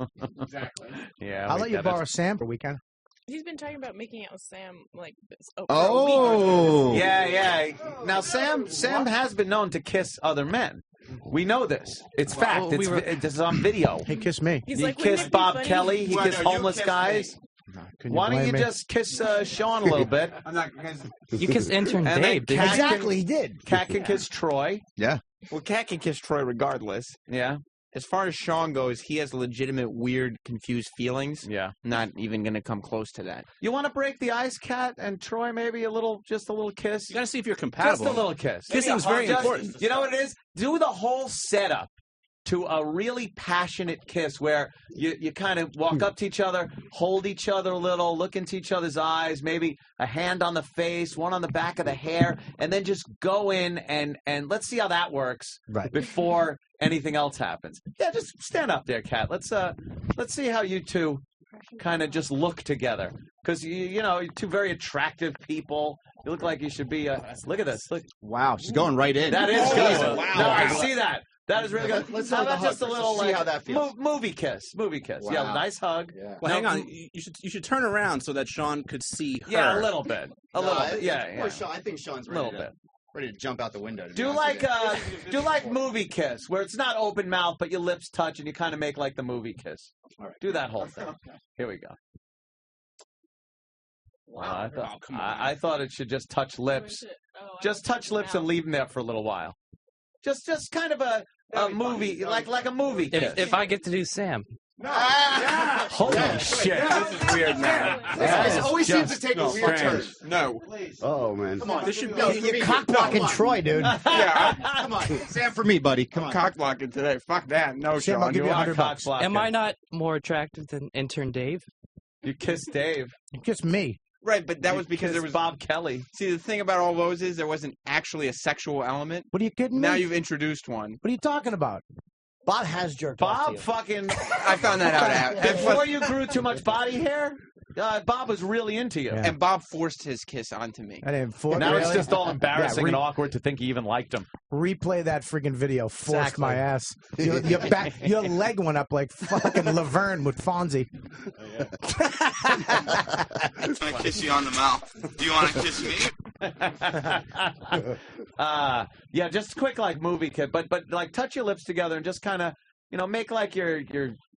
Exactly. Yeah. I'll we let you get borrow it. Sam for a weekend. He's been talking about making out with Sam like this. Oh. Yeah. Now Sam has been known to kiss other men. We know this. It's fact. Well, It's on video. He kissed me. He's He like, wouldn't kissed it be Bob funny? Kelly. He Well, kissed no, you homeless kissed guys. Why don't you just kiss Sean a little bit? I'm not. You kissed intern And Dave. then didn't you? Exactly, he did. Cat can kiss Troy. Yeah. Well, Cat can kiss Troy regardless. Yeah. As far as Sean goes, he has legitimate, weird, confused feelings. Yeah. Not even going to come close to that. You want to break the ice, Cat and Troy? Maybe just a little kiss. You got to see if you're compatible. Just a little kiss. Kissing's very important. You know what it is? Do the whole setup to a really passionate kiss where you kind of walk up to each other, hold each other a little, look into each other's eyes, maybe a hand on the face, one on the back of the hair, and then just go in and let's see how that works before anything else happens. Yeah, just stand up there, Cat. Let's see how you two kind of just look together. Because, you know, you're two very attractive people. You look like you should be look at this. Look. Wow, she's going right in. That is good. Wow. No, I see that. That is really good. Let's how start with about the just a hug little first. See like how that feels. movie kiss? Movie kiss. Yeah, Wow. nice hug. Well, No, hang on. You should turn around so that Sean could see her. Yeah, a little bit. A little bit. Yeah, Poor yeah. Sean, I think Sean's A little ready to, bit. ready to jump out the window. to be Do honest like with you. do like movie kiss where it's not open mouth but your lips touch and you kind of make like the movie kiss. All right. Do that whole thing. Here we go. Wow, I thought it should just touch lips. Just touch lips and leave them there for a little while. Just kind of a movie, like a movie kiss. If I get to do Sam. Holy shit! This is weird now. This always seems to take a weird turn. No. Oh man. Come on. This should No, be. for me. You're cock blocking Troy, dude. Come on. Sam for me, buddy. Come on. Cock blocking today. Fuck that. No, Sam, I'll Sean. give you are $100. cock blocking. Am I not more attractive than intern Dave? You kissed Dave. You kissed me. Right, but that You was because there kissed was Bob Kelly. See, the thing about all those is there wasn't actually a sexual element. What are you kidding me? Now you've introduced one. What are you talking about? Bob has jerked off to Bob you. fucking. I found that out. Before you grew too much body hair, Bob was really into you. And Bob forced his kiss onto me. I didn't force. Now it's really? just all embarrassing Yeah, and awkward to think he even liked him. Replay that freaking video. Forced Exactly. my ass. Your leg went up like fucking Laverne with Fonzie. I'm gonna kiss you on the mouth. Do you want to kiss me? Yeah, just quick like movie kid, but like touch your lips together and just kind of make like you're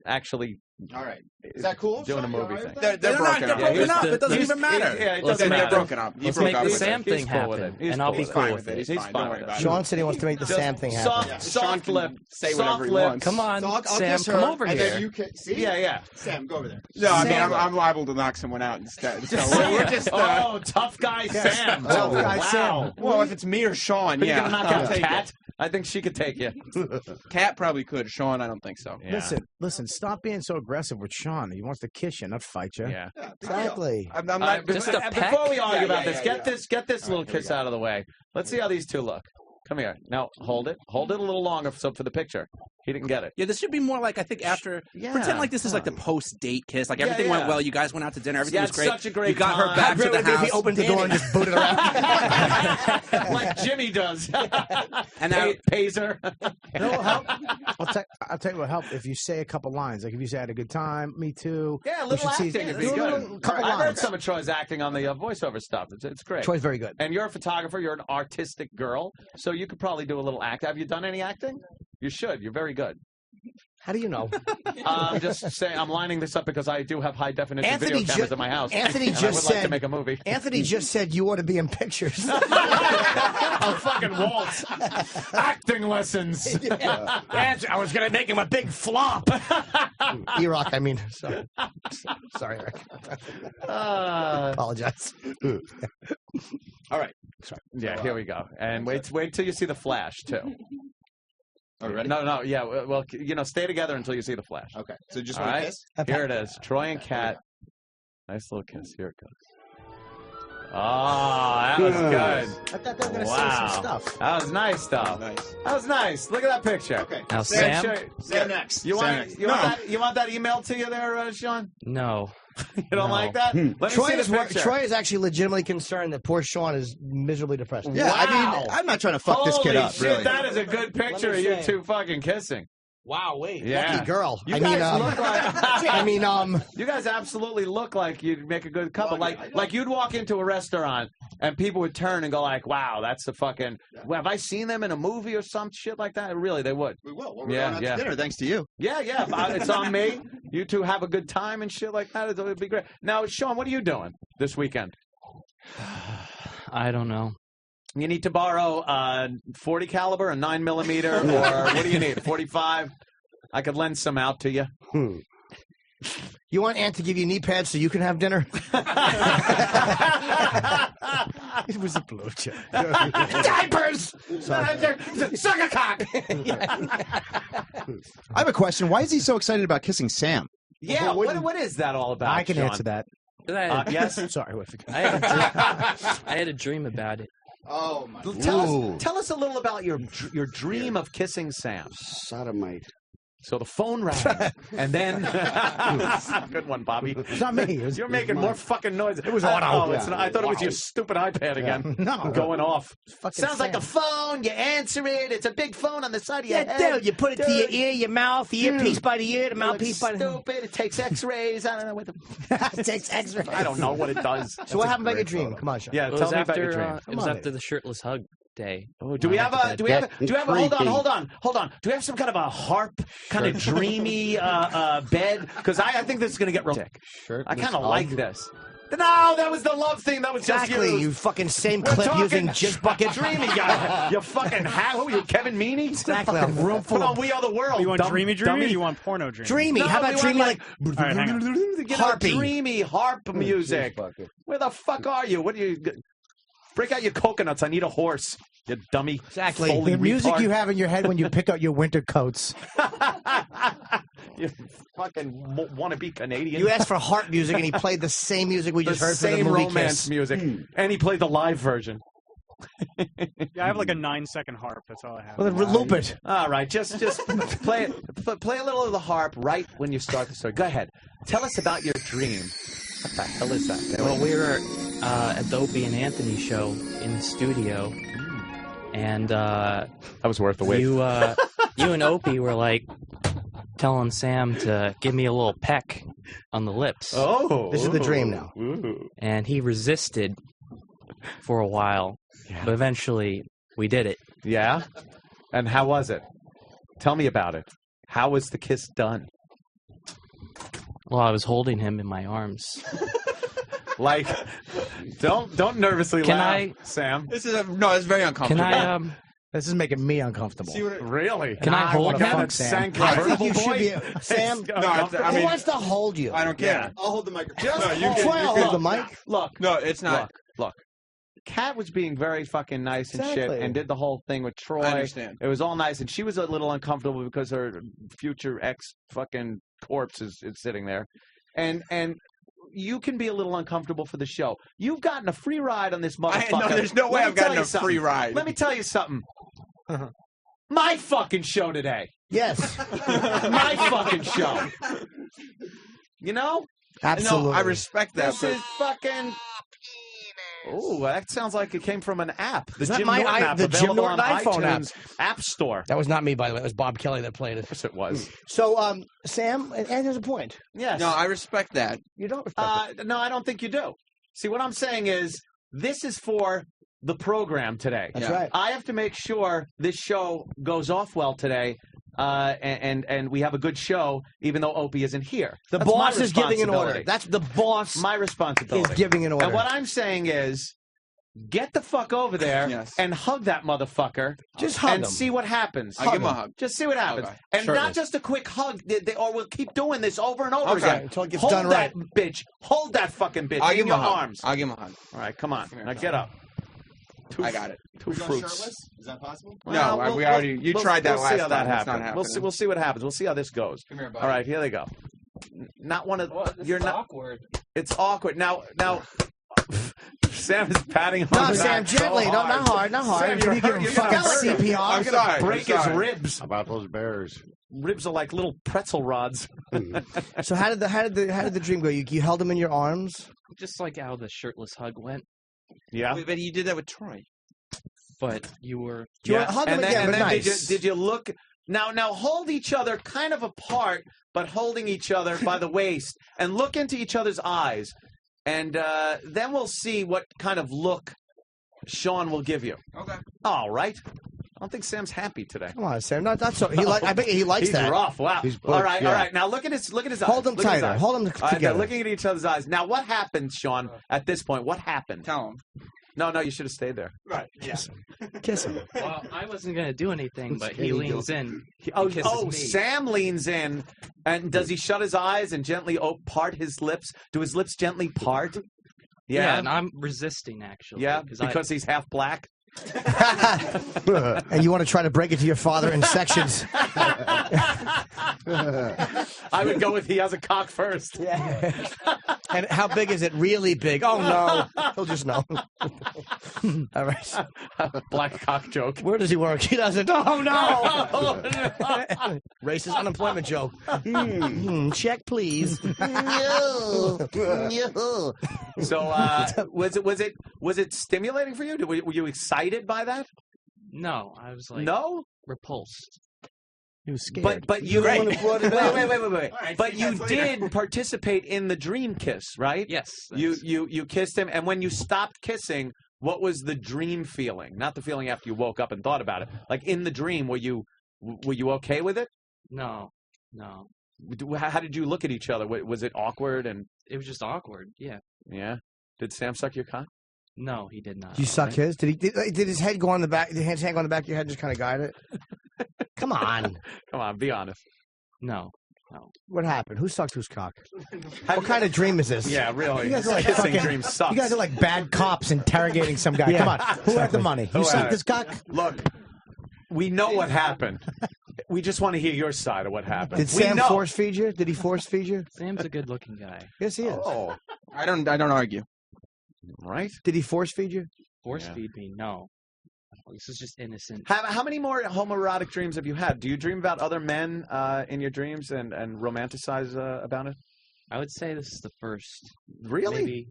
actually. All right. Is that cool? Doing a Sean, you movie all right thing. with that? They're broken up. Yeah, Broken up. It doesn't even matter. Yeah, it Let's doesn't make matter. They're broken up. Let's make the Sam He's thing cool with happen, it. He's and I'll cool be with cool it. with it. He's fine Don't with worry it. about it. Sean said he wants to make the Sam thing happen. Soft flip. say soft whatever he flip. wants. Come on, So I'll Sam, kiss her, come over and here. then you can see. Yeah. Sam, go over there. No, I mean, Sam. I'm liable to knock someone out instead. So we're just. Oh, tough guy Sam. Tough guy wow. Sam. Well, if it's me or Sean, Are you yeah. gonna knock I'll out take Cat? it. I think she could take you. Cat probably could. Sean, I don't think so. Yeah. Listen. Stop being so aggressive with Sean. He wants to kiss you, not fight you. Yeah. Exactly. I'm All not. right, Just a peck? before we argue about Yeah, this, get this little kiss out of the way. Let's see how these two look. Come here. Now hold it. Hold it a little longer so for the picture. He didn't get it. Yeah, this should be more like I think after. Yeah, Pretend like this is like the post-date kiss. Like everything went well. You guys went out to dinner. Everything Yeah, was great. such a great You got time. her back to the house. He opened the door and just booted around. Like Jimmy does. And now pays her. You know what help? I'll tell you what help if you say a couple lines. Like if you say I had a good time, me too. Yeah, a We little should see- acting would be do a good. little- couple I've heard lines. some of Troy's acting on the voiceover stuff. It's great. Troy's very good. And you're a photographer. You're an artistic girl, so you could probably do a little act. Have you done any acting? You should. You're very good. How do you know? I'm just saying. I'm lining this up because I do have high definition Anthony video cameras at my house. Anthony and just I would like said to make a movie. Anthony just said you ought to be in pictures. A fucking waltz. Acting lessons. I was gonna make him a big flop. E-Rock, I mean, sorry, Eric. Apologize. All right. Yeah, here we go. And wait till you see the Flash too. Are you ready? No. Yeah. Well, stay together until you see the Flash. Okay. So just All want to right. kiss? Here it is. Troy and Kat. Nice little kiss. Here it goes. Oh, that was good. I thought they were gonna say Wow. some stuff. That was nice stuff. That was nice. Look at that picture. Okay. Now, Sam? Sam next. You Sam want next. you want that emailed to you there, Sean? No. You don't No. like that? Let me Troy see is, the picture. Troy is actually legitimately concerned that poor Sean is miserably depressed. Yeah, I mean, I'm not trying to fuck this kid Holy up, shit, really. that is a good picture of you say. two fucking kissing. Wow, wait. Yeah. Lucky girl. You I guys mean, look like you guys absolutely look like you'd make a good couple. Like you'd walk into a restaurant and people would turn and go like, "Wow, that's the fucking." Well, have I seen them in a movie or some shit like that? Really, they would. We will. Well, we're going out to dinner thanks to you. Yeah. It's on me. You two have a good time and shit like that. It'd be great. Now, Sean, what are you doing this weekend? I don't know. You need to borrow 40 caliber, a 9mm, or what do you need? 45. I could lend some out to you. You want Ant to give you knee pads so you can have dinner? It was a blowjob. Diapers! Suck a cock! I have a question. Why is he so excited about kissing Sam? Yeah, what is that all about? I can Sean? answer that. Yes? Sorry, I had a dream about it. Oh my! Tell us a little about your dream of kissing Sam. Sodomite. So the phone rang, and then good one, Bobby. It's not me. You're making more fucking noise. It was Oh, auto. it's not, I thought it was your stupid iPad again. No. Going off. Sounds like a phone. You answer it. It's a big phone on the side of your head. Dude, you put it to your ear, your mouth, the earpiece by the ear, the mouthpiece by the... Stupid. It takes X-rays. I don't know what the... It takes X-rays. I don't know what it does. So what happened about your dream? Come on, Sean. Yeah, It tell was me after, about your dream. it was after the shirtless hug day. Oh, do we have a? Do we have? Hold on. Do we have some kind of a harp, kind of dreamy bed? Because I think this is going to get real sick. I kind of like this. No, that was the love thing. That was Exactly. just You fucking same We're clip talking using Jizz Bucket. Dreamy guy. You fucking hat. Who are you, Kevin Meaney? Exactly. A room full Come of on, We Are the World. You want dreamy or dummy? you want porno dreamy? dreamy. No, How we about want, dreamy like, All right, hang on. Harpy. Dreamy harp music. Where the fuck are you? What do you? Break out your coconuts. I need a horse. You dummy. Exactly. Foley The music retard. you have in your head when you pick out your winter coats. You fucking wannabe Canadian. You asked for harp music, and he played the same music we just the heard for the same movie romance Kiss. music, and he played the live version. Yeah, I have like a 9-second harp. That's all I have. Well, then loop it. All right, just play it. Play a little of the harp right when you start the story. Go ahead. Tell us about your dream What the hell is that? Well, we were at the Opie and Anthony show in the studio, and that was worth the wait. You and Opie were like telling Sam to give me a little peck on the lips. Oh, this is the dream now. And he resisted for a while, but eventually we did it. Yeah? And how was it? Tell me about it. How was the kiss done? Well, I was holding him in my arms. Like, don't nervously Can laugh, I- Sam. This is it's very uncomfortable. Can I This is making me uncomfortable. Really? Can I hold wanna him? fuck Sam. I think you should be. Sam, who wants to hold you? I don't care. Yeah. I'll hold the microphone. Just No, you hold, can- try you to can- hold the mic. Look. No, it's not. Look. Kat was being very fucking nice and shit Exactly. and did the whole thing with Troy. I understand. It was all nice, and she was a little uncomfortable because her future ex fucking corpse is sitting there. And you can be a little uncomfortable for the show. You've gotten a free ride on this motherfucker. No, there's no way Let me I've gotten tell you a free something. ride. Let me tell you something. My fucking show today. Yes. My fucking show. You know? Absolutely. No, I respect that. This is fucking. Oh, that sounds like it came from an app. The Is that Jim my Norton i- app, the Jim available Norton on iPhone app? iTunes App Store. That was not me, by the way. It was Bob Kelly that played it. Of course it was. So, Sam, and there's a point. Yes. No, I respect that. You don't respect No, I don't think you do. See, what I'm saying is, this is for the program today. That's right. I have to make sure this show goes off well today, and we have a good show, even though Opie isn't here. The That's my boss is giving an order. responsibility. That's the boss My responsibility. is giving an order. And what I'm saying is, get the fuck over there Yes. and hug that motherfucker. Just hug and him. see what happens. I'll give him a hug. Just see what happens. Okay. And not Shirtless. just a quick hug, or we'll keep doing this over and over Okay. again. Until it gets Hold done that right. bitch. Hold that fucking bitch I'll in give him your a hug. arms. I'll give him a hug. All right, come on. Now get up. I got it. Two fruits. Is that possible? No, we already. You tried that we'll last see how that time. It's happens. not happening. We'll see what happens. We'll see how this goes. Come here, buddy. All right, here they go. Not one of you're not awkward. It's awkward. Now Sam is patting him No, on the Sam, back so gently. No, hard. not hard. Not hard. Sam, Can you give him you're fucking gonna hurt him. CPR? I'm gonna break his ribs. How about those bears? Ribs are like little pretzel rods. So how did the dream go? You held him in your arms. Just like how the shirtless hug went, Yeah. Wait, but you did that with Troy. but you were. You wanna hug him and then, again, and but then nice. did you look now hold each other kind of apart, but holding each other by the waist and look into each other's eyes, and then we'll see what kind of look Sean will give you. Okay. All right. I don't think Sam's happy today. Come on, Sam. Not so. I bet he likes He's that. rough. Wow. All right. All right. Now look at his eyes. Hold them Look at his tighter. eyes. Hold them All right, together. they're looking at each other's eyes. Now, what happened, Sean? At this point, what happened? Tell him. No, you should have stayed there. Right. Yeah. Kiss him. Well, I wasn't gonna do anything, but he leans in. Oh, kisses me. Sam leans in, and does he shut his eyes and gently part his lips? Do his lips gently part? Yeah, and I'm resisting actually. Yeah, because he's half black. And you want to try to break it to your father in sections. I would go with he has a cock first. Yeah. And how big is it? Really big? Oh no, he'll just know. All right. Black cock joke. Where does he work? He doesn't. Oh no. Racist unemployment joke. Check, please. No. No. So was it stimulating for you? Were you excited by that? No, I was like No? repulsed. He was scared. But you You're the one who brought it up. wait. But you did participate in the dream kiss, right? Yes. You kissed him, and when you stopped kissing, what was the dream feeling? Not the feeling after you woke up and thought about it. Like in the dream, were you okay with it? No. How did you look at each other? Was it awkward? And It was just awkward. Yeah. yeah, did Sam suck your cock? No, he did not. Did you suck his? Did his head go on the back? Did his hand go on the back of your head and just kind of guide it? Come on. Come on, be honest. No. What happened? Who sucked whose cock? What kind of dream is this? Yeah, really. You guys are like Kissing fucking, dream sucks. You guys are like bad cops interrogating some guy. Yeah. Come on. Who had the money? Who You had sucked it? this cock? Look, we know what happened. We just want to hear your side of what happened. Did Sam force feed you? Did he force feed you? Sam's a good-looking guy. Yes, he is. Oh, I don't argue. right. Did he force feed you? Force feed me? No. This is just innocent. How many more homoerotic dreams have you had? Do you dream about other men in your dreams and romanticize about it? I would say this is the first. Really? Maybe.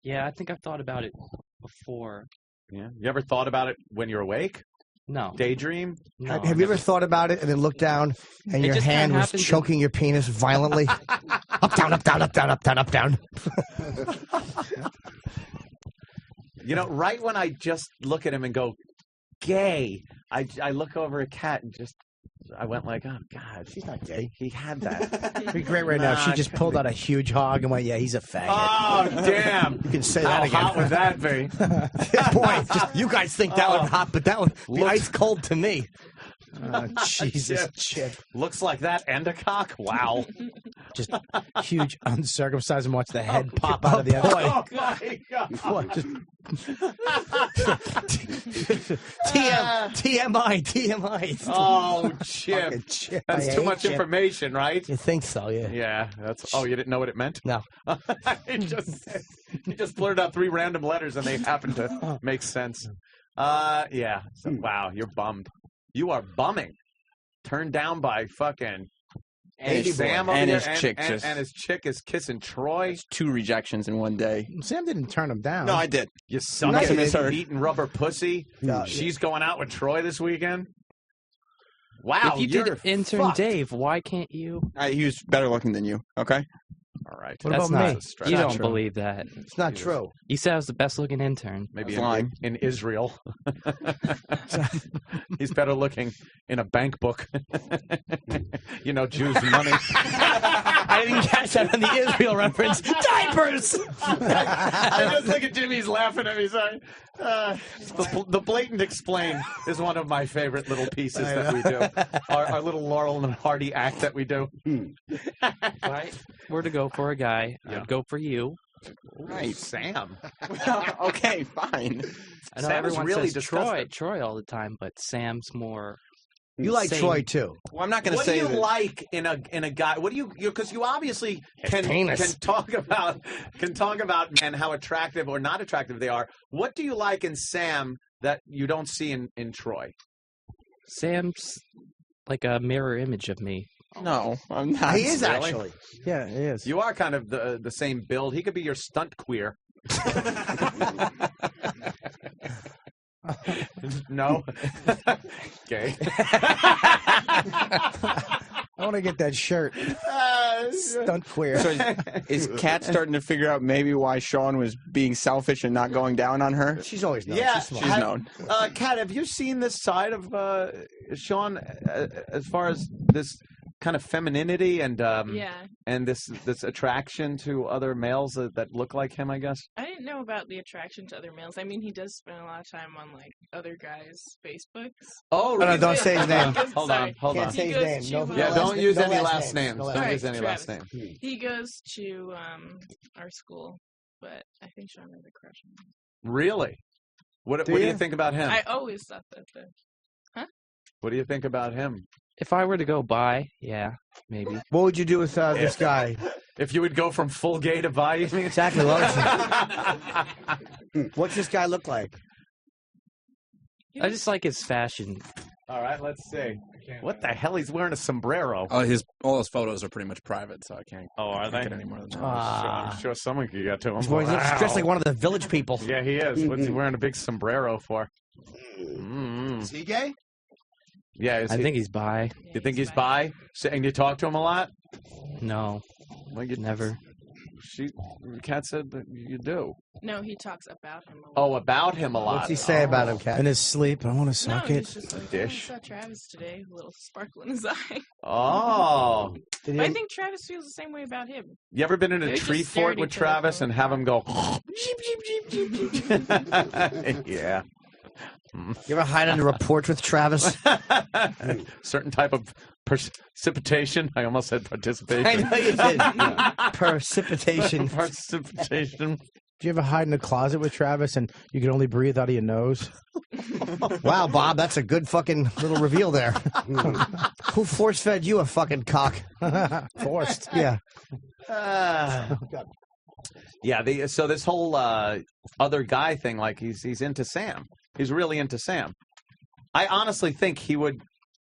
Yeah, I think I've thought about it before. Yeah. You ever thought about it when you're awake? No. Daydream? No, Have you ever thought about it and then looked down and It your just kinda hand was happens choking your penis violently? Up, down, up, down, up, down, up, down, up, down. You know, right when I just look at him and go, gay, I look over at Kat and just, I went like, oh, God. She's not gay. He had that. It'd be great right now. She just pulled out a huge hog and went, yeah, he's a faggot. Oh, damn. You can say How that again. hot would that be? Boy, just, you guys think that was hot, but that would be ice cold to me. Oh, Jesus, Chip. Looks like that and a cock? Wow. Just huge uncircumcised and watch the head pop out of the other. Oh, my God. What? Just TMI. Oh, Chip. Fucking Chip. That's I too hate much Chip. information, right? You think so, yeah. Yeah. That's. Oh, you didn't know what it meant? No. he just blurted out 3 random letters and they happen to make sense. Yeah. So, wow, you're bummed. You are bumming. Turned down by fucking Andy Sam Boy. over And there, his chick just- and his chick is kissing Troy. 2 rejections in one day. Sam didn't turn him down. No, I did. You son Must of have a misheard. eating rubber pussy. She's going out with Troy this weekend. Wow, If you you're did intern fucked. Dave, why can't you? He was better looking than you. Okay. All right. What That's about not, me? Stretch. You Not don't true. believe that. It's not true. You said I was the best looking intern. Maybe Flying. in Israel. He's better looking in a bank book. You know, Jews' money. I didn't catch that on the Israel reference. Diapers! I just look at Jimmy's laughing at me. Sorry. The blatant explain is one of my favorite little pieces that we do. Our little Laurel and Hardy act that we do. If I were to go for a guy, I'd go for you. Right, Sam. Okay, fine. I know Sam is everyone really says Troy, disgusting. Troy all the time, but Sam's more. You like sane. Troy, too. Well, I'm not going to What do say you that. like in a guy? What do you because you obviously can penis. talk about and how attractive or not attractive they are. What do you like in Sam that you don't see in Troy? Sam's like a mirror image of me. No, I'm not. He is, Really? actually. Yeah, he is. You are kind of the same build. He could be your stunt queer. No. Gay. I want to get that shirt. Stunt queer. So is Kat starting to figure out maybe why Sean was being selfish and not going down on her? She's always known. Yeah, She's smart. She's known. Kat, have you seen this side of Sean as far as this kind of femininity and Yeah. and this attraction to other males that look like him? I guess. I didn't know about the attraction to other males. I mean, he does spend a lot of time on like other guys' Facebooks. Oh, no, don't say his name. Hold Sorry. on, hold Can't on. say He his goes name. to, No, Yeah, no don't last- use no any last last names. No Don't last use names. any last Travis. name. He goes to our school, but I think Sean has a crush on him. Really? What do you? you think about him? I always thought that though. What do you think about him? If I were to go by, yeah, maybe. What would you do with this guy? If you would go from full gay to bi, you mean? Exactly. What's this guy look like? I just like his fashion. All right, let's see. What the hell? He's wearing a sombrero. All his photos are pretty much private, so I can't. Oh, are can't they? get any more than that. I'm sure someone could get to him. This boy looks dressed like one of the village people. Yeah, he is. What's he wearing a big sombrero for? Is he gay? Yeah, I think he's bi. You think he's bi? So, and you talk to him a lot? No, Well, you never. Kat said that you do. No, he talks about him a lot. Oh, about him a lot. What's he say about him, Kat? In his sleep, I want to No, suck he's it. just like, Dish. I saw Travis today, a little sparkle in his eye. Oh. Did But I he, think Travis feels the same way about him. You ever been in They a would just tree stare fort at with each other Travis for and a have while. him go, yeah. you ever hide under a porch with Travis? Certain type of precipitation. I almost said participation. I know you did. Precipitation. Precipitation. Do you ever hide in a closet with Travis and you can only breathe out of your nose? Wow, Bob, that's a good fucking little reveal there. Who force-fed you a fucking cock? Forced. Yeah. Yeah, so this whole other guy thing, like he's into Sam. He's really into Sam. I honestly think he would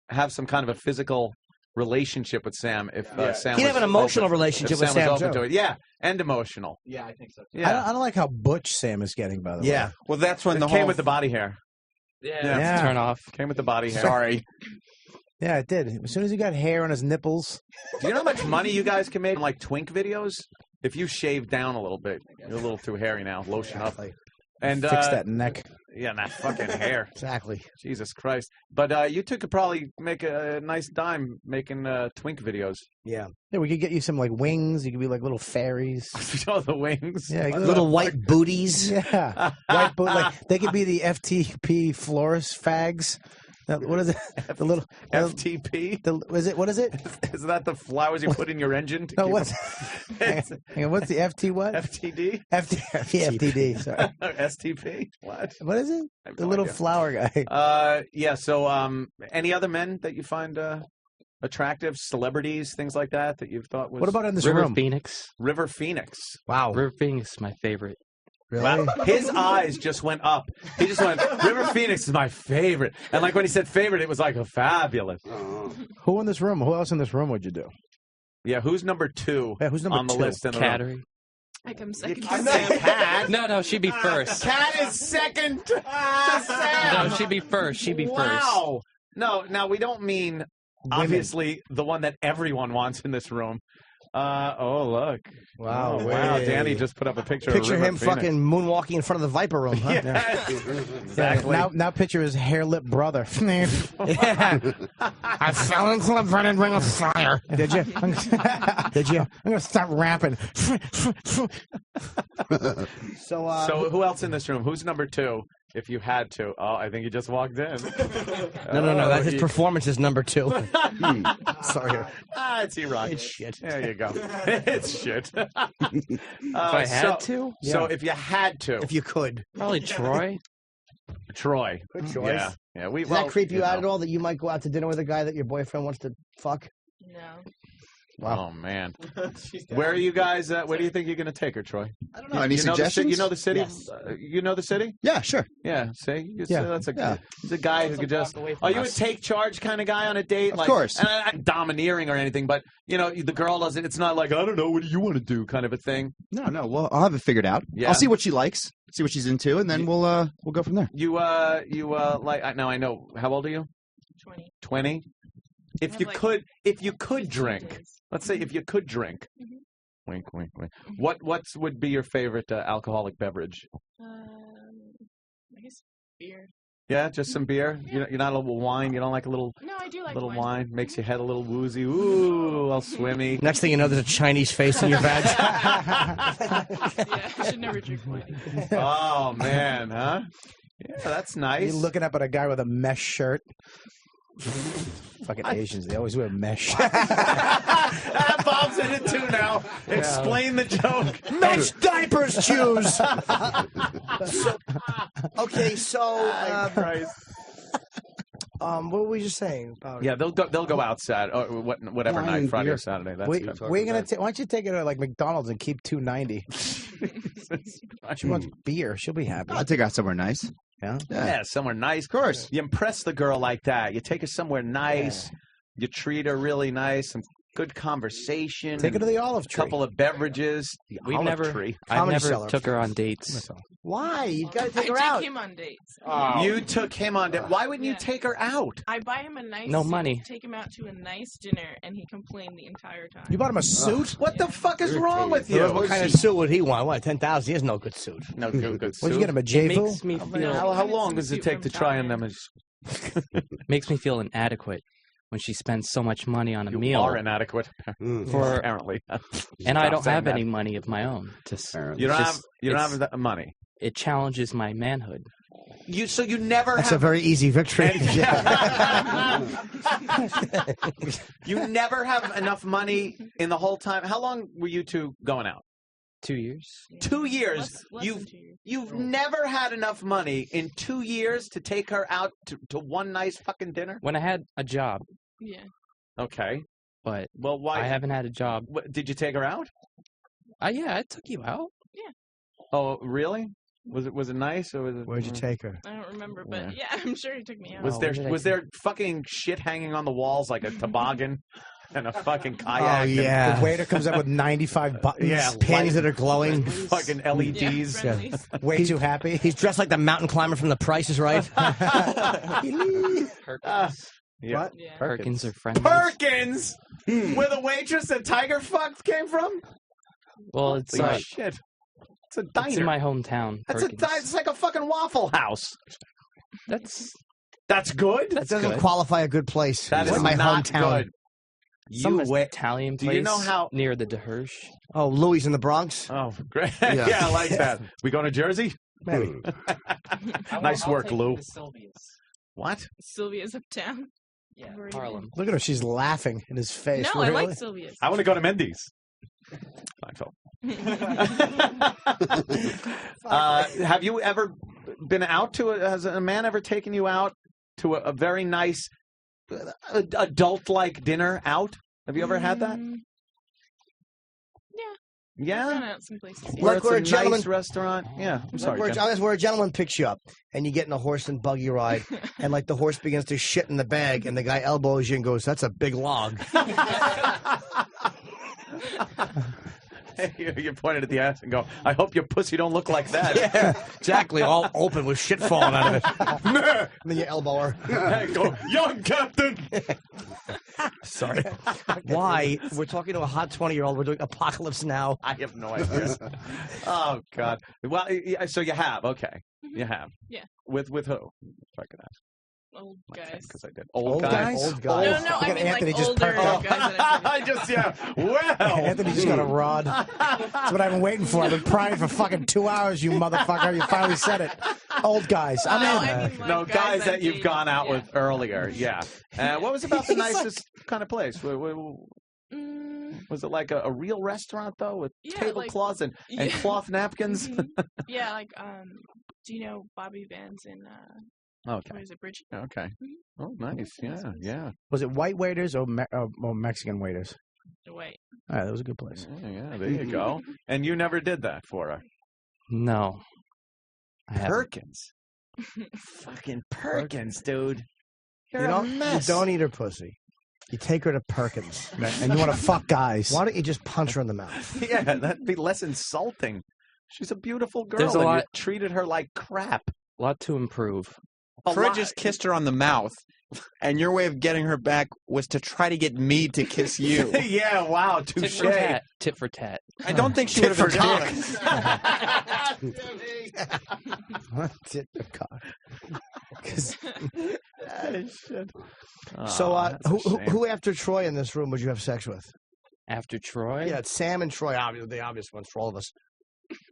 have some kind of a physical relationship with Sam if Sam He'd was have an emotional open- relationship if with Sam, was open too. to it. Yeah, and emotional. Yeah, I think so. Yeah. I don't like how butch Sam is getting, by the way. Yeah. Well, that's when It the came whole with the body hair. Yeah. Turn off. Came with the body hair. Sorry. Yeah, it did. As soon as he got hair on his nipples. Do you know how much money you guys can make on like twink videos? If you shave down a little bit, you're a little too hairy now. Lotion up. And Fix that neck. Yeah, that fucking hair. Exactly. Jesus Christ. But you two could probably make a nice dime making twink videos. Yeah. Yeah, we could get you some like wings. You could be like little fairies. Oh, the wings. Yeah, Little white booties. Yeah, white boot. Like they could be the FTP florist fags. What is it? The little FTP. What is it? Is that the flowers you put in your engine? To No, keep what's hang on, what's the FT what? FTD? FTD. Sorry. STP. What? What is it? I have The no little idea. flower guy. Yeah. So, any other men that you find attractive? Celebrities, things like that you've thought was. What about in this River room? Phoenix. River Phoenix? Wow. River Phoenix is my favorite. Really? Wow. His eyes just went up. He just went, River Phoenix is my favorite. And like when he said favorite, it was like, fabulous. Who in this room? Who else in this room would you do? Yeah, who's number 2 Yeah, who's number on the 2? list in the room? Cattery. I come second. Cat. No, she'd be first. Cat is second to Sam. No, she'd be first. She'd be first. Wow. No, now we don't mean obviously the one that everyone wants in this room. Oh, look. Wow. Oh, wow. Way. Danny just put up a picture Picture of River him Phoenix. fucking moonwalking in front of the Viper Room, huh? Yeah. Exactly. Now picture his hair lip brother. Yeah. I fell into the burning ring of fire. Did you? Did you? I'm gonna start rapping. So who else in this room? Who's number 2? If you had to. Oh, I think you just walked in. No. That his performance is number 2. Sorry. It's E-Rock. It's shit. There you go. It's shit. If I had to? So Yeah. if you had to. If you could. Probably Troy. Troy. Good choice. Yeah. Does that creep you out at all that you might go out to dinner with a guy that your boyfriend wants to fuck? No. Wow. Oh, man. Where are you guys? Where do you think you're going to take her, Troy? I don't know. Any you know suggestions? You know the city? Yes. You know the city? Yeah, sure. Yeah, see? Yeah. That's a, Yeah. He's a guy who could just... Are you a take charge kind of guy on a date? Of course. And I'm not domineering or anything, but, you know, the girl doesn't... It's not like, I don't know, what do you want to do kind of a thing. No. Well, I'll have it figured out. Yeah. I'll see what she likes, see what she's into, and then we'll go from there. You like... Now I know. How old are you? 20. 20? If you could drink... Let's say if you could drink... Mhm. Wink, wink, wink. What would be your favorite alcoholic beverage? I guess beer. Yeah, just some beer. You're not a little wine. You don't like a little No, I do like little wine. wine. Makes your head a little woozy. Ooh, all swimmy. Next thing you know, there's a Chinese face in your bag. Yeah, I should never drink wine. Oh man, huh? Yeah, that's nice. You're looking up at a guy with a mesh shirt. Fucking Asians, they always wear mesh. Bob's in it too now. Explain the joke. Mesh diapers, Jews. Okay, so what were we just saying about? Yeah, they'll go outside or whatever Wine night, and Friday beer. or Saturday. That's Wait, good. we're gonna. Why don't you take her to like McDonald's and keep $2.90? She wants beer. She'll be happy. I'll take her out somewhere nice. Yeah. Yeah, somewhere nice. Of course. You impress the girl like that. You take her somewhere nice. You treat her really nice. Some good conversation. Take her to the olive tree. couple of beverages. The We've olive never. tree. I've Comedy never cellar. took her on dates. Why? You got to take her I out. take him on dates. You took him on. Why wouldn't you Yeah. take her out? I buy him a nice No suit, money. take him out to a nice dinner, and he complained the entire time. You bought him a suit? What the fuck is wrong with you? What kind of suit would he want? What, 10,000? He has no good suit. No good What'd suit. you get him, a It J-Vu? makes me feel. How long does it take to try on them? Makes me feel inadequate when she spends so much money on a You meal. are inadequate. For- apparently. And I Stop don't saying have that. any money of my own. You don't have that money. It challenges my manhood. So you never That's a have very easy victory. you never have enough money in the whole time. How long were you two going out? 2 years. 2 years. Less than 2 years. You've never had enough money in 2 years to take her out to one nice fucking dinner? When I had a job, Yeah. Okay. but Well, why? I haven't had a job. Did you take her out? Yeah, I took you out. Oh, really? Was it nice or was it? Where'd you take her? I don't remember, but yeah, I'm sure he took me out. Was there fucking shit hanging on the walls like a toboggan and a fucking kayak? Oh, yeah. The waiter comes up with 95 buttons. Yeah, Pins that are glowing. Fucking LEDs. Way too happy. He's dressed like the mountain climber from The Price is Right. Yeah. What? Perkins are friendly. Perkins, where the waitress that Tiger fucked came from. Well, it's Holy like shit. It's a diner. It's in my hometown. That's it's like a fucking Waffle House. That's good. That doesn't qualify a good place. That It's is my not hometown. good. some Italian do place you know how near the DeHirsch. Oh, Louis in the Bronx. Oh, great. Yeah, I like that. We going to Jersey? Maybe. Nice work, Lou. What? Sylvia's uptown. Yeah, Harlem. Look at her. She's laughing in his face. No, I Really? like Sylvia's. I want to go to Mendy's. Have you ever been out to has a man ever taken you out to a very nice adult-like dinner out? Have you ever had that? Yeah. I've gone out some places. Where Like it's where a a gentleman nice restaurant. Yeah, I'm sorry. Jen. Where a gentleman picks you up and you get in a horse and buggy ride, and like the horse begins to shit in the bag, and the guy elbows you and goes, "That's a big log." You pointed at the ass and go, "I hope your pussy don't look like that." Yeah, exactly. All open with shit falling out of it. And then you elbow her. Go, young captain. Sorry. Why? We're talking to a hot 20-year-old. We're doing Apocalypse Now. I have no idea. Oh God. Well, so you have. Okay, you have. Yeah. With who? If I could ask. Old guys. Because I did. Old guys? Old guys. No, I mean Anthony like just older perked guys. That I just well. Anthony just got a rod. That's what I've been waiting for. I've been prying for fucking 2 hours, you motherfucker. You finally said it. Old guys. I'm in. No, guys that you've gone out with earlier. Yeah. What was about the nicest kind of place? Was it like a real restaurant though, with tablecloths and cloth napkins? Yeah, like do you know Bobby Vans in Okay. where is it, Bridget? Okay. Oh, nice. Yeah, yeah. Was it white waiters or Mexican waiters? Wait. All right, that was a good place. Yeah, there you go. And you never did that for her. No. I haven't. Perkins. Fucking Perkins, dude. You're You a don't, mess. you don't eat her pussy. You take her to Perkins. And you want to fuck guys. Why don't you just punch her in the mouth? Yeah, that'd be less insulting. She's a beautiful girl. There's a and lot- you treated her like crap. A lot to improve. Fred just kissed her on the mouth, and your way of getting her back was to try to get me to kiss you. Yeah, wow, Tit touche. for tat. Tit for tat. I don't think she Tit would have for cock. Tit for cock. So, Aw, that's a shame. who after Troy in this room would you have sex with? After Troy? Yeah, it's Sam and Troy, the obvious ones for all of us.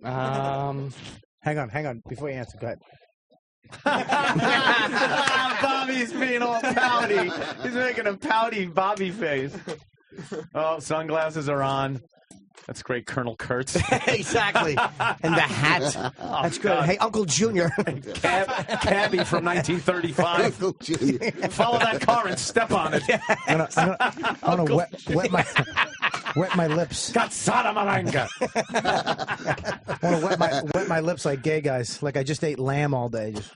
Hang on. Before you answer, go ahead. Bobby's being all pouty. He's making a pouty Bobby face. Oh, sunglasses are on. That's great, Colonel Kurtz. Exactly. And the hat. Oh, That's good. God. Hey, Uncle Junior. Cabbie from 1935. Uncle Junior. Follow that car and step on it. I'm gonna wet my lips. Got Sadamaranga. I want to wet my lips like gay guys. Like I just ate lamb all day. Just...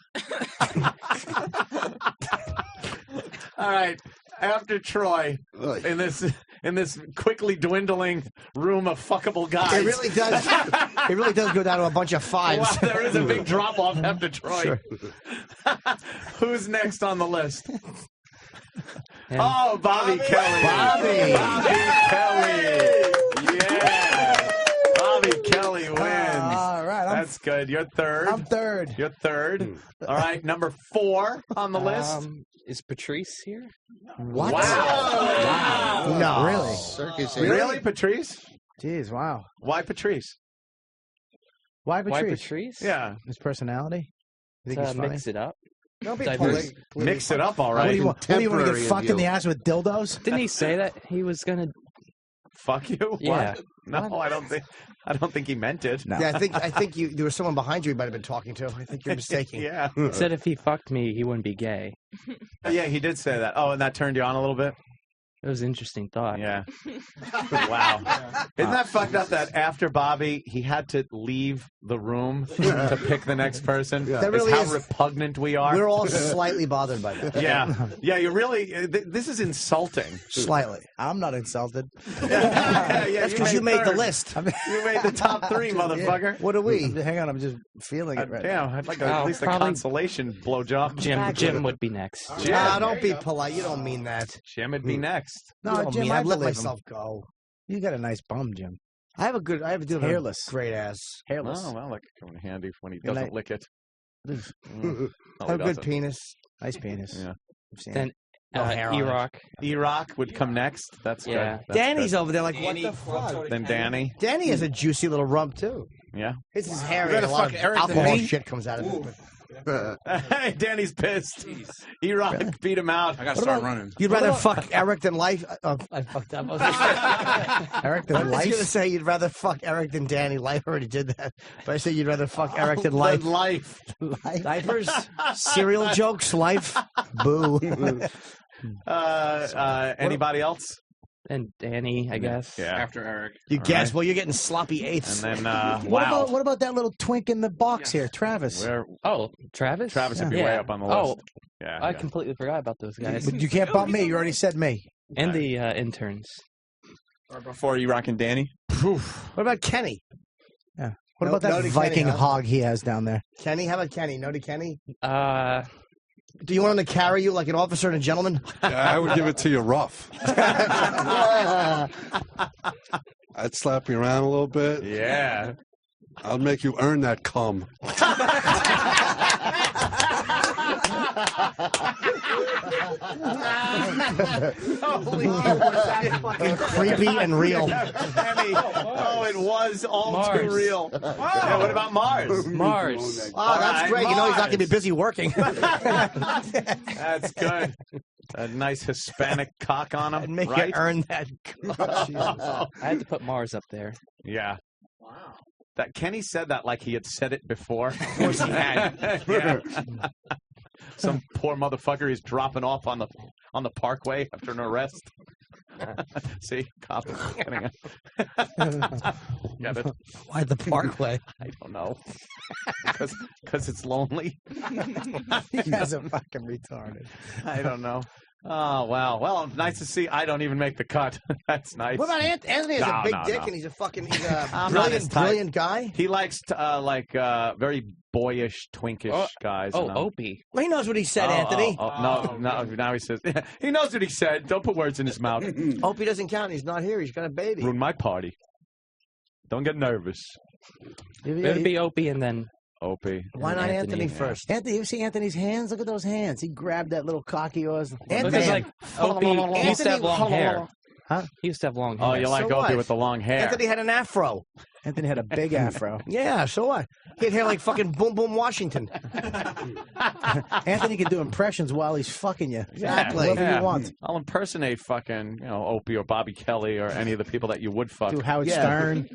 All right. After Troy, in this quickly dwindling room of fuckable guys. It really does. It really does go down to a bunch of fives. Well, there is a big drop off after Troy. Sure. Who's next on the list? Oh, Bobby Kelly. Bobby Kelly. Yeah. Bobby Kelly wins. All right. That's good. You're third. I'm third. You're third. All right. Number 4 on the list. Is Patrice here? What? Wow. No. Really? Circus. Really, Patrice? Jeez, wow. Why Patrice? Why Why Patrice? Patrice? Yeah. His personality? You think he's funny? Mix it up. Don't be Diverse. Mix it up, all What do right. you want? What do you want to Contemporary get of fucked in you. the ass with dildos? Didn't he say that he was gonna? Fuck you? Yeah. What? No, I don't think he meant it. No. Yeah, I think there was someone behind you might have been talking to. I think you're mistaken. Yeah. He said if he fucked me, he wouldn't be gay. Yeah, he did say that. Oh, and that turned you on a little bit? It was an interesting thought. Yeah. Wow. Isn't that fucked up that after Bobby, he had to leave the room to pick the next person? That really how is- repugnant we are. We're all slightly bothered by that. Yeah. Yeah, you really, this is insulting. Slightly. I'm not insulted. Yeah, That's because you made the list. You made the top 3, motherfucker. What are we? Hang on, I'm just feeling it right Damn, I'd like at least a probably- consolation blowjob. Jim would be next. Nah, don't be polite. You don't mean that. Jim would be next. You No, don't Jim, mean I I'd let believe him. myself go. You got a nice bum, Jim. I have a dude Hairless. great ass. Hairless. Oh, well, that could come in handy when he Good doesn't night. lick it. I Oh, have he a good doesn't. penis. Nice penis. Yeah. I've seen Then it. No hair on it. E-Rock. E-Rock would come next. That's Yeah. good. That's Danny's good. over there like, what the fuck? Then Danny. Danny has a juicy little rump too. Yeah. His is hairy. You and a rather lot of fuck Eric than alcohol me? shit comes out of it. Hey, Danny's pissed. E-Rock beat him out. I gotta start running. You'd rather fuck Eric than life? I fucked up. Eric I than was life. gonna say you'd rather fuck Eric than Danny. Life already did that, but I said you'd rather fuck Eric than life. Life. Diapers, cereal jokes, life. Boo. Anybody else? And Danny, I guess. Yeah. After Eric. You All guess? right. Well, you're getting sloppy eighths. And then, What about that little twink in the box here, Travis? Where Oh, Travis? Travis would be Yeah. way up on the Oh, list. Yeah. I yeah. completely forgot about those guys. But you can't bump me. You already said me. And the interns. Or before E-Rock and Danny. What about Kenny? Yeah. What No- about that no to Viking Kenny, huh? hog he has down there? Kenny? How about Kenny? No to Kenny? Uh, Do you want him to carry you like an officer and a gentleman? I would give it to you rough. I'd slap you around a little bit. Yeah. I'll make you earn that cum. Holy shit, was that fucking creepy and real? Kenny. Oh, it was all Mars. too real. Yeah, what about Mars? Mars. Oh, that's right, great. You know he's not going to be Mars. busy working. That's good. A nice Hispanic cock on him. And make right? you earn that. I had to put Mars up there. Yeah. Wow. That Kenny said that like he had said it before. Of course he had. Yeah. Some poor motherfucker he's dropping off on the parkway after an arrest. See, cop getting Get it? Why the parkway? I don't know. Because it's lonely. You guys are fucking retarded. I don't know. Oh, wow. Well, nice to see. I don't even make the cut. That's nice. What about Anthony? Has No, a big no, dick no. and he's I'm not his brilliant, type. brilliant guy. He likes very boyish, twinkish guys. Oh, and, Opie. Well, he knows what he said, Anthony. No, now he says he knows what he said. Don't put words in his mouth. Opie doesn't count. He's not here. He's got a baby. Ruin my party. Don't get nervous. It would be Opie and then Opie. Why not Anthony Yeah. first? Anthony, you see Anthony's hands? Look at those hands. He grabbed that little cocky yours. Because like Opie he used to have long hair. Huh? He used to have long hair. Oh, you like So Opie what? with the long hair. Anthony had an afro. Anthony had a big afro. Yeah, so what? He had hair like fucking Boom Boom Washington. Anthony can do impressions while he's fucking you. Exactly. Whatever you want. I'll impersonate fucking, Opie or Bobby Kelly or any of the people that you would fuck. Do Howard Yeah. Stern.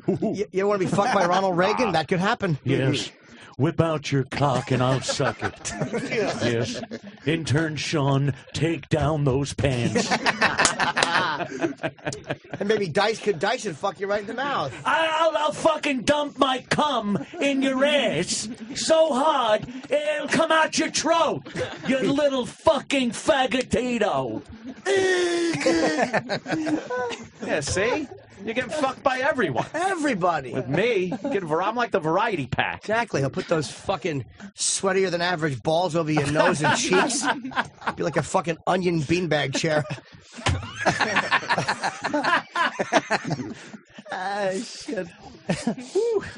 You want to be fucked by Ronald Reagan? That could happen. Yes. Whip out your cock and I'll suck it. Yes. Intern Sean, take down those pants. And maybe Dice should fuck you right in the mouth. I'll fucking dump my cum in your ass so hard it'll come out your throat, you little fucking faggotito. Yeah, see? You're getting fucked by everyone. Everybody. With me, I'm like the variety pack. Exactly. He'll put those fucking sweatier than average balls over your nose and cheeks. Be like a fucking onion beanbag chair. Shit.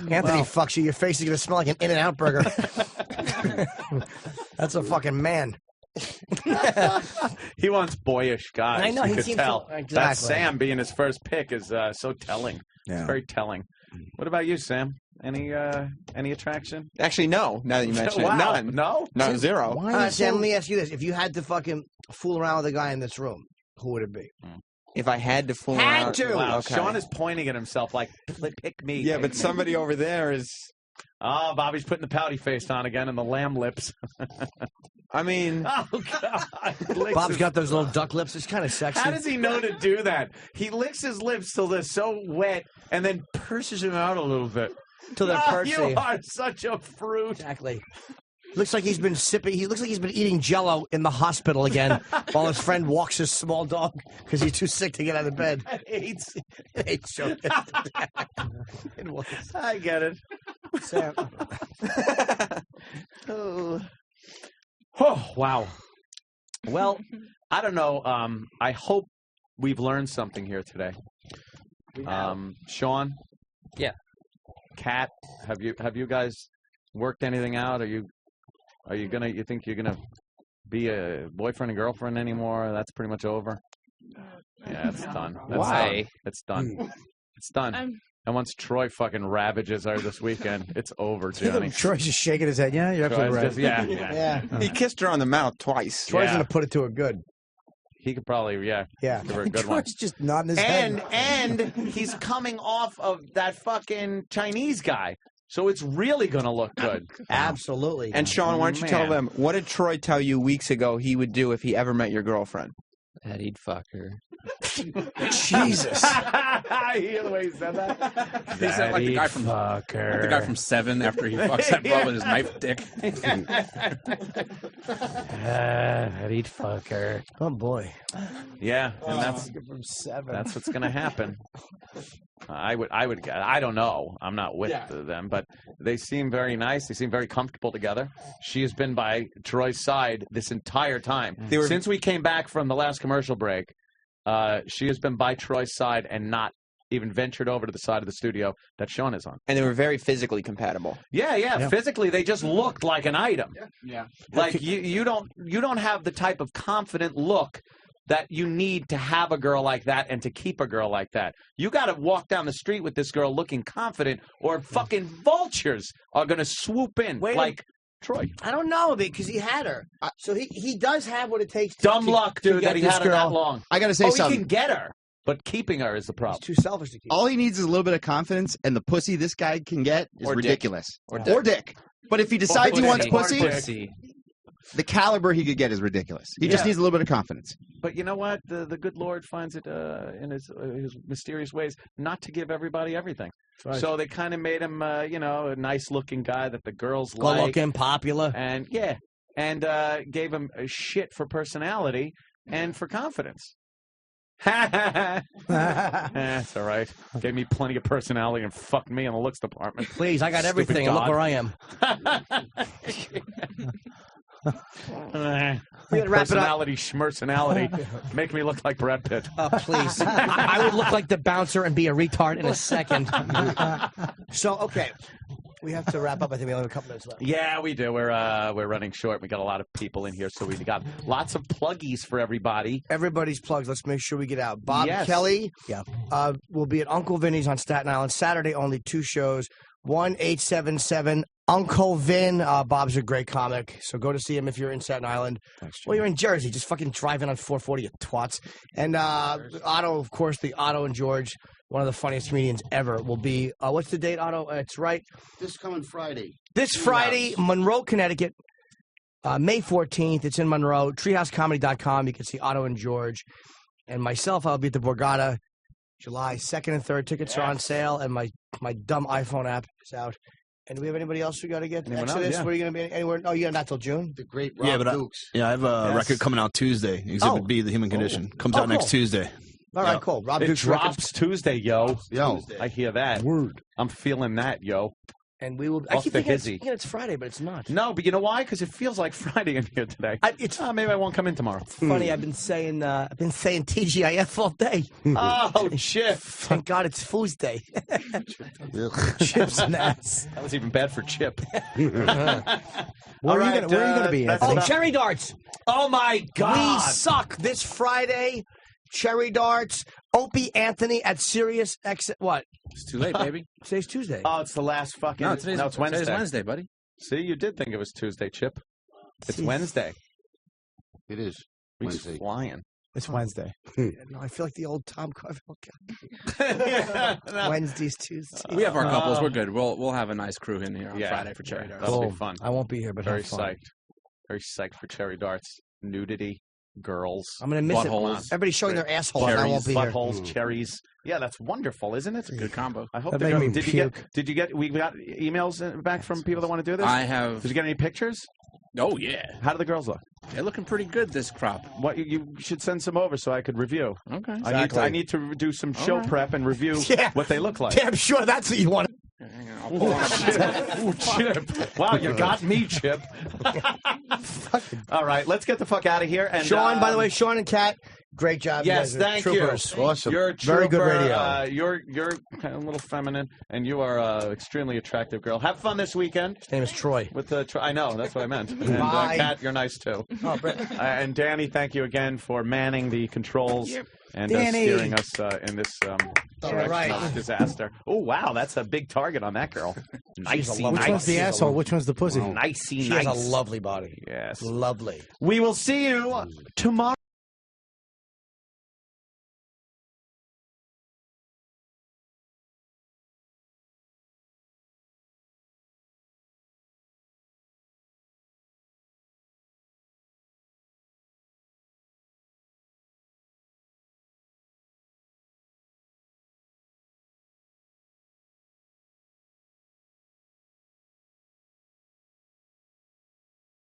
Anthony fucks you. Your face is going to smell like an In-N-Out burger. That's a fucking man. He wants boyish guys. I know, You he could seems tell. to- exactly. That Sam being his first pick is so telling. Yeah. It's very telling. What about you, Sam? Any attraction? Actually, no. Now that you mention Wow. it, none. No? No, zero. Sam, let me ask you this. If you had to fucking fool around with a guy in this room, who would it be? If I had to fool Had around, to. Wow, Okay. Sean is pointing at himself like, pick me. Yeah, pick but me." somebody over there is. Oh, Bobby's putting the pouty face on again and the lamb lips. I mean, oh God! Bob's got those little duck lips. It's kind of sexy. How does he know to do that? He licks his lips till they're so wet, and then purses them out a little bit. Till they're pursy. You are such a fruit. Exactly. Looks like he's been sipping. He looks like he's been eating Jell-O in the hospital again, while his friend walks his small dog because he's too sick to get out of bed. It's so. I get it. Sam. Oh, wow. Well, I don't know. I hope we've learned something here today. Sean? Yeah. Kat, have you guys worked anything out? You think you're gonna be a boyfriend and girlfriend anymore? That's pretty much over. Yeah, it's done. That's Why? Done. It's done. It's done. And once Troy fucking ravages her this weekend, it's over, Johnny. Troy's just shaking his head. Yeah, you're absolutely right. Yeah. He kissed her on the mouth twice. Troy's gonna put it to her good. He could probably, Yeah. give her a good one. Troy's just nodding his head. And he's coming off of that fucking Chinese guy. So it's really going to look good. Absolutely. And Sean, why don't you tell them, what did Troy tell you weeks ago he would do if he ever met your girlfriend? That he'd fuck her. Jesus. You hear the way he said that? He said like the guy from fucker. the guy from Seven after he fucks that bro with his knife dick. That he'd fuck her. Oh boy. Yeah, and that's from Seven. That's what's going to happen. I don't know. I'm not with them, but they seem very nice. They seem very comfortable together. She has been by Troy's side this entire time. Since we came back from the last commercial break, she has been by Troy's side and not even ventured over to the side of the studio that Sean is on. And they were very physically compatible. Yeah. Physically, they just looked like an item. Yeah. Like you don't have the type of confident look that you need to have a girl like that and to keep a girl like that. You got to walk down the street with this girl looking confident, or fucking vultures are going to swoop in Troy. I don't know, because he had her. So he does have what it takes. Dumb luck, dude, that he had her that long. I got to say something. He can get her, but keeping her is the problem. He's too selfish to keep. All he needs is a little bit of confidence, and the pussy this guy can get is ridiculous. Or dick. But if he decides he wants pussy, Pussy. the caliber he could get is ridiculous. He just needs a little bit of confidence. But you know what? The good Lord finds it in his mysterious ways not to give everybody everything. Right. So they kind of made him, a nice-looking guy that the girls Good like. looking, popular. And, gave him a shit for personality and for confidence. That's all right. Gave me plenty of personality and fucked me in the looks department. Please, I got Stupid everything, and look God. where I am. We gotta wrap it up. Personality, schmersonality. Make me look like Brad Pitt. Please. I would look like the bouncer and be a retard in a second. So, okay. We have to wrap up. I think we only have a couple minutes left. Yeah, we do. We're running short. We got a lot of people in here, so we got lots of pluggies for everybody. Everybody's plugs. Let's make sure we get out. Bob Yes. Kelly will be at Uncle Vinny's on Staten Island Saturday. Only 2 shows. 1-877 Uncle Vin. Bob's a great comic, so go to see him if you're in Staten Island. Well, you're in Jersey. Just fucking drive in on 440, you twats. And Otto, of course, the Otto and George, one of the funniest comedians ever, will be. What's the date, Otto? It's right. This coming Friday. This Friday, Monroe, Connecticut, May 14th. It's in Monroe. TreehouseComedy.com. You can see Otto and George. And myself, I'll be at the Borgata July 2nd and 3rd. Tickets are on sale, and my dumb iPhone app is out. And do we have anybody else we got to get? Anyone Exodus, else? Yeah. where are you going to be? Anywhere? Oh, you're not till June? The great Rob Dukes. I have a record coming out Tuesday. Exhibit B, The Human Condition. Comes out next Tuesday. All right, cool. Rob It Dukes drops records. Tuesday, yo. Tuesday. I hear that. Word. I'm feeling that, yo. And we will. I Off keep the thinking hizzy. it's Friday, but it's not. No, but you know why? Because it feels like Friday in here today. Maybe I won't come in tomorrow. Funny, I've been saying TGIF all day. Oh, Chip. Thank God it's Food's Day. Chips and ass. That was even bad for Chip. Where are you going to be, Anthony? Oh, Cherry Darts. Oh, my God. We suck this Friday. Cherry Darts. Opie Anthony at Sirius X. What? It's too late, baby. Today's Tuesday. Oh, it's the last fucking... No, it's it's Wednesday. Today's Wednesday, buddy. See, you did think it was Tuesday, Chip. It's Wednesday. It is He's Wednesday. flying. It's Wednesday. No, I feel like the old Tom Carville guy. Wednesday's Tuesday. We have our couples. We're good. We'll have a nice crew in here on Friday for Cherry Darts. That'll be fun. I won't be here, but Very have fun. psyched. Very psyched for cherry darts, nudity, girls. I'm gonna miss buttholes. it. Everybody's showing their assholes. I won't be here. Buttholes, cherries. Yeah, that's wonderful, isn't it? It's a good combo. I hope That the made girl- me did you puke. get? Did you get? We got emails back from people that want to do this. I have. Did you get any pictures? Oh yeah. How do the girls look? They're looking pretty good this crop. What you should send some over so I could review. Okay. I need to do some show right. prep and review Yeah. what they look like. Damn sure that's what you want. Ooh, Chip. Wow, you got me, Chip. All right, let's get the fuck out of here. And Sean, by the way, Sean and Kat, great job. Yes, you guys are thank troopers. you. Awesome. You're a Very good trooper. radio. You're kind of a little feminine, and you are an extremely attractive girl. Have fun this weekend. His name is Troy. With the I know that's what I meant. And Bye. Kat, you're nice too. Oh, Brett. And Danny, thank you again for manning the controls and Danny. steering us in this direction right. of disaster. Oh wow, that's a big target on that girl. Nicey, Which one's the asshole? Which one's the pussy? Nicey, She nice. has a lovely body. Yes, Lovely. we will see you tomorrow.